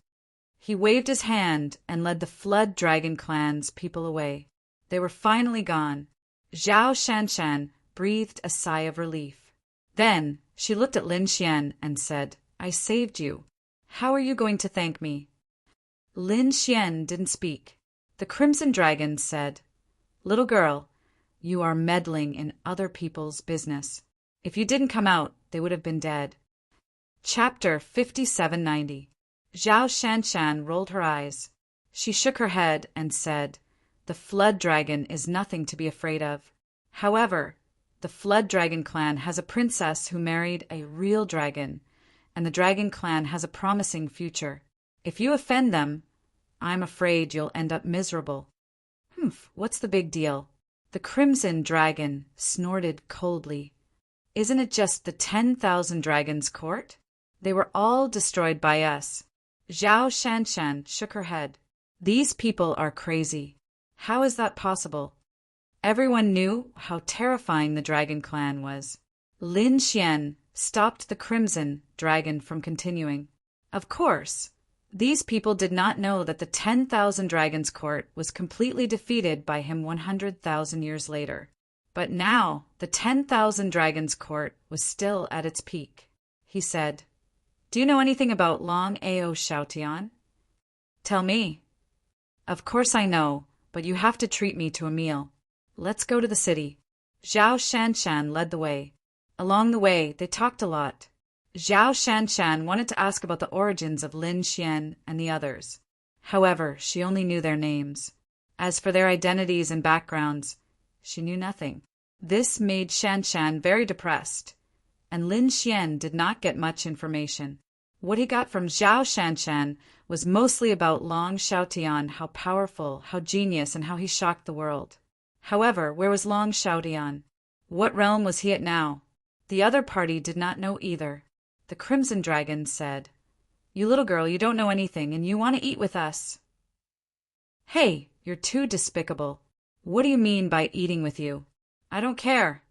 He waved his hand and led the Flood Dragon clan's people away. They were finally gone. Zhao Shanshan breathed a sigh of relief. Then she looked at Lin Xian and said, "I saved you. How are you going to thank me?" Lin Xian didn't speak. The Crimson Dragon said, "Little girl, you are meddling in other people's business. If you didn't come out, they would have been dead." Chapter 5790. Zhao Shanshan rolled her eyes. She shook her head and said, "The Flood Dragon is nothing to be afraid of. However, the Flood Dragon clan has a princess who married a real dragon, and the Dragon clan has a promising future. If you offend them, I'm afraid you'll end up miserable." "Humph, what's the big deal?" The Crimson Dragon snorted coldly. "Isn't it just the 10,000 dragons' court? They were all destroyed by us." Zhao Shanshan shook her head. "These people are crazy. How is that possible?" Everyone knew how terrifying the Dragon clan was. Lin Xian stopped the Crimson Dragon from continuing. Of course, these people did not know that the 10,000 dragons' court was completely defeated by him 100,000 years later. But now the 10,000 dragons' court was still at its peak. He said, "Do you know anything about Long Ao Xiaotian?" "Tell me." "Of course I know, but you have to treat me to a meal. Let's go to the city." Zhao Shanshan led the way. Along the way, they talked a lot. Zhao Shanshan wanted to ask about the origins of Lin Xian and the others. However, she only knew their names. As for their identities and backgrounds, she knew nothing. This made Shanshan very depressed, and Lin Xian did not get much information. What he got from Zhao Shanshan was mostly about Long Xiaotian, how powerful, how genius, and how he shocked the world. However, where was Long Xiaotian? What realm was he at now? The other party did not know either. The Crimson Dragon said, "You little girl, you don't know anything, and you want to eat with us." "Hey, you're too despicable. What do you mean by eating with you? I don't care."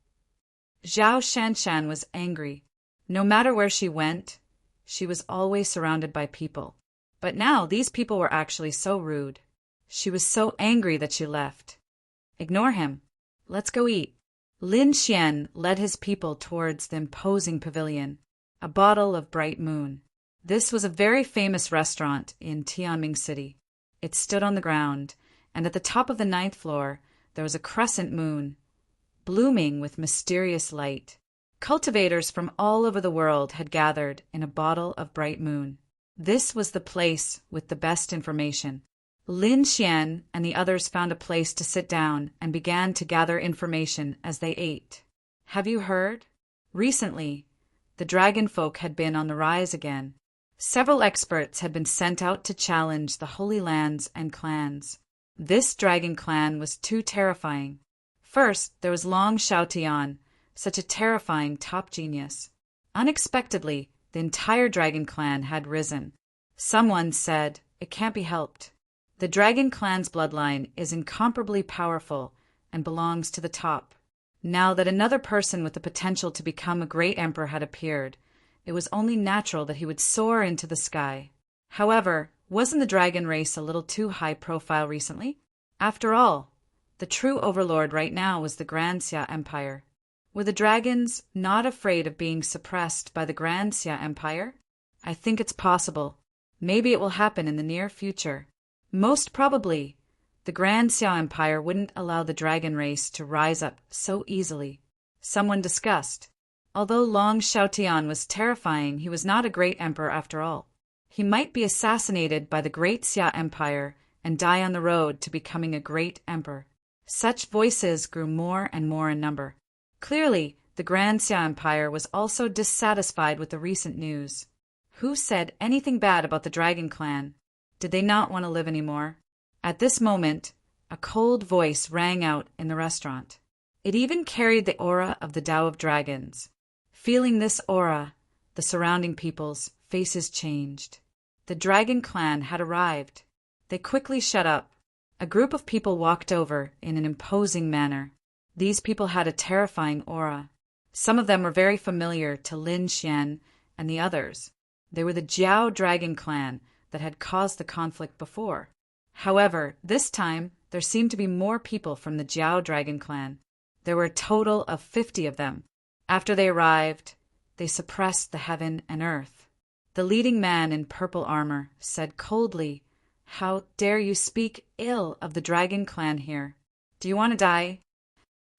Zhao Shanshan was angry. No matter where she went, she was always surrounded by people. But now these people were actually so rude. She was so angry that she left. "Ignore him. Let's go eat." Lin Xian led his people towards the imposing pavilion, a bottle of bright moon. This was a very famous restaurant in Tianming City. It stood on the ground, and at the top of the 9th floor there was a crescent moon, blooming with mysterious light. Cultivators from all over the world had gathered in a bottle of bright moon. This was the place with the best information. Lin Xian and the others found a place to sit down and began to gather information as they ate. Have you heard? Recently, the dragon folk had been on the rise again. Several experts had been sent out to challenge the Holy Lands and clans. This dragon clan was too terrifying. First, there was Long Xiaotian, such a terrifying top genius. Unexpectedly, the entire dragon clan had risen. Someone said, "It can't be helped. The dragon clan's bloodline is incomparably powerful and belongs to the top." Now that another person with the potential to become a great emperor had appeared, it was only natural that he would soar into the sky. However, wasn't the dragon race a little too high profile recently? After all, the true overlord right now was the Grand Xia Empire. Were the dragons not afraid of being suppressed by the Grand Xia Empire? I think it's possible. Maybe it will happen in the near future. Most probably, the Grand Xia Empire wouldn't allow the dragon race to rise up so easily. Someone discussed. Although Long Xiaotian was terrifying, he was not a great emperor after all. He might be assassinated by the Great Xia Empire and die on the road to becoming a great emperor. Such voices grew more and more in number. Clearly, the Grand Xia Empire was also dissatisfied with the recent news. Who said anything bad about the Dragon Clan? Did they not want to live anymore? At this moment, a cold voice rang out in the restaurant. It even carried the aura of the Tao of Dragons. Feeling this aura, the surrounding people's faces changed. The Dragon Clan had arrived. They quickly shut up. A group of people walked over in an imposing manner. These people had a terrifying aura. Some of them were very familiar to Lin Xian and the others. They were the Jiao Dragon Clan that had caused the conflict before. However, this time, there seemed to be more people from the Jiao Dragon Clan. There were a total of 50 of them. After they arrived, they suppressed the heaven and earth. The leading man in purple armor said coldly, "How dare you speak ill of the Dragon Clan here? Do you want to die?"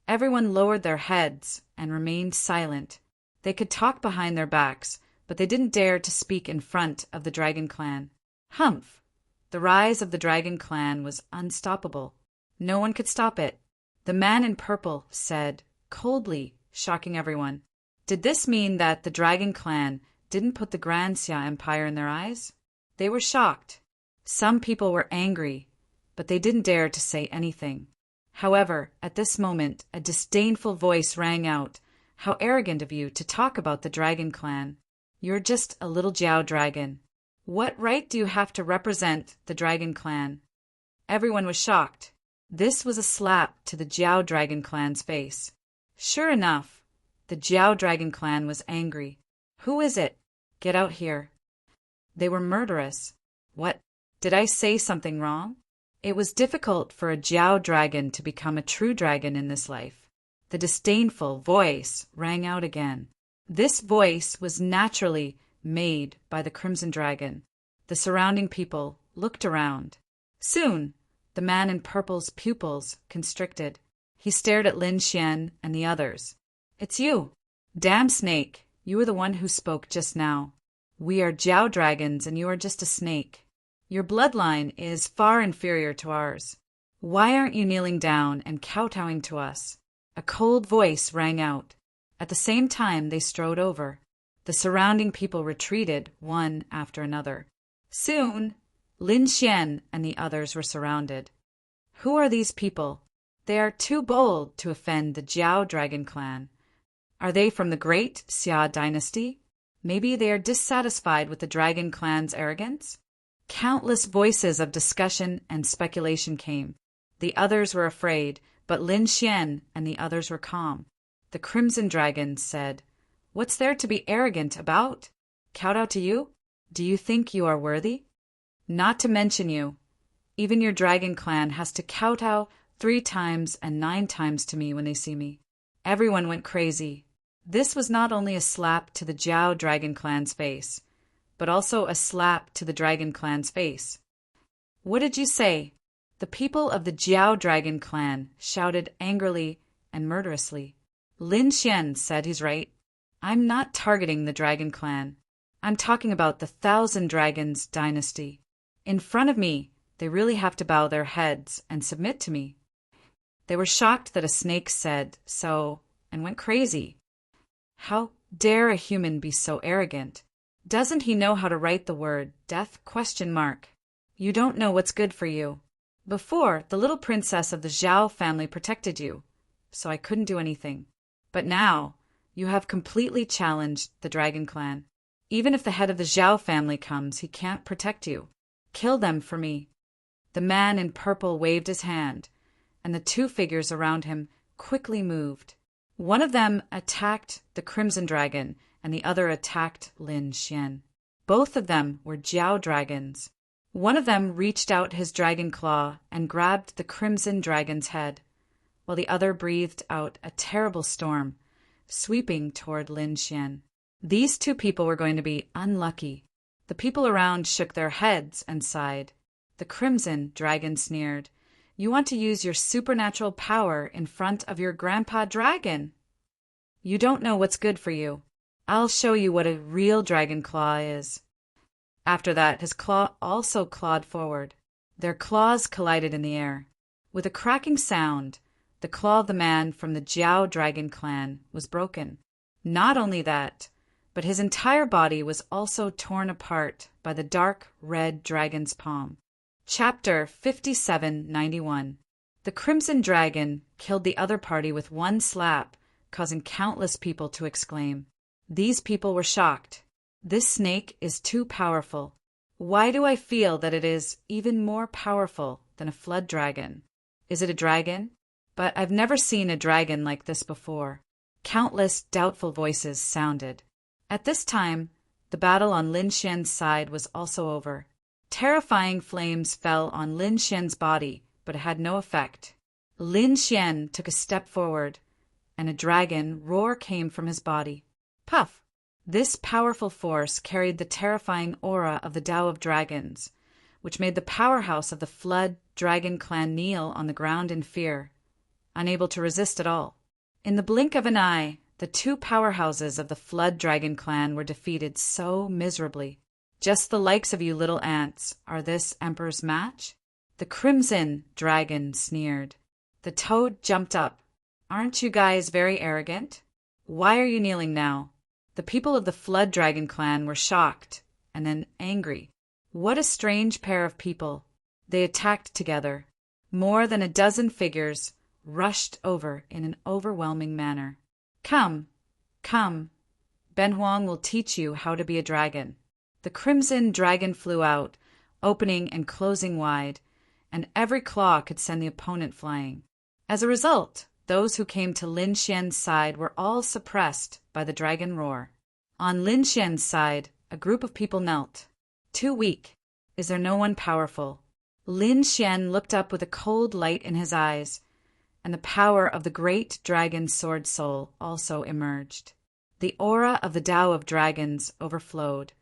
Everyone lowered their heads and remained silent. They could talk behind their backs, but they didn't dare to speak in front of the Dragon Clan. Humph! The rise of the Dragon Clan was unstoppable. No one could stop it. The man in purple said, coldly, shocking everyone. Did this mean that the Dragon Clan didn't put the Grand Xia Empire in their eyes? They were shocked. Some people were angry, but they didn't dare to say anything. However, at this moment, a disdainful voice rang out. "How arrogant of you to talk about the Dragon Clan. You're just a little Jiao dragon. What right do you have to represent the Dragon Clan?" Everyone was shocked. This was a slap to the Jiao Dragon Clan's face. Sure enough, the Jiao Dragon Clan was angry. "Who is it? Get out here." They were murderous. What? Did I say something wrong? It was difficult for a Jiao dragon to become a true dragon in this life. The disdainful voice rang out again. This voice was naturally made by the Crimson Dragon. The surrounding people looked around. Soon, the man in purple's pupils constricted. He stared at Lin Xian and the others. "It's you. Damn snake, you were the one who spoke just now. We are Jiao dragons and you are just a snake. Your bloodline is far inferior to ours. Why aren't you kneeling down and kowtowing to us?" A cold voice rang out. At the same time, they strode over. The surrounding people retreated, one after another. Soon, Lin Xian and the others were surrounded. Who are these people? They are too bold to offend the Jiao Dragon Clan. Are they from the Great Xia dynasty? Maybe they are dissatisfied with the Dragon Clan's arrogance? Countless voices of discussion and speculation came. The others were afraid, but Lin Xian and the others were calm. The Crimson Dragon said, "What's there to be arrogant about? Kowtow to you? Do you think you are worthy? Not to mention you. Even your Dragon Clan has to kowtow 3 times and 9 times to me when they see me." Everyone went crazy. This was not only a slap to the Jiao Dragon Clan's face, but also a slap to the Dragon Clan's face. "What did you say?" The people of the Jiao Dragon Clan shouted angrily and murderously. Lin Xian said he's right. "I'm not targeting the Dragon Clan. I'm talking about the Thousand Dragons dynasty. In front of me, they really have to bow their heads and submit to me. They were shocked that a snake said so and went crazy. How dare a human be so arrogant? Doesn't he know how to write the word death? You don't know what's good for you. Before, the little princess of the Zhao family protected you, so I couldn't do anything. But now, you have completely challenged the dragon clan. Even if the head of the Zhao family comes, he can't protect you. Kill them for me. The man in purple waved his hand, and the two figures around him quickly moved. One of them attacked the Crimson Dragon, and the other attacked Lin Xian. Both of them were Jiao dragons. One of them reached out his dragon claw and grabbed the Crimson Dragon's head, while the other breathed out a terrible storm, sweeping toward Lin Xian. These two people were going to be unlucky. The people around shook their heads and sighed. The Crimson Dragon sneered. You want to use your supernatural power in front of your grandpa dragon? You don't know what's good for you. I'll show you what a real dragon claw is. After that, his claw also clawed forward. Their claws collided in the air. With a cracking sound, the claw of the man from the Jiao dragon clan was broken. Not only that, but his entire body was also torn apart by the dark red dragon's palm. Chapter 5791. The Crimson Dragon killed the other party with one slap, causing countless people to exclaim. These people were shocked. This snake is too powerful. Why do I feel that it is even more powerful than a flood dragon? Is it a dragon? But I've never seen a dragon like this before. Countless doubtful voices sounded. At this time, the battle on Lin Xian's side was also over. Terrifying flames fell on Lin Xian's body, but it had no effect. Lin Xian took a step forward, and a dragon roar came from his body. Puff! This powerful force carried the terrifying aura of the Tao of Dragons, which made the powerhouse of the Flood Dragon clan kneel on the ground in fear, unable to resist at all. In the blink of an eye, the two powerhouses of the Flood Dragon clan were defeated so miserably. Just the likes of you little ants are this emperor's match? The Crimson Dragon sneered. The toad jumped up. Aren't you guys very arrogant? Why are you kneeling now? The people of the Flood Dragon clan were shocked and then angry. What a strange pair of people. They attacked together. More than a dozen figures rushed over in an overwhelming manner. Come, come. Ben Huang will teach you how to be a dragon. The Crimson Dragon flew out, opening and closing wide, and every claw could send the opponent flying. As a result, those who came to Lin Xian's side were all suppressed by the dragon roar. On Lin Xian's side, a group of people knelt. Too weak. Is there no one powerful? Lin Xian looked up with a cold light in his eyes, and the power of the great dragon sword soul also emerged. The aura of the Tao of Dragons overflowed,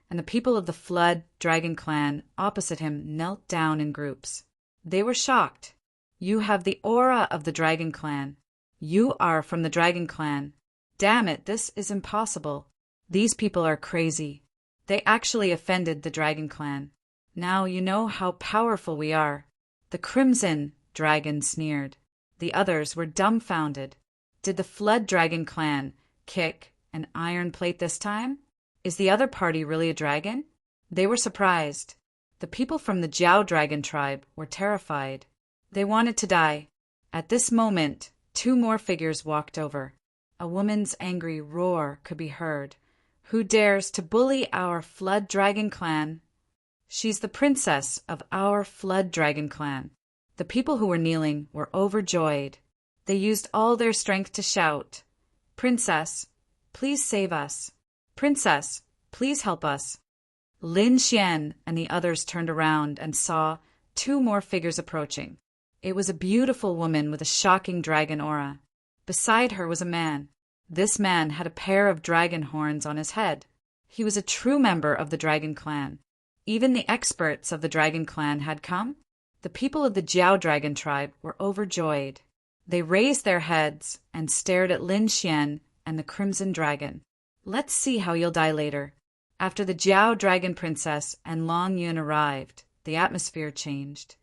and the people of the Flood Dragon clan opposite him knelt down in groups. They were shocked. You have the aura of the Dragon clan. You are from the Dragon clan. Damn it, this is impossible. These people are crazy. They actually offended the Dragon clan. Now you know how powerful we are. The Crimson Dragon sneered. The others were dumbfounded. Did the Flood Dragon clan kick an iron plate this time? Is the other party really a dragon? They were surprised. The people from the Jiao dragon tribe were terrified. They wanted to die. At this moment, two more figures walked over. A woman's angry roar could be heard. Who dares to bully our Flood Dragon clan? She's the princess of our Flood Dragon clan. The people who were kneeling were overjoyed. They used all their strength to shout, "Princess, please save us. Princess, please help us." Lin Xian and the others turned around and saw two more figures approaching. It was a beautiful woman with a shocking dragon aura. Beside her was a man. This man had a pair of dragon horns on his head. He was a true member of the Dragon clan. Even the experts of the Dragon clan had come. The people of the Jiao dragon tribe were overjoyed. They raised their heads and stared at Lin Xian and the Crimson Dragon. Let's see how you'll die later. After the Jiao Dragon Princess and Long Yun arrived, the atmosphere changed.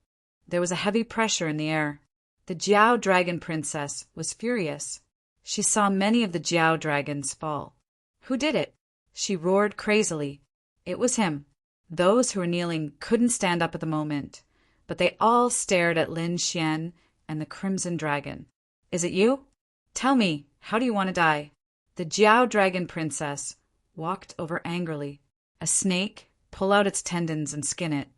There was a heavy pressure in the air. The Jiao Dragon Princess was furious. She saw many of the Jiao dragons fall. Who did it? She roared crazily. It was him. Those who were kneeling couldn't stand up at the moment, but they all stared at Lin Xian and the Crimson Dragon. Is it you? Tell me, how do you want to die? The Jiao Dragon Princess walked over angrily. A snake, pull out its tendons and skin it.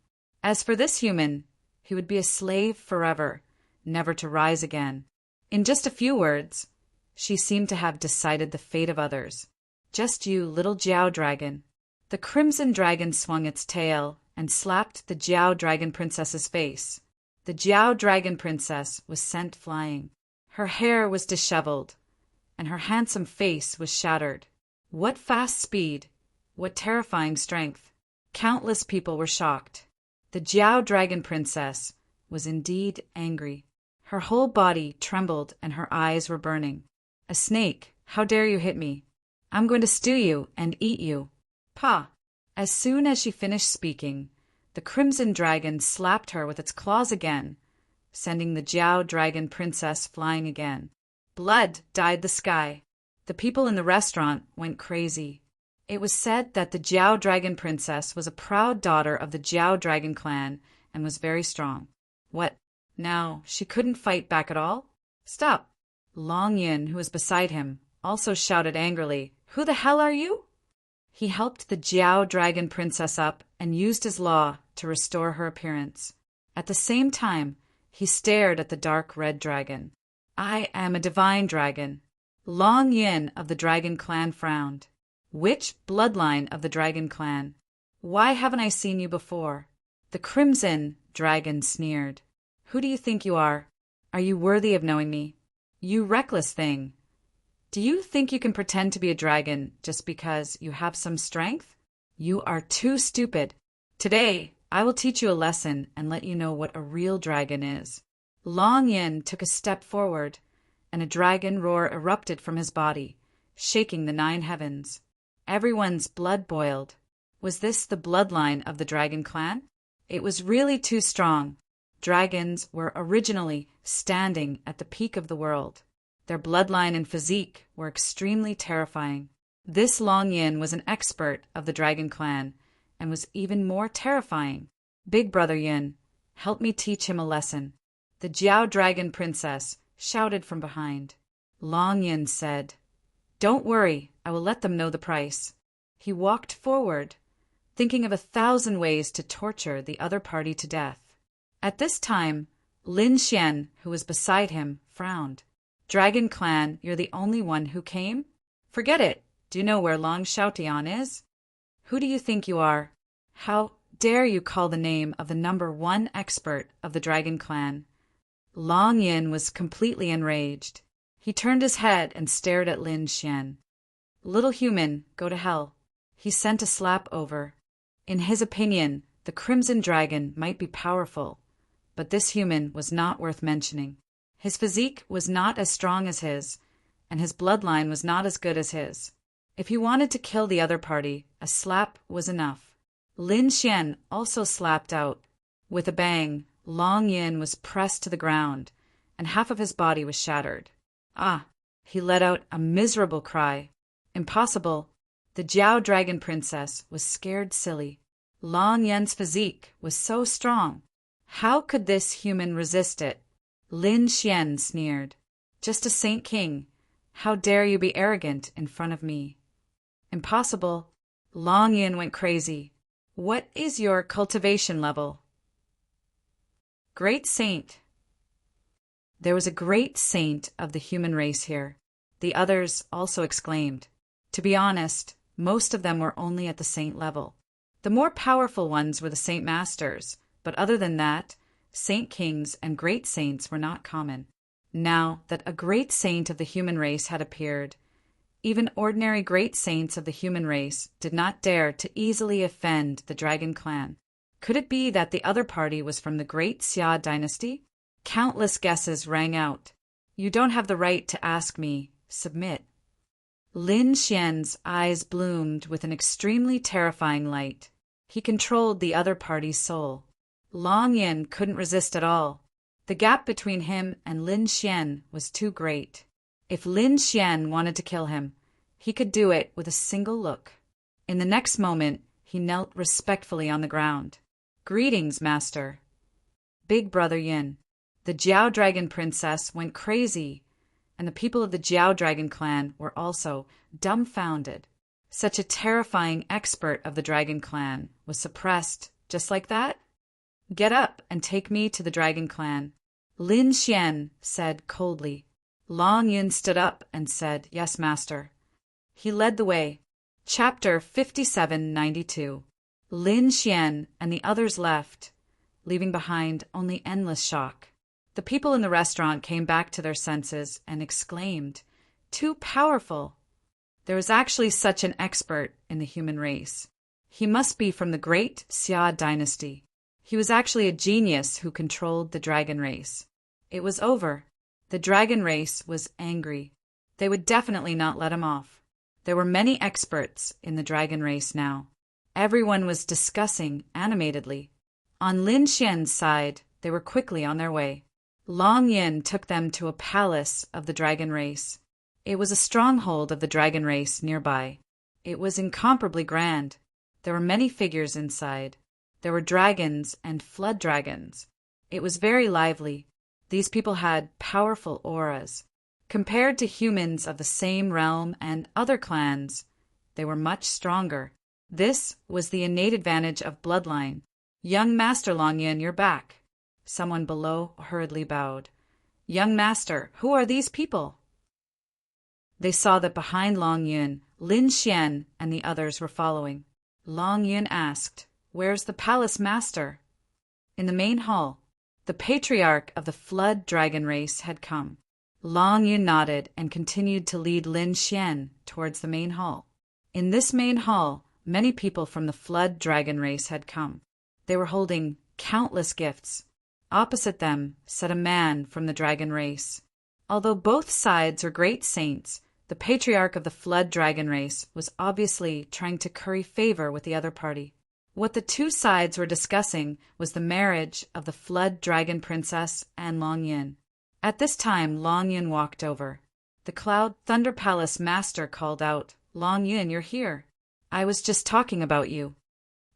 As for this human, he would be a slave forever, never to rise again. In just a few words, she seemed to have decided the fate of others. Just you, little Jiao Dragon. The Crimson Dragon swung its tail and slapped the Jiao Dragon Princess's face. The Jiao Dragon Princess was sent flying. Her hair was disheveled, and her handsome face was shattered. What fast speed! What terrifying strength! Countless people were shocked. The Jiao Dragon Princess was indeed angry. Her whole body trembled and her eyes were burning. A snake, how dare you hit me? I'm going to stew you and eat you. Pa! As soon as she finished speaking, the Crimson Dragon slapped her with its claws again, sending the Jiao Dragon Princess flying again. Blood dyed the sky. The people in the restaurant went crazy. It was said that the Jiao Dragon Princess was a proud daughter of the Jiao Dragon clan and was very strong. What? Now, she couldn't fight back at all? Stop! Long Yin, who was beside him, also shouted angrily, Who the hell are you? He helped the Jiao Dragon Princess up and used his law to restore her appearance. At the same time, he stared at the dark red dragon. I am a divine dragon. Long Yin of the Dragon Clan frowned. Which bloodline of the Dragon Clan? Why haven't I seen you before? The Crimson Dragon sneered. Who do you think you are? Are you worthy of knowing me? You reckless thing. Do you think you can pretend to be a dragon just because you have some strength? You are too stupid. Today, I will teach you a lesson and let you know what a real dragon is. Long Yin took a step forward, and a dragon roar erupted from his body, shaking the 9 heavens. Everyone's blood boiled. Was this the bloodline of the Dragon Clan? It was really too strong. Dragons were originally standing at the peak of the world. Their bloodline and physique were extremely terrifying. This Long Yin was an expert of the Dragon Clan and was even more terrifying. Big Brother Yin, help me teach him a lesson. The Jiao Dragon Princess shouted from behind. Long Yin said, Don't worry, I will let them know the price. He walked forward, thinking of 1,000 ways to torture the other party to death. At this time, Lin Xian, who was beside him, frowned. Dragon Clan, you're the only one who came? Forget it. Do you know where Long Xiaotian is? Who do you think you are? How dare you call the name of the number 1 expert of the Dragon Clan? Long Yin was completely enraged. He turned his head and stared at Lin Xian. Little human, go to hell. He sent a slap over. In his opinion, the Crimson Dragon might be powerful, but this human was not worth mentioning. His physique was not as strong as his, and his bloodline was not as good as his. If he wanted to kill the other party, a slap was enough. Lin Xian also slapped out. With a bang, Long Yin was pressed to the ground, and half of his body was shattered. Ah! He let out a miserable cry. Impossible. The Jiao Dragon Princess was scared silly. Long Yin's physique was so strong. How could this human resist it? Lin Xian sneered. Just a Saint King. How dare you be arrogant in front of me? Impossible. Long Yin went crazy. What is your cultivation level? Great Saint. There was a great saint of the human race here. The others also exclaimed. To be honest, most of them were only at the saint level. The more powerful ones were the saint masters, but other than that, saint kings and great saints were not common. Now that a great saint of the human race had appeared, even ordinary great saints of the human race did not dare to easily offend the Dragon Clan. Could it be that the other party was from the great Xia dynasty? Countless guesses rang out. You don't have the right to ask me. Submit. Lin Xian's eyes bloomed with an extremely terrifying light. He controlled the other party's soul. Long Yin couldn't resist at all. The gap between him and Lin Xian was too great. If Lin Xian wanted to kill him, he could do it with a single look. In the next moment, he knelt respectfully on the ground. "Greetings, master." Big Brother Yin. The Jiao Dragon Princess went crazy, and the people of the Jiao Dragon clan were also dumbfounded. Such a terrifying expert of the Dragon clan was suppressed just like that? "Get up and take me to the Dragon clan," Lin Xian said coldly. Long Yin stood up and said, "Yes, master." He led the way. Chapter 5792. Lin Xian and the others left, leaving behind only endless shock. The people in the restaurant came back to their senses and exclaimed, "Too powerful!" There was actually such an expert in the human race. He must be from the great Xia dynasty. He was actually a genius who controlled the dragon race. It was over. The dragon race was angry. They would definitely not let him off. There were many experts in the dragon race now. Everyone was discussing animatedly. On Lin Xian's side, they were quickly on their way. Long Yin took them to a palace of the dragon race. It was a stronghold of the dragon race nearby. It was incomparably grand. There were many figures inside. There were dragons and flood dragons. It was very lively. These people had powerful auras. Compared to humans of the same realm and other clans, they were much stronger. This was the innate advantage of bloodline. "Young Master Long Yin, you're back." Someone below hurriedly bowed. "Young Master, who are these people?" They saw that behind Long Yin, Lin Xian and the others were following. Long Yin asked, "Where's the palace master?" In the main hall. The patriarch of the flood dragon race had come. Long Yin nodded and continued to lead Lin Xian towards the main hall. In this main hall, many people from the flood dragon race had come. They were holding countless gifts. Opposite them sat a man from the dragon race. Although both sides were great saints, the patriarch of the flood dragon race was obviously trying to curry favor with the other party. What the two sides were discussing was the marriage of the flood dragon princess and Long Yin. At this time, Long Yin walked over. The Cloud Thunder Palace master called out, "Long Yin, you're here. I was just talking about you."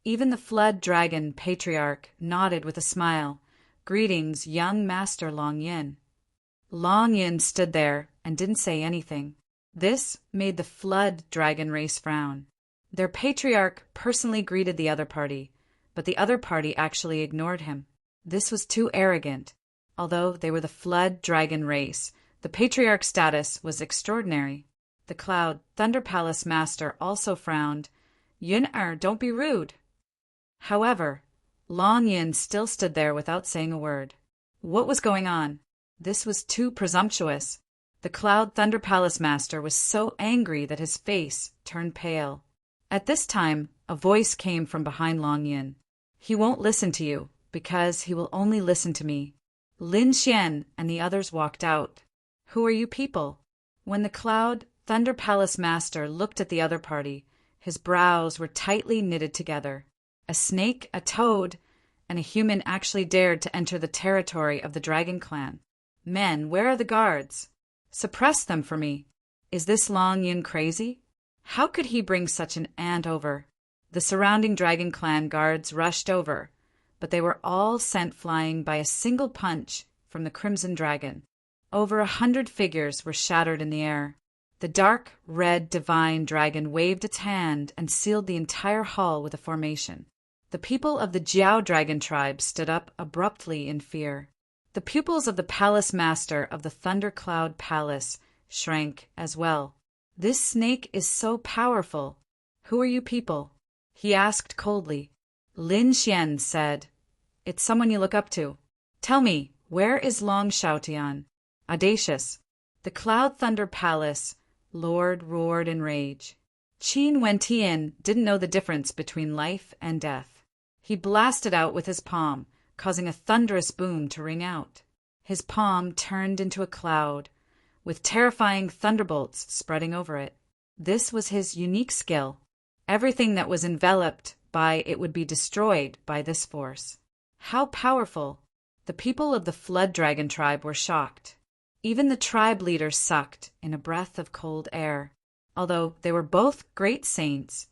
Even the flood dragon patriarch nodded with a smile. "Greetings, young Master Long Yin." Long Yin stood there and didn't say anything. This made the flood dragon race frown. Their patriarch personally greeted the other party, but the other party actually ignored him. This was too arrogant. Although they were the flood dragon race, the patriarch's status was extraordinary. The Cloud Thunder Palace master also frowned. "Yin-er, don't be rude." However, Long Yin still stood there without saying a word. What was going on? This was too presumptuous. The Cloud Thunder Palace master was so angry that his face turned pale. At this time, a voice came from behind Long Yin. "He won't listen to you, because he will only listen to me." Lin Xian and the others walked out. "Who are you people?" When the Cloud Thunder Palace master looked at the other party, his brows were tightly knitted together. A snake, a toad, and a human actually dared to enter the territory of the Dragon Clan. "Men, where are the guards? Suppress them for me. Is this Long Yin crazy? How could he bring such an ant over?" The surrounding Dragon Clan guards rushed over, but they were all sent flying by a single punch from the Crimson Dragon. Over 100 figures were shattered in the air. The dark red divine dragon waved its hand and sealed the entire hall with a formation. The people of the Jiao Dragon tribe stood up abruptly in fear. The pupils of the palace master of the Thundercloud Palace shrank as well. "This snake is so powerful. Who are you people?" he asked coldly. Lin Xian said, "It's someone you look up to. Tell me, where is Long Xiaotian?" Audacious. The Cloud Thunder Palace lord roared in rage. Qin Wentian didn't know the difference between life and death. He blasted out with his palm, causing a thunderous boom to ring out. His palm turned into a cloud, with terrifying thunderbolts spreading over it. This was his unique skill. Everything that was enveloped by it would be destroyed by this force. How powerful! The people of the Flood Dragon tribe were shocked. Even the tribe leader sucked in a breath of cold air. Although they were both great saints,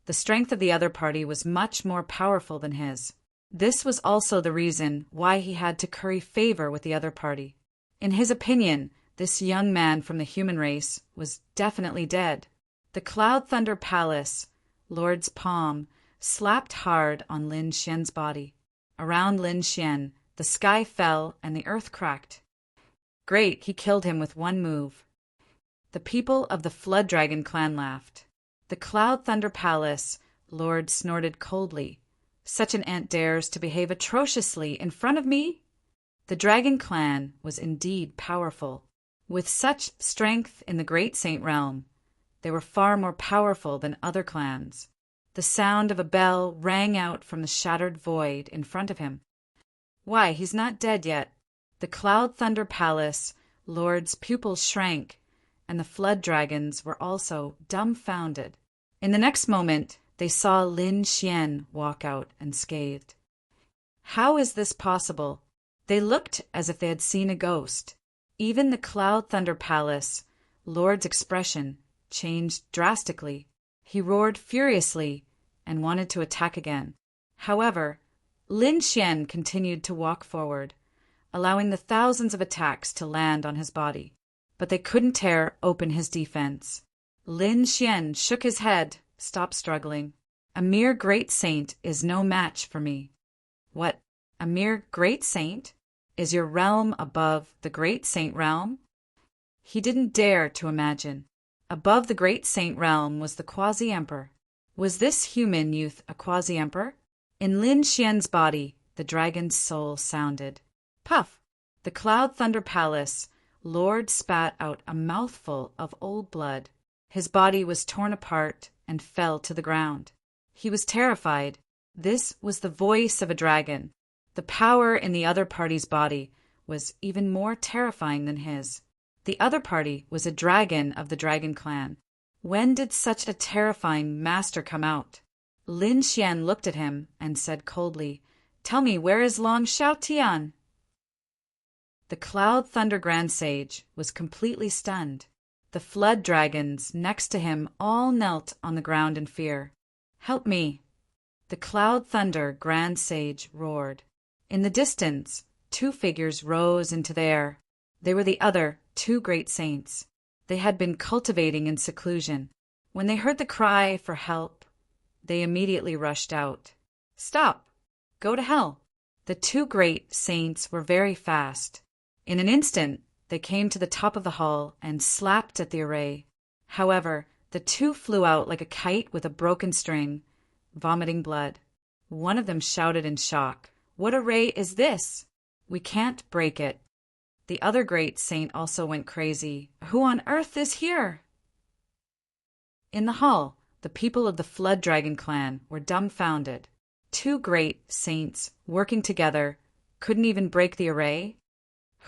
the strength of the other party was much more powerful than his. This was also the reason why he had to curry favor with the other party. In his opinion, this young man from the human race was definitely dead. The Cloud Thunder Palace, Lord's palm, slapped hard on Lin Xian's body. Around Lin Xian, the sky fell and the earth cracked. Great, he killed him with one move. The people of the Flood Dragon clan laughed. The Cloud Thunder Palace, Lord snorted coldly. Such an ant dares to behave atrociously in front of me? The Dragon clan was indeed powerful. With such strength in the Great Saint realm, they were far more powerful than other clans. The sound of a bell rang out from the shattered void in front of him. Why, he's not dead yet. The Cloud Thunder Palace, Lord's pupils shrank, and the Flood Dragons were also dumbfounded. In the next moment, they saw Lin Xian walk out unscathed. How is this possible? They looked as if they had seen a ghost. Even the Cloud Thunder Palace, Lord's expression, changed drastically. He roared furiously and wanted to attack again. However, Lin Xian continued to walk forward, allowing the thousands of attacks to land on his body. But they couldn't tear open his defense. Lin Xian shook his head. Stop struggling. A mere great saint is no match for me. What? A mere great saint? Is your realm above the great saint realm? He didn't dare to imagine. Above the great saint realm was the quasi-emperor. Was this human youth a quasi-emperor? In Lin Xian's body, the dragon's soul sounded. Puff! The Cloud Thunder Palace, Lord spat out a mouthful of old blood. His body was torn apart and fell to the ground. He was terrified. This was the voice of a dragon. The power in the other party's body was even more terrifying than his. The other party was a dragon of the Dragon clan. When did such a terrifying master come out? Lin Xian looked at him and said coldly, "Tell me, where is Long Xiaotian?" The Cloud Thunder Grand Sage was completely stunned. The Flood Dragons next to him all knelt on the ground in fear. "Help me!" The Cloud Thunder Grand Sage roared. In the distance, two figures rose into the air. They were the other two great saints. They had been cultivating in seclusion. When they heard the cry for help, they immediately rushed out. "Stop! Go to hell!" The two great saints were very fast. In an instant, they came to the top of the hall and slapped at the array. However, the two flew out like a kite with a broken string, vomiting blood. One of them shouted in shock, "What array is this? We can't break it." The other great saint also went crazy. "Who on earth is here?" In the hall, the people of the Flood Dragon clan were dumbfounded. Two great saints working together couldn't even break the array?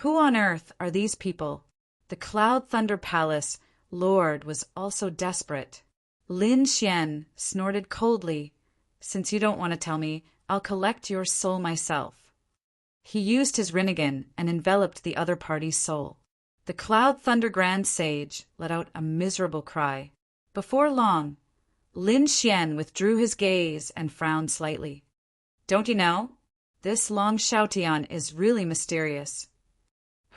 Who on earth are these people? The Cloud Thunder Palace Lord was also desperate. Lin Xian snorted coldly. "Since you don't want to tell me, I'll collect your soul myself." He used his Rinnegan and enveloped the other party's soul. The Cloud Thunder Grand Sage let out a miserable cry. Before long, Lin Xian withdrew his gaze and frowned slightly. "Don't you know? This Long Xiaotian is really mysterious."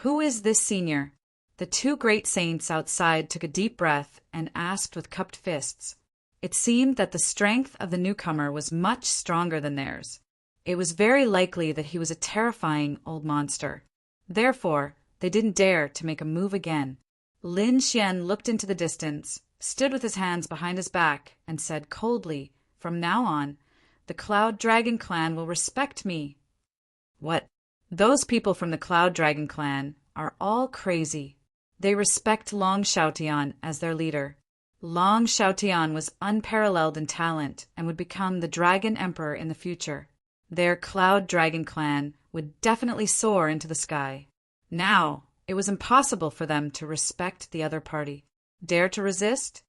"Who is this senior?" The two great saints outside took a deep breath and asked with cupped fists. It seemed that the strength of the newcomer was much stronger than theirs. It was very likely that he was a terrifying old monster. Therefore, they didn't dare to make a move again. Lin Xian looked into the distance, stood with his hands behind his back, and said coldly, "From now on, the Cloud Dragon clan will respect me." What? Those people from the Cloud Dragon clan are all crazy. They respect Long Xiaotian as their leader. Long Xiaotian was unparalleled in talent and would become the Dragon Emperor in the future. Their Cloud Dragon clan would definitely soar into the sky. Now, it was impossible for them to respect the other party. Dare to resist?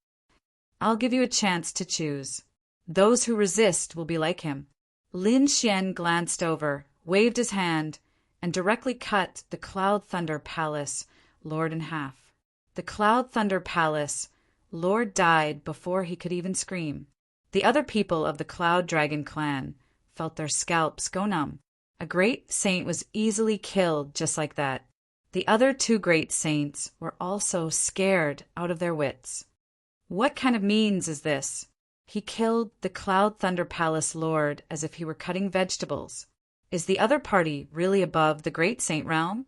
I'll give you a chance to choose. Those who resist will be like him. Lin Xian glanced over, waved his hand, and directly cut the Cloud Thunder Palace Lord in half. The Cloud Thunder Palace Lord died before he could even scream. The other people of the Cloud Dragon clan felt their scalps go numb. A great saint was easily killed just like that. The other two great saints were also scared out of their wits. What kind of means is this? He killed the Cloud Thunder Palace Lord as if he were cutting vegetables. Is the other party really above the great saint realm?